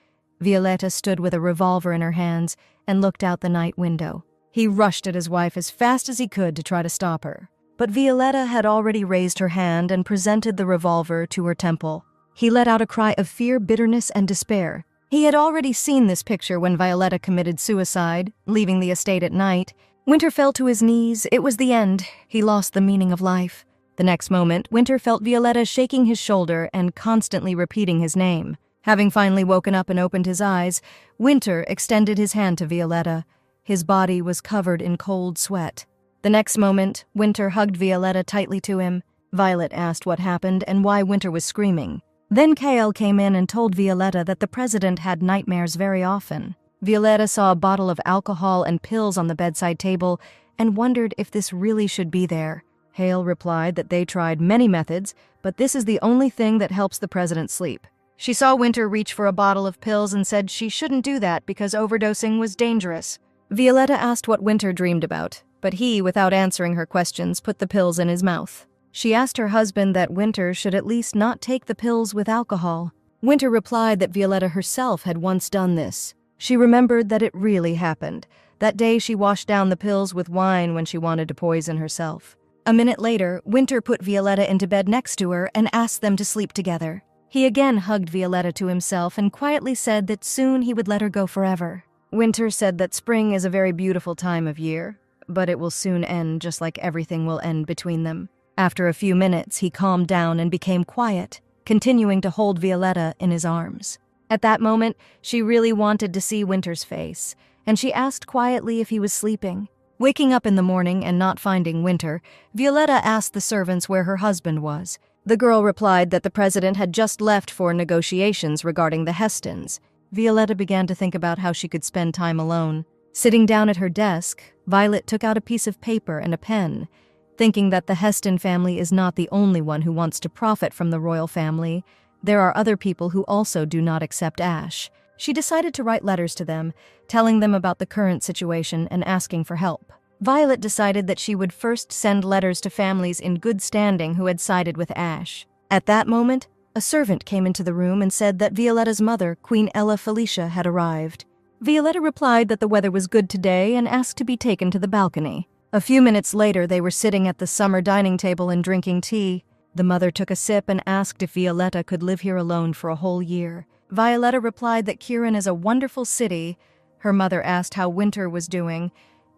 Violetta stood with a revolver in her hands and looked out the night window. He rushed at his wife as fast as he could to try to stop her. But Violetta had already raised her hand and presented the revolver to her temple. He let out a cry of fear, bitterness, and despair. He had already seen this picture when Violetta committed suicide, leaving the estate at night. Winter fell to his knees. It was the end. He lost the meaning of life. The next moment, Winter felt Violetta shaking his shoulder and constantly repeating his name. Having finally woken up and opened his eyes, Winter extended his hand to Violetta. His body was covered in cold sweat. The next moment, Winter hugged Violetta tightly to him. Violet asked what happened and why Winter was screaming. Then Kale came in and told Violetta that the president had nightmares very often. Violetta saw a bottle of alcohol and pills on the bedside table and wondered if this really should be there. Hale replied that they tried many methods, but this is the only thing that helps the president sleep. She saw Winter reach for a bottle of pills and said she shouldn't do that because overdosing was dangerous. Violetta asked what Winter dreamed about, but he, without answering her questions, put the pills in his mouth. She asked her husband that Winter should at least not take the pills with alcohol. Winter replied that Violetta herself had once done this. She remembered that it really happened. That day she washed down the pills with wine when she wanted to poison herself. A minute later, Winter put Violetta into bed next to her and asked them to sleep together. He again hugged Violetta to himself and quietly said that soon he would let her go forever. Winter said that spring is a very beautiful time of year, but it will soon end just like everything will end between them. After a few minutes, he calmed down and became quiet, continuing to hold Violetta in his arms. At that moment, she really wanted to see Winter's face, and she asked quietly if he was sleeping. Waking up in the morning and not finding Winter, Violetta asked the servants where her husband was. The girl replied that the president had just left for negotiations regarding the Hestons. Violetta began to think about how she could spend time alone. Sitting down at her desk, Violet took out a piece of paper and a pen. Thinking that the Heston family is not the only one who wants to profit from the royal family, there are other people who also do not accept Ash. She decided to write letters to them, telling them about the current situation and asking for help. Violet decided that she would first send letters to families in good standing who had sided with Ash. At that moment, a servant came into the room and said that Violetta's mother, Queen Ella Felicia, had arrived. Violetta replied that the weather was good today and asked to be taken to the balcony. A few minutes later, they were sitting at the summer dining table and drinking tea. The mother took a sip and asked if Violetta could live here alone for a whole year. Violetta replied that Kirin is a wonderful city. Her mother asked how Winter was doing,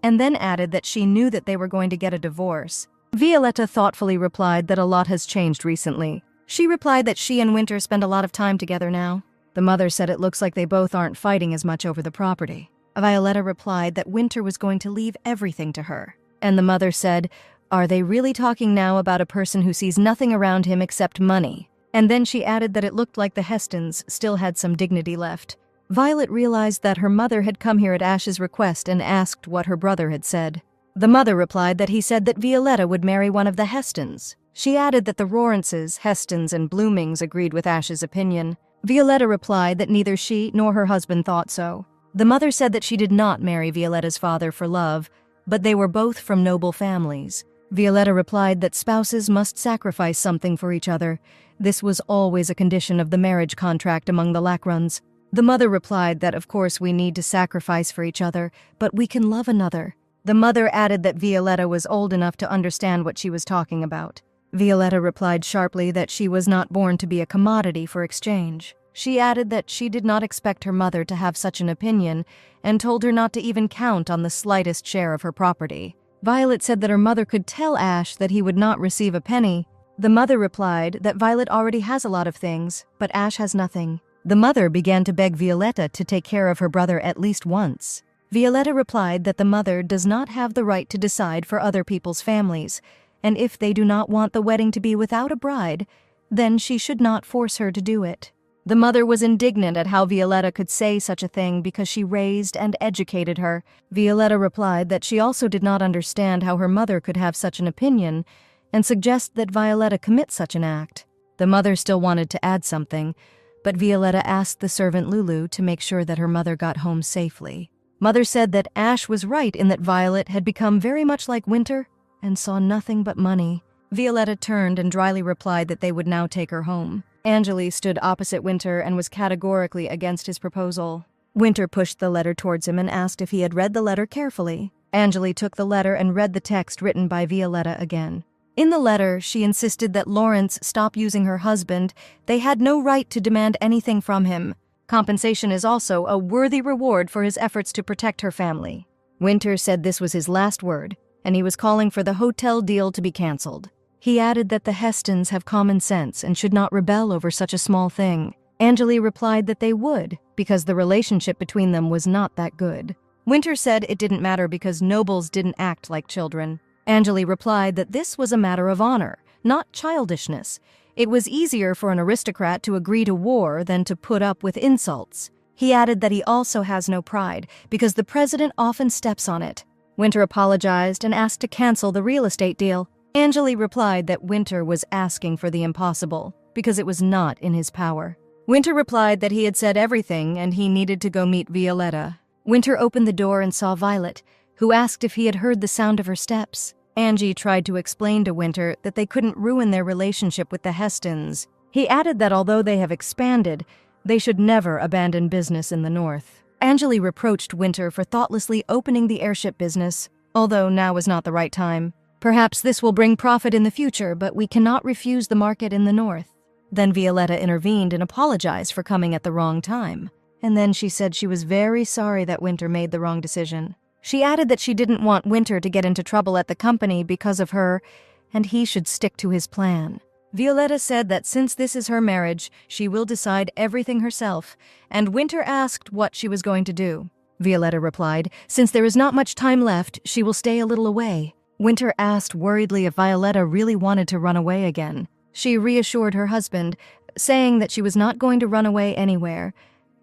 and then added that she knew that they were going to get a divorce. Violetta thoughtfully replied that a lot has changed recently. She replied that she and Winter spend a lot of time together now. The mother said it looks like they both aren't fighting as much over the property. Violetta replied that Winter was going to leave everything to her. And the mother said, "Are they really talking now about a person who sees nothing around him except money?" And then she added that it looked like the Hestons still had some dignity left. Violet realized that her mother had come here at Ash's request and asked what her brother had said. The mother replied that he said that Violetta would marry one of the Hestons. She added that the Rorances, Hestons, and Bloomings agreed with Ash's opinion. Violetta replied that neither she nor her husband thought so. The mother said that she did not marry Violetta's father for love, but they were both from noble families. Violetta replied that spouses must sacrifice something for each other. This was always a condition of the marriage contract among the Lacruns. The mother replied that of course we need to sacrifice for each other, but we can love another. The mother added that Violetta was old enough to understand what she was talking about. Violetta replied sharply that she was not born to be a commodity for exchange. She added that she did not expect her mother to have such an opinion and told her not to even count on the slightest share of her property. Violet said that her mother could tell Ash that he would not receive a penny. The mother replied that Violet already has a lot of things, but Ash has nothing. The mother began to beg Violetta to take care of her brother at least once. Violetta replied that the mother does not have the right to decide for other people's families, and if they do not want the wedding to be without a bride, then she should not force her to do it. The mother was indignant at how Violetta could say such a thing because she raised and educated her. Violetta replied that she also did not understand how her mother could have such an opinion and suggest that Violetta commit such an act. The mother still wanted to add something, but Violetta asked the servant Lulu to make sure that her mother got home safely. Mother said that Ash was right in that Violet had become very much like Winter and saw nothing but money. Violetta turned and dryly replied that they would now take her home. Angeli stood opposite Winter and was categorically against his proposal. Winter pushed the letter towards him and asked if he had read the letter carefully. Angeli took the letter and read the text written by Violetta again. In the letter, she insisted that Lawrence stop using her husband. They had no right to demand anything from him. Compensation is also a worthy reward for his efforts to protect her family. Winter said this was his last word, and he was calling for the hotel deal to be canceled. He added that the Hestons have common sense and should not rebel over such a small thing. Angeli replied that they would, because the relationship between them was not that good. Winter said it didn't matter because nobles didn't act like children. Angeli replied that this was a matter of honor, not childishness. It was easier for an aristocrat to agree to war than to put up with insults. He added that he also has no pride, because the president often steps on it. Winter apologized and asked to cancel the real estate deal. Angeli replied that Winter was asking for the impossible, because it was not in his power. Winter replied that he had said everything and he needed to go meet Violetta. Winter opened the door and saw Violet, who asked if he had heard the sound of her steps. Angie tried to explain to Winter that they couldn't ruin their relationship with the Hestons. He added that although they have expanded, they should never abandon business in the north. Angeli reproached Winter for thoughtlessly opening the airship business, although now was not the right time. Perhaps this will bring profit in the future, but we cannot refuse the market in the north. Then Violetta intervened and apologized for coming at the wrong time. And then she said she was very sorry that Winter made the wrong decision. She added that she didn't want Winter to get into trouble at the company because of her, and he should stick to his plan. Violetta said that since this is her marriage, she will decide everything herself, and Winter asked what she was going to do. Violetta replied, since there is not much time left, she will stay a little away. Winter asked worriedly if Violetta really wanted to run away again. She reassured her husband, saying that she was not going to run away anywhere.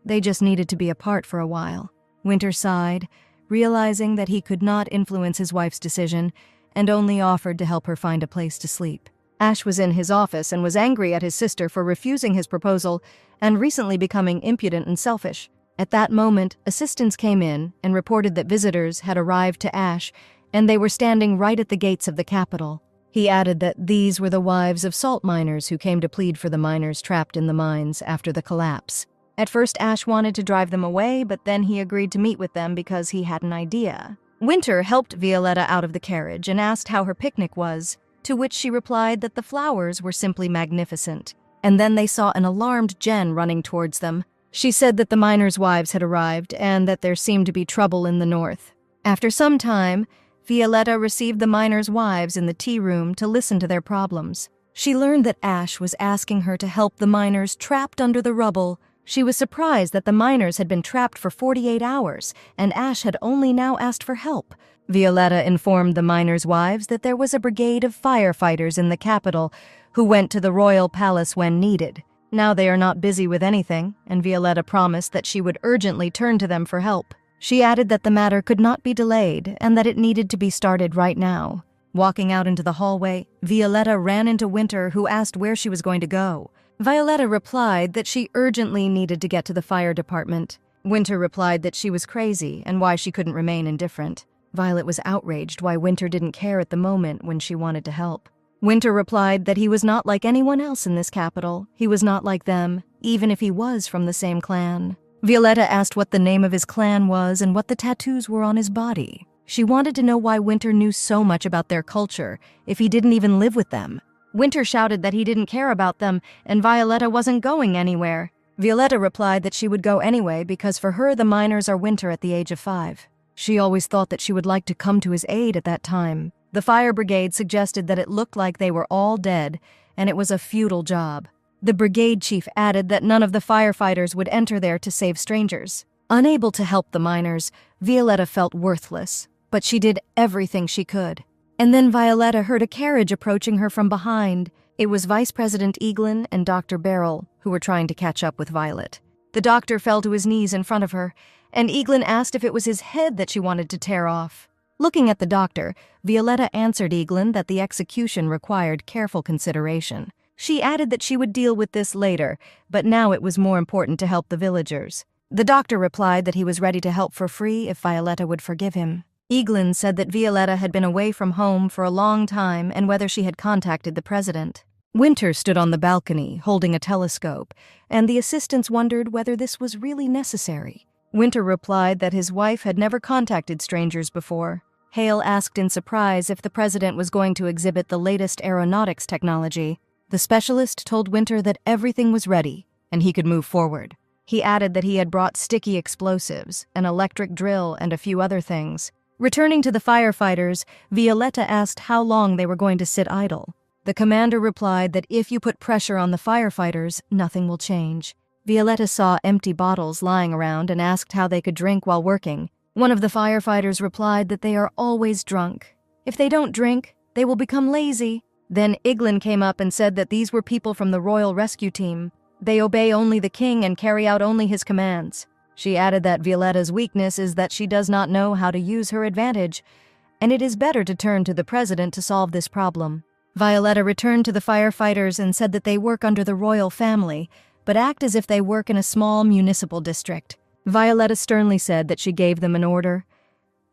They just needed to be apart for a while. Winter sighed, realizing that he could not influence his wife's decision, and only offered to help her find a place to sleep. Ash was in his office and was angry at his sister for refusing his proposal and recently becoming impudent and selfish. At that moment, assistants came in and reported that visitors had arrived to Ash and they were standing right at the gates of the capital. He added that these were the wives of salt miners who came to plead for the miners trapped in the mines after the collapse. At first, Ash wanted to drive them away, but then he agreed to meet with them because he had an idea. Winter helped Violetta out of the carriage and asked how her picnic was, to which she replied that the flowers were simply magnificent. And then they saw an alarmed Jen running towards them. She said that the miners' wives had arrived and that there seemed to be trouble in the north. After some time, Violetta received the miners' wives in the tea room to listen to their problems. She learned that Ash was asking her to help the miners trapped under the rubble. She was surprised that the miners had been trapped for 48 hours, and Ash had only now asked for help. Violetta informed the miners' wives that there was a brigade of firefighters in the capital who went to the royal palace when needed. Now they are not busy with anything, and Violetta promised that she would urgently turn to them for help. She added that the matter could not be delayed and that it needed to be started right now. Walking out into the hallway, Violetta ran into Winter, who asked where she was going to go. Violetta replied that she urgently needed to get to the fire department. Winter replied that she was crazy and why she couldn't remain indifferent. Violet was outraged why Winter didn't care at the moment when she wanted to help. Winter replied that he was not like anyone else in this capital. He was not like them, even if he was from the same clan. Violetta asked what the name of his clan was and what the tattoos were on his body. She wanted to know why Winter knew so much about their culture if he didn't even live with them. Winter shouted that he didn't care about them and Violetta wasn't going anywhere. Violetta replied that she would go anyway because for her the miners are Winter at the age of 5. She always thought that she would like to come to his aid at that time. The fire brigade suggested that it looked like they were all dead and it was a futile job. The brigade chief added that none of the firefighters would enter there to save strangers. Unable to help the miners, Violetta felt worthless, but she did everything she could. And then Violetta heard a carriage approaching her from behind. It was Vice President Eaglin and Dr. Beryl, who were trying to catch up with Violet. The doctor fell to his knees in front of her, and Eaglin asked if it was his head that she wanted to tear off. Looking at the doctor, Violetta answered Eaglin that the execution required careful consideration. She added that she would deal with this later, but now it was more important to help the villagers. The doctor replied that he was ready to help for free if Violetta would forgive him. Eaglin said that Violetta had been away from home for a long time and whether she had contacted the president. Winter stood on the balcony, holding a telescope, and the assistants wondered whether this was really necessary. Winter replied that his wife had never contacted strangers before. Hale asked in surprise if the president was going to exhibit the latest aeronautics technology. The specialist told Winter that everything was ready, and he could move forward. He added that he had brought sticky explosives, an electric drill, and a few other things. Returning to the firefighters, Violetta asked how long they were going to sit idle. The commander replied that if you put pressure on the firefighters, nothing will change. Violetta saw empty bottles lying around and asked how they could drink while working. One of the firefighters replied that they are always drunk. If they don't drink, they will become lazy. Then Eaglin came up and said that these were people from the royal rescue team. They obey only the king and carry out only his commands. She added that Violetta's weakness is that she does not know how to use her advantage, and it is better to turn to the president to solve this problem. Violetta returned to the firefighters and said that they work under the royal family, but act as if they work in a small municipal district. Violetta sternly said that she gave them an order,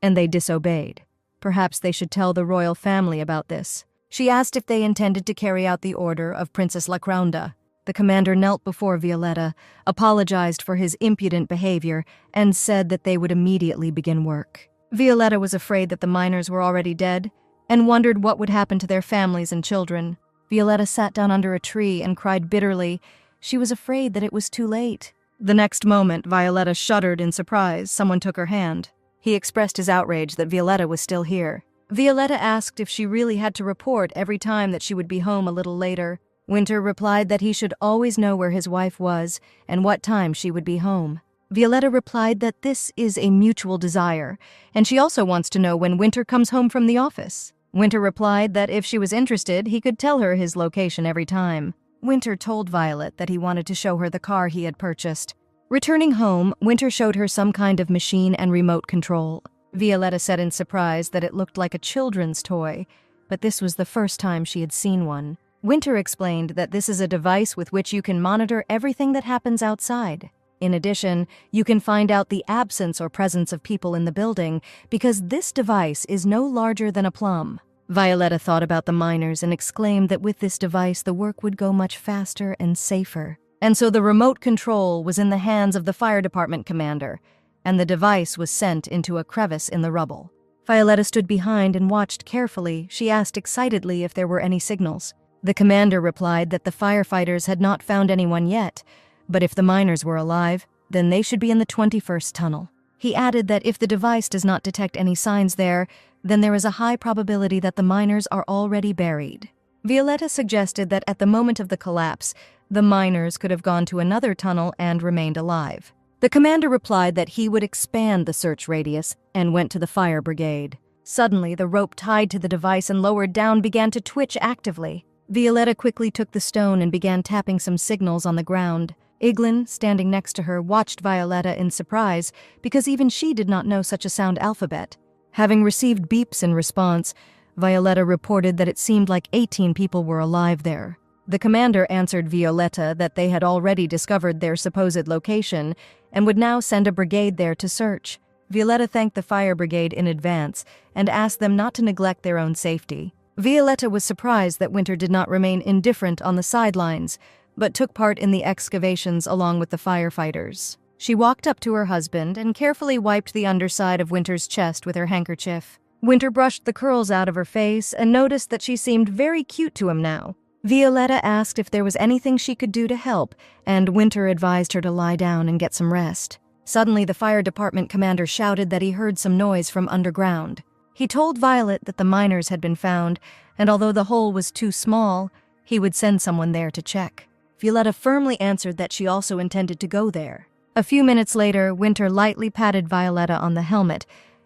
and they disobeyed. Perhaps they should tell the royal family about this. She asked if they intended to carry out the order of Princess Lacraunda. The commander knelt before Violetta, apologized for his impudent behavior, and said that they would immediately begin work. Violetta was afraid that the miners were already dead, and wondered what would happen to their families and children. Violetta sat down under a tree and cried bitterly. She was afraid that it was too late. The next moment, Violetta shuddered in surprise. Someone took her hand. He expressed his outrage that Violetta was still here. Violetta asked if she really had to report every time that she would be home a little later. Winter replied that he should always know where his wife was and what time she would be home. Violetta replied that this is a mutual desire, and she also wants to know when Winter comes home from the office. Winter replied that if she was interested, he could tell her his location every time. Winter told Violet that he wanted to show her the car he had purchased. Returning home, Winter showed her some kind of machine and remote control. Violetta said in surprise that it looked like a children's toy, but this was the first time she had seen one. Winter explained that this is a device with which you can monitor everything that happens outside. In addition, you can find out the absence or presence of people in the building because this device is no larger than a plum. Violetta thought about the miners and exclaimed that with this device the work would go much faster and safer. And so the remote control was in the hands of the fire department commander, and the device was sent into a crevice in the rubble. Violetta stood behind and watched carefully. She asked excitedly if there were any signals. The commander replied that the firefighters had not found anyone yet, but if the miners were alive, then they should be in the 21st tunnel. He added that if the device does not detect any signs there, then there is a high probability that the miners are already buried. Violetta suggested that at the moment of the collapse, the miners could have gone to another tunnel and remained alive. The commander replied that he would expand the search radius and went to the fire brigade. Suddenly, the rope tied to the device and lowered down began to twitch actively. Violetta quickly took the stone and began tapping some signals on the ground. Iglin, standing next to her, watched Violetta in surprise because even she did not know such a sound alphabet. Having received beeps in response, Violetta reported that it seemed like 18 people were alive there. The commander answered Violetta that they had already discovered their supposed location and would now send a brigade there to search. Violetta thanked the fire brigade in advance and asked them not to neglect their own safety. Violetta was surprised that Winter did not remain indifferent on the sidelines, but took part in the excavations along with the firefighters. She walked up to her husband and carefully wiped the underside of Winter's chest with her handkerchief. Winter brushed the curls out of her face and noticed that she seemed very cute to him now. Violetta asked if there was anything she could do to help, and Winter advised her to lie down and get some rest. Suddenly, the fire department commander shouted that he heard some noise from underground. He told Violet that the miners had been found, and although the hole was too small, he would send someone there to check. Violetta firmly answered that she also intended to go there. A few minutes later, Winter lightly patted Violetta on the helmet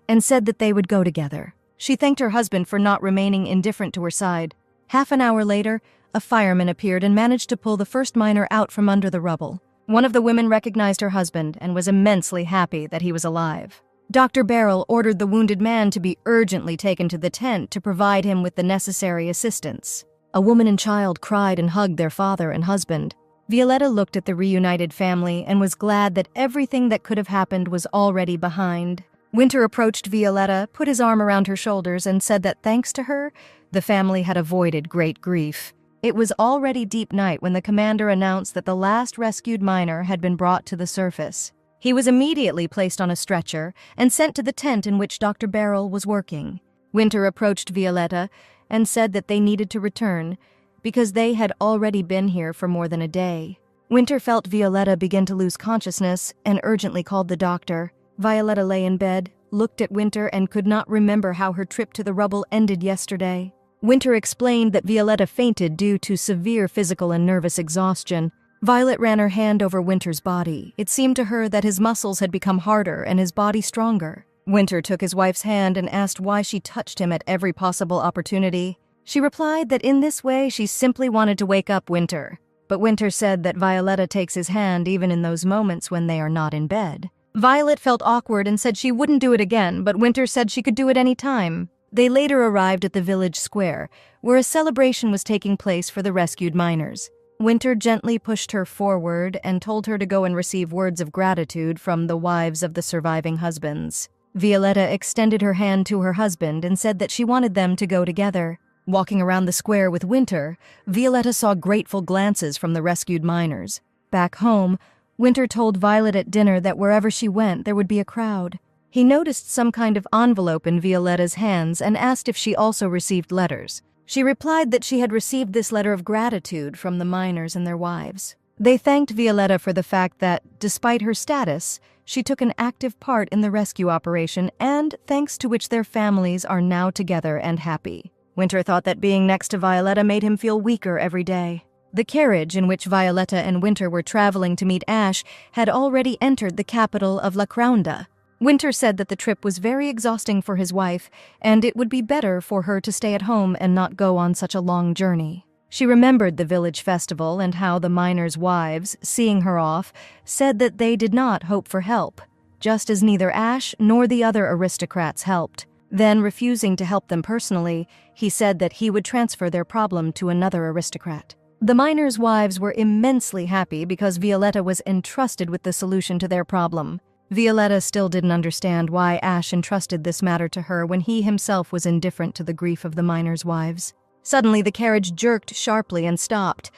and said that they would go together. She thanked her husband for not remaining indifferent to her side. Half an hour later, a fireman appeared and managed to pull the first miner out from under the rubble. One of the women recognized her husband and was immensely happy that he was alive. Dr. Barrel ordered the wounded man to be urgently taken to the tent to provide him with the necessary assistance. A woman and child cried and hugged their father and husband. Violetta looked at the reunited family and was glad that everything that could have happened was already behind. Winter approached Violetta, put his arm around her shoulders, and said that thanks to her, the family had avoided great grief. It was already deep night when the commander announced that the last rescued miner had been brought to the surface. He was immediately placed on a stretcher and sent to the tent in which Dr. Barrel was working. Winter approached Violetta and said that they needed to return because they had already been here for more than a day. Winter felt Violetta begin to lose consciousness and urgently called the doctor. Violetta lay in bed, looked at Winter, and could not remember how her trip to the rubble ended yesterday. Winter explained that Violetta fainted due to severe physical and nervous exhaustion. Violet ran her hand over Winter's body. It seemed to her that his muscles had become harder and his body stronger. Winter took his wife's hand and asked why she touched him at every possible opportunity. She replied that in this way she simply wanted to wake up Winter. But Winter said that Violetta takes his hand even in those moments when they are not in bed. Violet felt awkward and said she wouldn't do it again, but Winter said she could do it any time. They later arrived at the village square, where a celebration was taking place for the rescued miners. Winter gently pushed her forward and told her to go and receive words of gratitude from the wives of the surviving husbands. Violetta extended her hand to her husband and said that she wanted them to go together. Walking around the square with Winter, Violetta saw grateful glances from the rescued miners. Back home, Winter told Violet at dinner that wherever she went, there would be a crowd. He noticed some kind of envelope in Violetta's hands and asked if she also received letters. She replied that she had received this letter of gratitude from the miners and their wives. They thanked Violetta for the fact that, despite her status, she took an active part in the rescue operation and thanks to which their families are now together and happy. Winter thought that being next to Violetta made him feel weaker every day. The carriage in which Violetta and Winter were traveling to meet Ash had already entered the capital of La Crounda. Winter said that the trip was very exhausting for his wife, and it would be better for her to stay at home and not go on such a long journey. She remembered the village festival and how the miners' wives, seeing her off, said that they did not hope for help, just as neither Ash nor the other aristocrats helped. Then, refusing to help them personally, he said that he would transfer their problem to another aristocrat. The miners' wives were immensely happy because Violetta was entrusted with the solution to their problem. Violetta still didn't understand why Ash entrusted this matter to her when he himself was indifferent to the grief of the miners' wives. Suddenly, the carriage jerked sharply and stopped.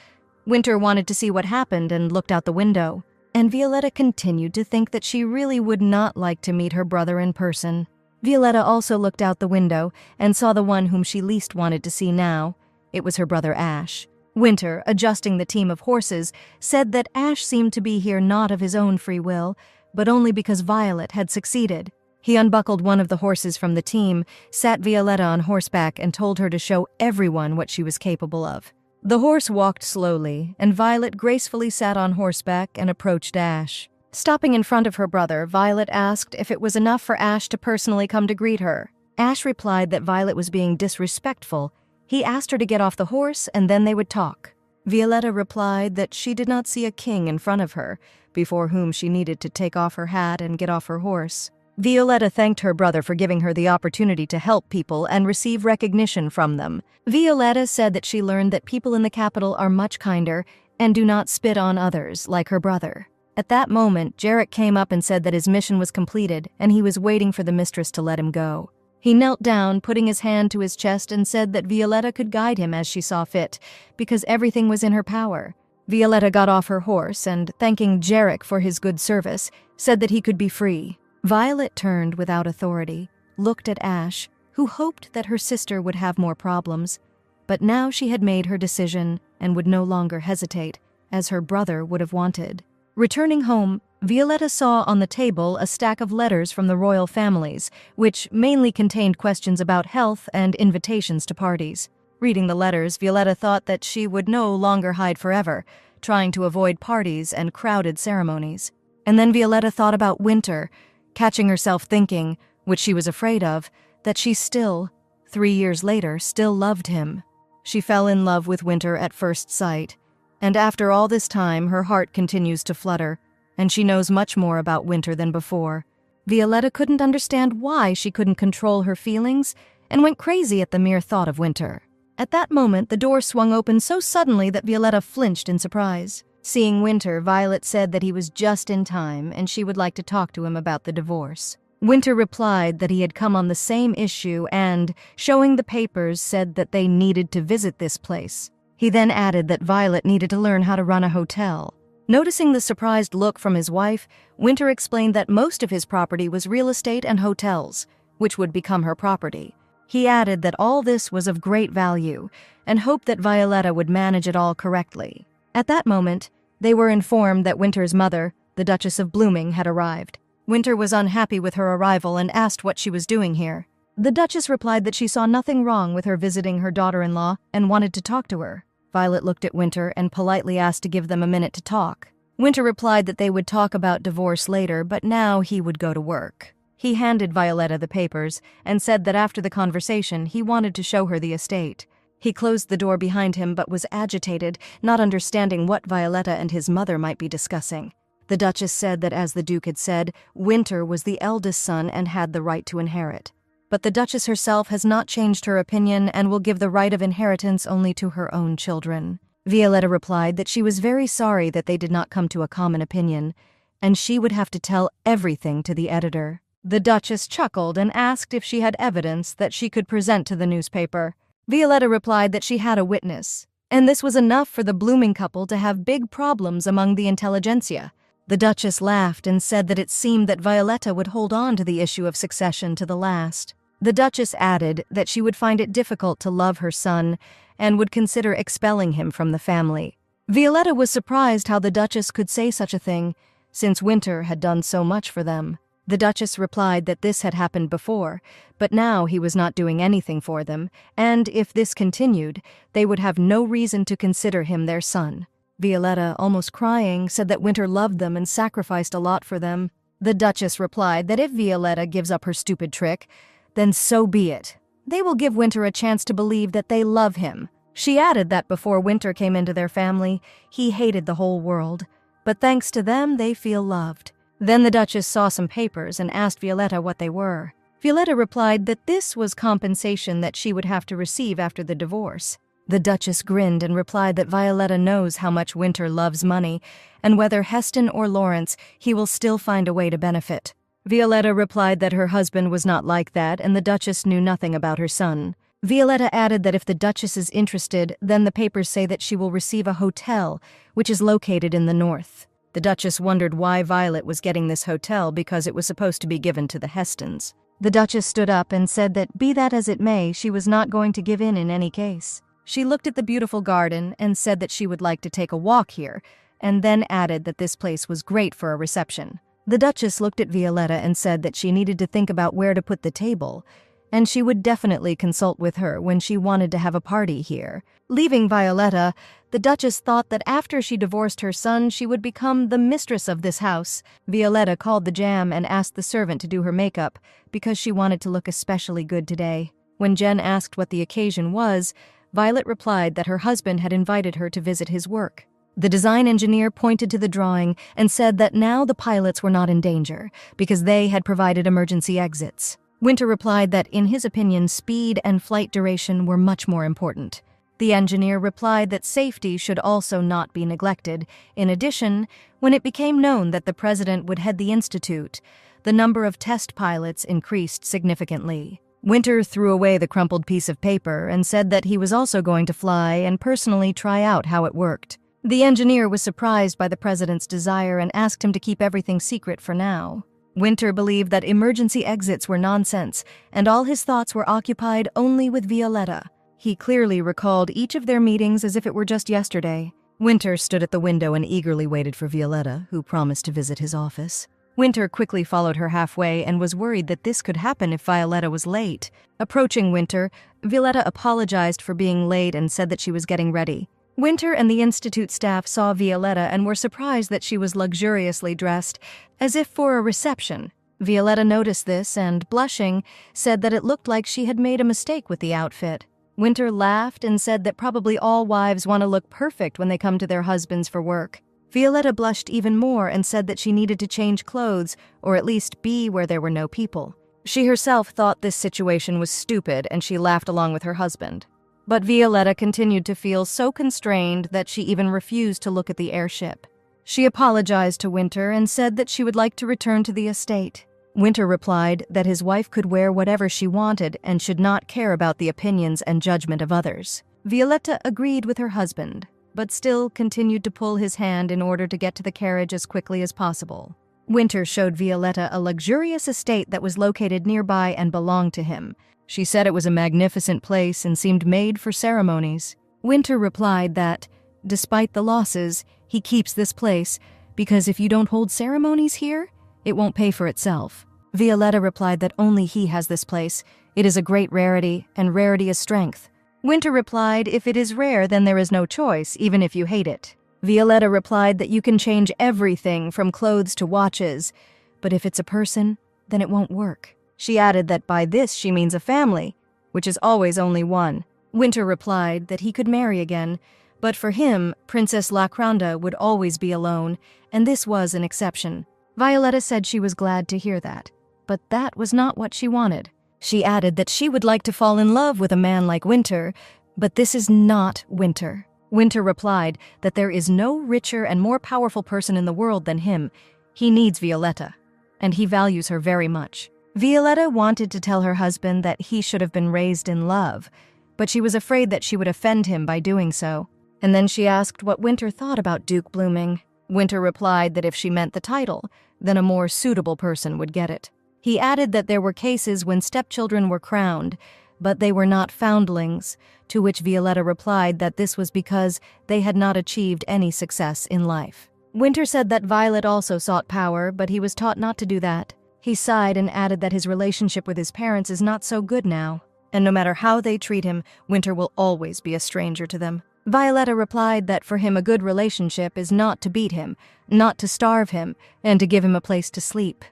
Winter wanted to see what happened and looked out the window, and Violetta continued to think that she really would not like to meet her brother in person. Violetta also looked out the window and saw the one whom she least wanted to see now. It was her brother Ash. Winter, adjusting the team of horses, said that Ash seemed to be here not of his own free will, but only because Violet had succeeded. He unbuckled one of the horses from the team, sat Violetta on horseback, and told her to show everyone what she was capable of. The horse walked slowly, and Violet gracefully sat on horseback and approached Ash. Stopping in front of her brother, Violet asked if it was enough for Ash to personally come to greet her. Ash replied that Violet was being disrespectful. He asked her to get off the horse, and then they would talk. Violetta replied that she did not see a king in front of her, before whom she needed to take off her hat and get off her horse. Violetta thanked her brother for giving her the opportunity to help people and receive recognition from them. Violetta said that she learned that people in the capital are much kinder and do not spit on others, like her brother. At that moment, Jarek came up and said that his mission was completed and he was waiting for the mistress to let him go. He knelt down, putting his hand to his chest, and said that Violetta could guide him as she saw fit, because everything was in her power. Violetta got off her horse and, thanking Jarek for his good service, said that he could be free. Violet turned without authority, looked at Ash, who hoped that her sister would have more problems. But now she had made her decision and would no longer hesitate, as her brother would have wanted. Returning home, Violetta saw on the table a stack of letters from the royal families, which mainly contained questions about health and invitations to parties. Reading the letters, Violetta thought that she would no longer hide forever, trying to avoid parties and crowded ceremonies. And then Violetta thought about Winter, catching herself thinking, which she was afraid of, that she still, 3 years later, still loved him. She fell in love with Winter at first sight, and after all this time her heart continues to flutter, and she knows much more about Winter than before. Violetta couldn't understand why she couldn't control her feelings and went crazy at the mere thought of Winter. At that moment, the door swung open so suddenly that Violetta flinched in surprise. Seeing Winter, Violet said that he was just in time and she would like to talk to him about the divorce. Winter replied that he had come on the same issue and, showing the papers, said that they needed to visit this place. He then added that Violet needed to learn how to run a hotel. Noticing the surprised look from his wife, Winter explained that most of his property was real estate and hotels, which would become her property. He added that all this was of great value and hoped that Violetta would manage it all correctly. At that moment, they were informed that Winter's mother, the Duchess of Blooming, had arrived. Winter was unhappy with her arrival and asked what she was doing here. The Duchess replied that she saw nothing wrong with her visiting her daughter-in-law and wanted to talk to her. Violet looked at Winter and politely asked to give them a minute to talk. Winter replied that they would talk about divorce later, but now he would go to work. He handed Violetta the papers and said that after the conversation he wanted to show her the estate. He closed the door behind him but was agitated, not understanding what Violetta and his mother might be discussing. The Duchess said that, as the Duke had said, Winter was the eldest son and had the right to inherit. But the Duchess herself has not changed her opinion and will give the right of inheritance only to her own children. Violetta replied that she was very sorry that they did not come to a common opinion, and she would have to tell everything to the editor. The Duchess chuckled and asked if she had evidence that she could present to the newspaper. Violetta replied that she had a witness, and this was enough for the Blooming couple to have big problems among the intelligentsia. The Duchess laughed and said that it seemed that Violetta would hold on to the issue of succession to the last. The Duchess added that she would find it difficult to love her son and would consider expelling him from the family. Violetta was surprised how the Duchess could say such a thing, since Winter had done so much for them. The Duchess replied that this had happened before, but now he was not doing anything for them, and if this continued, they would have no reason to consider him their son. Violetta, almost crying, said that Winter loved them and sacrificed a lot for them. The Duchess replied that if Violetta gives up her stupid trick, then so be it. They will give Winter a chance to believe that they love him. She added that before Winter came into their family, he hated the whole world, but thanks to them, they feel loved. Then the Duchess saw some papers and asked Violetta what they were. Violetta replied that this was compensation that she would have to receive after the divorce. The Duchess grinned and replied that Violetta knows how much Winter loves money, and whether Heston or Lawrence, he will still find a way to benefit. Violetta replied that her husband was not like that, and the Duchess knew nothing about her son. Violetta added that if the Duchess is interested, then the papers say that she will receive a hotel, which is located in the north. The Duchess wondered why Violet was getting this hotel because it was supposed to be given to the Hestons. The Duchess stood up and said that, be that as it may, she was not going to give in any case. She looked at the beautiful garden and said that she would like to take a walk here, and then added that this place was great for a reception. The Duchess looked at Violetta and said that she needed to think about where to put the table, and she would definitely consult with her when she wanted to have a party here. Leaving Violetta, the Duchess thought that after she divorced her son, she would become the mistress of this house. Violetta called the jam and asked the servant to do her makeup because she wanted to look especially good today. When Jen asked what the occasion was, Violet replied that her husband had invited her to visit his work. The design engineer pointed to the drawing and said that now the pilots were not in danger because they had provided emergency exits. Winter replied that, in his opinion, speed and flight duration were much more important. The engineer replied that safety should also not be neglected. In addition, when it became known that the president would head the institute, the number of test pilots increased significantly. Winter threw away the crumpled piece of paper and said that he was also going to fly and personally try out how it worked. The engineer was surprised by the president's desire and asked him to keep everything secret for now. Winter believed that emergency exits were nonsense, and all his thoughts were occupied only with Violetta. He clearly recalled each of their meetings as if it were just yesterday. Winter stood at the window and eagerly waited for Violetta, who promised to visit his office. Winter quickly followed her halfway and was worried that this could happen if Violetta was late. Approaching Winter, Violetta apologized for being late and said that she was getting ready. Winter and the institute staff saw Violetta and were surprised that she was luxuriously dressed, as if for a reception. Violetta noticed this and, blushing, said that it looked like she had made a mistake with the outfit. Winter laughed and said that probably all wives want to look perfect when they come to their husbands for work. Violetta blushed even more and said that she needed to change clothes, or at least be where there were no people. She herself thought this situation was stupid, and she laughed along with her husband. But Violetta continued to feel so constrained that she even refused to look at the airship. She apologized to Winter and said that she would like to return to the estate. Winter replied that his wife could wear whatever she wanted and should not care about the opinions and judgment of others. Violetta agreed with her husband, but still continued to pull his hand in order to get to the carriage as quickly as possible. Winter showed Violetta a luxurious estate that was located nearby and belonged to him. She said it was a magnificent place and seemed made for ceremonies. Winter replied that, despite the losses, he keeps this place because if you don't hold ceremonies here, it won't pay for itself. Violetta replied that only he has this place. It is a great rarity, and rarity is strength. Winter replied, if it is rare, then there is no choice, even if you hate it. Violetta replied that you can change everything from clothes to watches, but if it's a person, then it won't work. She added that by this she means a family, which is always only one. Winter replied that he could marry again, but for him, Princess Lacranda would always be alone, and this was an exception. Violetta said she was glad to hear that, but that was not what she wanted. She added that she would like to fall in love with a man like Winter, but this is not Winter. Winter replied that there is no richer and more powerful person in the world than him. He needs Violetta, and he values her very much. Violetta wanted to tell her husband that he should have been raised in love, but she was afraid that she would offend him by doing so. And then she asked what Winter thought about Duke Blooming. Winter replied that if she meant the title, then a more suitable person would get it. He added that there were cases when stepchildren were crowned, but they were not foundlings, to which Violetta replied that this was because they had not achieved any success in life. Winter said that Violet also sought power, but he was taught not to do that. He sighed and added that his relationship with his parents is not so good now, and no matter how they treat him, Winter will always be a stranger to them. Violetta replied that for him a good relationship is not to beat him, not to starve him, and to give him a place to sleep.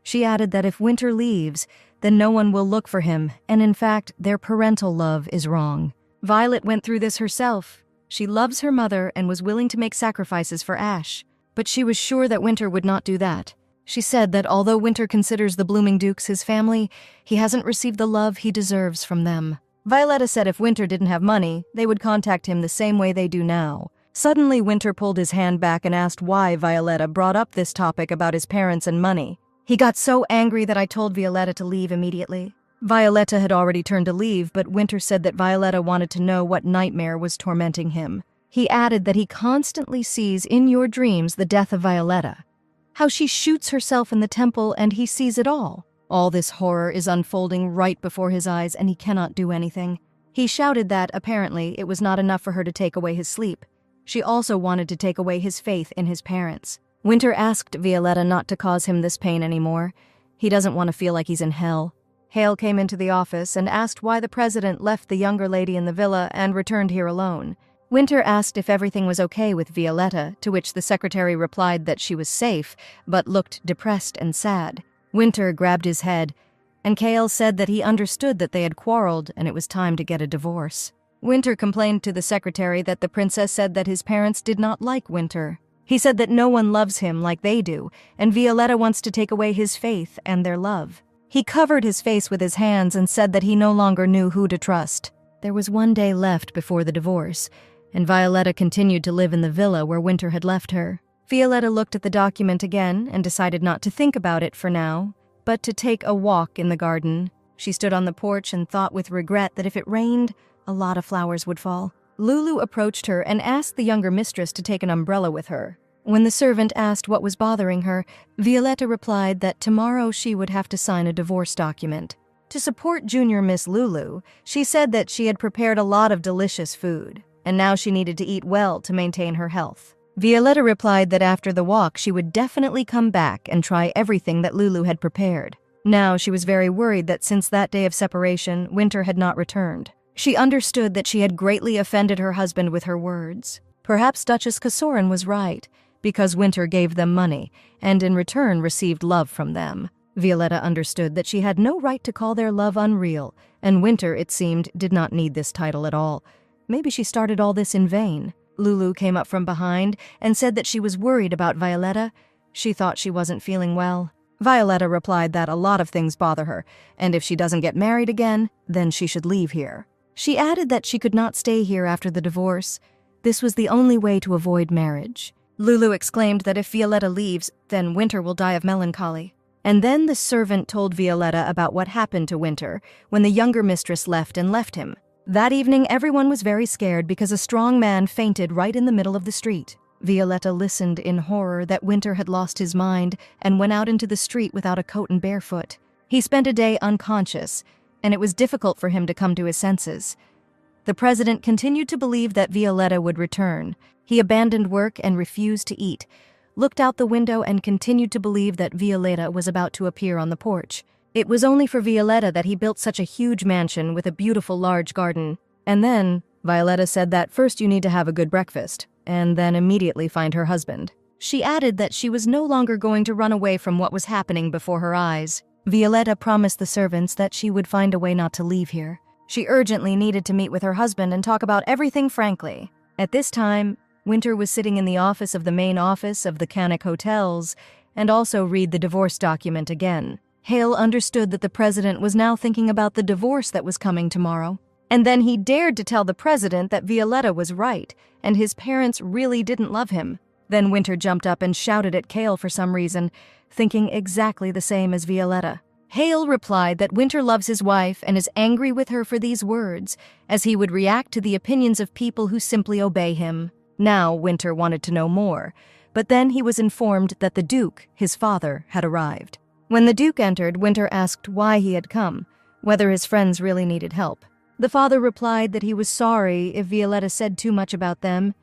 She added that if Winter leaves, then no one will look for him, and in fact, their parental love is wrong. Violet went through this herself. She loves her mother and was willing to make sacrifices for Ash, but she was sure that Winter would not do that. She said that although Winter considers the Blooming Dukes his family, he hasn't received the love he deserves from them. Violetta said if Winter didn't have money, they would contact him the same way they do now. Suddenly, Winter pulled his hand back and asked why Violetta brought up this topic about his parents and money. He got so angry that I told Violetta to leave immediately. Violetta had already turned to leave, but Winter said that Violetta wanted to know what nightmare was tormenting him. He added that he constantly sees in your dreams the death of Violetta, how she shoots herself in the temple and he sees it all. All this horror is unfolding right before his eyes and he cannot do anything. He shouted that, apparently, it was not enough for her to take away his sleep. She also wanted to take away his faith in his parents. Winter asked Violetta not to cause him this pain anymore. He doesn't want to feel like he's in hell. Hale came into the office and asked why the president left the younger lady in the villa and returned here alone. Winter asked if everything was okay with Violetta, to which the secretary replied that she was safe, but looked depressed and sad. Winter grabbed his head, and Cale said that he understood that they had quarreled and it was time to get a divorce. Winter complained to the secretary that the princess said that his parents did not like Winter. He said that no one loves him like they do, and Violetta wants to take away his faith and their love. He covered his face with his hands and said that he no longer knew who to trust. There was one day left before the divorce, and Violetta continued to live in the villa where Winter had left her. Violetta looked at the document again and decided not to think about it for now, but to take a walk in the garden. She stood on the porch and thought with regret that if it rained, a lot of flowers would fall. Lulu approached her and asked the younger mistress to take an umbrella with her. When the servant asked what was bothering her, Violetta replied that tomorrow she would have to sign a divorce document. To support junior Miss Lulu, she said that she had prepared a lot of delicious food, and now she needed to eat well to maintain her health. Violetta replied that after the walk she would definitely come back and try everything that Lulu had prepared. Now she was very worried that since that day of separation, Winter had not returned. She understood that she had greatly offended her husband with her words. Perhaps Duchess Casorin was right, because Winter gave them money, and in return received love from them. Violetta understood that she had no right to call their love unreal, and Winter, it seemed, did not need this title at all. Maybe she started all this in vain. Lulu came up from behind and said that she was worried about Violetta. She thought she wasn't feeling well. Violetta replied that a lot of things bother her, and if she doesn't get married again, then she should leave here. She added that she could not stay here after the divorce. This was the only way to avoid marriage. Lulu exclaimed that if Violetta leaves, then Winter will die of melancholy. And then the servant told Violetta about what happened to Winter when the younger mistress left him. That evening, everyone was very scared because a strong man fainted right in the middle of the street. Violetta listened in horror that Winter had lost his mind and went out into the street without a coat and barefoot. He spent a day unconscious, and it was difficult for him to come to his senses. The president continued to believe that Violetta would return. He abandoned work and refused to eat, looked out the window and continued to believe that Violetta was about to appear on the porch. It was only for Violetta that he built such a huge mansion with a beautiful large garden. And then, Violetta said that first you need to have a good breakfast, and then immediately find her husband. She added that she was no longer going to run away from what was happening before her eyes. Violetta promised the servants that she would find a way not to leave here. She urgently needed to meet with her husband and talk about everything frankly. At this time, Winter was sitting in the office of the main office of the Canic Hotels and also read the divorce document again. Hale understood that the president was now thinking about the divorce that was coming tomorrow. And then he dared to tell the president that Violetta was right and his parents really didn't love him. Then Winter jumped up and shouted at Cale for some reason, thinking exactly the same as Violetta. Hale replied that Winter loves his wife and is angry with her for these words, as he would react to the opinions of people who simply obey him. Now Winter wanted to know more, but then he was informed that the Duke, his father, had arrived. When the Duke entered, Winter asked why he had come, whether his friends really needed help. The father replied that he was sorry if Violetta said too much about them,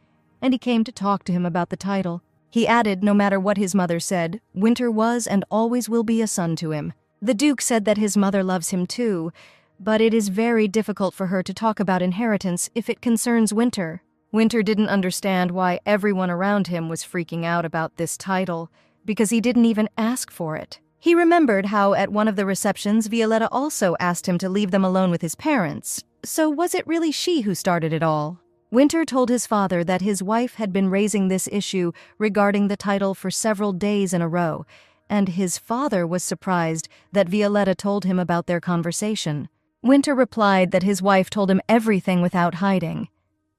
and he came to talk to him about the title. He added no matter what his mother said, Winter was and always will be a son to him. The Duke said that his mother loves him too, but it is very difficult for her to talk about inheritance if it concerns Winter. Winter didn't understand why everyone around him was freaking out about this title, because he didn't even ask for it. He remembered how at one of the receptions Violetta also asked him to leave them alone with his parents. So was it really she who started it all? Winter told his father that his wife had been raising this issue regarding the title for several days in a row, and his father was surprised that Violetta told him about their conversation. Winter replied that his wife told him everything without hiding.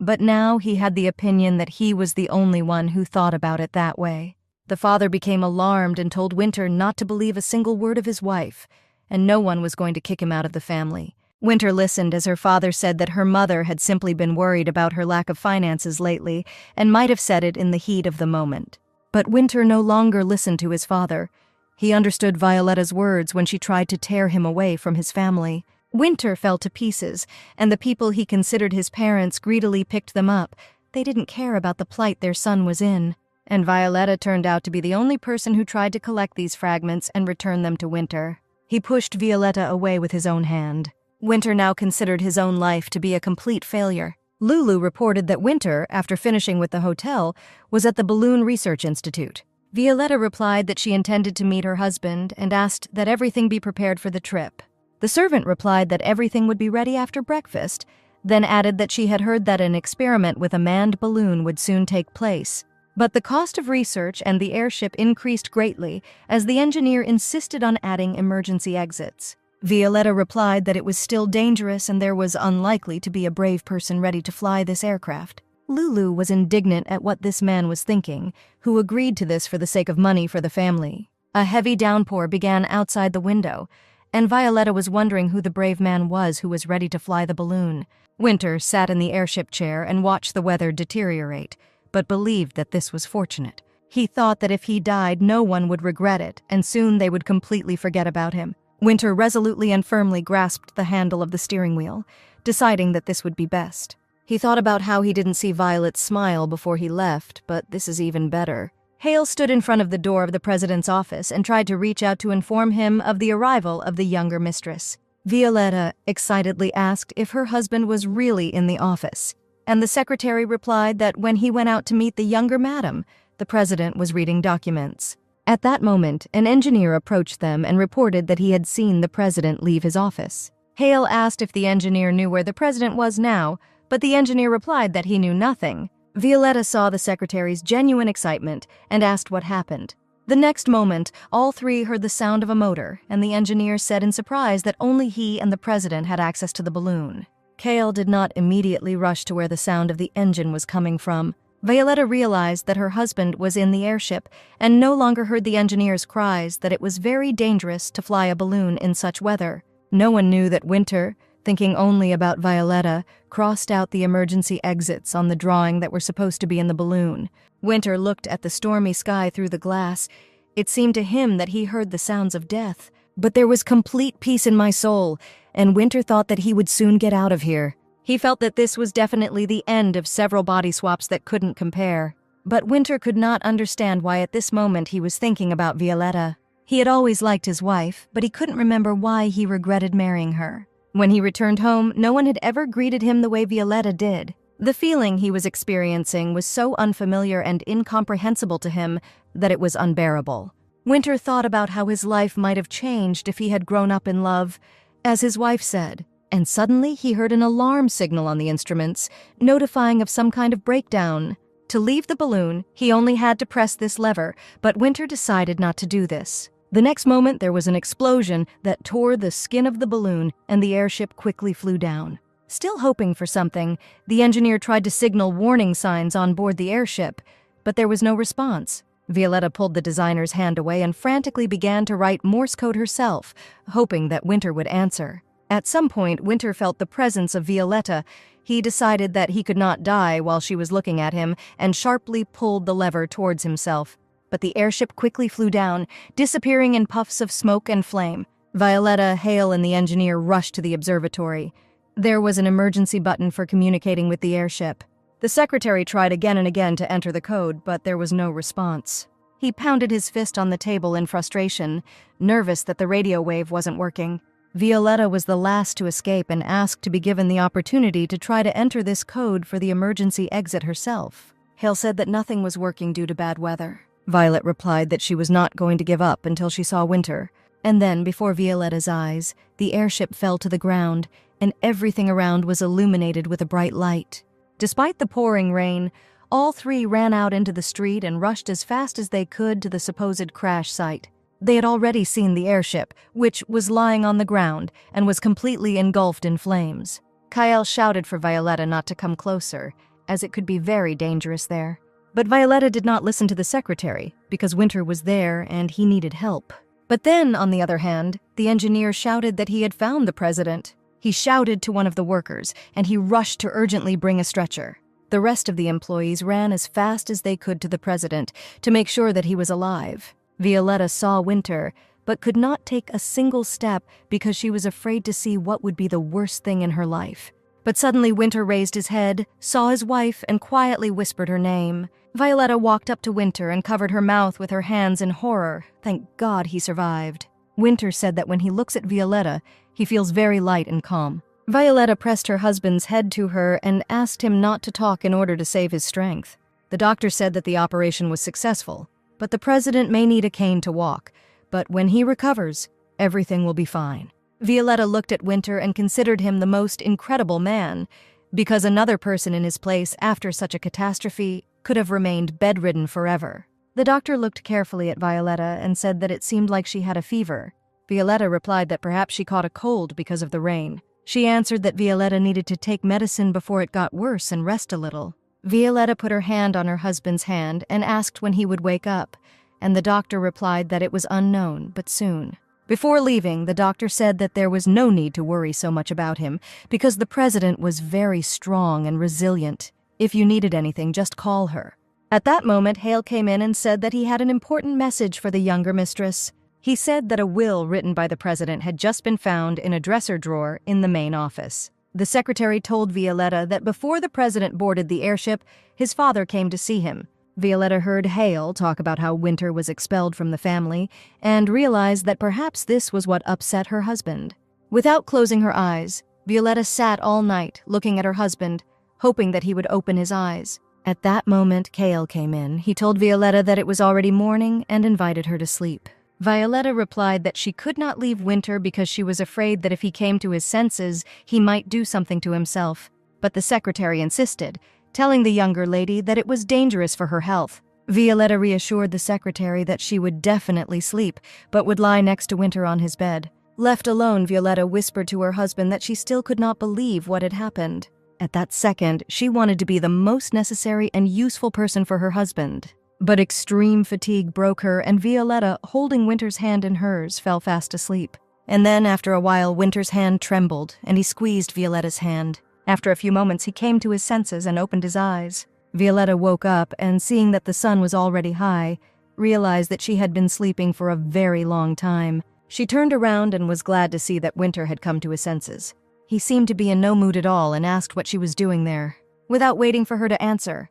But now he had the opinion that he was the only one who thought about it that way. The father became alarmed and told Winter not to believe a single word of his wife, and no one was going to kick him out of the family. Winter listened as her father said that her mother had simply been worried about her lack of finances lately and might have said it in the heat of the moment. But Winter no longer listened to his father. He understood Violetta's words when she tried to tear him away from his family. Winter fell to pieces, and the people he considered his parents greedily picked them up. They didn't care about the plight their son was in. And Violetta turned out to be the only person who tried to collect these fragments and return them to Winter. He pushed Violetta away with his own hand. Winter now considered his own life to be a complete failure. Lulu reported that Winter, after finishing with the hotel, was at the Balloon Research Institute. Violetta replied that she intended to meet her husband and asked that everything be prepared for the trip. The servant replied that everything would be ready after breakfast, then added that she had heard that an experiment with a manned balloon would soon take place. But the cost of research and the airship increased greatly as the engineer insisted on adding emergency exits. Violetta replied that it was still dangerous and there was unlikely to be a brave person ready to fly this aircraft. Lulu was indignant at what this man was thinking, who agreed to this for the sake of money for the family. A heavy downpour began outside the window, and Violetta was wondering who the brave man was who was ready to fly the balloon. Winter sat in the airship chair and watched the weather deteriorate, but believed that this was fortunate. He thought that if he died, no one would regret it, and soon they would completely forget about him. Winter resolutely and firmly grasped the handle of the steering wheel, deciding that this would be best. He thought about how he didn't see Violet smile before he left, but this is even better. Hale stood in front of the door of the president's office and tried to reach out to inform him of the arrival of the younger mistress. Violetta excitedly asked if her husband was really in the office, and the secretary replied that when he went out to meet the younger madam, the president was reading documents. At that moment, an engineer approached them and reported that he had seen the president leave his office. Hale asked if the engineer knew where the president was now, but the engineer replied that he knew nothing. Violetta saw the secretary's genuine excitement and asked what happened. The next moment, all three heard the sound of a motor, and the engineer said in surprise that only he and the president had access to the balloon. Hale did not immediately rush to where the sound of the engine was coming from. Violetta realized that her husband was in the airship and no longer heard the engineer's cries that it was very dangerous to fly a balloon in such weather. No one knew that Winter, thinking only about Violetta, crossed out the emergency exits on the drawing that were supposed to be in the balloon. Winter looked at the stormy sky through the glass. It seemed to him that he heard the sounds of death. But there was complete peace in my soul, and Winter thought that he would soon get out of here. He felt that this was definitely the end of several body swaps that couldn't compare. But Winter could not understand why at this moment he was thinking about Violetta. He had always liked his wife, but he couldn't remember why he regretted marrying her. When he returned home, no one had ever greeted him the way Violetta did. The feeling he was experiencing was so unfamiliar and incomprehensible to him that it was unbearable. Winter thought about how his life might have changed if he had grown up in love, as his wife said. And suddenly he heard an alarm signal on the instruments, notifying of some kind of breakdown. To leave the balloon, he only had to press this lever, but Winter decided not to do this. The next moment there was an explosion that tore the skin of the balloon, and the airship quickly flew down. Still hoping for something, the engineer tried to signal warning signs on board the airship, but there was no response. Violetta pulled the designer's hand away and frantically began to write Morse code herself, hoping that Winter would answer. At some point, Winter felt the presence of Violetta. He decided that he could not die while she was looking at him and sharply pulled the lever towards himself. But the airship quickly flew down, disappearing in puffs of smoke and flame. Violetta, Hale, and the engineer rushed to the observatory. There was an emergency button for communicating with the airship. The secretary tried again and again to enter the code, but there was no response. He pounded his fist on the table in frustration, nervous that the radio wave wasn't working. Violetta was the last to escape and asked to be given the opportunity to try to enter this code for the emergency exit herself. Hale said that nothing was working due to bad weather. Violet replied that she was not going to give up until she saw Winter. And then, before Violetta's eyes, the airship fell to the ground, and everything around was illuminated with a bright light. Despite the pouring rain, all three ran out into the street and rushed as fast as they could to the supposed crash site. They had already seen the airship, which was lying on the ground and was completely engulfed in flames. Kyle shouted for Violetta not to come closer, as it could be very dangerous there. But Violetta did not listen to the secretary, because Winter was there and he needed help. But then, on the other hand, the engineer shouted that he had found the president. He shouted to one of the workers, and he rushed to urgently bring a stretcher. The rest of the employees ran as fast as they could to the president to make sure that he was alive. Violetta saw Winter, but could not take a single step because she was afraid to see what would be the worst thing in her life. But suddenly Winter raised his head, saw his wife, and quietly whispered her name. Violetta walked up to Winter and covered her mouth with her hands in horror. Thank God he survived. Winter said that when he looks at Violetta, he feels very light and calm. Violetta pressed her husband's head to her and asked him not to talk in order to save his strength. The doctor said that the operation was successful, but the president may need a cane to walk. But when he recovers, everything will be fine. Violetta looked at Winter and considered him the most incredible man, because another person in his place after such a catastrophe could have remained bedridden forever. The doctor looked carefully at Violetta and said that it seemed like she had a fever. Violetta replied that perhaps she caught a cold because of the rain. She answered that Violetta needed to take medicine before it got worse and rest a little. Violetta put her hand on her husband's hand and asked when he would wake up, and the doctor replied that it was unknown, but soon. Before leaving, the doctor said that there was no need to worry so much about him because the president was very strong and resilient. If you needed anything, just call her. At that moment, Hale came in and said that he had an important message for the younger mistress. He said that a will written by the president had just been found in a dresser drawer in the main office. The secretary told Violetta that before the president boarded the airship, his father came to see him. Violetta heard Hale talk about how Winter was expelled from the family and realized that perhaps this was what upset her husband. Without closing her eyes, Violetta sat all night looking at her husband, hoping that he would open his eyes. At that moment, Hale came in. He told Violetta that it was already morning and invited her to sleep. Violetta replied that she could not leave Winter because she was afraid that if he came to his senses, he might do something to himself. But the secretary insisted, telling the younger lady that it was dangerous for her health. Violetta reassured the secretary that she would definitely sleep, but would lie next to Winter on his bed. Left alone, Violetta whispered to her husband that she still could not believe what had happened. At that second, she wanted to be the most necessary and useful person for her husband. But extreme fatigue broke her, and Violetta, holding Winter's hand in hers, fell fast asleep. And then, after a while, Winter's hand trembled, and he squeezed Violetta's hand. After a few moments, he came to his senses and opened his eyes. Violetta woke up, and seeing that the sun was already high, realized that she had been sleeping for a very long time. She turned around and was glad to see that Winter had come to his senses. He seemed to be in no mood at all and asked what she was doing there. Without waiting for her to answer,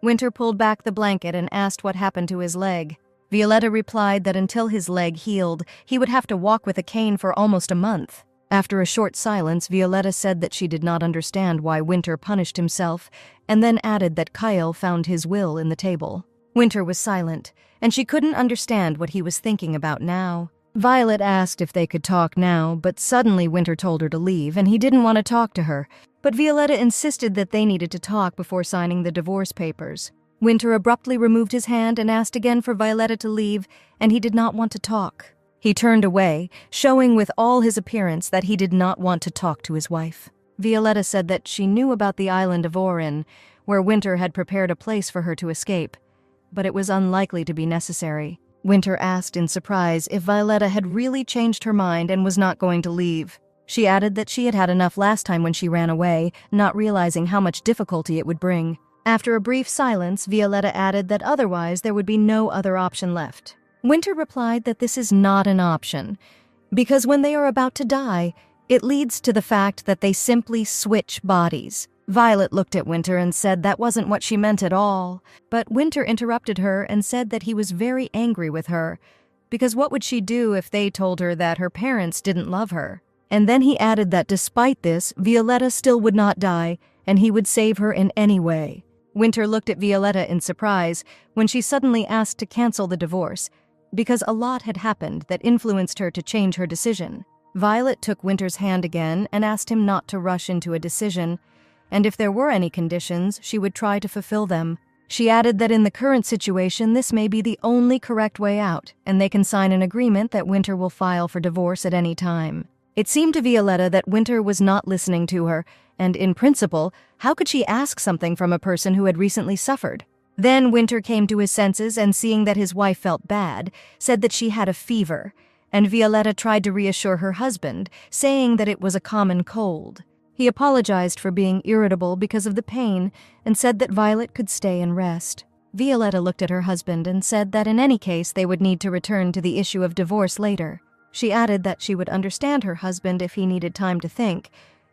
Winter pulled back the blanket and asked what happened to his leg. Violetta replied that until his leg healed, he would have to walk with a cane for almost a month. After a short silence, Violetta said that she did not understand why Winter punished himself, and then added that Kyle found his will in the table. Winter was silent, and she couldn't understand what he was thinking about now. Violet asked if they could talk now, but suddenly Winter told her to leave, and he didn't want to talk to her. But Violetta insisted that they needed to talk before signing the divorce papers. Winter abruptly removed his hand and asked again for Violetta to leave, and he did not want to talk. He turned away, showing with all his appearance that he did not want to talk to his wife. Violetta said that she knew about the island of Orin, where Winter had prepared a place for her to escape, but it was unlikely to be necessary. Winter asked in surprise if Violetta had really changed her mind and was not going to leave. She added that she had had enough last time when she ran away, not realizing how much difficulty it would bring. After a brief silence, Violetta added that otherwise there would be no other option left. Winter replied that this is not an option, because when they are about to die, it leads to the fact that they simply switch bodies. Violet looked at Winter and said that wasn't what she meant at all, but Winter interrupted her and said that he was very angry with her, because what would she do if they told her that her parents didn't love her? And then he added that despite this, Violetta still would not die, and he would save her in any way. Winter looked at Violetta in surprise when she suddenly asked to cancel the divorce, because a lot had happened that influenced her to change her decision. Violet took Winter's hand again and asked him not to rush into a decision, and if there were any conditions, she would try to fulfill them. She added that in the current situation, this may be the only correct way out, and they can sign an agreement that Winter will file for divorce at any time. It seemed to Violetta that Winter was not listening to her, and in principle, how could she ask something from a person who had recently suffered? Then Winter came to his senses and, seeing that his wife felt bad, said that she had a fever, and Violetta tried to reassure her husband, saying that it was a common cold. He apologized for being irritable because of the pain and said that Violet could stay and rest. Violetta looked at her husband and said that in any case they would need to return to the issue of divorce later. She added that she would understand her husband if he needed time to think,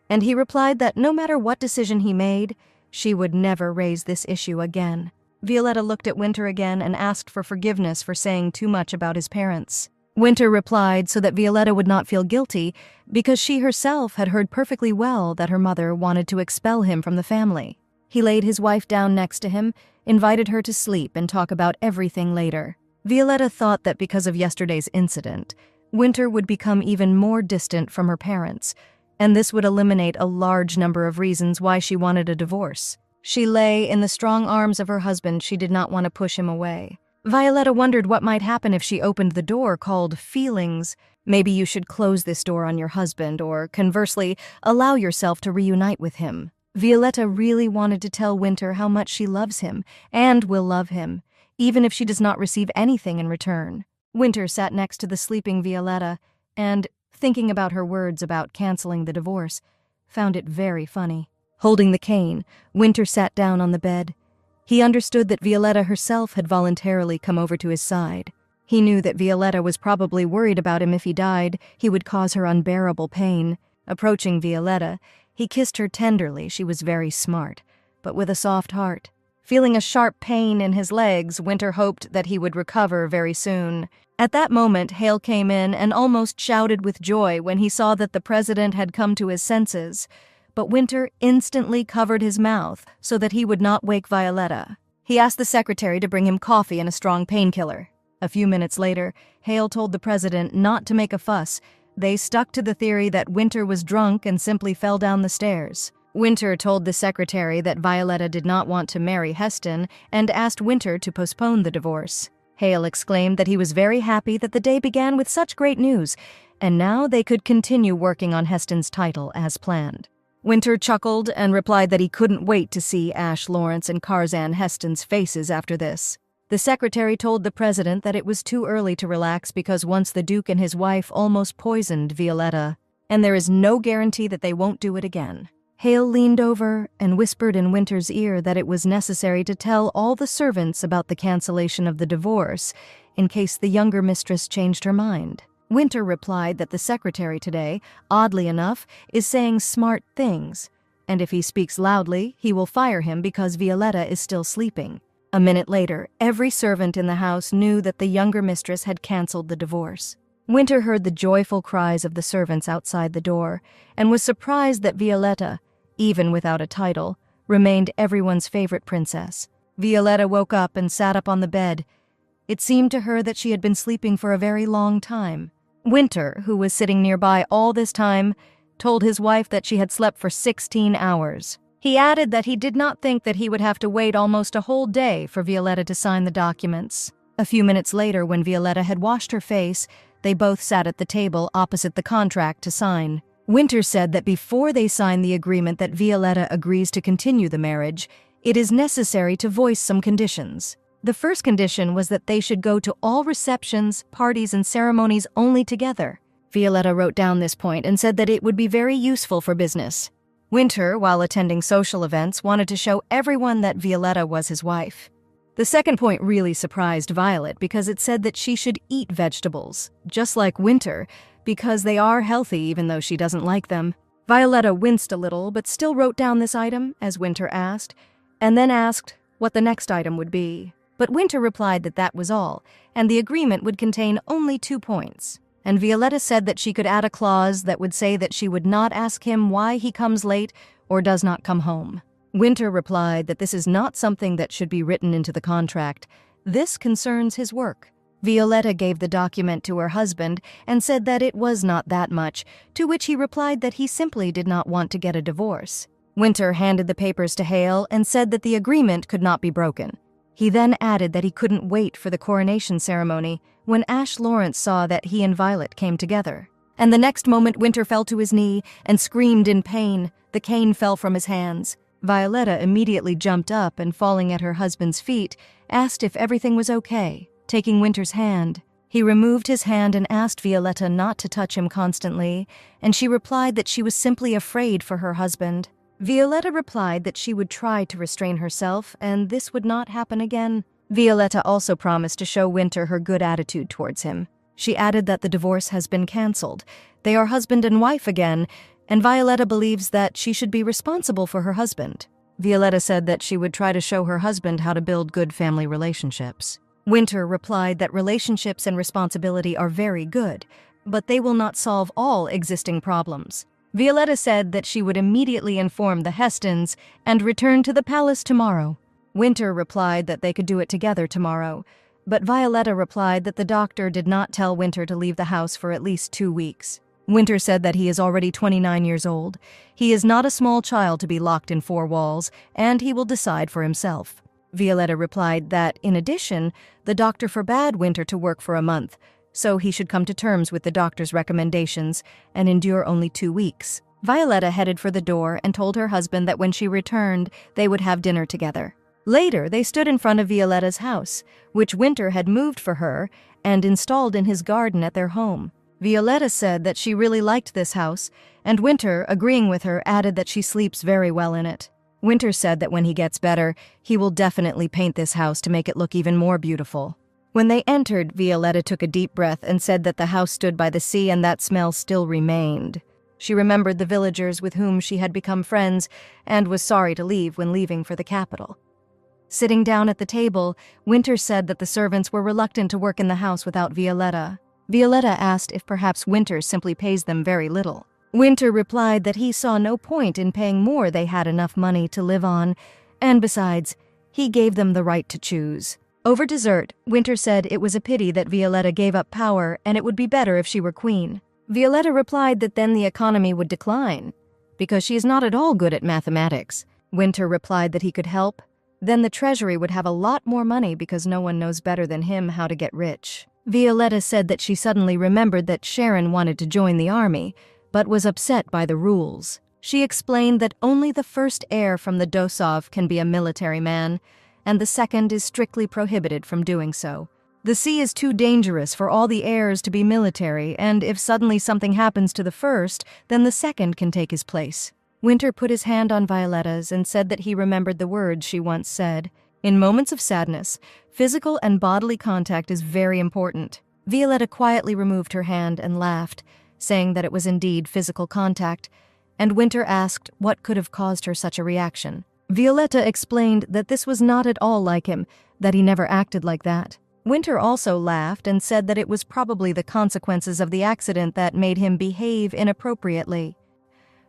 and he replied that no matter what decision he made, she would never raise this issue again. Violetta looked at Winter again and asked for forgiveness for saying too much about his parents. Winter replied so that Violetta would not feel guilty because she herself had heard perfectly well that her mother wanted to expel him from the family. He laid his wife down next to him, invited her to sleep and talk about everything later. Violetta thought that because of yesterday's incident, Winter would become even more distant from her parents, and this would eliminate a large number of reasons why she wanted a divorce. She lay in the strong arms of her husband. She did not want to push him away. Violetta wondered what might happen if she opened the door called feelings. Maybe you should close this door on your husband, or conversely, allow yourself to reunite with him. Violetta really wanted to tell Winter how much she loves him and will love him, even if she does not receive anything in return. Winter sat next to the sleeping Violetta and, thinking about her words about canceling the divorce, found it very funny. Holding the cane, Winter sat down on the bed. He understood that Violetta herself had voluntarily come over to his side. He knew that Violetta was probably worried about him. If he died, he would cause her unbearable pain. Approaching Violetta, he kissed her tenderly. She was very smart, but with a soft heart. Feeling a sharp pain in his legs, Winter hoped that he would recover very soon. At that moment, Hale came in and almost shouted with joy when he saw that the president had come to his senses. But Winter instantly covered his mouth so that he would not wake Violetta. He asked the secretary to bring him coffee and a strong painkiller. A few minutes later, Hale told the president not to make a fuss. They stuck to the theory that Winter was drunk and simply fell down the stairs. Winter told the secretary that Violetta did not want to marry Heston and asked Winter to postpone the divorce. Hale exclaimed that he was very happy that the day began with such great news, and now they could continue working on Heston's title as planned. Winter chuckled and replied that he couldn't wait to see Ash Lawrence and Tarzan Heston's faces after this. The secretary told the president that it was too early to relax because once the Duke and his wife almost poisoned Violetta, and there is no guarantee that they won't do it again. Hale leaned over and whispered in Winter's ear that it was necessary to tell all the servants about the cancellation of the divorce in case the younger mistress changed her mind. Winter replied that the secretary today, oddly enough, is saying smart things, and if he speaks loudly, he will fire him because Violetta is still sleeping. A minute later, every servant in the house knew that the younger mistress had canceled the divorce. Winter heard the joyful cries of the servants outside the door and was surprised that Violetta, even without a title, remained everyone's favorite princess. Violetta woke up and sat up on the bed. It seemed to her that she had been sleeping for a very long time. Winter, who was sitting nearby all this time, told his wife that she had slept for 16 hours. He added that he did not think that he would have to wait almost a whole day for Violetta to sign the documents. A few minutes later, when Violetta had washed her face, they both sat at the table opposite the contract to sign. Winter said that before they sign the agreement that Violetta agrees to continue the marriage, it is necessary to voice some conditions. The first condition was that they should go to all receptions, parties, and ceremonies only together. Violetta wrote down this point and said that it would be very useful for business. Winter, while attending social events, wanted to show everyone that Violetta was his wife. The second point really surprised Violet because it said that she should eat vegetables, just like Winter, because they are healthy even though she doesn't like them. Violetta winced a little but still wrote down this item, as Winter asked, and then asked what the next item would be. But Winter replied that that was all, and the agreement would contain only 2 points. And Violetta said that she could add a clause that would say that she would not ask him why he comes late or does not come home. Winter replied that this is not something that should be written into the contract. This concerns his work. Violetta gave the document to her husband and said that it was not that much, to which he replied that he simply did not want to get a divorce. Winter handed the papers to Hale and said that the agreement could not be broken. He then added that he couldn't wait for the coronation ceremony when Ash Lawrence saw that he and Violet came together. And the next moment Winter fell to his knee and screamed in pain. The cane fell from his hands. Violetta immediately jumped up and, falling at her husband's feet, asked if everything was okay. Taking Winter's hand, he removed his hand and asked Violetta not to touch him constantly, and she replied that she was simply afraid for her husband. Violetta replied that she would try to restrain herself and this would not happen again. Violetta also promised to show Winter her good attitude towards him. She added that the divorce has been cancelled. They are husband and wife again, and Violetta believes that she should be responsible for her husband. Violetta said that she would try to show her husband how to build good family relationships. Winter replied that relationships and responsibility are very good, but they will not solve all existing problems. Violetta said that she would immediately inform the Hestons and return to the palace tomorrow. Winter replied that they could do it together tomorrow, but Violetta replied that the doctor did not tell Winter to leave the house for at least 2 weeks. Winter said that he is already 29 years old. He is not a small child to be locked in 4 walls, and he will decide for himself. Violetta replied that, in addition, the doctor forbade Winter to work for a month, so he should come to terms with the doctor's recommendations and endure only 2 weeks. Violetta headed for the door and told her husband that when she returned, they would have dinner together. Later, they stood in front of Violetta's house, which Winter had moved for her and installed in his garden at their home. Violetta said that she really liked this house, and Winter, agreeing with her, added that she sleeps very well in it. Winter said that when he gets better, he will definitely paint this house to make it look even more beautiful. When they entered, Violetta took a deep breath and said that the house stood by the sea and that smell still remained. She remembered the villagers with whom she had become friends and was sorry to leave when leaving for the capital. Sitting down at the table, Winter said that the servants were reluctant to work in the house without Violetta. Violetta asked if perhaps Winter simply pays them very little. Winter replied that he saw no point in paying more. They had enough money to live on, and besides, he gave them the right to choose. Over dessert, Winter said it was a pity that Violetta gave up power and it would be better if she were queen. Violetta replied that then the economy would decline, because she is not at all good at mathematics. Winter replied that he could help. Then the treasury would have a lot more money because no one knows better than him how to get rich. Violetta said that she suddenly remembered that Sharon wanted to join the army, but was upset by the rules. She explained that only the first heir from the Dosov can be a military man, and the second is strictly prohibited from doing so. The sea is too dangerous for all the heirs to be military, and if suddenly something happens to the first, then the second can take his place. Winter put his hand on Violetta's and said that he remembered the words she once said. In moments of sadness, physical and bodily contact is very important. Violetta quietly removed her hand and laughed, saying that it was indeed physical contact, and Winter asked what could have caused her such a reaction. Violetta explained that this was not at all like him, that he never acted like that. Winter also laughed and said that it was probably the consequences of the accident that made him behave inappropriately.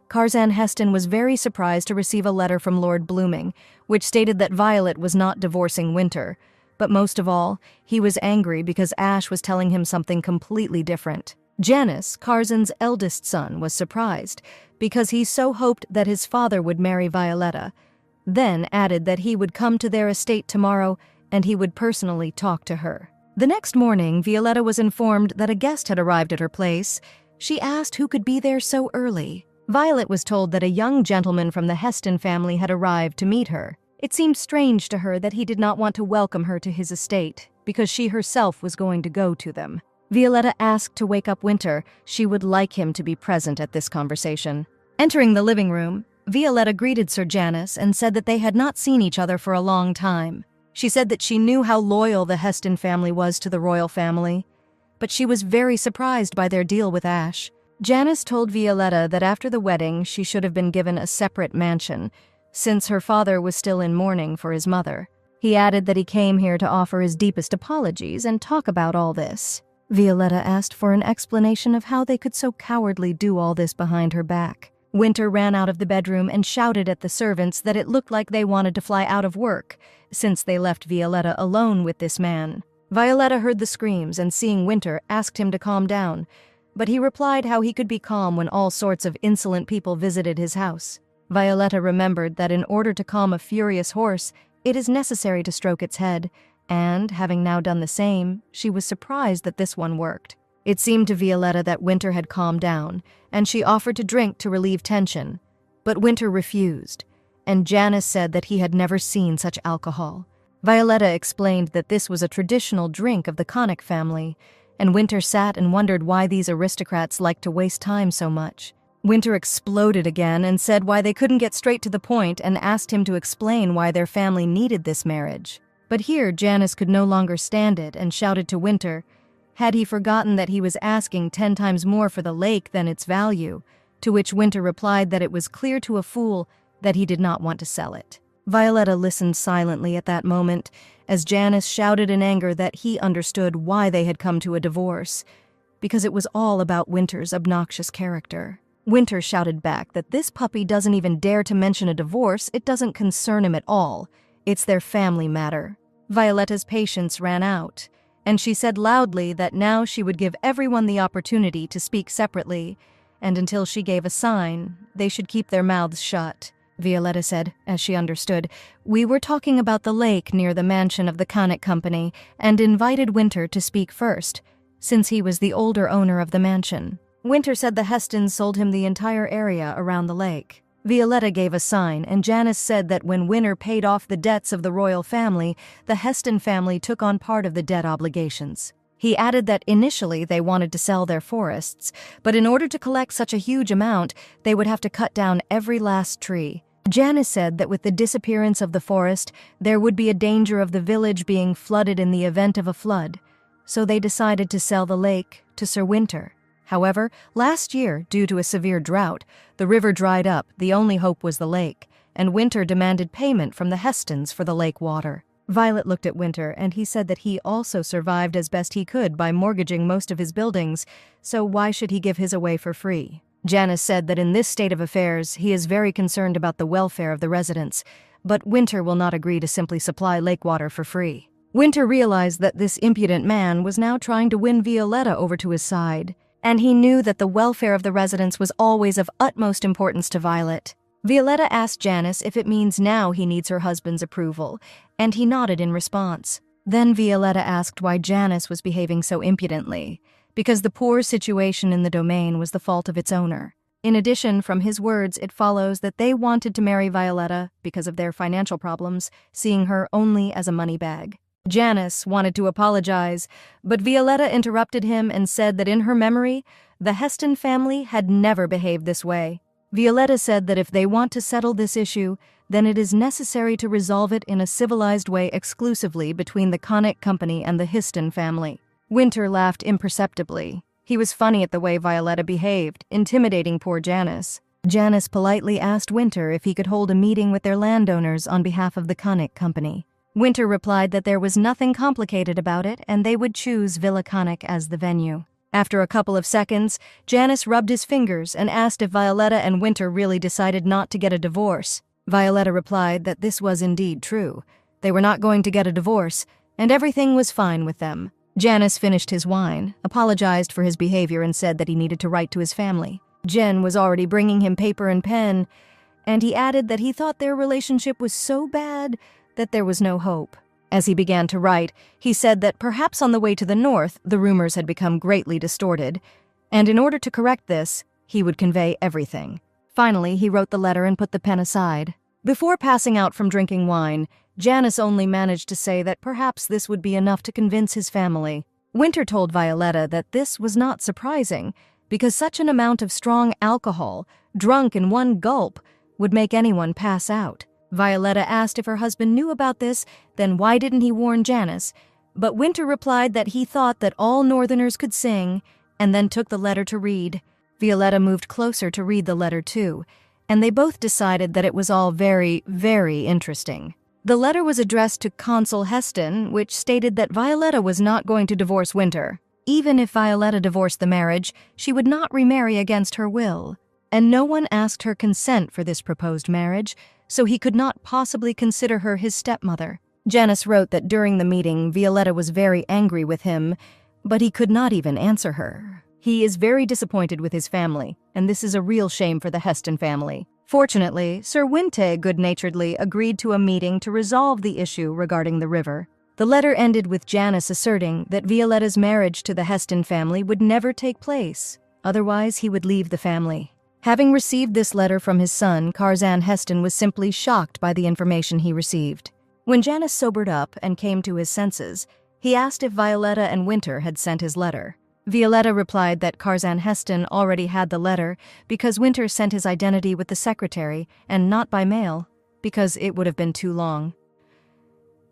Curzan Heston was very surprised to receive a letter from Lord Blooming, which stated that Violet was not divorcing Winter, but most of all, he was angry because Ash was telling him something completely different. Janice, Curzan's eldest son, was surprised because he so hoped that his father would marry Violetta, then added that he would come to their estate tomorrow and he would personally talk to her. The next morning, Violetta was informed that a guest had arrived at her place. She asked who could be there so early. Violet was told that a young gentleman from the Heston family had arrived to meet her. It seemed strange to her that he did not want to welcome her to his estate, because she herself was going to go to them. Violetta asked to wake up Winter. She would like him to be present at this conversation. Entering the living room, Violetta greeted Sir Janice and said that they had not seen each other for a long time. She said that she knew how loyal the Heston family was to the royal family, but she was very surprised by their deal with Ash. Janice told Violetta that after the wedding she should have been given a separate mansion, since her father was still in mourning for his mother. He added that he came here to offer his deepest apologies and talk about all this. Violetta asked for an explanation of how they could so cowardly do all this behind her back. Winter ran out of the bedroom and shouted at the servants that it looked like they wanted to fly out of work, since they left Violetta alone with this man. Violetta heard the screams and, seeing Winter, asked him to calm down, but he replied how he could be calm when all sorts of insolent people visited his house. Violetta remembered that in order to calm a furious horse, It is necessary to stroke its head, and, having now done the same, she was surprised that this one worked. It seemed to Violetta that Winter had calmed down, and she offered to drink to relieve tension. But Winter refused, and Janice said that he had never seen such alcohol. Violetta explained that this was a traditional drink of the Connick family, and Winter sat and wondered why these aristocrats liked to waste time so much. Winter exploded again and said why they couldn't get straight to the point and asked him to explain why their family needed this marriage. But here Janice could no longer stand it and shouted to Winter. Had he forgotten that he was asking 10 times more for the lake than its value? To which Winter replied that it was clear to a fool that he did not want to sell it. Violetta listened silently at that moment as Janice shouted in anger that he understood why they had come to a divorce, because it was all about Winter's obnoxious character. Winter shouted back that this puppy doesn't even dare to mention a divorce. It doesn't concern him at all. It's their family matter. Violetta's patience ran out, and she said loudly that now she would give everyone the opportunity to speak separately, and until she gave a sign, they should keep their mouths shut. Violetta said, as she understood, "We were talking about the lake near the mansion of the Connick Company and invited Winter to speak first, since he was the older owner of the mansion." Winter said the Hestons sold him the entire area around the lake. Violetta gave a sign, and Janice said that when Winter paid off the debts of the royal family, the Heston family took on part of the debt obligations. He added that initially they wanted to sell their forests, but in order to collect such a huge amount, they would have to cut down every last tree. Janice said that with the disappearance of the forest, there would be a danger of the village being flooded in the event of a flood, so they decided to sell the lake to Sir Winter. However, last year, due to a severe drought, the river dried up. The only hope was the lake, and Winter demanded payment from the Hestons for the lake water. Violet looked at Winter, and he said that he also survived as best he could by mortgaging most of his buildings, so why should he give his away for free? Janice said that in this state of affairs, he is very concerned about the welfare of the residents, but Winter will not agree to simply supply lake water for free. Winter realized that this impudent man was now trying to win Violetta over to his side, and he knew that the welfare of the residents was always of utmost importance to Violet. Violetta asked Janice if it means now he needs her husband's approval, and he nodded in response. Then Violetta asked why Janice was behaving so impudently, because the poor situation in the domain was the fault of its owner. In addition, from his words, it follows that they wanted to marry Violetta because of their financial problems, seeing her only as a money bag. Janice wanted to apologize, but Violetta interrupted him and said that in her memory, the Heston family had never behaved this way. Violetta said that if they want to settle this issue, then it is necessary to resolve it in a civilized way exclusively between the Connick Company and the Heston family. Winter laughed imperceptibly. He was funny at the way Violetta behaved, intimidating poor Janice. Janice politely asked Winter if he could hold a meeting with their landowners on behalf of the Connick Company. Winter replied that there was nothing complicated about it and they would choose Villa Connick as the venue. After a couple of seconds, Janice rubbed his fingers and asked if Violetta and Winter really decided not to get a divorce. Violetta replied that this was indeed true. They were not going to get a divorce, and everything was fine with them. Janice finished his wine, apologized for his behavior, and said that he needed to write to his family. Jen was already bringing him paper and pen, and he added that he thought their relationship was so bad that there was no hope. As he began to write, he said that perhaps on the way to the north, the rumors had become greatly distorted, and in order to correct this, he would convey everything. Finally, he wrote the letter and put the pen aside. Before passing out from drinking wine, Janice only managed to say that perhaps this would be enough to convince his family. Winter told Violetta that this was not surprising, because such an amount of strong alcohol, drunk in one gulp, would make anyone pass out. Violetta asked if her husband knew about this, then why didn't he warn Janice? But Winter replied that he thought that all Northerners could sing, and then took the letter to read. Violetta moved closer to read the letter too, and they both decided that it was all very, very interesting. The letter was addressed to Consul Heston, which stated that Violetta was not going to divorce Winter. Even if Violetta divorced the marriage, she would not remarry against her will. And no one asked her consent for this proposed marriage, so he could not possibly consider her his stepmother. Janice wrote that during the meeting, Violetta was very angry with him, but he could not even answer her. He is very disappointed with his family, and this is a real shame for the Heston family. Fortunately, Sir Winte good-naturedly agreed to a meeting to resolve the issue regarding the river. The letter ended with Janice asserting that Violetta's marriage to the Heston family would never take place. Otherwise, he would leave the family. Having received this letter from his son, Curzon Heston was simply shocked by the information he received. When Janice sobered up and came to his senses, he asked if Violetta and Winter had sent his letter. Violetta replied that Curzon Heston already had the letter because Winter sent his identity with the secretary and not by mail, because it would have been too long.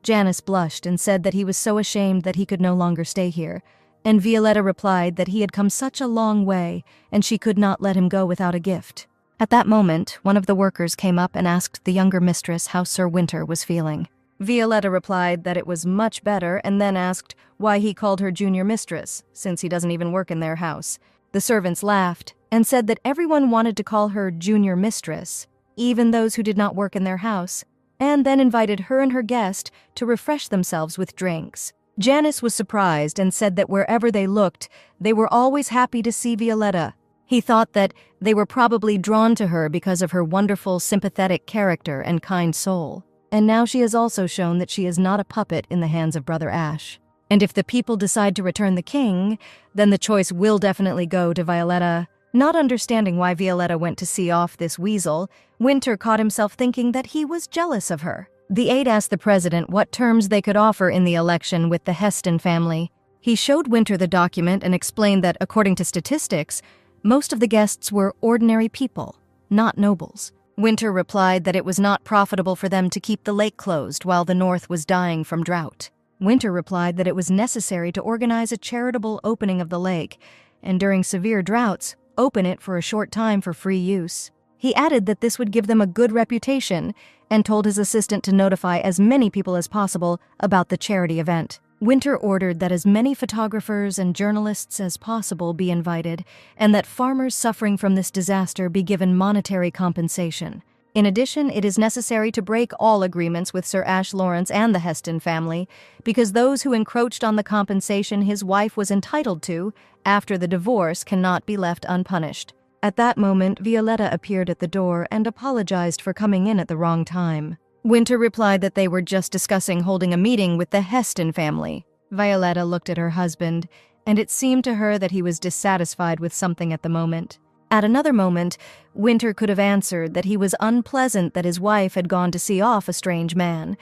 Janice blushed and said that he was so ashamed that he could no longer stay here, and Violetta replied that he had come such a long way and she could not let him go without a gift. At that moment, one of the workers came up and asked the younger mistress how Sir Winter was feeling. Violetta replied that it was much better and then asked why he called her junior mistress, since he doesn't even work in their house. The servants laughed and said that everyone wanted to call her junior mistress, even those who did not work in their house, and then invited her and her guest to refresh themselves with drinks. Janice was surprised and said that wherever they looked, they were always happy to see Violetta. He thought that they were probably drawn to her because of her wonderful, sympathetic character and kind soul. And now she has also shown that she is not a puppet in the hands of Brother Ash. And if the people decide to return the king, then the choice will definitely go to Violetta. Not understanding why Violetta went to see off this weasel, Winter caught himself thinking that he was jealous of her. The aide asked the president what terms they could offer in the election with the Heston family. He showed Winter the document and explained that, according to statistics, most of the guests were ordinary people, not nobles. Winter replied that it was not profitable for them to keep the lake closed while the north was dying from drought. Winter replied that it was necessary to organize a charitable opening of the lake, and during severe droughts, open it for a short time for free use. He added that this would give them a good reputation and told his assistant to notify as many people as possible about the charity event. Winter ordered that as many photographers and journalists as possible be invited, and that farmers suffering from this disaster be given monetary compensation. In addition, it is necessary to break all agreements with Sir Ash Lawrence and the Heston family, because those who encroached on the compensation his wife was entitled to after the divorce cannot be left unpunished. At that moment, Violetta appeared at the door and apologized for coming in at the wrong time. Winter replied that they were just discussing holding a meeting with the Heston family. Violetta looked at her husband, and it seemed to her that he was dissatisfied with something at the moment. At another moment, Winter could have answered that he was unpleasant that his wife had gone to see off a strange man,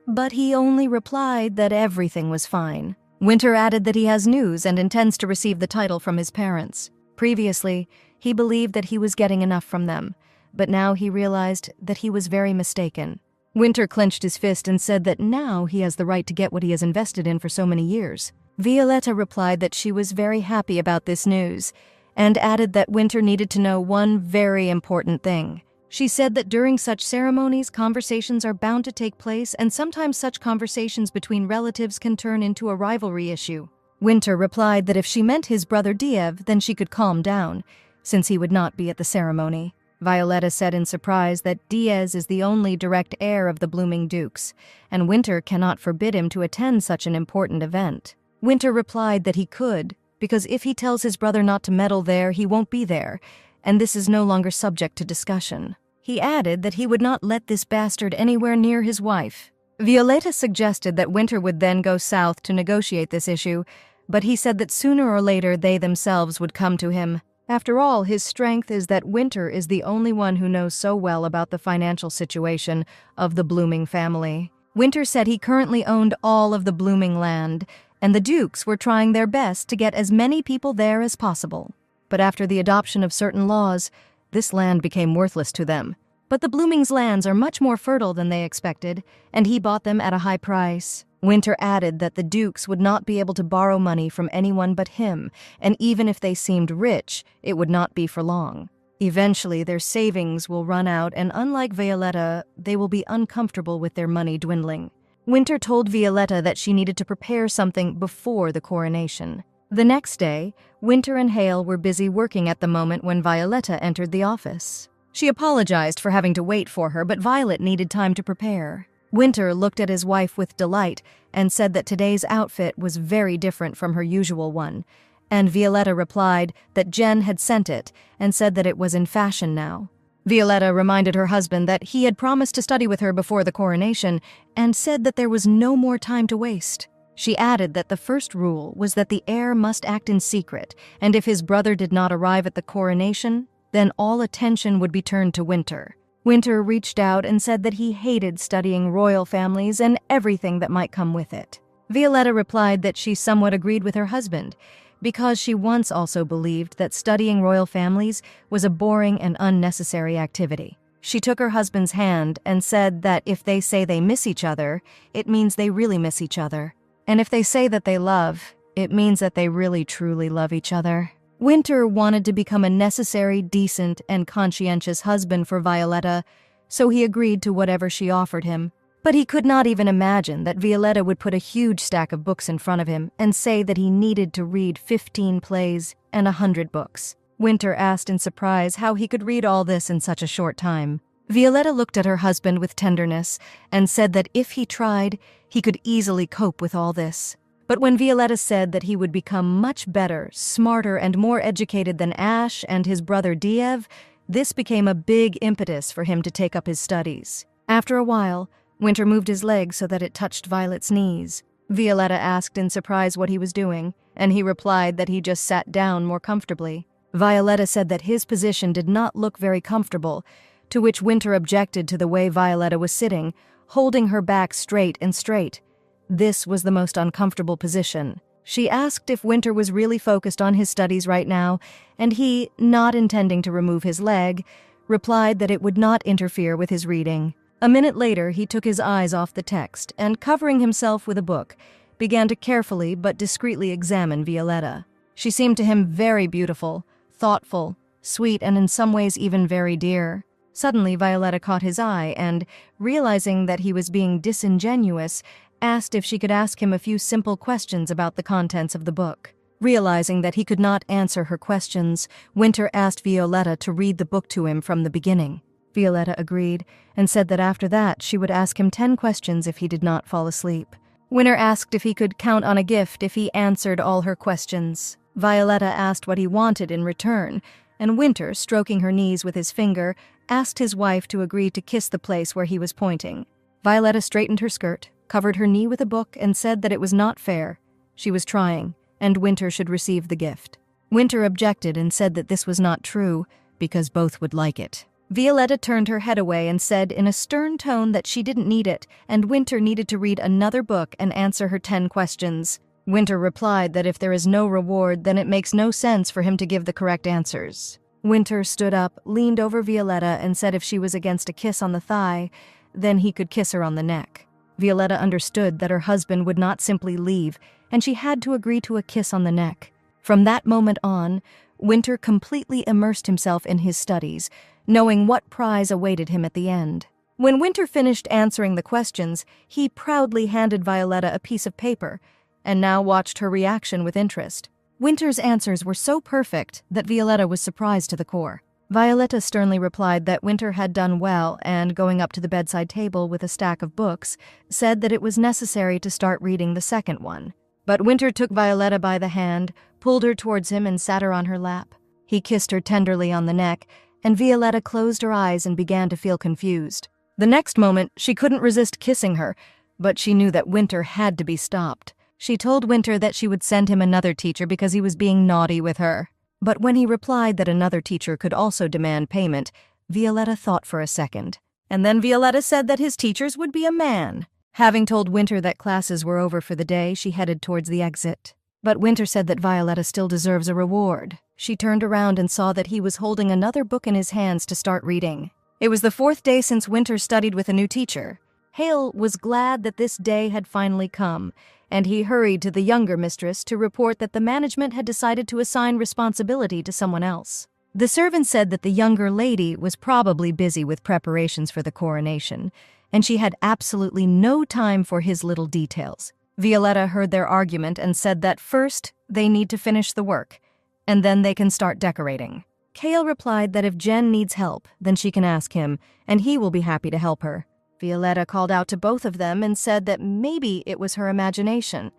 but he only replied that everything was fine. Winter added that he has news and intends to receive the title from his parents. Previously, he believed that he was getting enough from them, but now he realized that he was very mistaken. Winter clenched his fist and said that now he has the right to get what he has invested in for so many years. Violetta replied that she was very happy about this news, and added that Winter needed to know one very important thing. She said that during such ceremonies, conversations are bound to take place, and sometimes such conversations between relatives can turn into a rivalry issue. Winter replied that if she meant his brother Diev, then she could calm down, since he would not be at the ceremony. Violetta said in surprise that Diaz is the only direct heir of the Blooming Dukes, and Winter cannot forbid him to attend such an important event. Winter replied that he could, because if he tells his brother not to meddle there, he won't be there, and this is no longer subject to discussion. He added that he would not let this bastard anywhere near his wife. Violetta suggested that Winter would then go south to negotiate this issue, but he said that sooner or later they themselves would come to him. After all, his strength is that Winter is the only one who knows so well about the financial situation of the Blooming family. Winter said he currently owned all of the Blooming land, and the Dukes were trying their best to get as many people there as possible. But after the adoption of certain laws, this land became worthless to them. But the Blooming's lands are much more fertile than they expected, and he bought them at a high price. Winter added that the Dukes would not be able to borrow money from anyone but him, and even if they seemed rich, it would not be for long. Eventually, their savings will run out, and unlike Violetta, they will be uncomfortable with their money dwindling. Winter told Violetta that she needed to prepare something before the coronation. The next day, Winter and Hale were busy working at the moment when Violetta entered the office. She apologized for having to wait for her, but Violet needed time to prepare. Winter looked at his wife with delight and said that today's outfit was very different from her usual one, and Violetta replied that Jen had sent it and said that it was in fashion now. Violetta reminded her husband that he had promised to study with her before the coronation and said that there was no more time to waste. She added that the first rule was that the heir must act in secret, and if his brother did not arrive at the coronation, then all attention would be turned to Winter. Winter reached out and said that he hated studying royal families and everything that might come with it. Violetta replied that she somewhat agreed with her husband, because she once also believed that studying royal families was a boring and unnecessary activity. She took her husband's hand and said that if they say they miss each other, it means they really miss each other. And if they say that they love, it means that they really truly love each other. Winter wanted to become a necessary, decent, and conscientious husband for Violetta, so he agreed to whatever she offered him. But he could not even imagine that Violetta would put a huge stack of books in front of him and say that he needed to read 15 plays and 100 books. Winter asked in surprise how he could read all this in such a short time. Violetta looked at her husband with tenderness and said that if he tried, he could easily cope with all this. But when Violetta said that he would become much better, smarter, and more educated than Ash and his brother Diev, this became a big impetus for him to take up his studies. After a while, Winter moved his leg so that it touched Violet's knees. Violetta asked in surprise what he was doing, and he replied that he just sat down more comfortably. Violetta said that his position did not look very comfortable, to which Winter objected to the way Violetta was sitting, holding her back straight and straight. This was the most uncomfortable position. She asked if Winter was really focused on his studies right now, and he, not intending to remove his leg, replied that it would not interfere with his reading. A minute later, he took his eyes off the text and, covering himself with a book, began to carefully but discreetly examine Violetta. She seemed to him very beautiful, thoughtful, sweet, and in some ways even very dear. Suddenly, Violetta caught his eye and, realizing that he was being disingenuous, asked if she could ask him a few simple questions about the contents of the book. Realizing that he could not answer her questions, Winter asked Violetta to read the book to him from the beginning. Violetta agreed and said that after that she would ask him 10 questions if he did not fall asleep. Winter asked if he could count on a gift if he answered all her questions. Violetta asked what he wanted in return, and Winter, stroking her knees with his finger, asked his wife to agree to kiss the place where he was pointing. Violetta straightened her skirt, covered her knee with a book, and said that it was not fair. She was trying, and Winter should receive the gift. Winter objected and said that this was not true, because both would like it. Violetta turned her head away and said in a stern tone that she didn't need it, and Winter needed to read another book and answer her 10 questions. Winter replied that if there is no reward, then it makes no sense for him to give the correct answers. Winter stood up, leaned over Violetta, and said if she was against a kiss on the thigh, then he could kiss her on the neck. Violetta understood that her husband would not simply leave, and she had to agree to a kiss on the neck. From that moment on, Winter completely immersed himself in his studies, knowing what prize awaited him at the end. When Winter finished answering the questions, he proudly handed Violetta a piece of paper, and now watched her reaction with interest. Winter's answers were so perfect that Violetta was surprised to the core. Violetta sternly replied that Winter had done well and, going up to the bedside table with a stack of books, said that it was necessary to start reading the second one. But Winter took Violetta by the hand, pulled her towards him, and sat her on her lap. He kissed her tenderly on the neck, and Violetta closed her eyes and began to feel confused. The next moment, she couldn't resist kissing her, but she knew that Winter had to be stopped. She told Winter that she would send him another teacher because he was being naughty with her. But when he replied that another teacher could also demand payment, Violetta thought for a second. And then Violetta said that his teachers would be a man. Having told Winter that classes were over for the day, she headed towards the exit. But Winter said that Violetta still deserves a reward. She turned around and saw that he was holding another book in his hands to start reading. It was the 4th day since Winter studied with a new teacher. Hale was glad that this day had finally come, and he hurried to the younger mistress to report that the management had decided to assign responsibility to someone else. The servant said that the younger lady was probably busy with preparations for the coronation, and she had absolutely no time for his little details. Violetta heard their argument and said that first they need to finish the work, and then they can start decorating. Kale replied that if Jen needs help, then she can ask him, and he will be happy to help her. Violetta called out to both of them and said that maybe it was her imagination,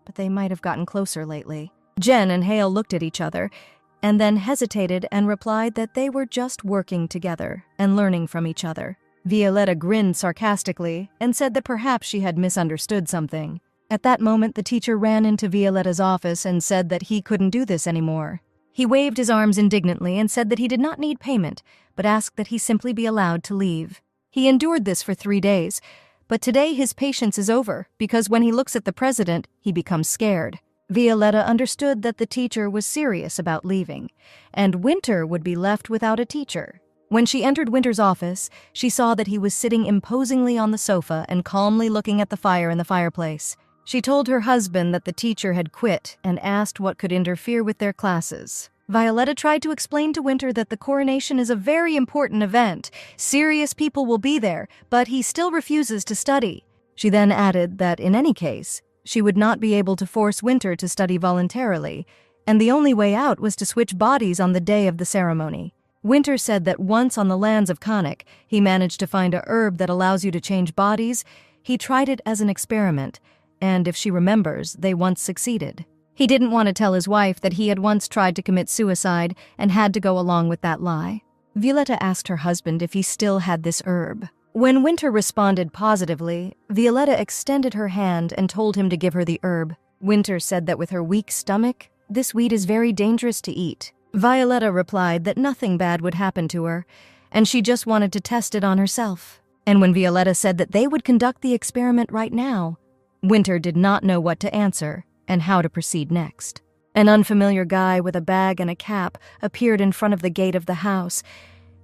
but they might have gotten closer lately. Jen and Hale looked at each other, and then hesitated and replied that they were just working together and learning from each other. Violetta grinned sarcastically and said that perhaps she had misunderstood something. At that moment, the teacher ran into Violetta's office and said that he couldn't do this anymore. He waved his arms indignantly and said that he did not need payment, but asked that he simply be allowed to leave. He endured this for 3 days, but today his patience is over because when he looks at the president, he becomes scared. Violetta understood that the teacher was serious about leaving, and Winter would be left without a teacher. When she entered Winter's office, she saw that he was sitting imposingly on the sofa and calmly looking at the fire in the fireplace. She told her husband that the teacher had quit and asked what could interfere with their classes. Violetta tried to explain to Winter that the coronation is a very important event. Serious people will be there, but he still refuses to study. She then added that in any case, she would not be able to force Winter to study voluntarily, and the only way out was to switch bodies on the day of the ceremony. Winter said that once on the lands of Conic, he managed to find a herb that allows you to change bodies. He tried it as an experiment, and if she remembers, they once succeeded. He didn't want to tell his wife that he had once tried to commit suicide and had to go along with that lie. Violetta asked her husband if he still had this herb. When Winter responded positively, Violetta extended her hand and told him to give her the herb. Winter said that with her weak stomach, this weed is very dangerous to eat. Violetta replied that nothing bad would happen to her, and she just wanted to test it on herself. And when Violetta said that they would conduct the experiment right now, Winter did not know what to answer and how to proceed next. An unfamiliar guy with a bag and a cap appeared in front of the gate of the house.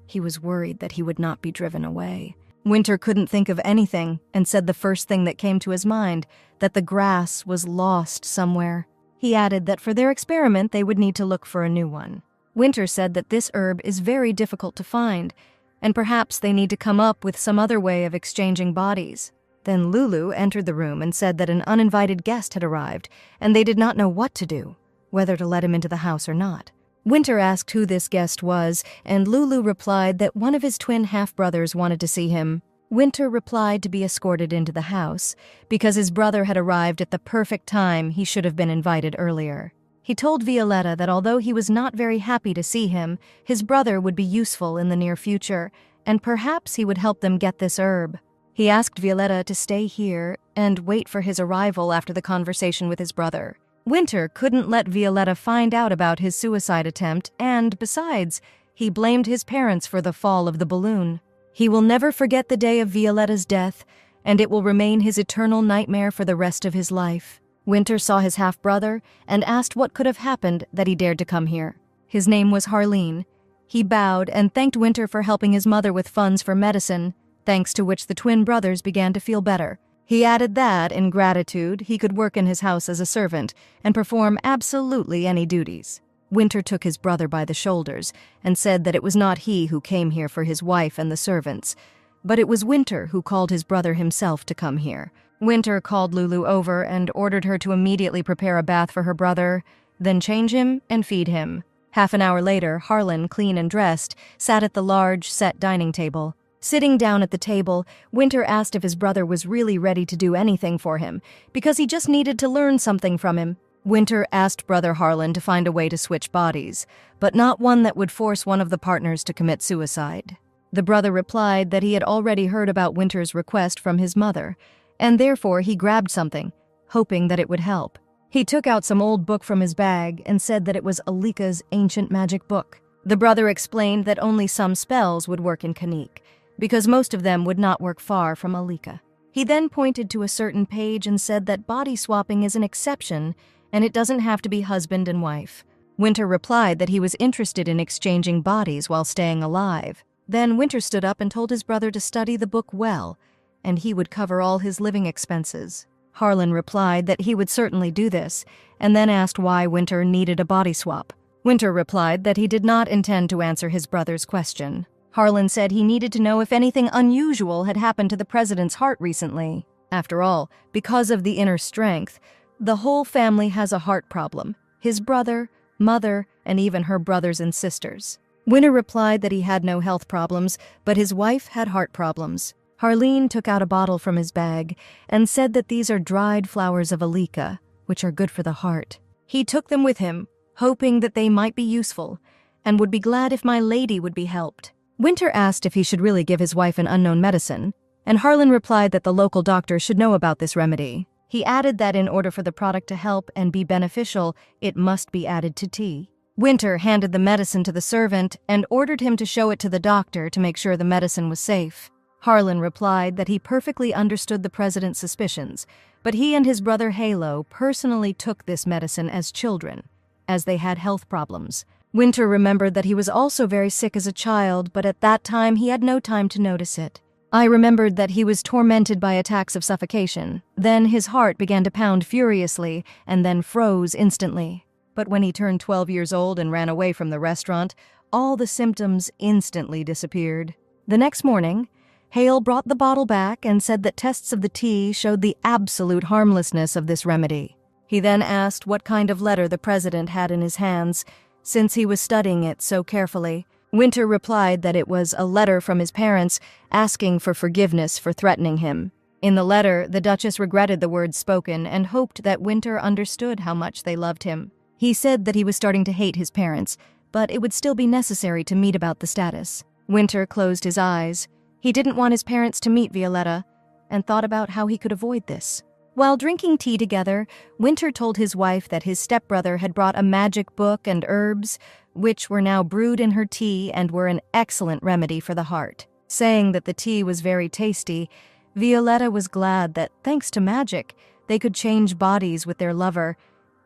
He was worried that he would not be driven away. Winter couldn't think of anything and said the first thing that came to his mind, that the grass was lost somewhere. He added that for their experiment they would need to look for a new one. Winter said that this herb is very difficult to find, and perhaps they need to come up with some other way of exchanging bodies. Then Lulu entered the room and said that an uninvited guest had arrived, and they did not know what to do, whether to let him into the house or not. Winter asked who this guest was, and Lulu replied that one of his twin half-brothers wanted to see him. Winter replied to be escorted into the house, because his brother had arrived at the perfect time. He should have been invited earlier. He told Violetta that although he was not very happy to see him, his brother would be useful in the near future, and perhaps he would help them get this herb. He asked Violetta to stay here and wait for his arrival after the conversation with his brother. Winter couldn't let Violetta find out about his suicide attempt, and besides, he blamed his parents for the fall of the balloon. He will never forget the day of Violetta's death, and it will remain his eternal nightmare for the rest of his life. Winter saw his half-brother and asked what could have happened that he dared to come here. His name was Harleen. He bowed and thanked Winter for helping his mother with funds for medicine, thanks to which the twin brothers began to feel better. He added that, in gratitude, he could work in his house as a servant and perform absolutely any duties. Winter took his brother by the shoulders and said that it was not he who came here for his wife and the servants, but it was Winter who called his brother himself to come here. Winter called Lulu over and ordered her to immediately prepare a bath for her brother, then change him and feed him. Half an hour later, Harlan, clean and dressed, sat at the large, set dining table. Sitting down at the table, Winter asked if his brother was really ready to do anything for him, because he just needed to learn something from him. Winter asked Brother Harlan to find a way to switch bodies, but not one that would force one of the partners to commit suicide. The brother replied that he had already heard about Winter's request from his mother, and therefore he grabbed something, hoping that it would help. He took out some old book from his bag and said that it was Alika's ancient magic book. The brother explained that only some spells would work in Conic, because most of them would not work far from Alika. He then pointed to a certain page and said that body swapping is an exception, and it doesn't have to be husband and wife. Winter replied that he was interested in exchanging bodies while staying alive. Then Winter stood up and told his brother to study the book well, and he would cover all his living expenses. Harlan replied that he would certainly do this, and then asked why Winter needed a body swap. Winter replied that he did not intend to answer his brother's question. Harlan said he needed to know if anything unusual had happened to the president's heart recently. After all, because of the inner strength, the whole family has a heart problem. His brother, mother, and even her brothers and sisters. Winter replied that he had no health problems, but his wife had heart problems. Harleen took out a bottle from his bag and said that these are dried flowers of Alika, which are good for the heart. He took them with him, hoping that they might be useful, and would be glad if my lady would be helped. Winter asked if he should really give his wife an unknown medicine, and Harlan replied that the local doctor should know about this remedy. He added that in order for the product to help and be beneficial, it must be added to tea. Winter handed the medicine to the servant and ordered him to show it to the doctor to make sure the medicine was safe. Harlan replied that he perfectly understood the president's suspicions, but he and his brother Halo personally took this medicine as children, as they had health problems. Winter remembered that he was also very sick as a child, but at that time he had no time to notice it. I remembered that he was tormented by attacks of suffocation. Then his heart began to pound furiously and then froze instantly. But when he turned 12 years old and ran away from the restaurant, all the symptoms instantly disappeared. The next morning, Hale brought the bottle back and said that tests of the tea showed the absolute harmlessness of this remedy. He then asked what kind of letter the president had in his hands, since he was studying it so carefully. Winter replied that it was a letter from his parents asking for forgiveness for threatening him. In the letter, the Duchess regretted the words spoken and hoped that Winter understood how much they loved him. He said that he was starting to hate his parents, but it would still be necessary to meet about the status. Winter closed his eyes. He didn't want his parents to meet Violetta, and thought about how he could avoid this. While drinking tea together, Winter told his wife that his stepbrother had brought a magic book and herbs, which were now brewed in her tea and were an excellent remedy for the heart. Saying that the tea was very tasty, Violetta was glad that, thanks to magic, they could change bodies with their lover,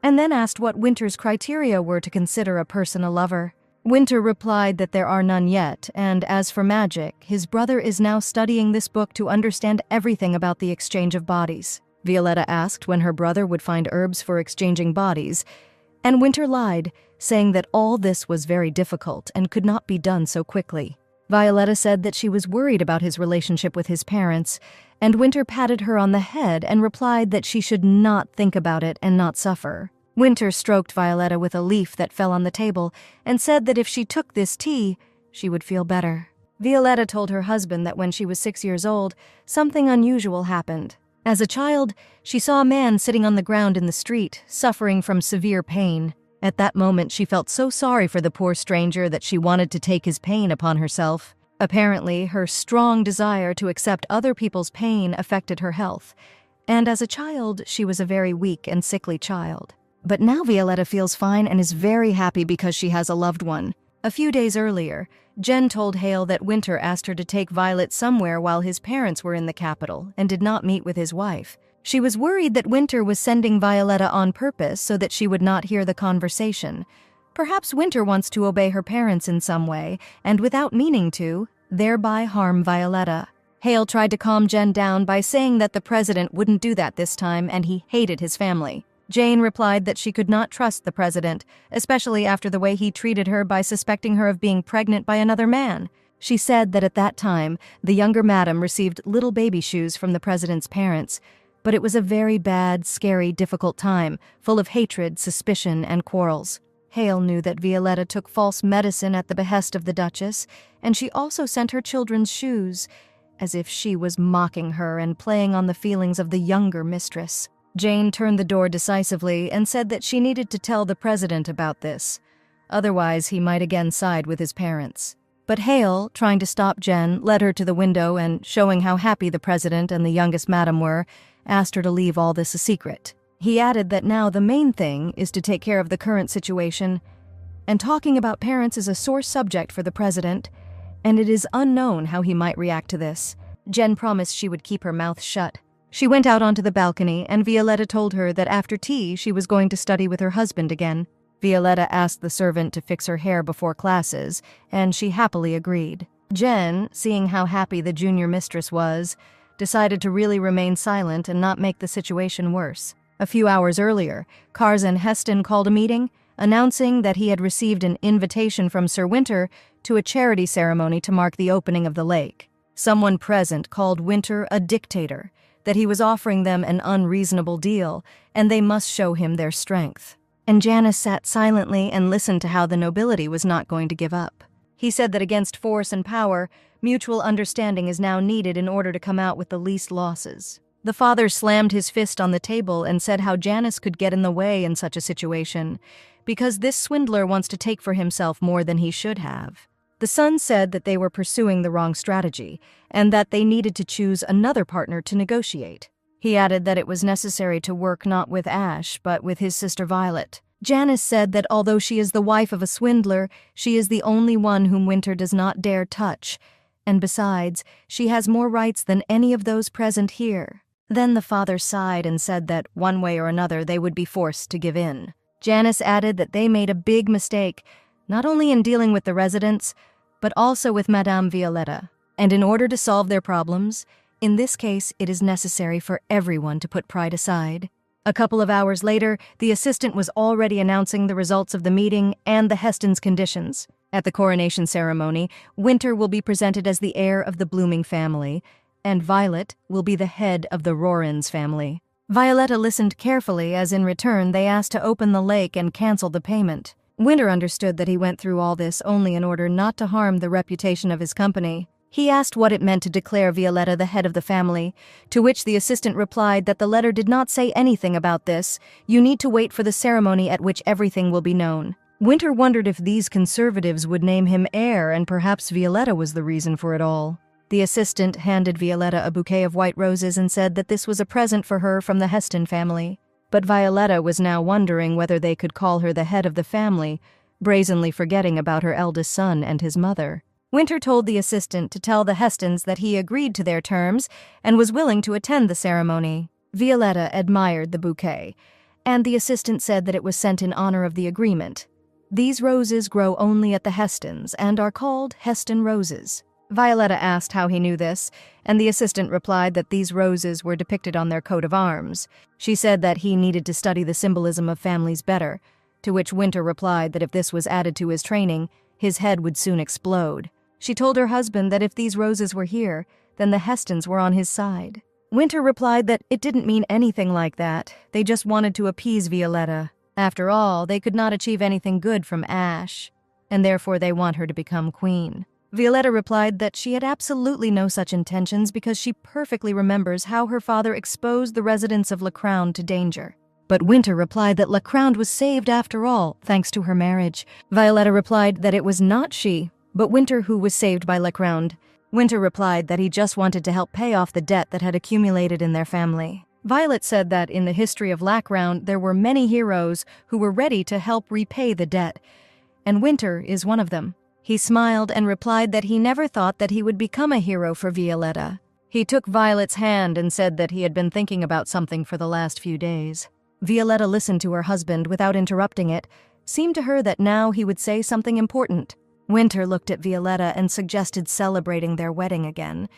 and then asked what Winter's criteria were to consider a person a lover. Winter replied that there are none yet, and as for magic, his brother is now studying this book to understand everything about the exchange of bodies. Violetta asked when her brother would find herbs for exchanging bodies, and Winter lied, saying that all this was very difficult and could not be done so quickly. Violetta said that she was worried about his relationship with his parents, and Winter patted her on the head and replied that she should not think about it and not suffer. Winter stroked Violetta with a leaf that fell on the table and said that if she took this tea, she would feel better. Violetta told her husband that when she was 6 years old, something unusual happened. As a child, she saw a man sitting on the ground in the street, suffering from severe pain. At that moment, she felt so sorry for the poor stranger that she wanted to take his pain upon herself. Apparently, her strong desire to accept other people's pain affected her health, and as a child, she was a very weak and sickly child. But now Violetta feels fine and is very happy because she has a loved one. A few days earlier, Jen told Hale that Winter asked her to take Violet somewhere while his parents were in the capital and did not meet with his wife. She was worried that Winter was sending Violetta on purpose so that she would not hear the conversation. Perhaps Winter wants to obey her parents in some way, and without meaning to, thereby harm Violetta. Hale tried to calm Jen down by saying that the president wouldn't do that this time and he hated his family. Jane replied that she could not trust the president, especially after the way he treated her by suspecting her of being pregnant by another man. She said that at that time, the younger madam received little baby shoes from the president's parents, but it was a very bad, scary, difficult time, full of hatred, suspicion, and quarrels. Hale knew that Violetta took false medicine at the behest of the Duchess, and she also sent her children's shoes, as if she was mocking her and playing on the feelings of the younger mistress. Jane turned the door decisively and said that she needed to tell the president about this. Otherwise, he might again side with his parents. But Hale, trying to stop Jen, led her to the window and, showing how happy the president and the youngest madam were, asked her to leave all this a secret. He added that now the main thing is to take care of the current situation, and talking about parents is a sore subject for the president, and it is unknown how he might react to this. Jen promised she would keep her mouth shut. She went out onto the balcony, and Violetta told her that after tea she was going to study with her husband again. Violetta asked the servant to fix her hair before classes, and she happily agreed. Jen, seeing how happy the junior mistress was, decided to really remain silent and not make the situation worse. A few hours earlier, Curzon Heston called a meeting, announcing that he had received an invitation from Sir Winter to a charity ceremony to mark the opening of the lake. Someone present called Winter a dictator, that he was offering them an unreasonable deal, and they must show him their strength. And Janice sat silently and listened to how the nobility was not going to give up. He said that against force and power, mutual understanding is now needed in order to come out with the least losses. The father slammed his fist on the table and said how Janice could get in the way in such a situation, because this swindler wants to take for himself more than he should have. The son said that they were pursuing the wrong strategy and that they needed to choose another partner to negotiate. He added that it was necessary to work not with Ash, but with his sister Violet. Janice said that although she is the wife of a swindler, she is the only one whom Winter does not dare touch, and besides, she has more rights than any of those present here. Then the father sighed and said that one way or another they would be forced to give in. Janice added that they made a big mistake, not only in dealing with the residents, but also with Madame Violetta, and in order to solve their problems, in this case it is necessary for everyone to put pride aside. A couple of hours later, the assistant was already announcing the results of the meeting and the Heston's conditions. At the coronation ceremony, Winter will be presented as the heir of the Blooming family, and Violet will be the head of the Rorans family. Violetta listened carefully as in return they asked to open the lake and cancel the payment. Winter understood that he went through all this only in order not to harm the reputation of his company. He asked what it meant to declare Violetta the head of the family, to which the assistant replied that the letter did not say anything about this. You need to wait for the ceremony at which everything will be known. Winter wondered if these conservatives would name him heir, and perhaps Violetta was the reason for it all. The assistant handed Violetta a bouquet of white roses and said that this was a present for her from the Heston family. But Violetta was now wondering whether they could call her the head of the family, brazenly forgetting about her eldest son and his mother. Winter told the assistant to tell the Hestons that he agreed to their terms and was willing to attend the ceremony. Violetta admired the bouquet, and the assistant said that it was sent in honor of the agreement. These roses grow only at the Hestons and are called Heston roses. Violetta asked how he knew this, and the assistant replied that these roses were depicted on their coat of arms. She said that he needed to study the symbolism of families better, to which Winter replied that if this was added to his training, his head would soon explode. She told her husband that if these roses were here, then the Hestons were on his side. Winter replied that it didn't mean anything like that. They just wanted to appease Violetta. After all, they could not achieve anything good from Ash, and therefore they want her to become queen. Violetta replied that she had absolutely no such intentions because she perfectly remembers how her father exposed the residents of La Crown to danger. But Winter replied that La Crown was saved after all, thanks to her marriage. Violetta replied that it was not she, but Winter who was saved by La Crown. Winter replied that he just wanted to help pay off the debt that had accumulated in their family. Violet said that in the history of La Crown there were many heroes who were ready to help repay the debt, and Winter is one of them. He smiled and replied that he never thought that he would become a hero for Violetta. He took Violet's hand and said that he had been thinking about something for the last few days. Violetta listened to her husband without interrupting it. Seemed to her that now he would say something important. Winter looked at Violetta and suggested celebrating their wedding again,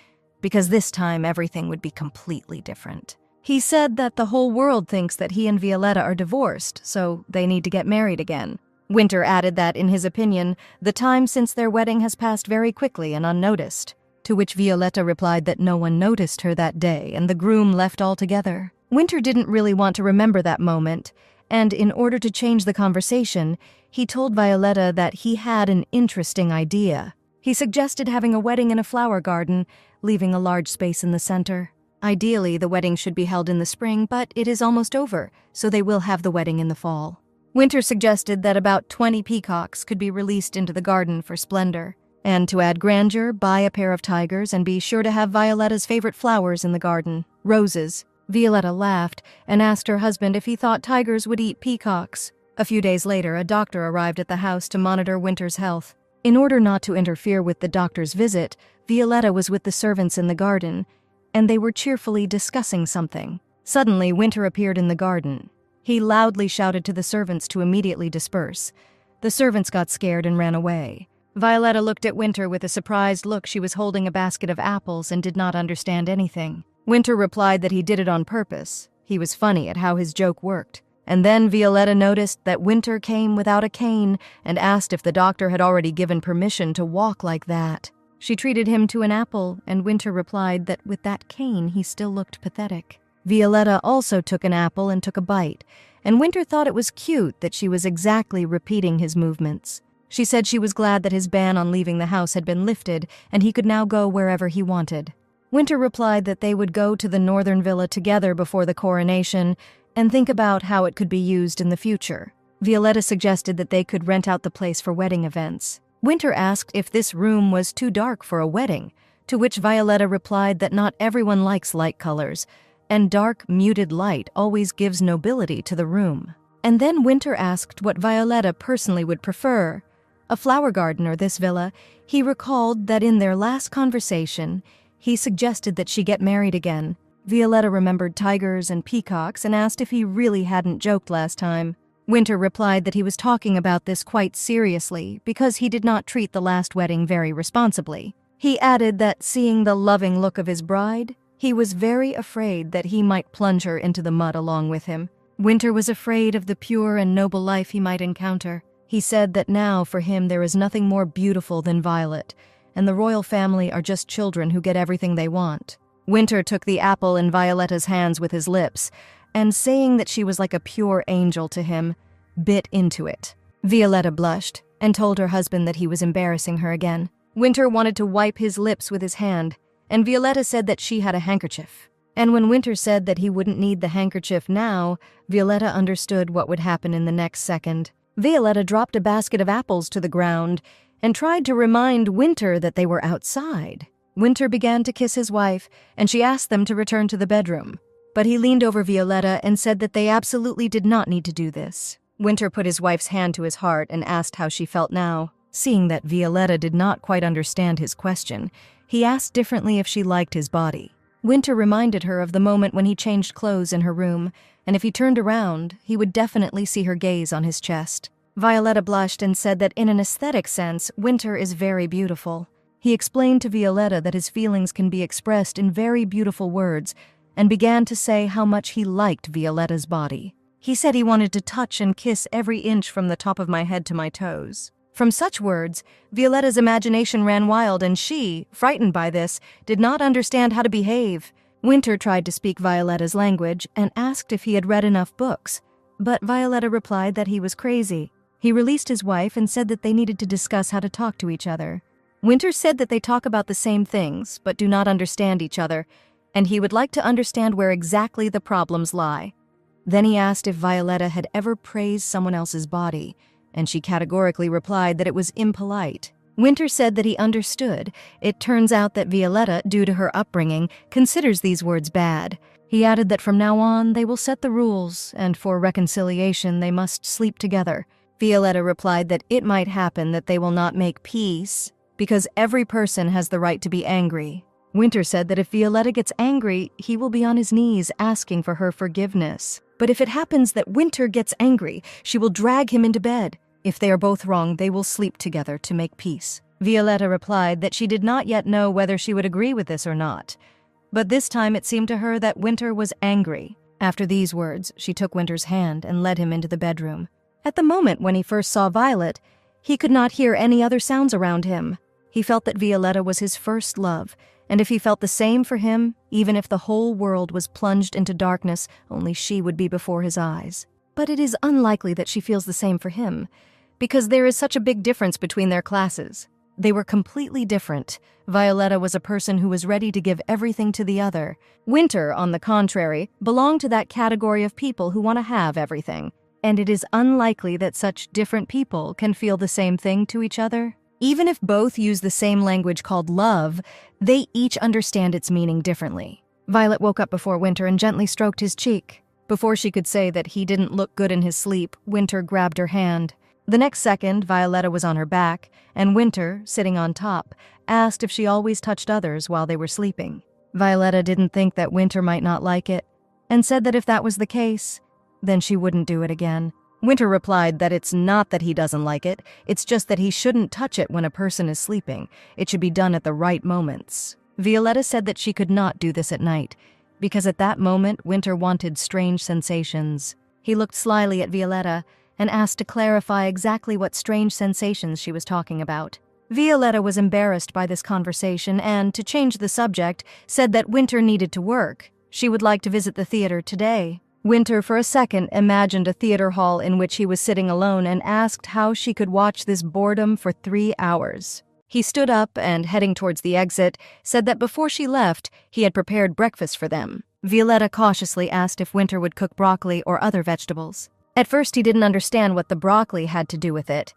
because this time everything would be completely different. He said that the whole world thinks that he and Violetta are divorced, so they need to get married again. Winter added that, in his opinion, the time since their wedding has passed very quickly and unnoticed, to which Violetta replied that no one noticed her that day and the groom left altogether. Winter didn't really want to remember that moment, and in order to change the conversation, he told Violetta that he had an interesting idea. He suggested having a wedding in a flower garden, leaving a large space in the center. Ideally, the wedding should be held in the spring, but it is almost over, so they will have the wedding in the fall. Winter suggested that about 20 peacocks could be released into the garden for splendor, and to add grandeur, buy a pair of tigers and be sure to have Violetta's favorite flowers in the garden, roses. Violetta laughed and asked her husband if he thought tigers would eat peacocks. A few days later, a doctor arrived at the house to monitor Winter's health. In order not to interfere with the doctor's visit, Violetta was with the servants in the garden, and they were cheerfully discussing something. Suddenly, Winter appeared in the garden. He loudly shouted to the servants to immediately disperse. The servants got scared and ran away. Violetta looked at Winter with a surprised look. She was holding a basket of apples and did not understand anything. Winter replied that he did it on purpose. He was funny at how his joke worked. And then Violetta noticed that Winter came without a cane and asked if the doctor had already given permission to walk like that. She treated him to an apple, and Winter replied that with that cane he still looked pathetic. Violetta also took an apple and took a bite, and Winter thought it was cute that she was exactly repeating his movements. She said she was glad that his ban on leaving the house had been lifted, and he could now go wherever he wanted. Winter replied that they would go to the northern villa together before the coronation and think about how it could be used in the future. Violetta suggested that they could rent out the place for wedding events. Winter asked if this room was too dark for a wedding, to which Violetta replied that not everyone likes light colors, and dark, muted light always gives nobility to the room. And then Winter asked what Violetta personally would prefer. A flower garden or this villa, he recalled that in their last conversation, he suggested that she get married again. Violetta remembered tigers and peacocks and asked if he really hadn't joked last time. Winter replied that he was talking about this quite seriously because he did not treat the last wedding very responsibly. He added that seeing the loving look of his bride, he was very afraid that he might plunge her into the mud along with him. Winter was afraid of the pure and noble life he might encounter. He said that now for him there is nothing more beautiful than Violet, and the royal family are just children who get everything they want. Winter took the apple in Violetta's hands with his lips, and saying that she was like a pure angel to him, bit into it. Violetta blushed and told her husband that he was embarrassing her again. Winter wanted to wipe his lips with his hand, and Violetta said that she had a handkerchief. And when Winter said that he wouldn't need the handkerchief now, Violetta understood what would happen in the next second. Violetta dropped a basket of apples to the ground and tried to remind Winter that they were outside. Winter began to kiss his wife, and she asked them to return to the bedroom. But he leaned over Violetta and said that they absolutely did not need to do this. Winter put his wife's hand to his heart and asked how she felt now. Seeing that Violetta did not quite understand his question, he asked differently if she liked his body. Winter reminded her of the moment when he changed clothes in her room, and if he turned around, he would definitely see her gaze on his chest. Violetta blushed and said that in an aesthetic sense, Winter is very beautiful. He explained to Violetta that his feelings can be expressed in very beautiful words, and began to say how much he liked Violetta's body. He said he wanted to touch and kiss every inch from the top of my head to my toes. From such words, Violetta's imagination ran wild, and she, frightened by this, did not understand how to behave. Winter tried to speak Violetta's language and asked if he had read enough books, but Violetta replied that he was crazy. He released his wife and said that they needed to discuss how to talk to each other. Winter said that they talk about the same things, but do not understand each other, and he would like to understand where exactly the problems lie. Then he asked if Violetta had ever praised someone else's body, and she categorically replied that it was impolite. Winter said that he understood. It turns out that Violetta, due to her upbringing, considers these words bad. He added that from now on they will set the rules, and for reconciliation they must sleep together. Violetta replied that it might happen that they will not make peace, because every person has the right to be angry. Winter said that if Violetta gets angry, he will be on his knees asking for her forgiveness. But if it happens that Winter gets angry, she will drag him into bed. If they are both wrong, they will sleep together to make peace. Violetta replied that she did not yet know whether she would agree with this or not. But this time it seemed to her that Winter was angry. After these words, she took Winter's hand and led him into the bedroom. At the moment when he first saw Violet, he could not hear any other sounds around him. He felt that Violetta was his first love, and if he felt the same for him, even if the whole world was plunged into darkness, only she would be before his eyes. But it is unlikely that she feels the same for him, because there is such a big difference between their classes. They were completely different. Violetta was a person who was ready to give everything to the other. Winter, on the contrary, belonged to that category of people who want to have everything. And it is unlikely that such different people can feel the same thing to each other. Even if both use the same language called love, they each understand its meaning differently. Violet woke up before Winter and gently stroked his cheek. Before she could say that he didn't look good in his sleep, Winter grabbed her hand. The next second, Violetta was on her back, and Winter, sitting on top, asked if she always touched others while they were sleeping. Violetta didn't think that Winter might not like it, and said that if that was the case, then she wouldn't do it again. Winter replied that it's not that he doesn't like it, it's just that he shouldn't touch it when a person is sleeping. It should be done at the right moments. Violetta said that she could not do this at night, because at that moment Winter wanted strange sensations. He looked slyly at Violetta and asked to clarify exactly what strange sensations she was talking about. Violetta was embarrassed by this conversation and, to change the subject, said that Winter needed to work. She would like to visit the theater today. Winter, for a second, imagined a theater hall in which he was sitting alone and asked how she could watch this boredom for 3 hours. He stood up and, heading towards the exit, said that before she left, he had prepared breakfast for them. Violetta cautiously asked if Winter would cook broccoli or other vegetables. At first he didn't understand what the broccoli had to do with it,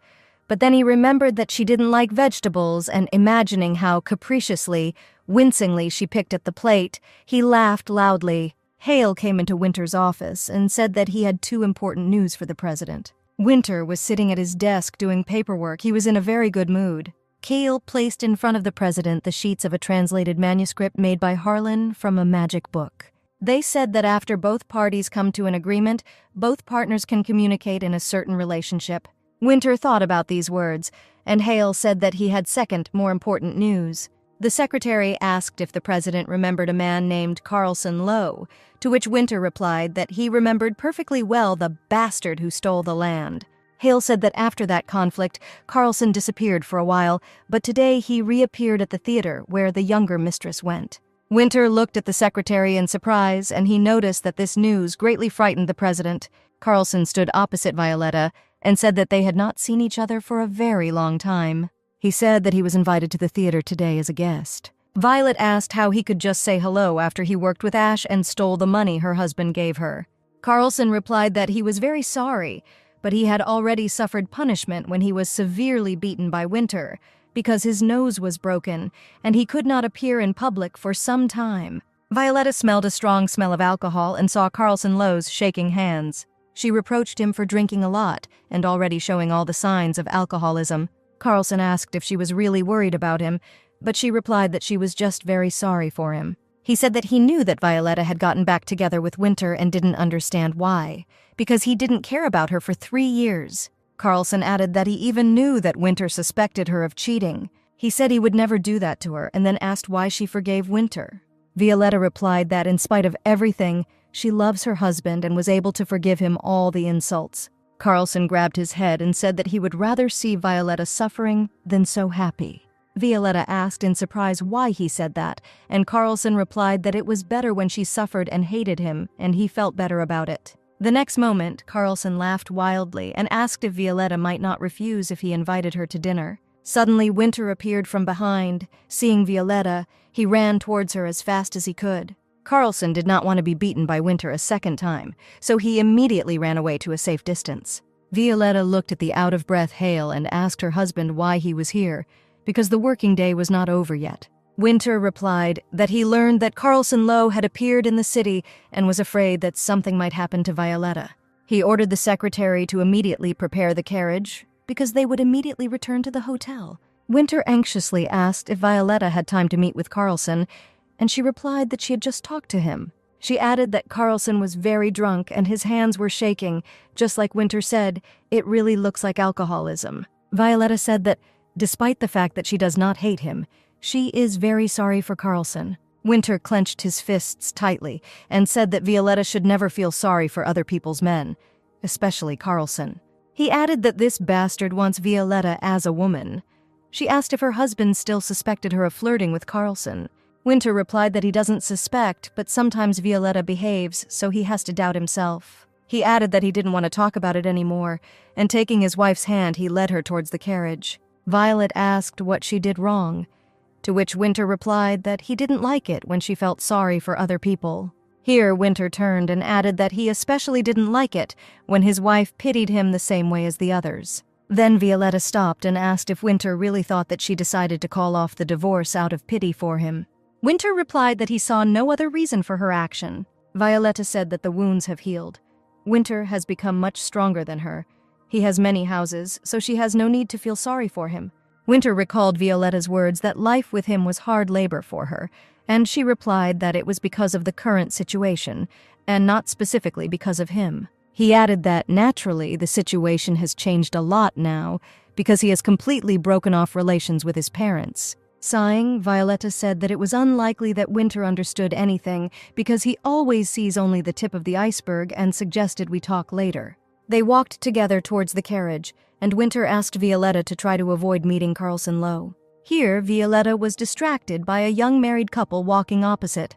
but then he remembered that she didn't like vegetables, and imagining how capriciously, wincingly she picked at the plate, he laughed loudly. Hale came into Winter's office and said that he had 2 important news for the president. Winter was sitting at his desk doing paperwork. He was in a very good mood. Hale placed in front of the president the sheets of a translated manuscript made by Harlan from a magic book. They said that after both parties come to an agreement, both partners can communicate in a certain relationship. Winter thought about these words, and Hale said that he had second, more important news. The secretary asked if the president remembered a man named Carlson Lowe, to which Winter replied that he remembered perfectly well the bastard who stole the land. Hale said that after that conflict, Carlson disappeared for a while, but today he reappeared at the theater where the younger mistress went. Winter looked at the secretary in surprise, and he noticed that this news greatly frightened the president. Carlson stood opposite Violetta and said that they had not seen each other for a very long time. He said that he was invited to the theater today as a guest. Violet asked how he could just say hello after he worked with Ash and stole the money her husband gave her. Carlson replied that he was very sorry, but he had already suffered punishment when he was severely beaten by Winter, because his nose was broken, and he could not appear in public for some time. Violetta smelled a strong smell of alcohol and saw Carlson Lowe's shaking hands. She reproached him for drinking a lot and already showing all the signs of alcoholism. Carlson asked if she was really worried about him, but she replied that she was just very sorry for him. He said that he knew that Violetta had gotten back together with Winter and didn't understand why, because he didn't care about her for 3 years. Carlson added that he even knew that Winter suspected her of cheating. He said he would never do that to her, and then asked why she forgave Winter. Violetta replied that in spite of everything, she loves her husband and was able to forgive him all the insults. Carlson grabbed his head and said that he would rather see Violetta suffering than so happy. Violetta asked in surprise why he said that, and Carlson replied that it was better when she suffered and hated him, and he felt better about it. The next moment, Carlson laughed wildly and asked if Violetta might not refuse if he invited her to dinner. Suddenly, Winter appeared from behind. Seeing Violetta, he ran towards her as fast as he could. Carlson did not want to be beaten by Winter a second time, so he immediately ran away to a safe distance. Violetta looked at the out-of-breath Hale and asked her husband why he was here, because the working day was not over yet. Winter replied that he learned that Carlson Lowe had appeared in the city and was afraid that something might happen to Violetta. He ordered the secretary to immediately prepare the carriage, because they would immediately return to the hotel. Winter anxiously asked if Violetta had time to meet with Carlson, and she replied that she had just talked to him. She added that Carlson was very drunk and his hands were shaking. Just like Winter said, it really looks like alcoholism. Violetta said that, despite the fact that she does not hate him, she is very sorry for Carlson. Winter clenched his fists tightly and said that Violetta should never feel sorry for other people's men, especially Carlson. He added that this bastard wants Violetta as a woman. She asked if her husband still suspected her of flirting with Carlson. Winter replied that he doesn't suspect, but sometimes Violetta behaves, so he has to doubt himself. He added that he didn't want to talk about it anymore, and taking his wife's hand, he led her towards the carriage. Violet asked what she did wrong, to which Winter replied that he didn't like it when she felt sorry for other people. Here, Winter turned and added that he especially didn't like it when his wife pitied him the same way as the others. Then Violetta stopped and asked if Winter really thought that she decided to call off the divorce out of pity for him. Winter replied that he saw no other reason for her action. Violetta said that the wounds have healed. Winter has become much stronger than her. He has many houses, so she has no need to feel sorry for him. Winter recalled Violetta's words that life with him was hard labor for her, and she replied that it was because of the current situation, and not specifically because of him. He added that, naturally, the situation has changed a lot now, because he has completely broken off relations with his parents. Sighing, Violetta said that it was unlikely that Winter understood anything, because he always sees only the tip of the iceberg, and suggested we talk later. They walked together towards the carriage, and Winter asked Violetta to try to avoid meeting Carlson Lowe. Here, Violetta was distracted by a young married couple walking opposite.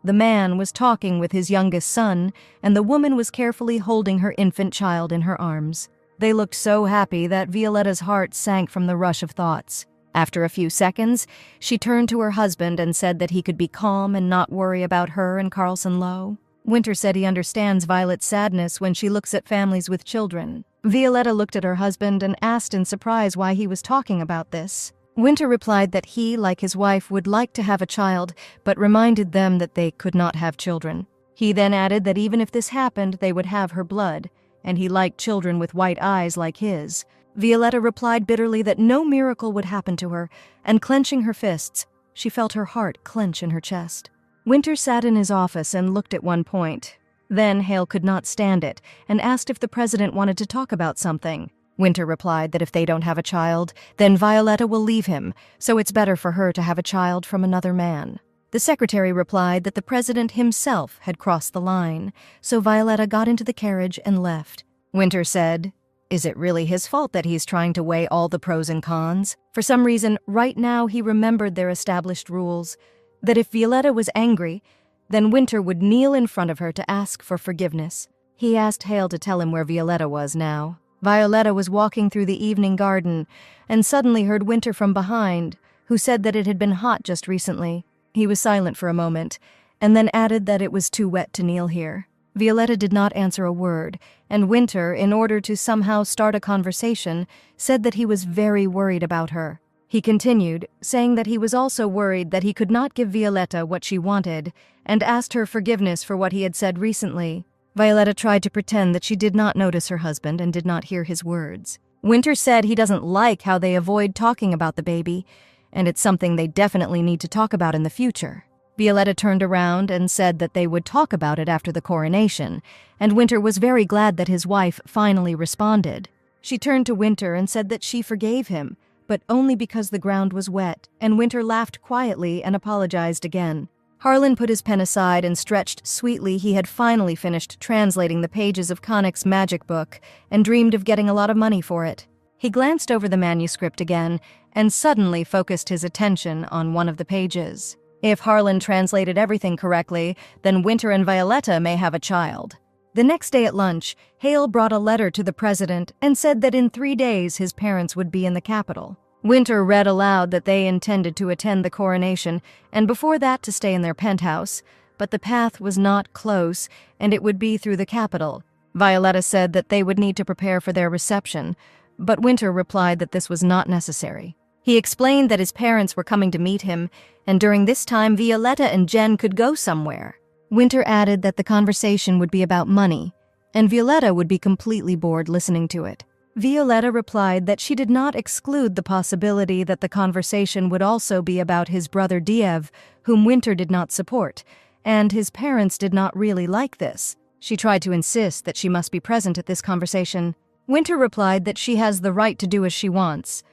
The man was talking with his youngest son, and the woman was carefully holding her infant child in her arms. They looked so happy that Violetta's heart sank from the rush of thoughts. After a few seconds, she turned to her husband and said that he could be calm and not worry about her and Carlson Lowe. Winter said he understands Violet's sadness when she looks at families with children. Violetta looked at her husband and asked in surprise why he was talking about this. Winter replied that he, like his wife, would like to have a child, but reminded them that they could not have children. He then added that even if this happened, they would have her blood, and he liked children with white eyes like his. Violetta replied bitterly that no miracle would happen to her, and clenching her fists, she felt her heart clench in her chest. Winter sat in his office and looked at one point. Then Hale could not stand it and asked if the president wanted to talk about something. Winter replied that if they don't have a child, then Violetta will leave him, so it's better for her to have a child from another man. The secretary replied that the president himself had crossed the line, so Violetta got into the carriage and left. Winter said, "Is it really his fault that he's trying to weigh all the pros and cons?" For some reason, right now he remembered their established rules, that if Violetta was angry, then Winter would kneel in front of her to ask for forgiveness. He asked Hale to tell him where Violetta was now. Violetta was walking through the evening garden and suddenly heard Winter from behind, who said that it had been hot just recently. He was silent for a moment, and then added that it was too wet to kneel here. Violetta did not answer a word, and Winter, in order to somehow start a conversation, said that he was very worried about her. He continued, saying that he was also worried that he could not give Violetta what she wanted, and asked her forgiveness for what he had said recently. Violetta tried to pretend that she did not notice her husband and did not hear his words. Winter said he doesn't like how they avoid talking about the baby, and it's something they definitely need to talk about in the future. Violetta turned around and said that they would talk about it after the coronation, and Winter was very glad that his wife finally responded. She turned to Winter and said that she forgave him, but only because the ground was wet, and Winter laughed quietly and apologized again. Harlan put his pen aside and stretched sweetly. He had finally finished translating the pages of Connick's magic book and dreamed of getting a lot of money for it. He glanced over the manuscript again and suddenly focused his attention on one of the pages. If Harlan translated everything correctly, then Winter and Violetta may have a child. The next day at lunch, Hale brought a letter to the president and said that in 3 days his parents would be in the capital. Winter read aloud that they intended to attend the coronation, and before that to stay in their penthouse, but the path was not close, and it would be through the capital. Violetta said that they would need to prepare for their reception, but Winter replied that this was not necessary. He explained that his parents were coming to meet him, and during this time Violetta and Jen could go somewhere. Winter added that the conversation would be about money, and Violetta would be completely bored listening to it. Violetta replied that she did not exclude the possibility that the conversation would also be about his brother Diev, whom Winter did not support, and his parents did not really like this. She tried to insist that she must be present at this conversation. Winter replied that she has the right to do as she wants,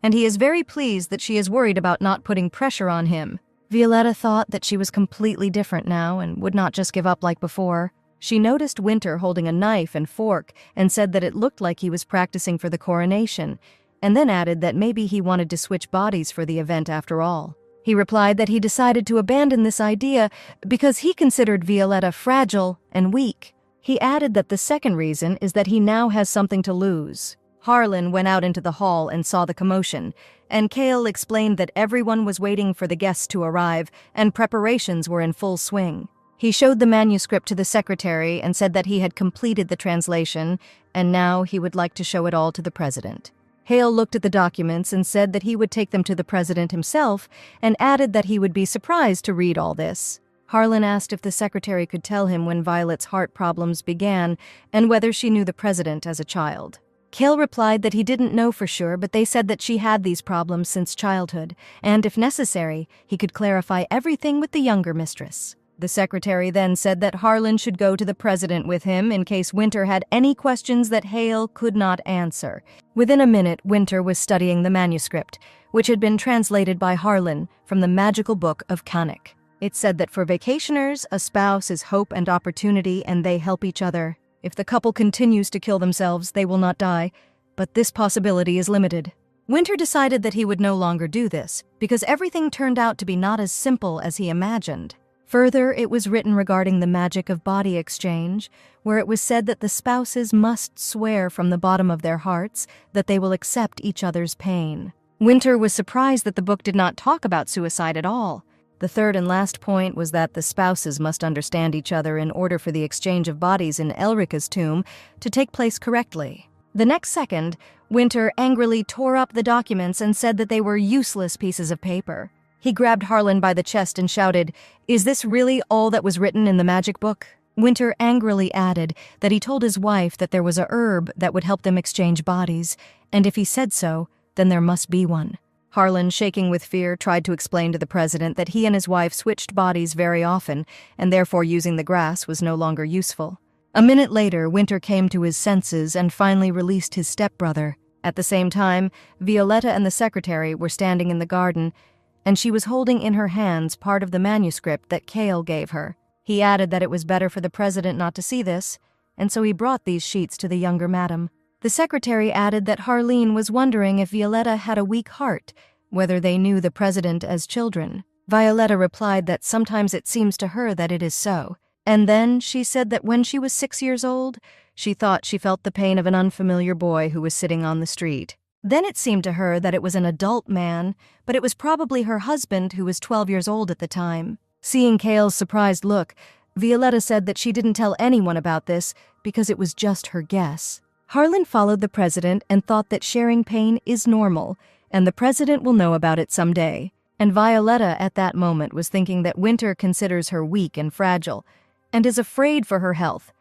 and he is very pleased that she is worried about not putting pressure on him. Violetta thought that she was completely different now and would not just give up like before. She noticed Winter holding a knife and fork and said that it looked like he was practicing for the coronation, and then added that maybe he wanted to switch bodies for the event after all. He replied that he decided to abandon this idea because he considered Violetta fragile and weak. He added that the second reason is that he now has something to lose. Harlan went out into the hall and saw the commotion, and Cale explained that everyone was waiting for the guests to arrive and preparations were in full swing. He showed the manuscript to the secretary and said that he had completed the translation, and now he would like to show it all to the president. Hale looked at the documents and said that he would take them to the president himself, and added that he would be surprised to read all this. Harlan asked if the secretary could tell him when Violet's heart problems began and whether she knew the president as a child. Cale replied that he didn't know for sure, but they said that she had these problems since childhood, and if necessary, he could clarify everything with the younger mistress. The secretary then said that Harlan should go to the president with him in case Winter had any questions that Hale could not answer. Within a minute, Winter was studying the manuscript, which had been translated by Harlan from the magical book of Connick. It said that for vacationers, a spouse is hope and opportunity, and they help each other. If the couple continues to kill themselves, they will not die, but this possibility is limited. Winter decided that he would no longer do this, because everything turned out to be not as simple as he imagined. Further, it was written regarding the magic of body exchange, where it was said that the spouses must swear from the bottom of their hearts that they will accept each other's pain. Winter was surprised that the book did not talk about suicide at all. The third and last point was that the spouses must understand each other in order for the exchange of bodies in Elrica's tomb to take place correctly. The next second, Winter angrily tore up the documents and said that they were useless pieces of paper. He grabbed Harlan by the chest and shouted, "Is this really all that was written in the magic book?" Winter angrily added that he told his wife that there was a herb that would help them exchange bodies, and if he said so, then there must be one. Harlan, shaking with fear, tried to explain to the president that he and his wife switched bodies very often, and therefore using the grass was no longer useful. A minute later, Winter came to his senses and finally released his stepbrother. At the same time, Violetta and the secretary were standing in the garden, and she was holding in her hands part of the manuscript that Cale gave her. He added that it was better for the president not to see this, and so he brought these sheets to the younger madam. The secretary added that Harleen was wondering if Violetta had a weak heart, whether they knew the president as children. Violetta replied that sometimes it seems to her that it is so. And then she said that when she was 6 years old, she thought she felt the pain of an unfamiliar boy who was sitting on the street. Then it seemed to her that it was an adult man, but it was probably her husband who was 12 years old at the time. Seeing Cale's surprised look, Violetta said that she didn't tell anyone about this because it was just her guess. Harlan followed the president and thought that sharing pain is normal, and the president will know about it someday. And Violetta at that moment was thinking that Winter considers her weak and fragile, and is afraid for her health.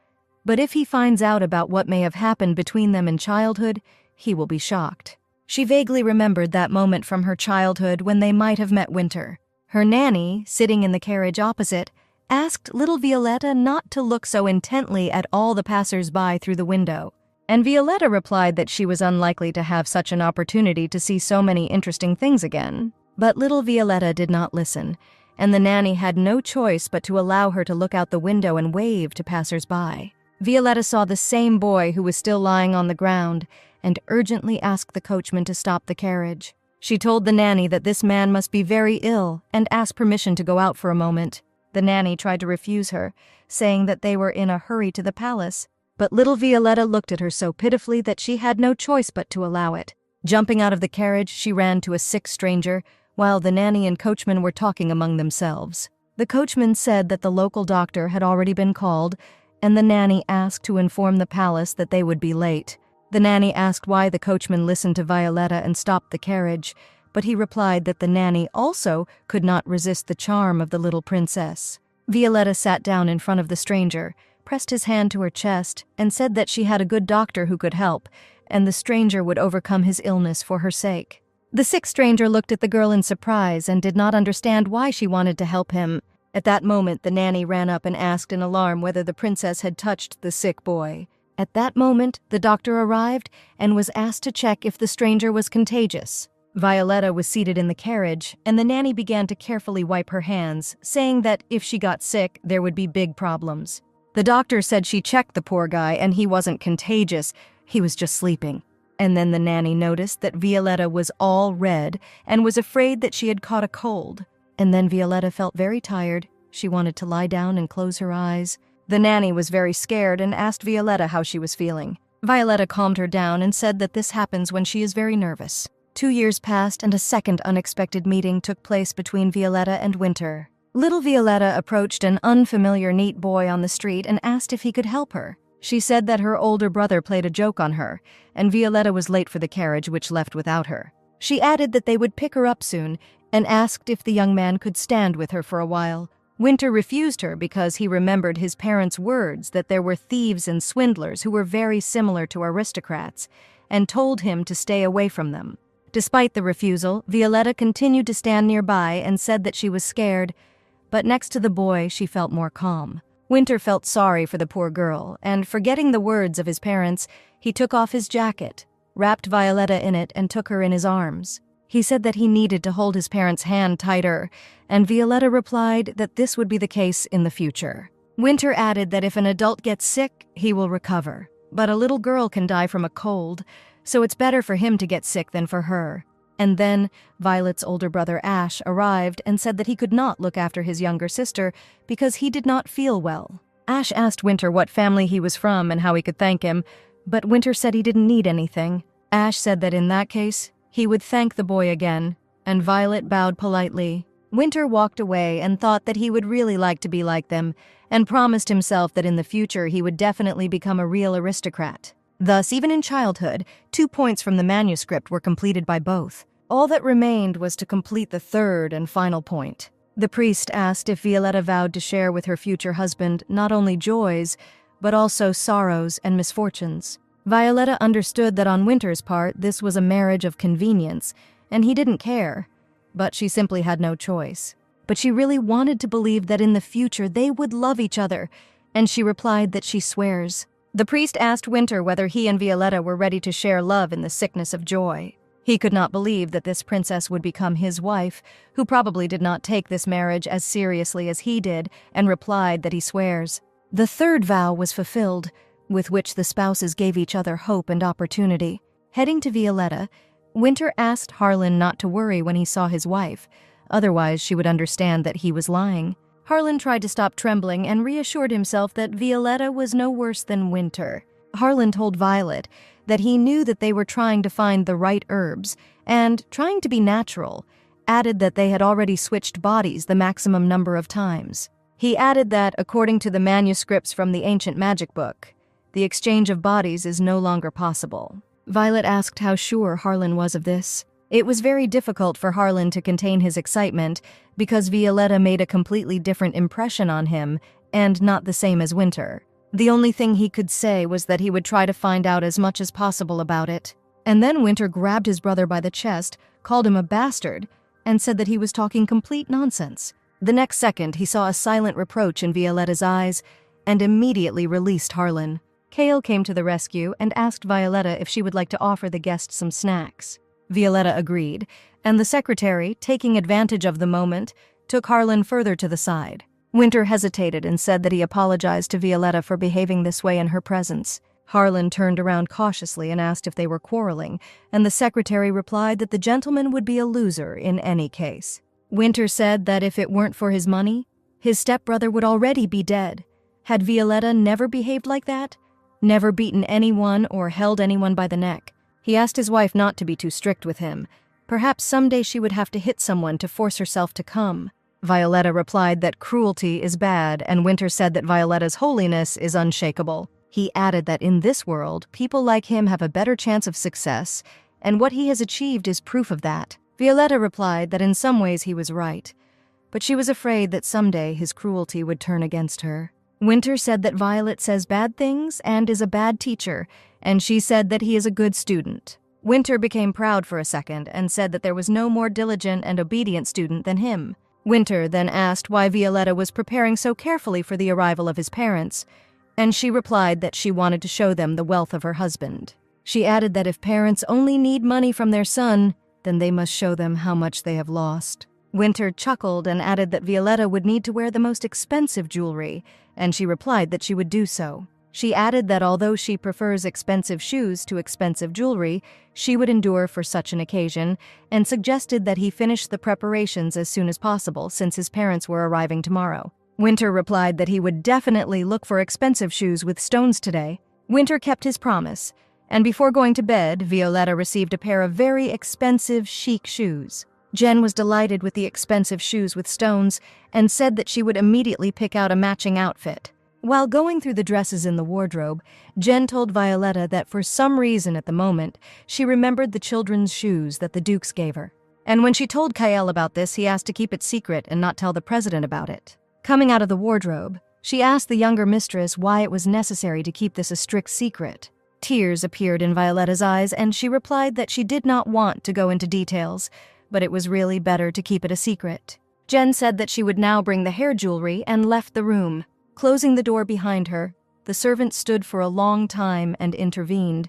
But if he finds out about what may have happened between them in childhood, he will be shocked. She vaguely remembered that moment from her childhood when they might have met Winter. Her nanny, sitting in the carriage opposite, asked little Violetta not to look so intently at all the passers-by through the window. And Violetta replied that she was unlikely to have such an opportunity to see so many interesting things again. But little Violetta did not listen, and the nanny had no choice but to allow her to look out the window and wave to passers-by. Violetta saw the same boy who was still lying on the ground and urgently asked the coachman to stop the carriage. She told the nanny that this man must be very ill and asked permission to go out for a moment. The nanny tried to refuse her, saying that they were in a hurry to the palace. But little Violetta looked at her so pitifully that she had no choice but to allow it. Jumping out of the carriage, she ran to a sick stranger, while the nanny and coachman were talking among themselves. The coachman said that the local doctor had already been called, and the nanny asked to inform the palace that they would be late. The nanny asked why the coachman listened to Violetta and stopped the carriage, but he replied that the nanny also could not resist the charm of the little princess. Violetta sat down in front of the stranger, pressed his hand to her chest, and said that she had a good doctor who could help, and the stranger would overcome his illness for her sake. The sick stranger looked at the girl in surprise and did not understand why she wanted to help him. At that moment, the nanny ran up and asked in alarm whether the princess had touched the sick boy. At that moment, the doctor arrived and was asked to check if the stranger was contagious. Violetta was seated in the carriage, and the nanny began to carefully wipe her hands, saying that if she got sick, there would be big problems. The doctor said she checked the poor guy and he wasn't contagious, he was just sleeping. And then the nanny noticed that Violetta was all red and was afraid that she had caught a cold. And then Violetta felt very tired. She wanted to lie down and close her eyes. The nanny was very scared and asked Violetta how she was feeling. Violetta calmed her down and said that this happens when she is very nervous. 2 years passed and a second unexpected meeting took place between Violetta and Winter. Little Violetta approached an unfamiliar neat boy on the street and asked if he could help her. She said that her older brother played a joke on her, and Violetta was late for the carriage, which left without her. She added that they would pick her up soon and asked if the young man could stand with her for a while. Winter refused her because he remembered his parents' words that there were thieves and swindlers who were very similar to aristocrats, and told him to stay away from them. Despite the refusal, Violetta continued to stand nearby and said that she was scared, but next to the boy, she felt more calm. Winter felt sorry for the poor girl, and forgetting the words of his parents, he took off his jacket, wrapped Violetta in it, and took her in his arms. He said that he needed to hold his parents' hand tighter, and Violetta replied that this would be the case in the future. Winter added that if an adult gets sick, he will recover, but a little girl can die from a cold, so it's better for him to get sick than for her. And then Violet's older brother Ash arrived and said that he could not look after his younger sister because he did not feel well. Ash asked Winter what family he was from and how he could thank him, but Winter said he didn't need anything. Ash said that in that case, he would thank the boy again, and Violet bowed politely. Winter walked away and thought that he would really like to be like them, and promised himself that in the future he would definitely become a real aristocrat. Thus, even in childhood, 2 points from the manuscript were completed by both. All that remained was to complete the third and final point. The priest asked if Violetta vowed to share with her future husband not only joys, but also sorrows and misfortunes. Violetta understood that on Winter's part this was a marriage of convenience, and he didn't care, but she simply had no choice. But she really wanted to believe that in the future they would love each other, and she replied that she swears. The priest asked Winter whether he and Violetta were ready to share love in the sickness of joy. He could not believe that this princess would become his wife, who probably did not take this marriage as seriously as he did, and replied that he swears. The third vow was fulfilled, with which the spouses gave each other hope and opportunity. Heading to Violetta, Winter asked Harlan not to worry when he saw his wife, otherwise she would understand that he was lying. Harlan tried to stop trembling and reassured himself that Violetta was no worse than Winter. Harlan told Violet that he knew that they were trying to find the right herbs and, trying to be natural, added that they had already switched bodies the maximum number of times. He added that, according to the manuscripts from the ancient magic book, the exchange of bodies is no longer possible. Violet asked how sure Harlan was of this. It was very difficult for Harlan to contain his excitement because Violetta made a completely different impression on him and not the same as Winter. The only thing he could say was that he would try to find out as much as possible about it. And then Winter grabbed his brother by the chest, called him a bastard, and said that he was talking complete nonsense. The next second, he saw a silent reproach in Violetta's eyes and immediately released Harlan. Kale came to the rescue and asked Violetta if she would like to offer the guests some snacks. Violetta agreed, and the secretary, taking advantage of the moment, took Harlan further to the side. Winter hesitated and said that he apologized to Violetta for behaving this way in her presence. Harlan turned around cautiously and asked if they were quarreling, and the secretary replied that the gentleman would be a loser in any case. Winter said that if it weren't for his money, his stepbrother would already be dead. Had Violetta never behaved like that? Never beaten anyone or held anyone by the neck? He asked his wife not to be too strict with him. Perhaps someday she would have to hit someone to force herself to come. Violetta replied that cruelty is bad, and Winter said that Violetta's holiness is unshakable. He added that in this world, people like him have a better chance of success, and what he has achieved is proof of that. Violetta replied that in some ways he was right, but she was afraid that someday his cruelty would turn against her. Winter said that Violet says bad things and is a bad teacher, and she said that he is a good student. Winter became proud for a second and said that there was no more diligent and obedient student than him. Winter then asked why Violetta was preparing so carefully for the arrival of his parents, and she replied that she wanted to show them the wealth of her husband. She added that if parents only need money from their son, then they must show them how much they have lost. Winter chuckled and added that Violetta would need to wear the most expensive jewelry, and she replied that she would do so. She added that although she prefers expensive shoes to expensive jewelry, she would endure for such an occasion, and suggested that he finish the preparations as soon as possible since his parents were arriving tomorrow. Winter replied that he would definitely look for expensive shoes with stones today. Winter kept his promise, and before going to bed, Violetta received a pair of very expensive, chic shoes. Jen was delighted with the expensive shoes with stones and said that she would immediately pick out a matching outfit. While going through the dresses in the wardrobe, Jen told Violetta that for some reason at the moment, she remembered the children's shoes that the Dukes gave her. And when she told Kyle about this, he asked to keep it secret and not tell the president about it. Coming out of the wardrobe, she asked the younger mistress why it was necessary to keep this a strict secret. Tears appeared in Violetta's eyes, and she replied that she did not want to go into details, but it was really better to keep it a secret. Jen said that she would now bring the hair jewelry and left the room. Closing the door behind her, the servant stood for a long time and intervened,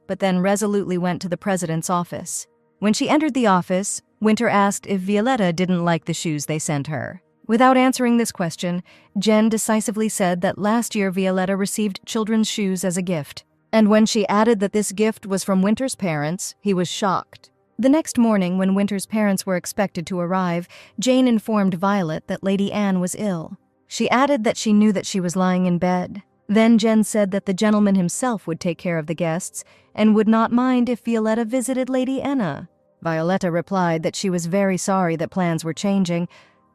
but then resolutely went to the president's office. When she entered the office, Winter asked if Violetta didn't like the shoes they sent her. Without answering this question, Jen decisively said that last year Violetta received children's shoes as a gift, and when she added that this gift was from Winter's parents, he was shocked. The next morning, when Winter's parents were expected to arrive, Jane informed Violet that Lady Anne was ill. She added that she knew that she was lying in bed. Then Jen said that the gentleman himself would take care of the guests and would not mind if Violetta visited Lady Anna. Violetta replied that she was very sorry that plans were changing,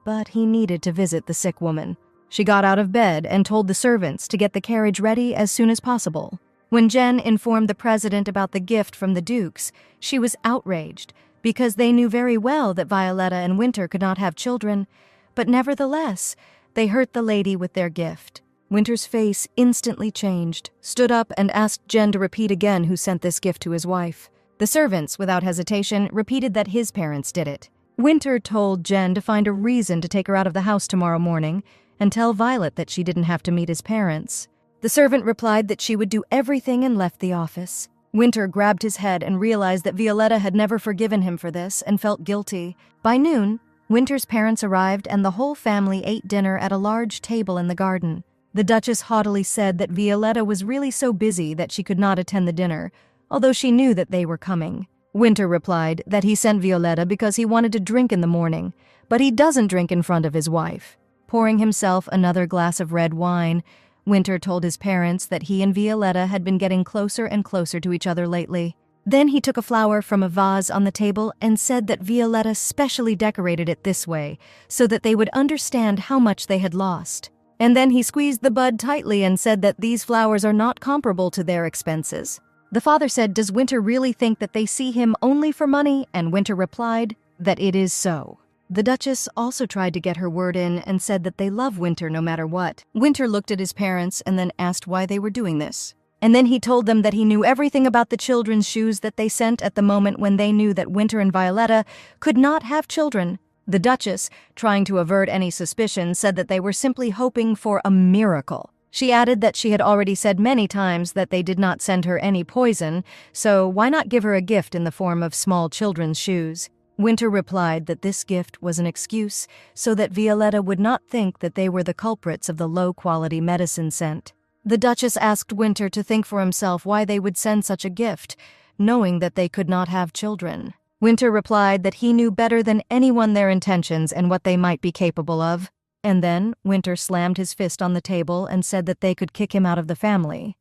but he needed to visit the sick woman. She got out of bed and told the servants to get the carriage ready as soon as possible. When Jen informed the president about the gift from the Dukes, she was outraged because they knew very well that Violetta and Winter could not have children, but nevertheless, they hurt the lady with their gift. Winter's face instantly changed, stood up and asked Jen to repeat again who sent this gift to his wife. The servants, without hesitation, repeated that his parents did it. Winter told Jen to find a reason to take her out of the house tomorrow morning and tell Violet that she didn't have to meet his parents. The servant replied that she would do everything and left the office. Winter grabbed his head and realized that Violetta had never forgiven him for this and felt guilty. By noon, Winter's parents arrived and the whole family ate dinner at a large table in the garden. The Duchess haughtily said that Violetta was really so busy that she could not attend the dinner, although she knew that they were coming. Winter replied that he sent Violetta because he wanted to drink in the morning, but he doesn't drink in front of his wife. Pouring himself another glass of red wine, Winter told his parents that he and Violetta had been getting closer and closer to each other lately. Then he took a flower from a vase on the table and said that Violetta specially decorated it this way so that they would understand how much they had lost. And then he squeezed the bud tightly and said that these flowers are not comparable to their expenses. The father said, "Does Winter really think that they see him only for money?" And Winter replied that it is so. The Duchess also tried to get her word in and said that they love Winter no matter what. Winter looked at his parents and then asked why they were doing this. And then he told them that he knew everything about the children's shoes that they sent at the moment when they knew that Winter and Violetta could not have children. The Duchess, trying to avert any suspicion, said that they were simply hoping for a miracle. She added that she had already said many times that they did not send her any poison, so why not give her a gift in the form of small children's shoes? Winter replied that this gift was an excuse so that Violetta would not think that they were the culprits of the low-quality medicine sent. The Duchess asked Winter to think for himself why they would send such a gift, knowing that they could not have children. Winter replied that he knew better than anyone their intentions and what they might be capable of. And then Winter slammed his fist on the table and said that they could kick him out of the family.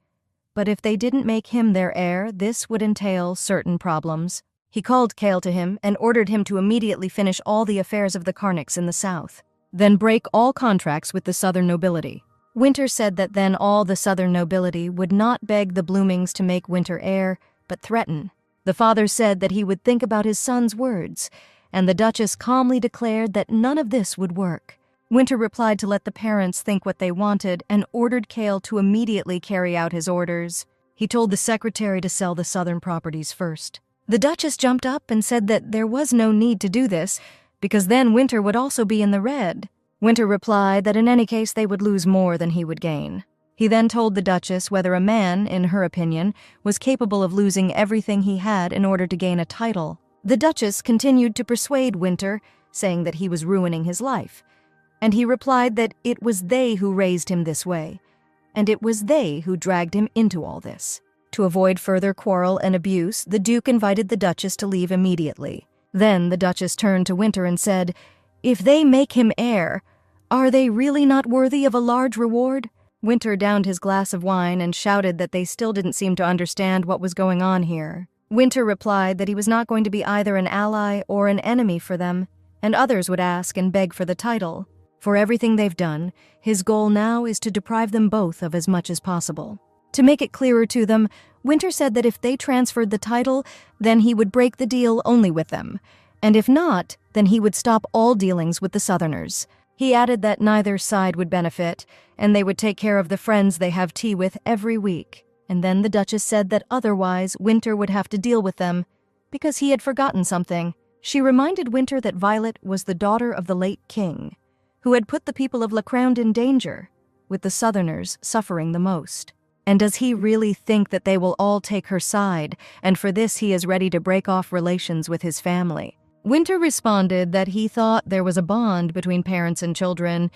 But if they didn't make him their heir, this would entail certain problems. He called Cale to him and ordered him to immediately finish all the affairs of the Carnicks in the south, then break all contracts with the southern nobility. Winter said that then all the southern nobility would not beg the Bloomings to make Winter heir, but threaten. The father said that he would think about his son's words, and the Duchess calmly declared that none of this would work. Winter replied to let the parents think what they wanted and ordered Cale to immediately carry out his orders. He told the secretary to sell the southern properties first. The Duchess jumped up and said that there was no need to do this, because then Winter would also be in the red. Winter replied that in any case they would lose more than he would gain. He then told the Duchess whether a man, in her opinion, was capable of losing everything he had in order to gain a title. The Duchess continued to persuade Winter, saying that he was ruining his life. And he replied that it was they who raised him this way, and it was they who dragged him into all this. To avoid further quarrel and abuse, the Duke invited the Duchess to leave immediately. Then the Duchess turned to Winter and said, "If they make him heir, are they really not worthy of a large reward?" Winter downed his glass of wine and shouted that they still didn't seem to understand what was going on here. Winter replied that he was not going to be either an ally or an enemy for them, and others would ask and beg for the title. For everything they've done, his goal now is to deprive them both of as much as possible. To make it clearer to them, Winter said that if they transferred the title, then he would break the deal only with them, and if not, then he would stop all dealings with the Southerners. He added that neither side would benefit, and they would take care of the friends they have tea with every week. And then the Duchess said that otherwise Winter would have to deal with them, because he had forgotten something. She reminded Winter that Violet was the daughter of the late king, who had put the people of Lacround in danger, with the Southerners suffering the most. And does he really think that they will all take her side, and for this he is ready to break off relations with his family? Winter responded that he thought there was a bond between parents and children,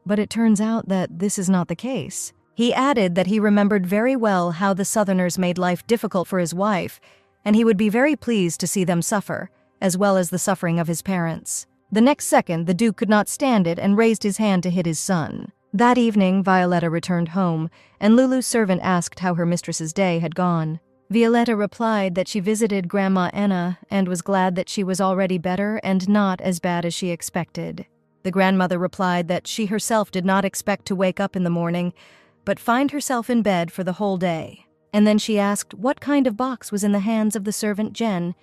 but it turns out that this is not the case. He added that he remembered very well how the Southerners made life difficult for his wife, and he would be very pleased to see them suffer, as well as the suffering of his parents. The next second, the Duke could not stand it and raised his hand to hit his son. That evening, Violetta returned home, and Lulu's servant asked how her mistress's day had gone. Violetta replied that she visited Grandma Enna and was glad that she was already better and not as bad as she expected. The grandmother replied that she herself did not expect to wake up in the morning, but find herself in bed for the whole day. And then she asked what kind of box was in the hands of the servant Jen,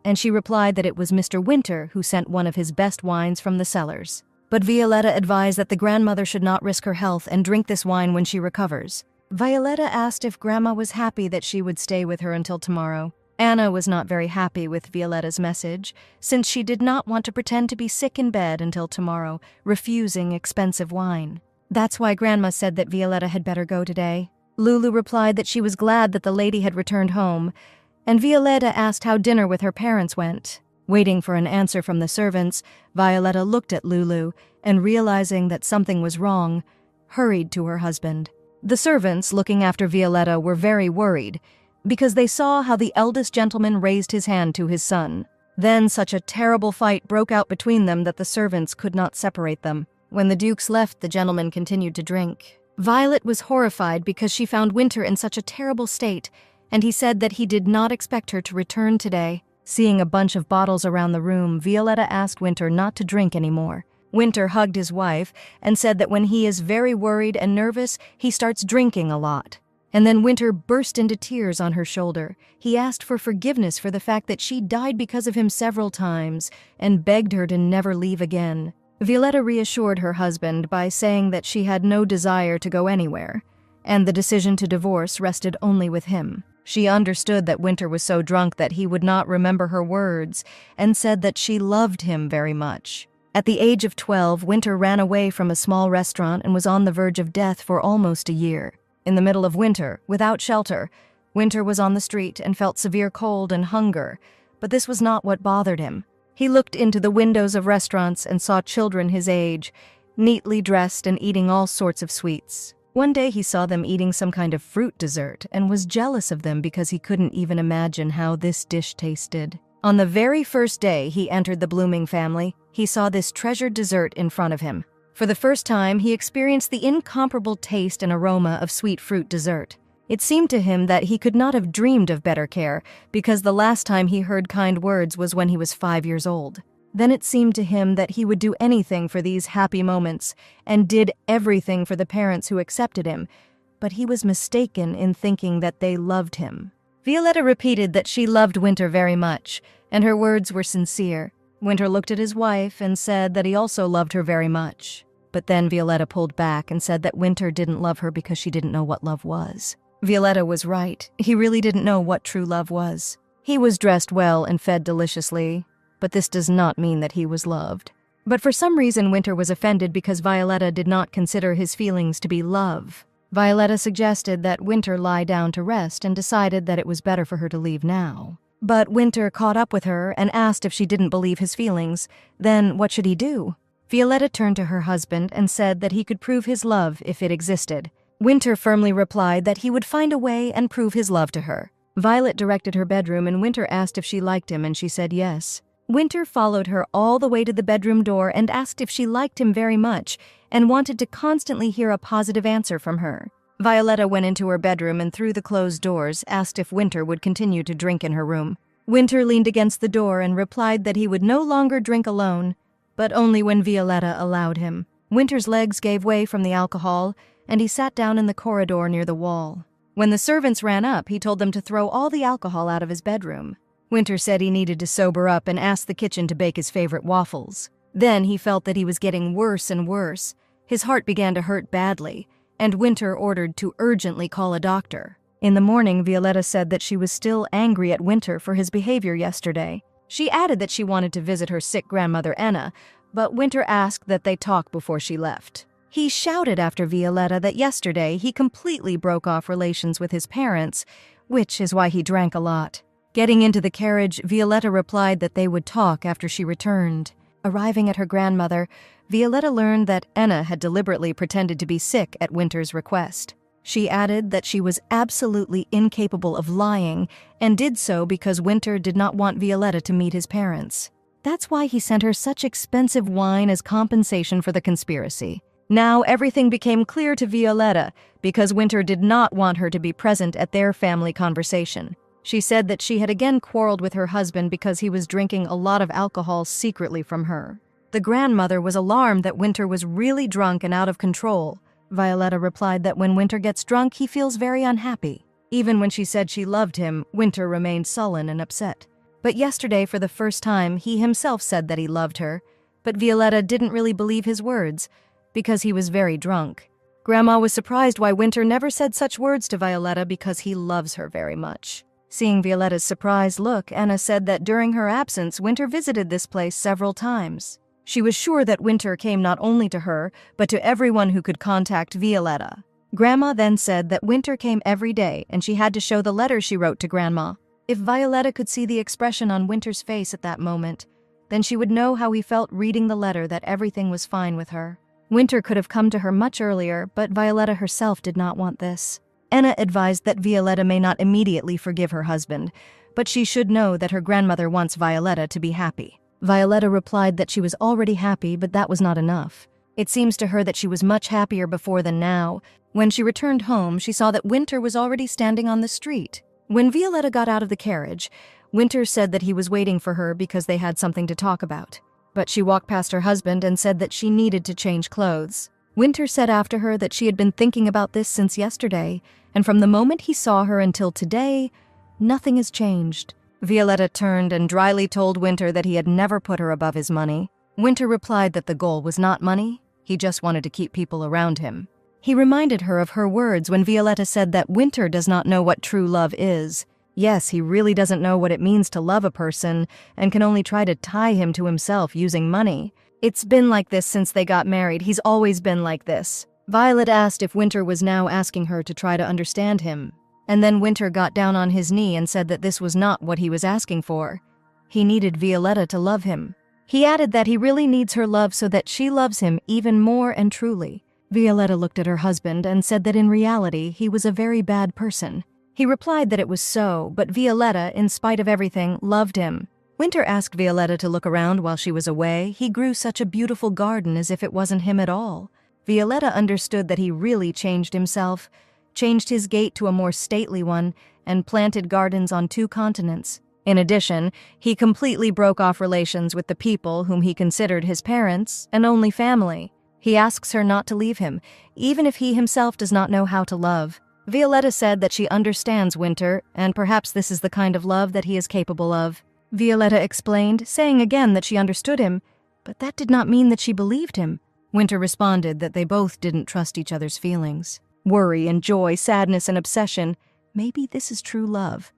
and she replied that it was Mr. Winter who sent one of his best wines from the cellars. But Violetta advised that the grandmother should not risk her health and drink this wine when she recovers. Violetta asked if Grandma was happy that she would stay with her until tomorrow. Anna was not very happy with Violetta's message, since she did not want to pretend to be sick in bed until tomorrow, refusing expensive wine. That's why Grandma said that Violetta had better go today. Lulu replied that she was glad that the lady had returned home, and Violetta asked how dinner with her parents went. Waiting for an answer from the servants, Violetta looked at Lulu and, realizing that something was wrong, hurried to her husband. The servants, looking after Violetta, were very worried because they saw how the eldest gentleman raised his hand to his son. Then such a terrible fight broke out between them that the servants could not separate them. When the dukes left, the gentleman continued to drink. Violet was horrified because she found Winter in such a terrible state, and he said that he did not expect her to return today. Seeing a bunch of bottles around the room, Violetta asked Winter not to drink anymore. Winter hugged his wife and said that when he is very worried and nervous, he starts drinking a lot. And then Winter burst into tears on her shoulder. He asked for forgiveness for the fact that she died because of him several times and begged her to never leave again. Violetta reassured her husband by saying that she had no desire to go anywhere, and the decision to divorce rested only with him. She understood that Winter was so drunk that he would not remember her words, and said that she loved him very much. At the age of 12, Winter ran away from a small restaurant and was on the verge of death for almost a year. In the middle of winter, without shelter, Winter was on the street and felt severe cold and hunger, but this was not what bothered him. He looked into the windows of restaurants and saw children his age, neatly dressed and eating all sorts of sweets. One day he saw them eating some kind of fruit dessert and was jealous of them because he couldn't even imagine how this dish tasted. On the very first day he entered the Blooming family, he saw this treasured dessert in front of him. For the first time, he experienced the incomparable taste and aroma of sweet fruit dessert. It seemed to him that he could not have dreamed of better care, because the last time he heard kind words was when he was 5 years old. Then it seemed to him that he would do anything for these happy moments, and did everything for the parents who accepted him, but he was mistaken in thinking that they loved him. Violetta repeated that she loved Winter very much, and her words were sincere. Winter looked at his wife and said that he also loved her very much. But then Violetta pulled back and said that Winter didn't love her because she didn't know what love was. Violetta was right. He really didn't know what true love was. He was dressed well and fed deliciously, but this does not mean that he was loved. But for some reason, Winter was offended because Violetta did not consider his feelings to be love. Violetta suggested that Winter lie down to rest and decided that it was better for her to leave now. But Winter caught up with her and asked if she didn't believe his feelings. Then what should he do? Violetta turned to her husband and said that he could prove his love if it existed. Winter firmly replied that he would find a way and prove his love to her. Violet directed her bedroom and Winter asked if she liked him, and she said yes. Winter followed her all the way to the bedroom door and asked if she liked him very much and wanted to constantly hear a positive answer from her. Violetta went into her bedroom and through the closed doors asked if Winter would continue to drink in her room. Winter leaned against the door and replied that he would no longer drink alone, but only when Violetta allowed him. Winter's legs gave way from the alcohol, and he sat down in the corridor near the wall. When the servants ran up, he told them to throw all the alcohol out of his bedroom. Winter said he needed to sober up and asked the kitchen to bake his favorite waffles. Then he felt that he was getting worse and worse. His heart began to hurt badly, and Winter ordered to urgently call a doctor. In the morning, Violetta said that she was still angry at Winter for his behavior yesterday. She added that she wanted to visit her sick grandmother Anna, but Winter asked that they talk before she left. He shouted after Violetta that yesterday he completely broke off relations with his parents, which is why he drank a lot. Getting into the carriage, Violetta replied that they would talk after she returned. Arriving at her grandmother, Violetta learned that Anna had deliberately pretended to be sick at Winter's request. She added that she was absolutely incapable of lying and did so because Winter did not want Violetta to meet his parents. That's why he sent her such expensive wine as compensation for the conspiracy. Now everything became clear to Violetta because Winter did not want her to be present at their family conversation. She said that she had again quarreled with her husband because he was drinking a lot of alcohol secretly from her. The grandmother was alarmed that Winter was really drunk and out of control. Violetta replied that when Winter gets drunk, he feels very unhappy. Even when she said she loved him, Winter remained sullen and upset. But yesterday, for the first time, he himself said that he loved her, but Violetta didn't really believe his words, because he was very drunk. Grandma was surprised why Winter never said such words to Violetta because he loves her very much. Seeing Violetta's surprised look, Anna said that during her absence, Winter visited this place several times. She was sure that Winter came not only to her, but to everyone who could contact Violetta. Grandma then said that Winter came every day and she had to show the letters she wrote to Grandma. If Violetta could see the expression on Winter's face at that moment, then she would know how he felt reading the letter that everything was fine with her. Winter could have come to her much earlier, but Violetta herself did not want this. Anna advised that Violetta may not immediately forgive her husband, but she should know that her grandmother wants Violetta to be happy. Violetta replied that she was already happy, but that was not enough. It seems to her that she was much happier before than now. When she returned home, she saw that Winter was already standing on the street. When Violetta got out of the carriage, Winter said that he was waiting for her because they had something to talk about. But she walked past her husband and said that she needed to change clothes. Winter said after her that she had been thinking about this since yesterday, and from the moment he saw her until today, nothing has changed. Violetta turned and dryly told Winter that he had never put her above his money. Winter replied that the goal was not money, he just wanted to keep people around him. He reminded her of her words when Violetta said that Winter does not know what true love is. Yes, he really doesn't know what it means to love a person and can only try to tie him to himself using money. It's been like this since they got married. He's always been like this. Violet asked if Winter was now asking her to try to understand him. And then Winter got down on his knee and said that this was not what he was asking for. He needed Violetta to love him. He added that he really needs her love so that she loves him even more and truly. Violetta looked at her husband and said that in reality he was a very bad person. He replied that it was so, but Violetta, in spite of everything, loved him. Winter asked Violetta to look around while she was away. He grew such a beautiful garden as if it wasn't him at all. Violetta understood that he really changed himself, changed his gait to a more stately one, and planted gardens on 2 continents. In addition, he completely broke off relations with the people whom he considered his parents and only family. He asks her not to leave him, even if he himself does not know how to love. Violetta said that she understands Winter, and perhaps this is the kind of love that he is capable of. Violetta explained, saying again that she understood him, but that did not mean that she believed him. Winter responded that they both didn't trust each other's feelings. Worry and joy, sadness and obsession, maybe this is true love.